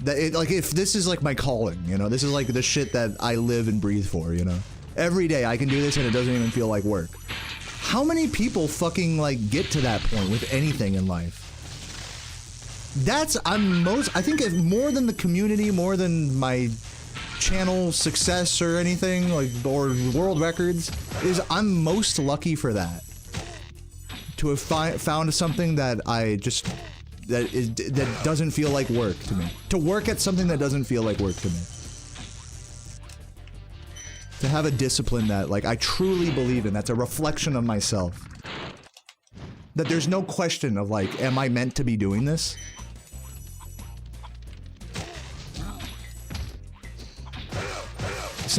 that it, like, if this is like my calling, you know, this is like the shit that I live and breathe for, you know. Every day I can do this and it doesn't even feel like work. How many people fucking like get to that point with anything in life? I think if more than the community, more than my channel success or anything, like, or world records, is I'm most lucky for that. To have found something that I just, that doesn't feel like work to me. To work at something that doesn't feel like work to me. To have a discipline that, like, I truly believe in, that's a reflection of myself. That there's no question of, like, am I meant to be doing this?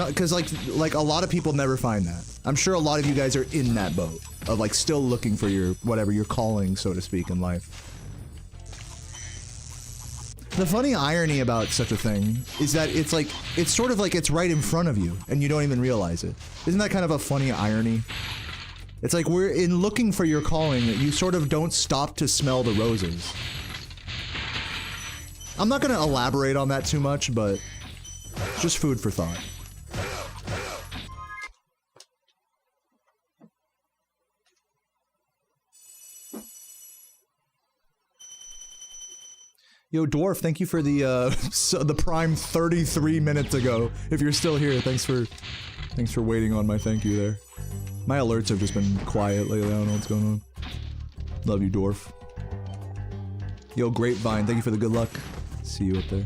Because, like, a lot of people never find that. I'm sure a lot of you guys are in that boat. Of, like, still looking for your, whatever, your calling, so to speak, in life. The funny irony about such a thing is that it's like, it's sort of like it's right in front of you, and you don't even realize it. Isn't that kind of a funny irony? It's like we're in looking for your calling, you sort of don't stop to smell the roses. I'm not gonna elaborate on that too much, but it's just food for thought. Yo, Dwarf, thank you for the the Prime 33 minutes ago. If you're still here, thanks for waiting on my thank you there. My alerts have just been quiet lately. I don't know what's going on. Love you, Dwarf. Yo, Grapevine, thank you for the good luck. See you up there.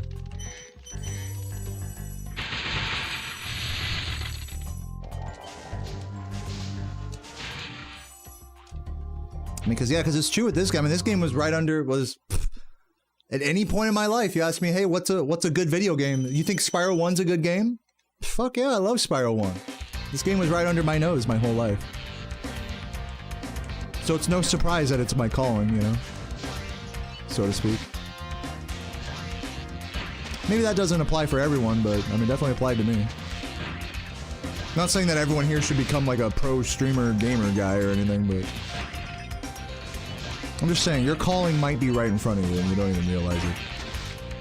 I mean, because it's true with this game. I mean, this game was right under, at any point in my life, you ask me, hey, what's a good video game? You think Spyro 1's a good game? Fuck yeah, I love Spyro 1. This game was right under my nose my whole life. So it's no surprise that it's my calling, you know? So to speak. Maybe that doesn't apply for everyone, but, I mean, definitely applied to me. Not saying that everyone here should become like a pro streamer gamer guy or anything, but I'm just saying, your calling might be right in front of you and you don't even realize it.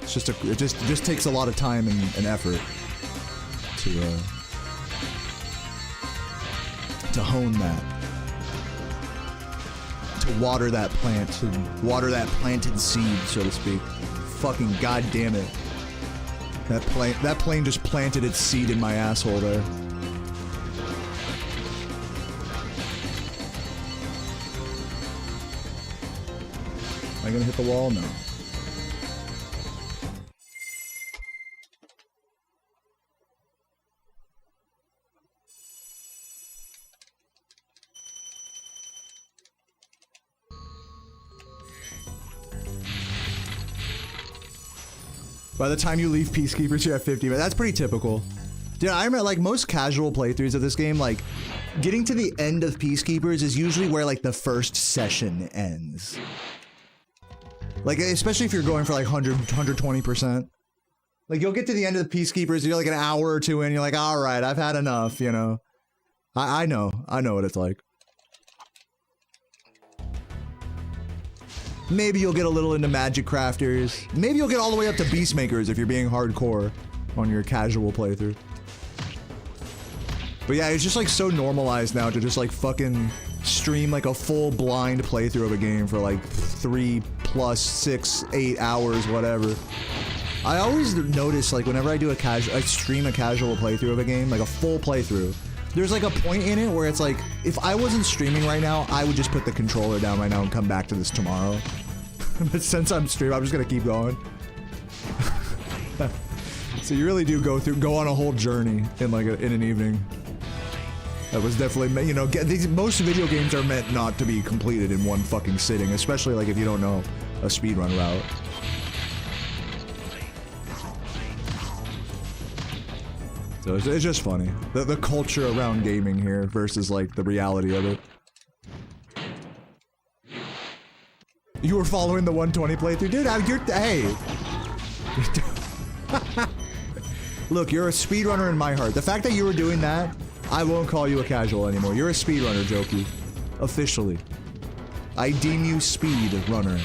It's just it just takes a lot of time and effort to hone that. To water that plant, to water that planted seed, so to speak. Fucking goddamn it. That plane just planted its seed in my asshole there. Am I gonna hit the wall? No. By the time you leave Peacekeepers, you have 50 minutes. That's pretty typical. Dude, I remember, like, most casual playthroughs of this game, like, getting to the end of Peacekeepers is usually where, like, the first session ends. Like, especially if you're going for like 120%. Like, you'll get to the end of the Peacekeepers, you're like an hour or two in, you're like, alright, I've had enough, you know. I know what it's like. Maybe you'll get a little into Magic Crafters. Maybe you'll get all the way up to Beastmakers if you're being hardcore on your casual playthrough. But yeah, it's just like so normalized now to just like fucking stream like a full blind playthrough of a game for like 3 plus 6, 8 hours, whatever. I always notice, like, whenever I do I stream a casual playthrough of a game, like a full playthrough, there's like a point in it where it's like, if I wasn't streaming right now, I would just put the controller down right now and come back to this tomorrow. But since I'm streaming, I'm just gonna keep going. So you really do go on a whole journey in like in an evening. That was definitely, you know, most video games are meant not to be completed in one fucking sitting, especially like if you don't know a speedrun route. So it's just funny. The culture around gaming here versus like the reality of it. You were following the 120 playthrough? Dude, hey. Look, you're a speedrunner in my heart. The fact that you were doing that, I won't call you a casual anymore. You're a speedrunner, Jokey. Officially. I deem you speed runner.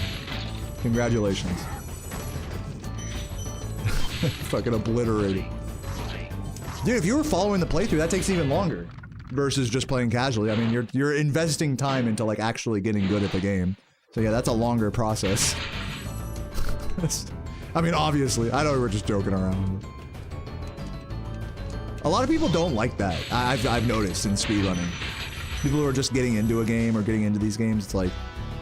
Congratulations. Fucking obliterated. Dude, if you were following the playthrough, that takes even longer. Versus just playing casually. I mean, you're investing time into like actually getting good at the game. So yeah, that's a longer process. I mean, obviously, I know we were just joking around. A lot of people don't like that. I've noticed in speedrunning. People who are just getting into a game or getting into these games, it's like,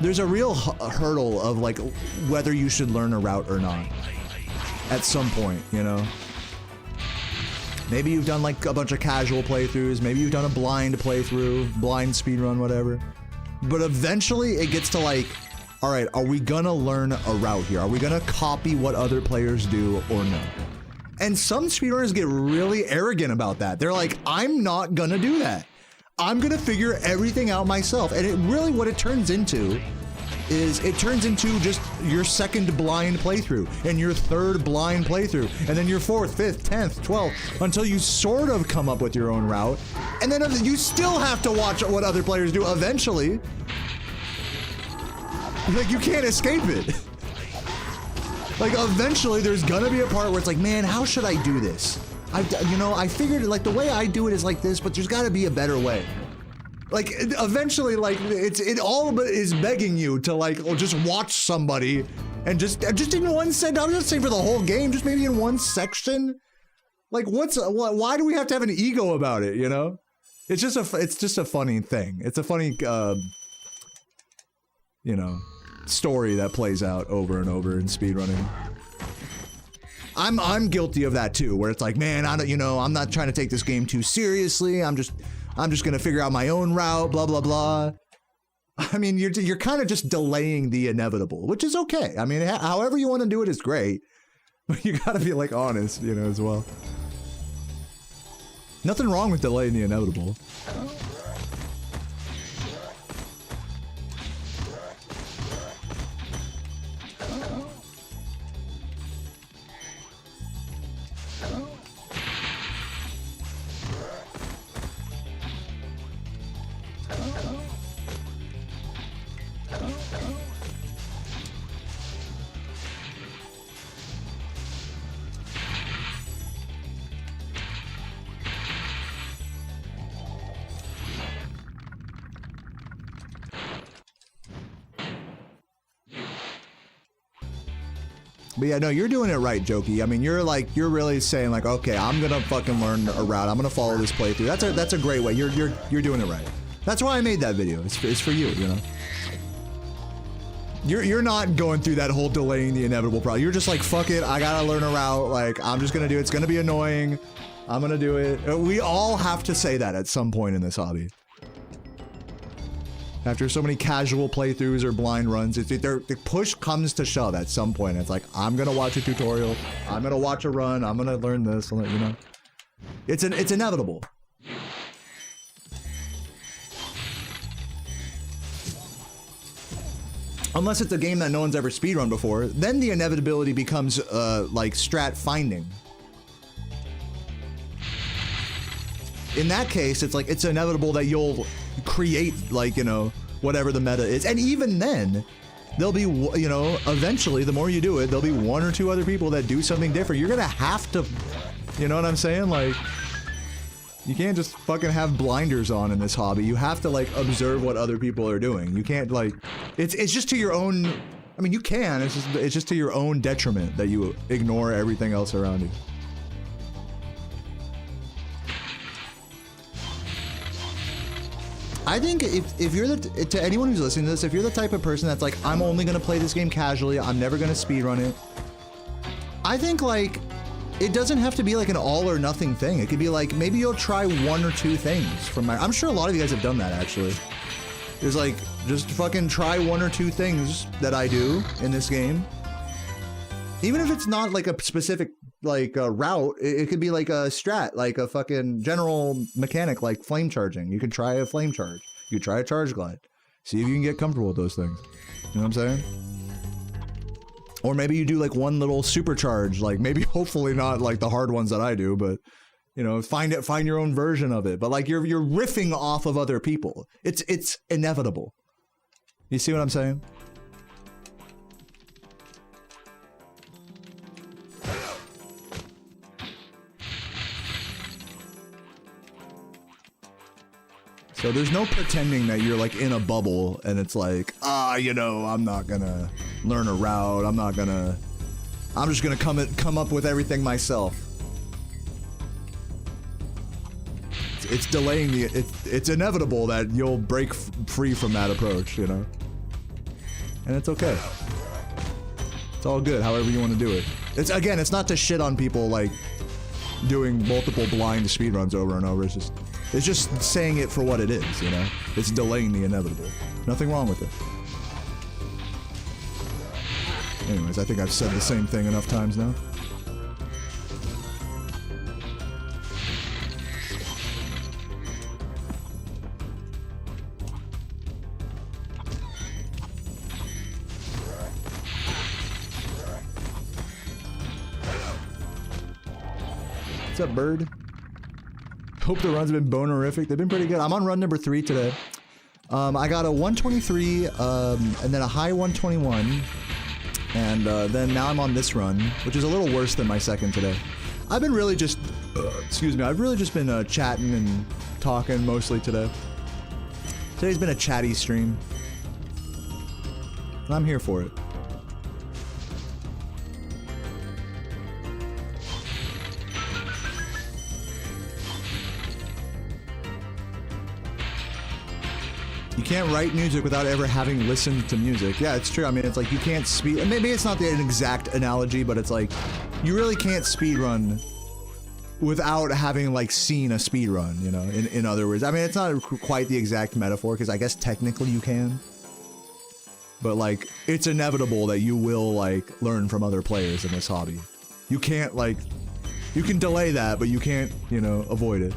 there's a real hurdle of like whether you should learn a route or not. At some point, you know? Maybe you've done like a bunch of casual playthroughs, maybe you've done a blind playthrough, blind speedrun, whatever. But eventually it gets to like, all right, are we gonna learn a route here? Are we gonna copy what other players do or no? And some speedrunners get really arrogant about that. They're like, I'm not gonna do that. I'm gonna figure everything out myself. And it really, what it turns into is it turns into just your second blind playthrough and your third blind playthrough and then your fourth, fifth, 10th, 12th until you sort of come up with your own route. And then you still have to watch what other players do eventually. Like, you can't escape it. Like, eventually there's gonna be a part where it's like, man, how should I do this? I figured like the way I do it is like this, but there's gotta be a better way. Like, eventually, like, it all but is begging you to, like, just watch somebody and just in one section, I'm not saying for the whole game, just maybe in one section. Like, why do we have to have an ego about it, you know? It's just a funny thing. It's a funny, you know, story that plays out over and over in speedrunning. I'm guilty of that too, where it's like, man, I'm not trying to take this game too seriously. I'm just gonna figure out my own route, blah, blah, blah. I mean, you're kind of just delaying the inevitable, which is okay. I mean, however you want to do it is great, but you gotta be like honest, you know, as well. Nothing wrong with delaying the inevitable. But yeah, no, you're doing it right, Jokey. I mean, you're really saying like, okay, I'm gonna fucking learn a route. I'm gonna follow this playthrough. That's a great way. You're doing it right. That's why I made that video. It's for you, you know. You're not going through that whole delaying the inevitable problem. You're just like, fuck it, I gotta learn a route. Like, I'm just gonna do it. It's gonna be annoying. I'm gonna do it. We all have to say that at some point in this hobby. After so many casual playthroughs or blind runs, the push comes to shove at some point. It's like, I'm gonna watch a tutorial, I'm gonna watch a run, I'm gonna learn this, you know? It's inevitable. Unless it's a game that no one's ever speedrun before, then the inevitability becomes, like, strat finding. In that case, it's like, it's inevitable that you'll create, like, you know, whatever the meta is. And even then, there'll be, you know, eventually, the more you do it, there'll be one or two other people that do something different. You're gonna have to, you know what I'm saying? Like, you can't just fucking have blinders on in this hobby. You have to, like, observe what other people are doing. You can't, like, it's just to your own, I mean, you can, it's just to your own detriment that you ignore everything else around you. I think if you're to anyone who's listening to this, if you're the type of person that's like, I'm only gonna play this game casually, I'm never gonna speedrun it, I think, like, it doesn't have to be like an all or nothing thing. It could be like, maybe you'll try one or two things from I'm sure a lot of you guys have done that, actually. There's like, just fucking try one or two things that I do in this game. Even if it's not like a specific, like, route, it could be like a strat, like a fucking general mechanic, like flame charging. You could try a flame charge. You could try a charge glide. See if you can get comfortable with those things. You know what I'm saying? Or maybe you do like one little supercharge, like maybe hopefully not like the hard ones that I do, but you know, find your own version of it. But like you're riffing off of other people. It's inevitable. You see what I'm saying? So there's no pretending that you're like in a bubble and it's like, you know, I'm not gonna learn a route. I'm just gonna come up with everything myself. It's delaying it's inevitable that you'll break free from that approach, you know? And it's okay. It's all good, however you want to do it. It's not to shit on people like doing multiple blind speedruns over and over. It's just saying it for what it is, you know? It's delaying the inevitable. Nothing wrong with it. Anyways, I think I've said the same thing enough times now. What's up, bird? Hope the runs have been bonerific. They've been pretty good. I'm on run number 3 today. I got a 123, and then a high 121, and then now I'm on this run, which is a little worse than my second today. I've been really just, excuse me, I've really just been chatting and talking mostly today. Today's been a chatty stream, and I'm here for it. You can't write music without ever having listened to music. Yeah, it's true. I mean, it's like you can't speed. Maybe it's not an exact analogy, but it's like you really can't speedrun without having like seen a speedrun, you know, in other words. I mean, it's not quite the exact metaphor because I guess technically you can. But like, it's inevitable that you will like learn from other players in this hobby. You can't like, you can delay that, but you can't, you know, avoid it.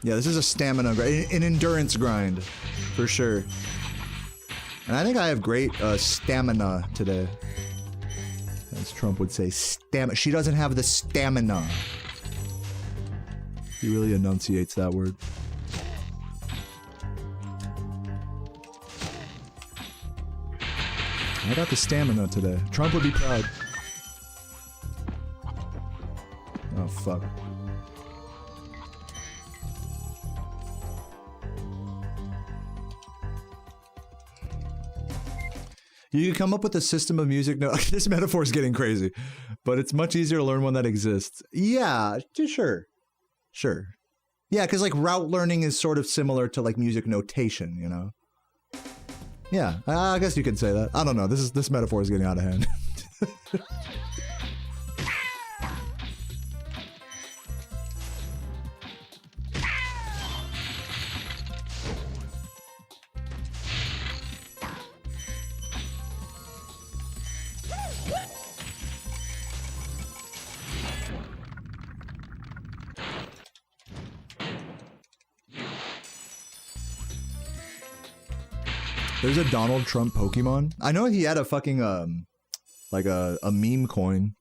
Yeah, this is a stamina grind, an endurance grind, for sure. And I think I have great stamina today. As Trump would say, stamina. She doesn't have the stamina. He really enunciates that word. I got the stamina today. Trump would be proud. Oh, fuck. You can come up with a system of music. No, this metaphor is getting crazy, but it's much easier to learn one that exists. Yeah, sure. Sure. Yeah, because like route learning is sort of similar to like music notation, you know? Yeah, I guess you could say that. I don't know. This metaphor is getting out of hand. There's a Donald Trump Pokemon. I know he had a fucking, like a meme coin.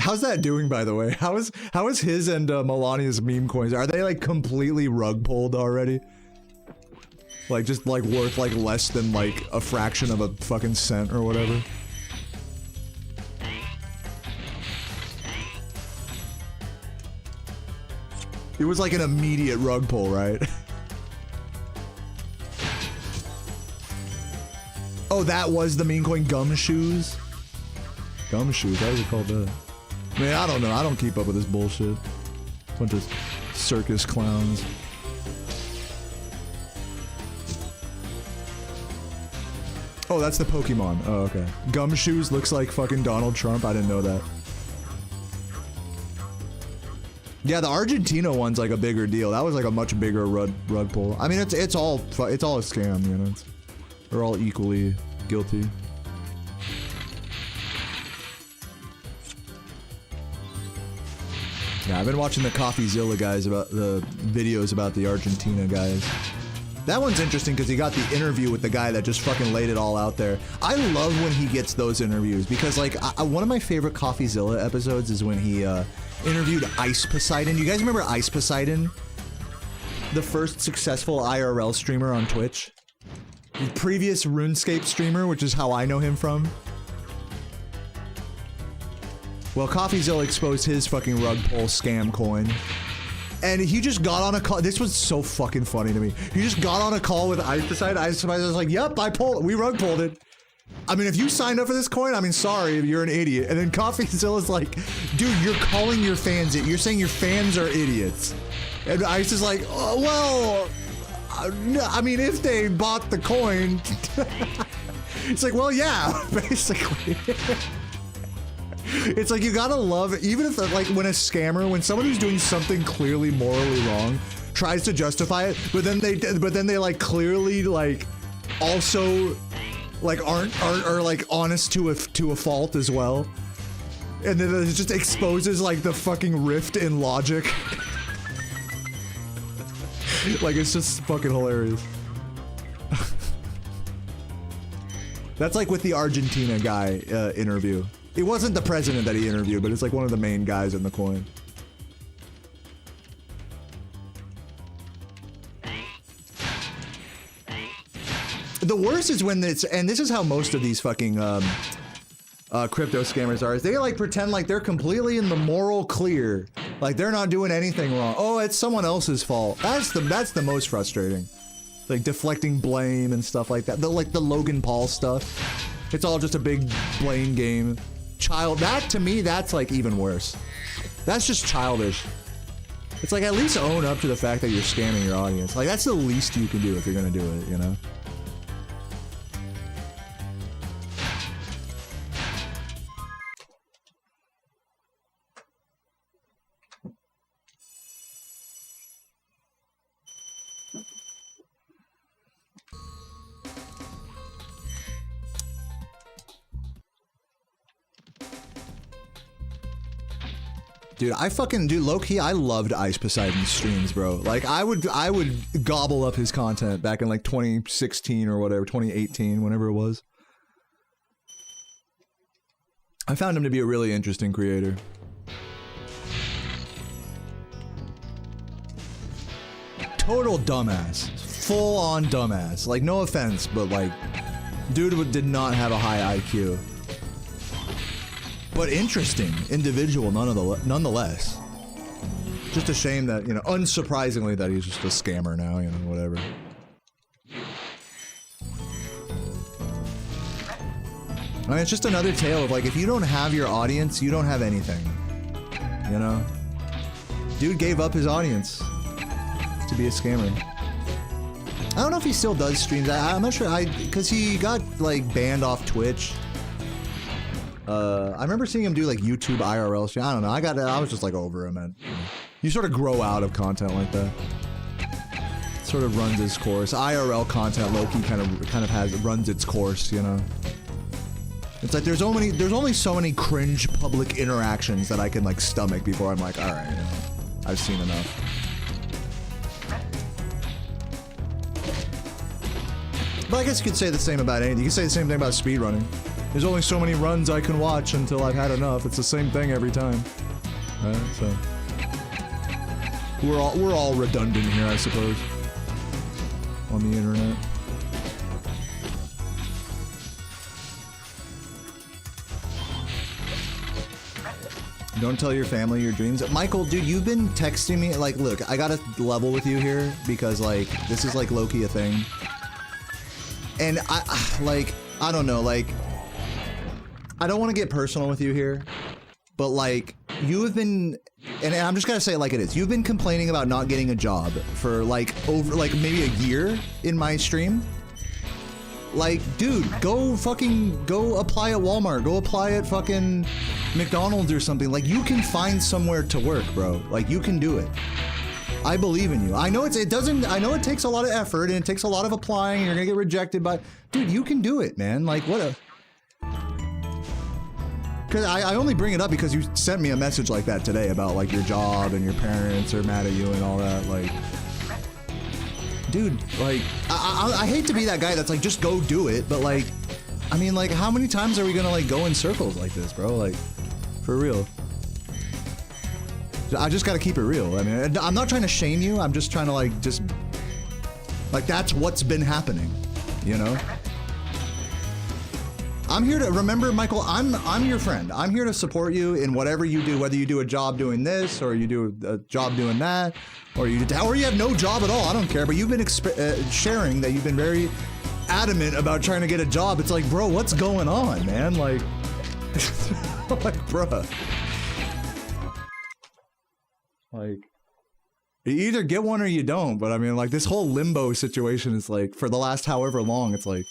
How's that doing, by the way? How is his and Melania's meme coins? Are they like completely rug pulled already? Like just like worth like less than like a fraction of a fucking cent or whatever? It was like an immediate rug pull, right? Oh, that was the meme coin, gumshoes? Gumshoes, how is it called that? Man, I don't know. I don't keep up with this bullshit. Bunch of circus clowns. Oh, that's the Pokemon. Oh, okay. Gumshoes looks like fucking Donald Trump. I didn't know that. Yeah, the Argentina one's like a bigger deal. That was like a much bigger rug pull. I mean, it's all a scam, you know. They're all equally guilty. Yeah, I've been watching the CoffeeZilla guys about the videos about the Argentina guys. That one's interesting because he got the interview with the guy that just fucking laid it all out there. I love when he gets those interviews because, like, one of my favorite CoffeeZilla episodes is when he interviewed Ice Poseidon. You guys remember Ice Poseidon? The first successful IRL streamer on Twitch. The previous RuneScape streamer, which is how I know him from. Well, CoffeeZilla exposed his fucking rug pull scam coin. And he just got on a call. This was so fucking funny to me. He just got on a call with Ice Poseidon. Ice Poseidon was like, yep, we rug pulled it. I mean, if you signed up for this coin, I mean, sorry, you're an idiot. And then CoffeeZilla's like, dude, you're calling your fans it. You're saying your fans are idiots. And Ice is like, oh, well, I mean, if they bought the coin. It's like, well, yeah, basically. It's like, you gotta love it, even if, like, when someone who's doing something clearly morally wrong tries to justify it, but then they like clearly like also like aren't like honest to a fault as well, and then it just exposes like the fucking rift in logic. Like, it's just fucking hilarious. That's like with the Argentina guy interview. It wasn't the president that he interviewed, but it's like one of the main guys in the coin. The worst is when it's, and this is how most of these fucking crypto scammers are, is they like pretend like they're completely in the moral clear, like they're not doing anything wrong. Oh, it's someone else's fault. That's the most frustrating. Like deflecting blame and stuff like that. Like the Logan Paul stuff. It's all just a big blame game. That to me, that's like even worse. That's just childish. It's like, at least own up to the fact that you're scamming your audience. Like, that's the least you can do if you're gonna do it, you know? Dude, low-key, I loved Ice Poseidon's streams, bro. Like, I would gobble up his content back in, like, 2016 or whatever, 2018, whenever it was. I found him to be a really interesting creator. Total dumbass. Full-on dumbass. Like, no offense, but, like, dude did not have a high IQ. But interesting individual nonetheless. Just a shame that, you know, unsurprisingly that he's just a scammer now, you know, whatever. I mean, it's just another tale of like, if you don't have your audience, you don't have anything. You know? Dude gave up his audience to be a scammer. I don't know if he still does streams. I'm not sure, because he got like banned off Twitch. I remember seeing him do like YouTube IRL stream. I don't know. I was just like over him, man. You sort of grow out of content like that. It sort of runs its course. IRL content, low-key, kind of runs its course, you know. It's like there's only so many cringe public interactions that I can like stomach before I'm like, all right, you know, I've seen enough. But I guess you could say the same about anything. You can say the same thing about speedrunning. There's only so many runs I can watch until I've had enough. It's the same thing every time. Right? So we're all redundant here, I suppose. On the internet. Don't tell your family your dreams. Michael, dude, you've been texting me, like, look, I gotta level with you here, because, like, this is, like, low-key a thing. And I don't know, like, I don't want to get personal with you here, but like, you have been, and I'm just gonna say it like it is, you've been complaining about not getting a job for like over, like maybe a year in my stream. Like, dude, go apply at Walmart. Go apply at fucking McDonald's or something. Like, you can find somewhere to work, bro. Like, you can do it. I believe in you. I know I know it takes a lot of effort and it takes a lot of applying and you're gonna get rejected, but dude, you can do it, man. Like, what a... Because I only bring it up because you sent me a message like that today about, like, your job and your parents are mad at you and all that, like... Dude, like, I hate to be that guy that's like, just go do it, but like, I mean, like, how many times are we gonna, like, go in circles like this, bro? Like, for real. I just gotta keep it real. I mean, I'm not trying to shame you, I'm just trying to, like, like, that's what's been happening, you know? I'm here to, remember, Michael, I'm your friend. I'm here to support you in whatever you do, whether you do a job doing this, or you do a job doing that, or you have no job at all, I don't care, but you've been sharing that you've been very adamant about trying to get a job. It's like, bro, what's going on, man? Like, like, bruh. Like, you either get one or you don't, but I mean, like, this whole limbo situation is like, for the last however long, it's like,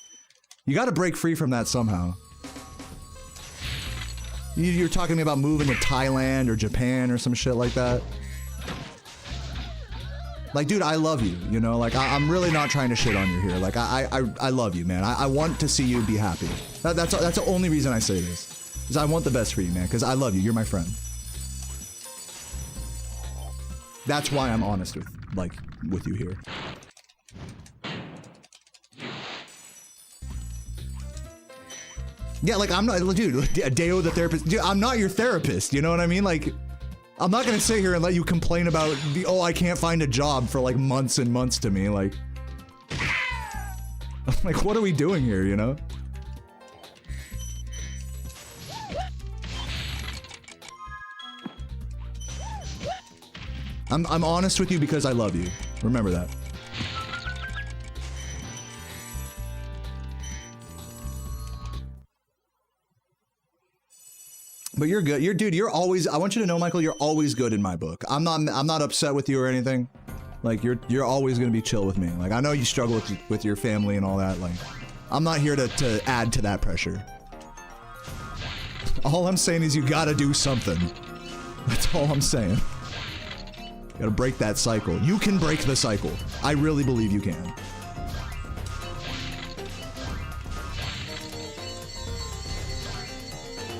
you gotta break free from that somehow. You're talking to me about moving to Thailand or Japan or some shit like that. Like, dude, I love you, you know? Like, I'm really not trying to shit on you here. Like, I love you, man. I want to see you be happy. That's the only reason I say this. Is I want the best for you, man, because I love you. You're my friend. That's why I'm honest with you here. Yeah, like, I'm not, dude, Deo the therapist, dude, I'm not your therapist, you know what I mean? Like, I'm not gonna sit here and let you complain about oh, I can't find a job for, like, months and months to me, like... Like, what are we doing here, you know? I'm honest with you because I love you. Remember that. But you're good. You're always, I want you to know, Michael, you're always good in my book. I'm not upset with you or anything. Like, you're always gonna be chill with me. Like, I know you struggle with your family and all that. Like, I'm not here to add to that pressure. All I'm saying is you gotta do something. That's all I'm saying. You gotta break that cycle. You can break the cycle. I really believe you can.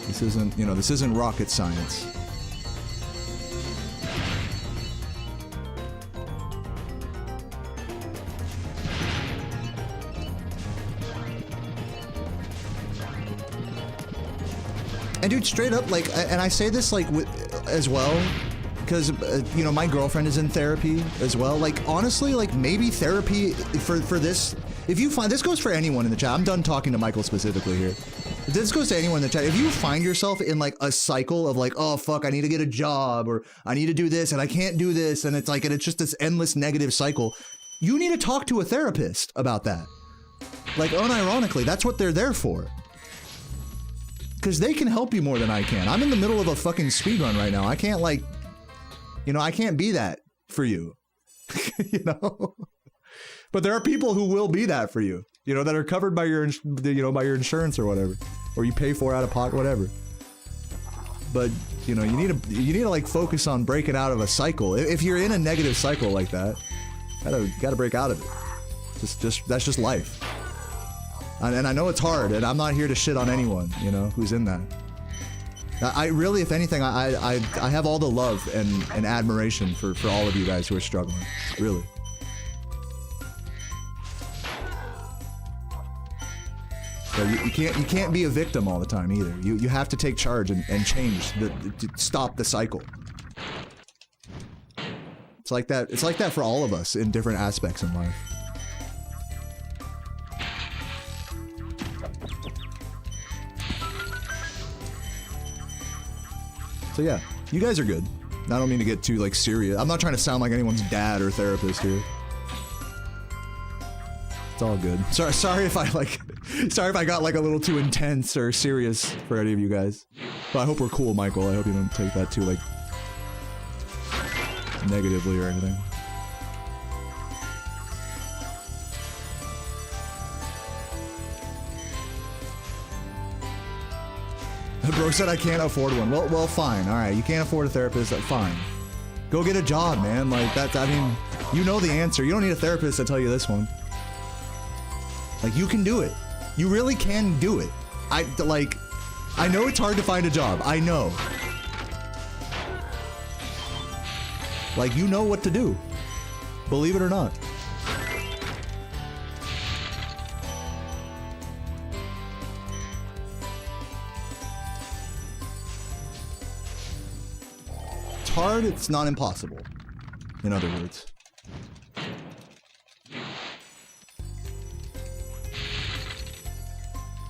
This isn't, you know, this isn't rocket science. And dude, straight up, like, and I say this, like, as well, because, you know, my girlfriend is in therapy as well. Like, honestly, like, maybe therapy for this, if you find, this goes for anyone in the chat. I'm done talking to Michael specifically here. This goes to anyone in the chat. If you find yourself in, like, a cycle of, like, oh, fuck, I need to get a job, or I need to do this, and I can't do this, and it's like, and it's just this endless negative cycle, you need to talk to a therapist about that. Like, unironically, that's what they're there for. Because they can help you more than I can. I'm in the middle of a fucking speedrun right now. I can't, like, you know, I can't be that for you. You know? But there are people who will be that for you. You know, that are covered by your, you know, by your insurance or whatever. Or you pay for out of pocket, whatever. But, you know, you need to like focus on breaking out of a cycle. If you're in a negative cycle like that, gotta break out of it. That's just life. And I know it's hard, and I'm not here to shit on anyone, you know, who's in that. I really, if anything, I have all the love and admiration for all of you guys who are struggling. Really. But you can't be a victim all the time either. You have to take charge and change to stop the cycle. It's like that. It's like that for all of us in different aspects in life. So yeah, you guys are good. I don't mean to get too, like, serious. I'm not trying to sound like anyone's dad or therapist here. It's all good. Sorry if I got, like, a little too intense or serious for any of you guys. But I hope we're cool, Michael. I hope you don't take that too, like, negatively or anything. Bro said I can't afford one. Well, fine. All right, you can't afford a therapist. Fine. Go get a job, man. Like that's. I mean, you know the answer. You don't need a therapist to tell you this one. Like you can do it. You really can do it. I know it's hard to find a job. I know. Like you know what to do. Believe it or not. It's hard, it's not impossible. In other words.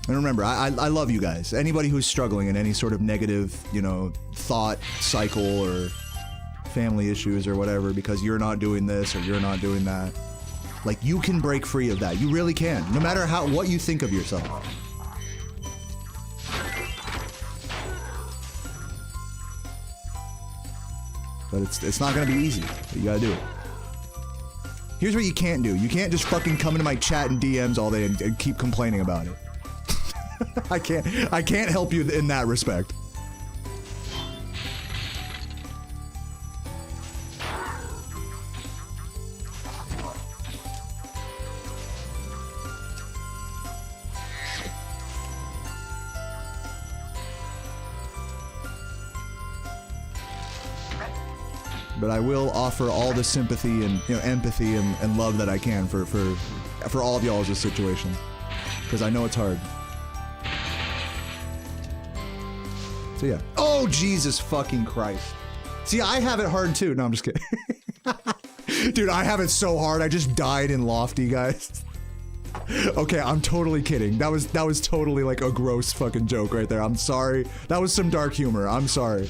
And remember, I love you guys. Anybody who's struggling in any sort of negative, you know, thought cycle or family issues or whatever because you're not doing this or you're not doing that. Like, you can break free of that. You really can. No matter what you think of yourself. But it's not gonna be easy. But you gotta do it. Here's what you can't do. You can't just fucking come into my chat and DMs all day and keep complaining about it. I can't help you in that respect. But I will offer all the sympathy and, you know, empathy and love that I can for all of y'all's situation. Because I know it's hard. So yeah. Oh, Jesus fucking Christ. See, I have it hard too. No, I'm just kidding. Dude, I have it so hard. I just died in Lofty, guys. Okay, I'm totally kidding. That was totally like a gross fucking joke right there. I'm sorry. That was some dark humor. I'm sorry.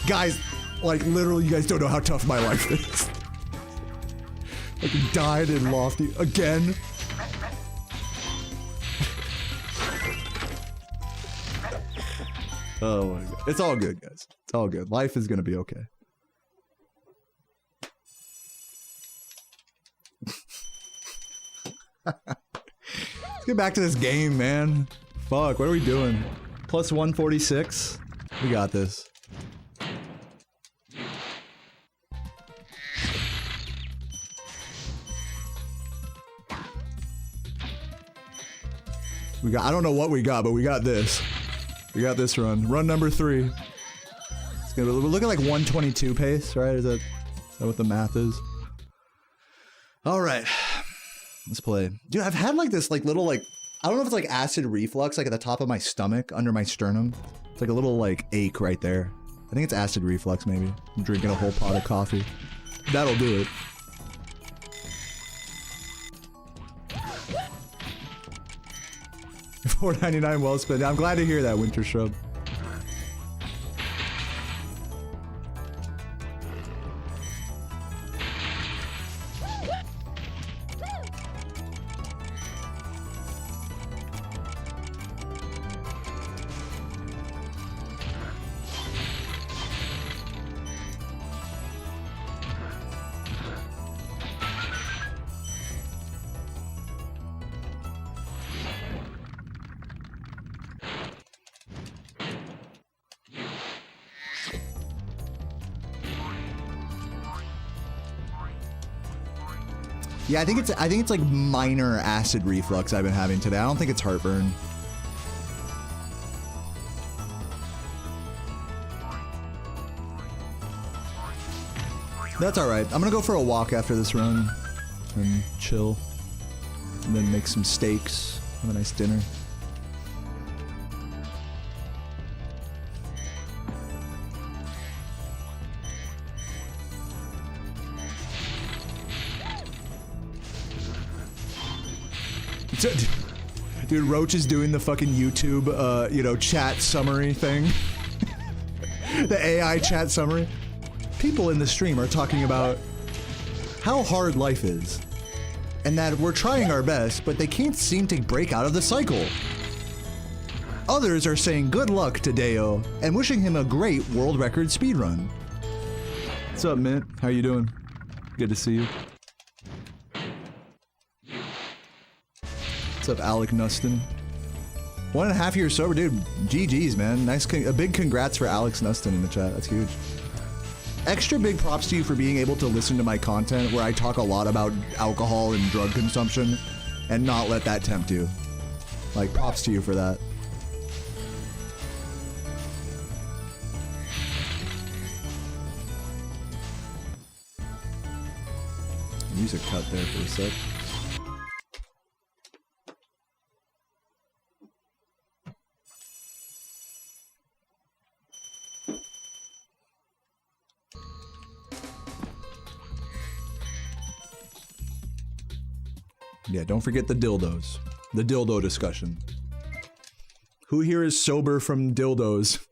Guys, like literally you guys don't know how tough my life is. Like died in Lofty again. Oh my god. It's all good, guys. It's all good. Life is gonna be okay. Let's get back to this game, man. Fuck, what are we doing? Plus 146? We got this. I don't know what we got, but we got this. We got this run. Run number 3. It's gonna, we're looking like 122 pace, right? Is that what the math is? All right, let's play. Dude, I've had like this like little like, I don't know if it's like acid reflux, like at the top of my stomach, under my sternum. It's like a little like ache right there. I think it's acid reflux maybe. I'm drinking a whole pot of coffee. That'll do it. $4.99 well spent. I'm glad to hear that, Winter Shrub. Yeah, I think it's like minor acid reflux I've been having today. I don't think it's heartburn. That's all right. I'm gonna go for a walk after this run and chill, and then make some steaks, have a nice dinner. Dude, Roach is doing the fucking YouTube, you know, chat summary thing. The AI chat summary. People in the stream are talking about how hard life is, and that we're trying our best, but they can't seem to break out of the cycle. Others are saying good luck to Deo and wishing him a great world record speedrun. What's up, Mint? How you doing? Good to see you. What's up, Alec Nustin? 1.5 years sober, dude. GG's, man. Nice, a big congrats for Alex Nustin in the chat. That's huge. Extra big props to you for being able to listen to my content where I talk a lot about alcohol and drug consumption and not let that tempt you. Like, props to you for that. Music cut there for a sec. Yeah, don't forget the dildos. The dildo discussion. Who here is sober from dildos?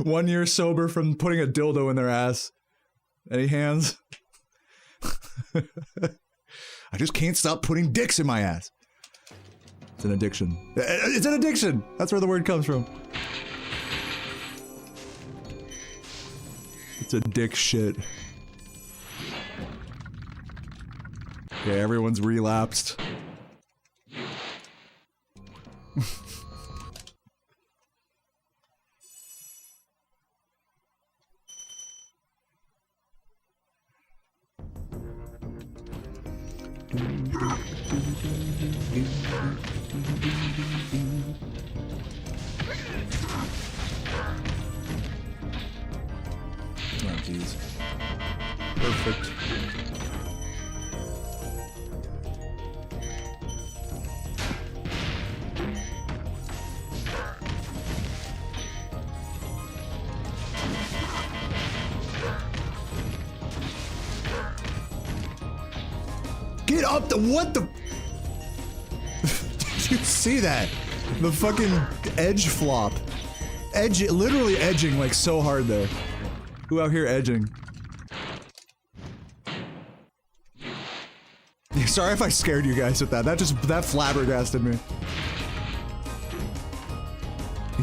1 year sober from putting a dildo in their ass. Any hands? I just can't stop putting dicks in my ass. It's an addiction. It's an addiction! That's where the word comes from. It's a dick shit. Okay, everyone's relapsed. Oh, jeez. Perfect. Get up the what the Did you see that? The fucking edge flop. Edge, literally edging like so hard there. Who out here edging? Sorry if I scared you guys with that. That flabbergasted me.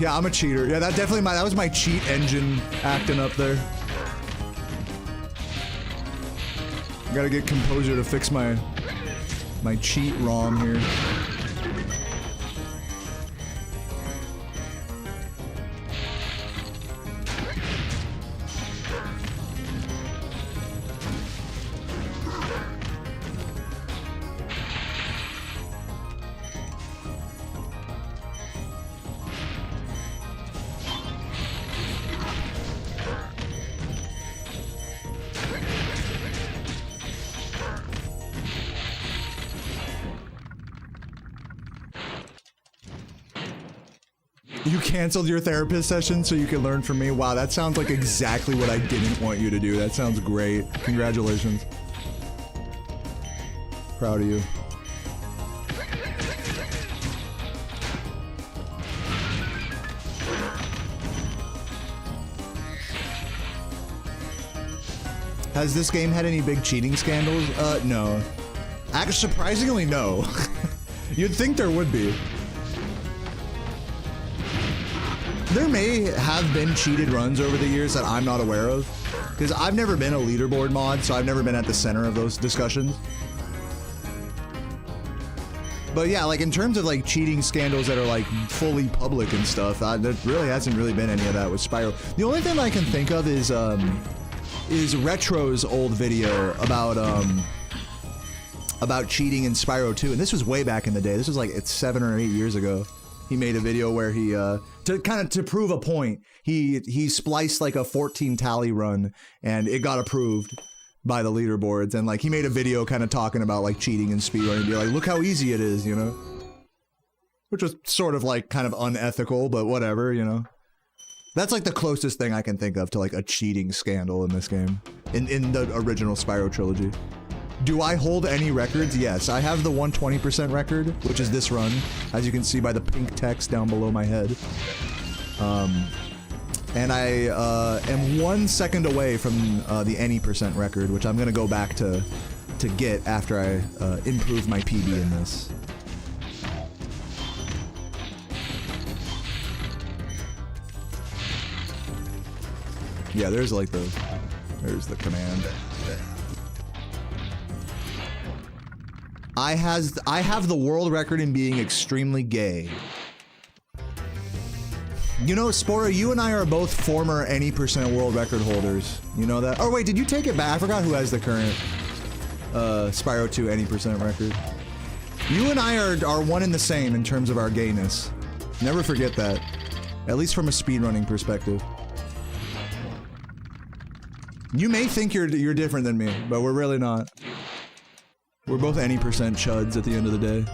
Yeah, I'm a cheater. Yeah, that was my cheat engine acting up there. I gotta get composure to fix my cheat ROM here. You canceled your therapist session so you can learn from me? Wow, that sounds like exactly what I didn't want you to do. That sounds great. Congratulations. Proud of you. Has this game had any big cheating scandals? No. Actually, surprisingly, no. You'd think there would be. There may have been cheated runs over the years that I'm not aware of, because I've never been a leaderboard mod, so I've never been at the center of those discussions. But yeah, like in terms of like cheating scandals that are like fully public and stuff, there really hasn't really been any of that with Spyro. The only thing I can think of is Retro's old video about cheating in Spyro 2, and this was way back in the day. This was like 7 or 8 years ago. He made a video where he, to prove a point, he spliced like a 14 tally run and it got approved by the leaderboards, and like he made a video kind of talking about like cheating in speedrun and be like, look how easy it is, you know? Which was sort of like kind of unethical, but whatever, you know? That's like the closest thing I can think of to like a cheating scandal in this game, in the original Spyro trilogy. Do I hold any records? Yes, I have the 120% record, which is this run, as you can see by the pink text down below my head. And I am 1 second away from the any percent record, which I'm gonna go back to get after I improve my PB in this. Yeah, there's the command. I have the world record in being extremely gay. You know, Spora, you and I are both former any % world record holders. You know that? Oh wait, did you take it back? I forgot who has the current Spyro 2 any % record. You and I are one and the same in terms of our gayness. Never forget that. At least from a speedrunning perspective. You may think you're different than me, but we're really not. We're both any % chuds at the end of the day.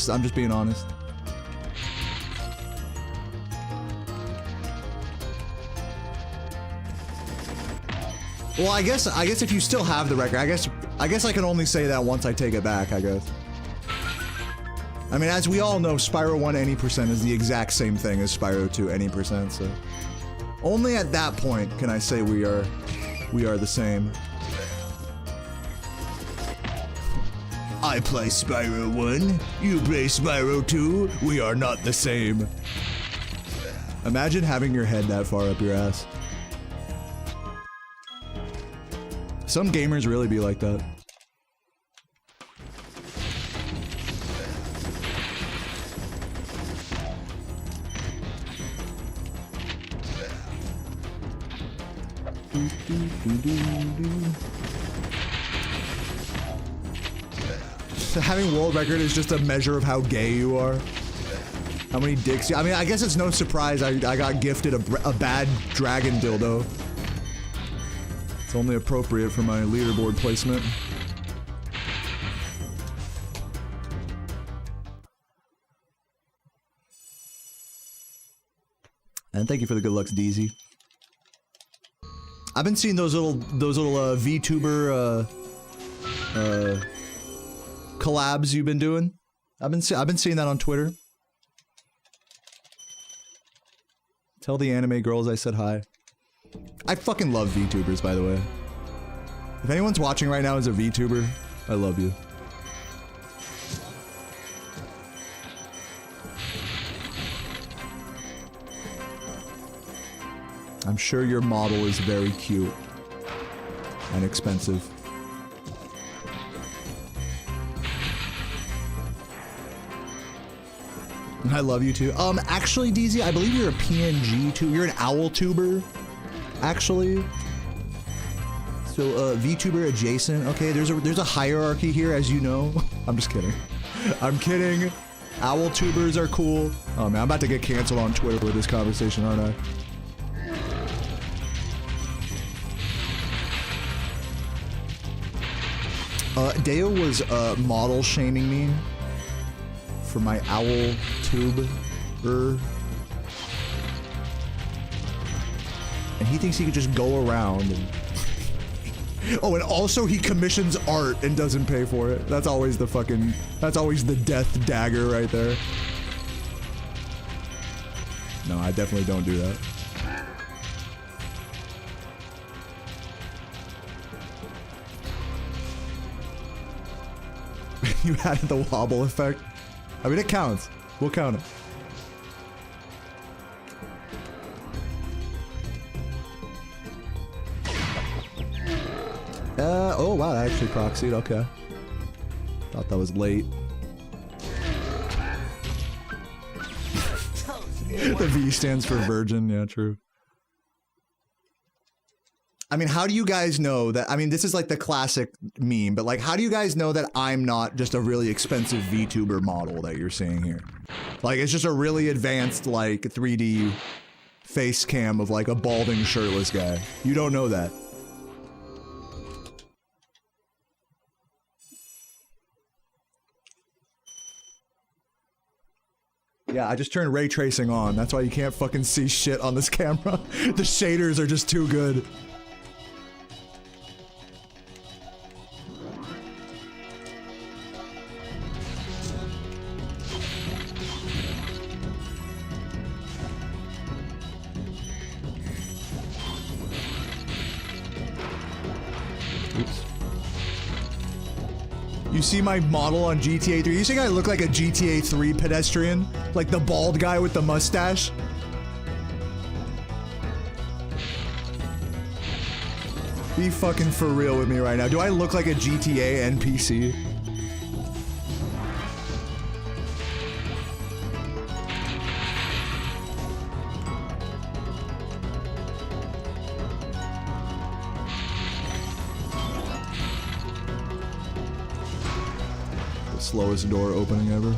I'm just being honest. Well, I guess if you still have the record, I guess I can only say that once I take it back, I guess. I mean, as we all know, Spyro 1 any % is the exact same thing as Spyro 2 any %, so only at that point can I say we are the same. I play Spyro 1, you play Spyro 2, we are not the same. Imagine having your head that far up your ass. Some gamers really be like that. Having world record is just a measure of how gay you are. How many dicks? I mean, I guess it's no surprise I got gifted a bad dragon dildo. It's only appropriate for my leaderboard placement. And thank you for the good lucks, DZ. I've been seeing those little VTuber collabs you've been doing. I've been seeing that on Twitter. Tell the anime girls I said hi. I fucking love VTubers, by the way. If anyone's watching right now as a VTuber, I love you. I'm sure your model is very cute and expensive. I love you too. Actually, DZ, I believe you're a PNG too. You're an owl tuber, actually. So, VTuber adjacent. Okay, there's a hierarchy here, as you know. I'm just kidding. I'm kidding. Owl tubers are cool. Oh man, I'm about to get canceled on Twitter with this conversation, aren't I? Deo was model shaming me for my owl tuber, and he thinks he could just go around and oh, and also he commissions art and doesn't pay for it. That's always the death dagger right there. No, I definitely don't do that. You added the wobble effect. I mean, it counts. We'll count it. Oh wow, that actually proxied, okay. Thought that was late. The V stands for virgin, yeah, true. I mean, how do you guys know that? I mean, this is like the classic meme, but like, how do you guys know that I'm not just a really expensive VTuber model that you're seeing here? Like, it's just a really advanced, like, 3D face cam of like a balding shirtless guy. You don't know that. Yeah, I just turned ray tracing on. That's why you can't fucking see shit on this camera. The shaders are just too good. You see my model on GTA 3? You think I look like a GTA 3 pedestrian? Like the bald guy with the mustache? Be fucking for real with me right now. Do I look like a GTA NPC? slowest door opening ever.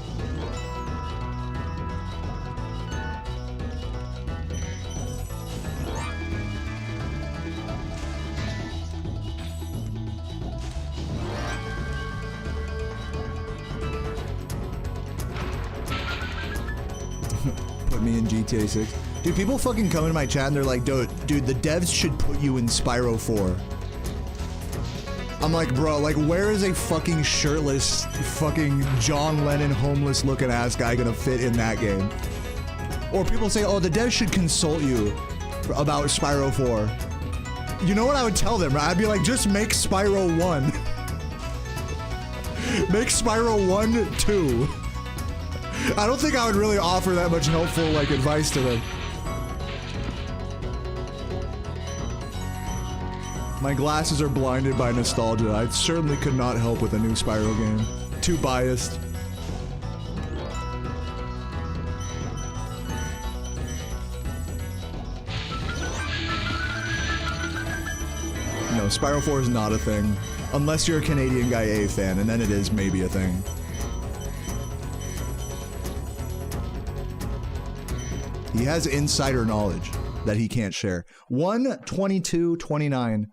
Put me in GTA 6. Dude, people fucking come in my chat and they're like, dude, the devs should put you in Spyro 4. I'm like, bro, like, where is a fucking shirtless, fucking John Lennon homeless looking ass guy gonna fit in that game? Or people say, oh, the devs should consult you about Spyro 4. You know what I would tell them, right? I'd be like, just make Spyro 1. Make Spyro 1, 2. I don't think I would really offer that much helpful, like, advice to them. My glasses are blinded by nostalgia. I certainly could not help with a new Spyro game. Too biased. No, Spyro 4 is not a thing. Unless you're a Canadian Guy A fan, and then it is maybe a thing. He has insider knowledge that he can't share. 122.29.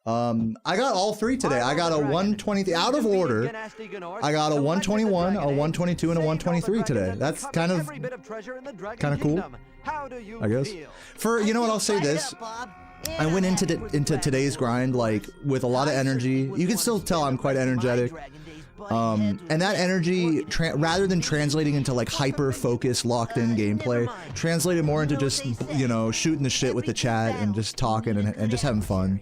I got all three today. I got a 120 out of order. I got a 121, a 122, and a 123 today. That's kind of cool, I guess. For, you know what, I'll say this. I went into today's grind like with a lot of energy. You can still tell I'm quite energetic. And that energy, rather than translating into like hyper-focused, locked-in gameplay, translated more into just, you know, shooting the shit with the chat and just talking and just having fun.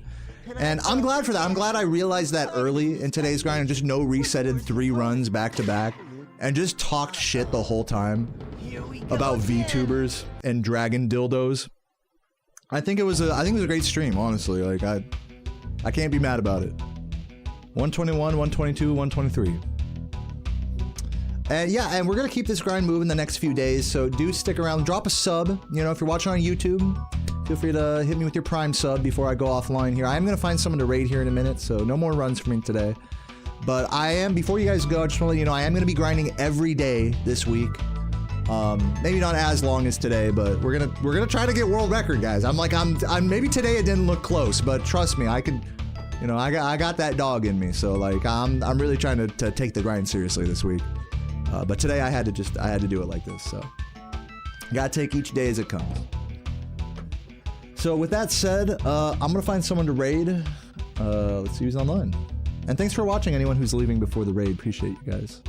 And I'm glad for that. I'm glad I realized that early in today's grind and just resetted 3 runs back-to-back and just talked shit the whole time about VTubers and dragon dildos. I think it was a great stream, honestly. Like, I can't be mad about it. 121, 122, 123. And yeah, and we're gonna keep this grind moving the next few days, so do stick around. Drop a sub. You know, if you're watching on YouTube, feel free to hit me with your Prime sub before I go offline here. I am gonna find someone to raid here in a minute, so no more runs for me today. But I am, before you guys go, I just want to let you know I am gonna be grinding every day this week. Maybe not as long as today, but we're gonna try to get world record, guys. I'm maybe today it didn't look close, but trust me, I could. You know, I got that dog in me, so like I'm really trying to take the grind seriously this week. But today I had to do it like this, so gotta take each day as it comes. So with that said, I'm gonna find someone to raid. Let's see who's online. And thanks for watching, anyone who's leaving before the raid. Appreciate you guys.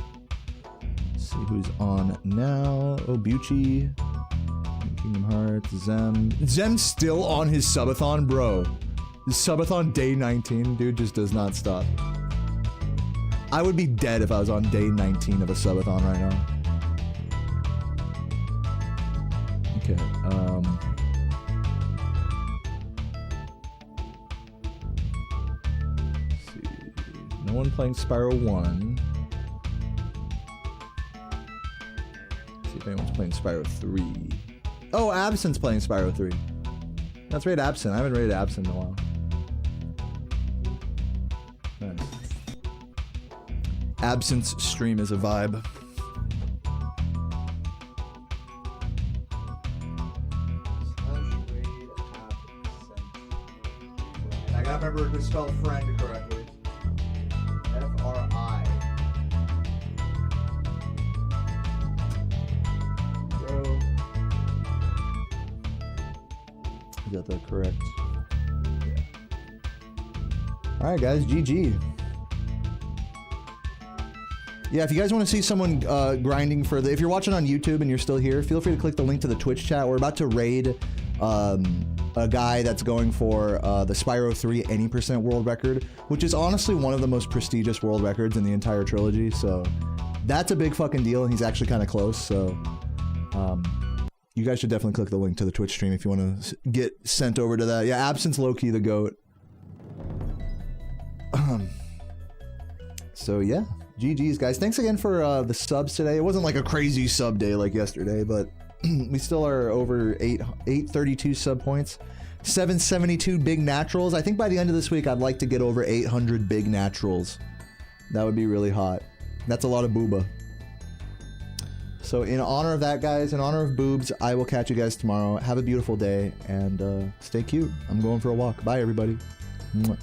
Let's see who's on now. Oh, Bucci, Kingdom Hearts, Zem's still on his subathon, bro. Subathon day 19, dude, just does not stop. I would be dead if I was on day 19 of a subathon right now. Okay, let's see. No one playing Spyro 1. Let's see if anyone's playing Spyro 3. Oh, Absint's playing Spyro 3. Let's raid Absint. I haven't raided Absint in a while. Nice. Absint's stream is a vibe. I gotta remember to spell friend correctly. F-R-I. Bro. Is that the correct? Yeah. Alright guys, GG. Yeah, if you guys want to see someone grinding for if you're watching on YouTube and you're still here, feel free to click the link to the Twitch chat. We're about to raid a guy that's going for the Spyro 3 any % world record, which is honestly one of the most prestigious world records in the entire trilogy, so that's a big fucking deal, and he's actually kind of close, so you guys should definitely click the link to the Twitch stream if you want to get sent over to that. Yeah, Absint's low-key the GOAT. So yeah, GG's guys. Thanks again for the subs today. It wasn't like a crazy sub day like yesterday, but we still are over 832 sub points. 772 big naturals. I think by the end of this week, I'd like to get over 800 big naturals. That would be really hot. That's a lot of booba. So in honor of that, guys, in honor of boobs, I will catch you guys tomorrow. Have a beautiful day, and stay cute. I'm going for a walk. Bye, everybody. Mwah.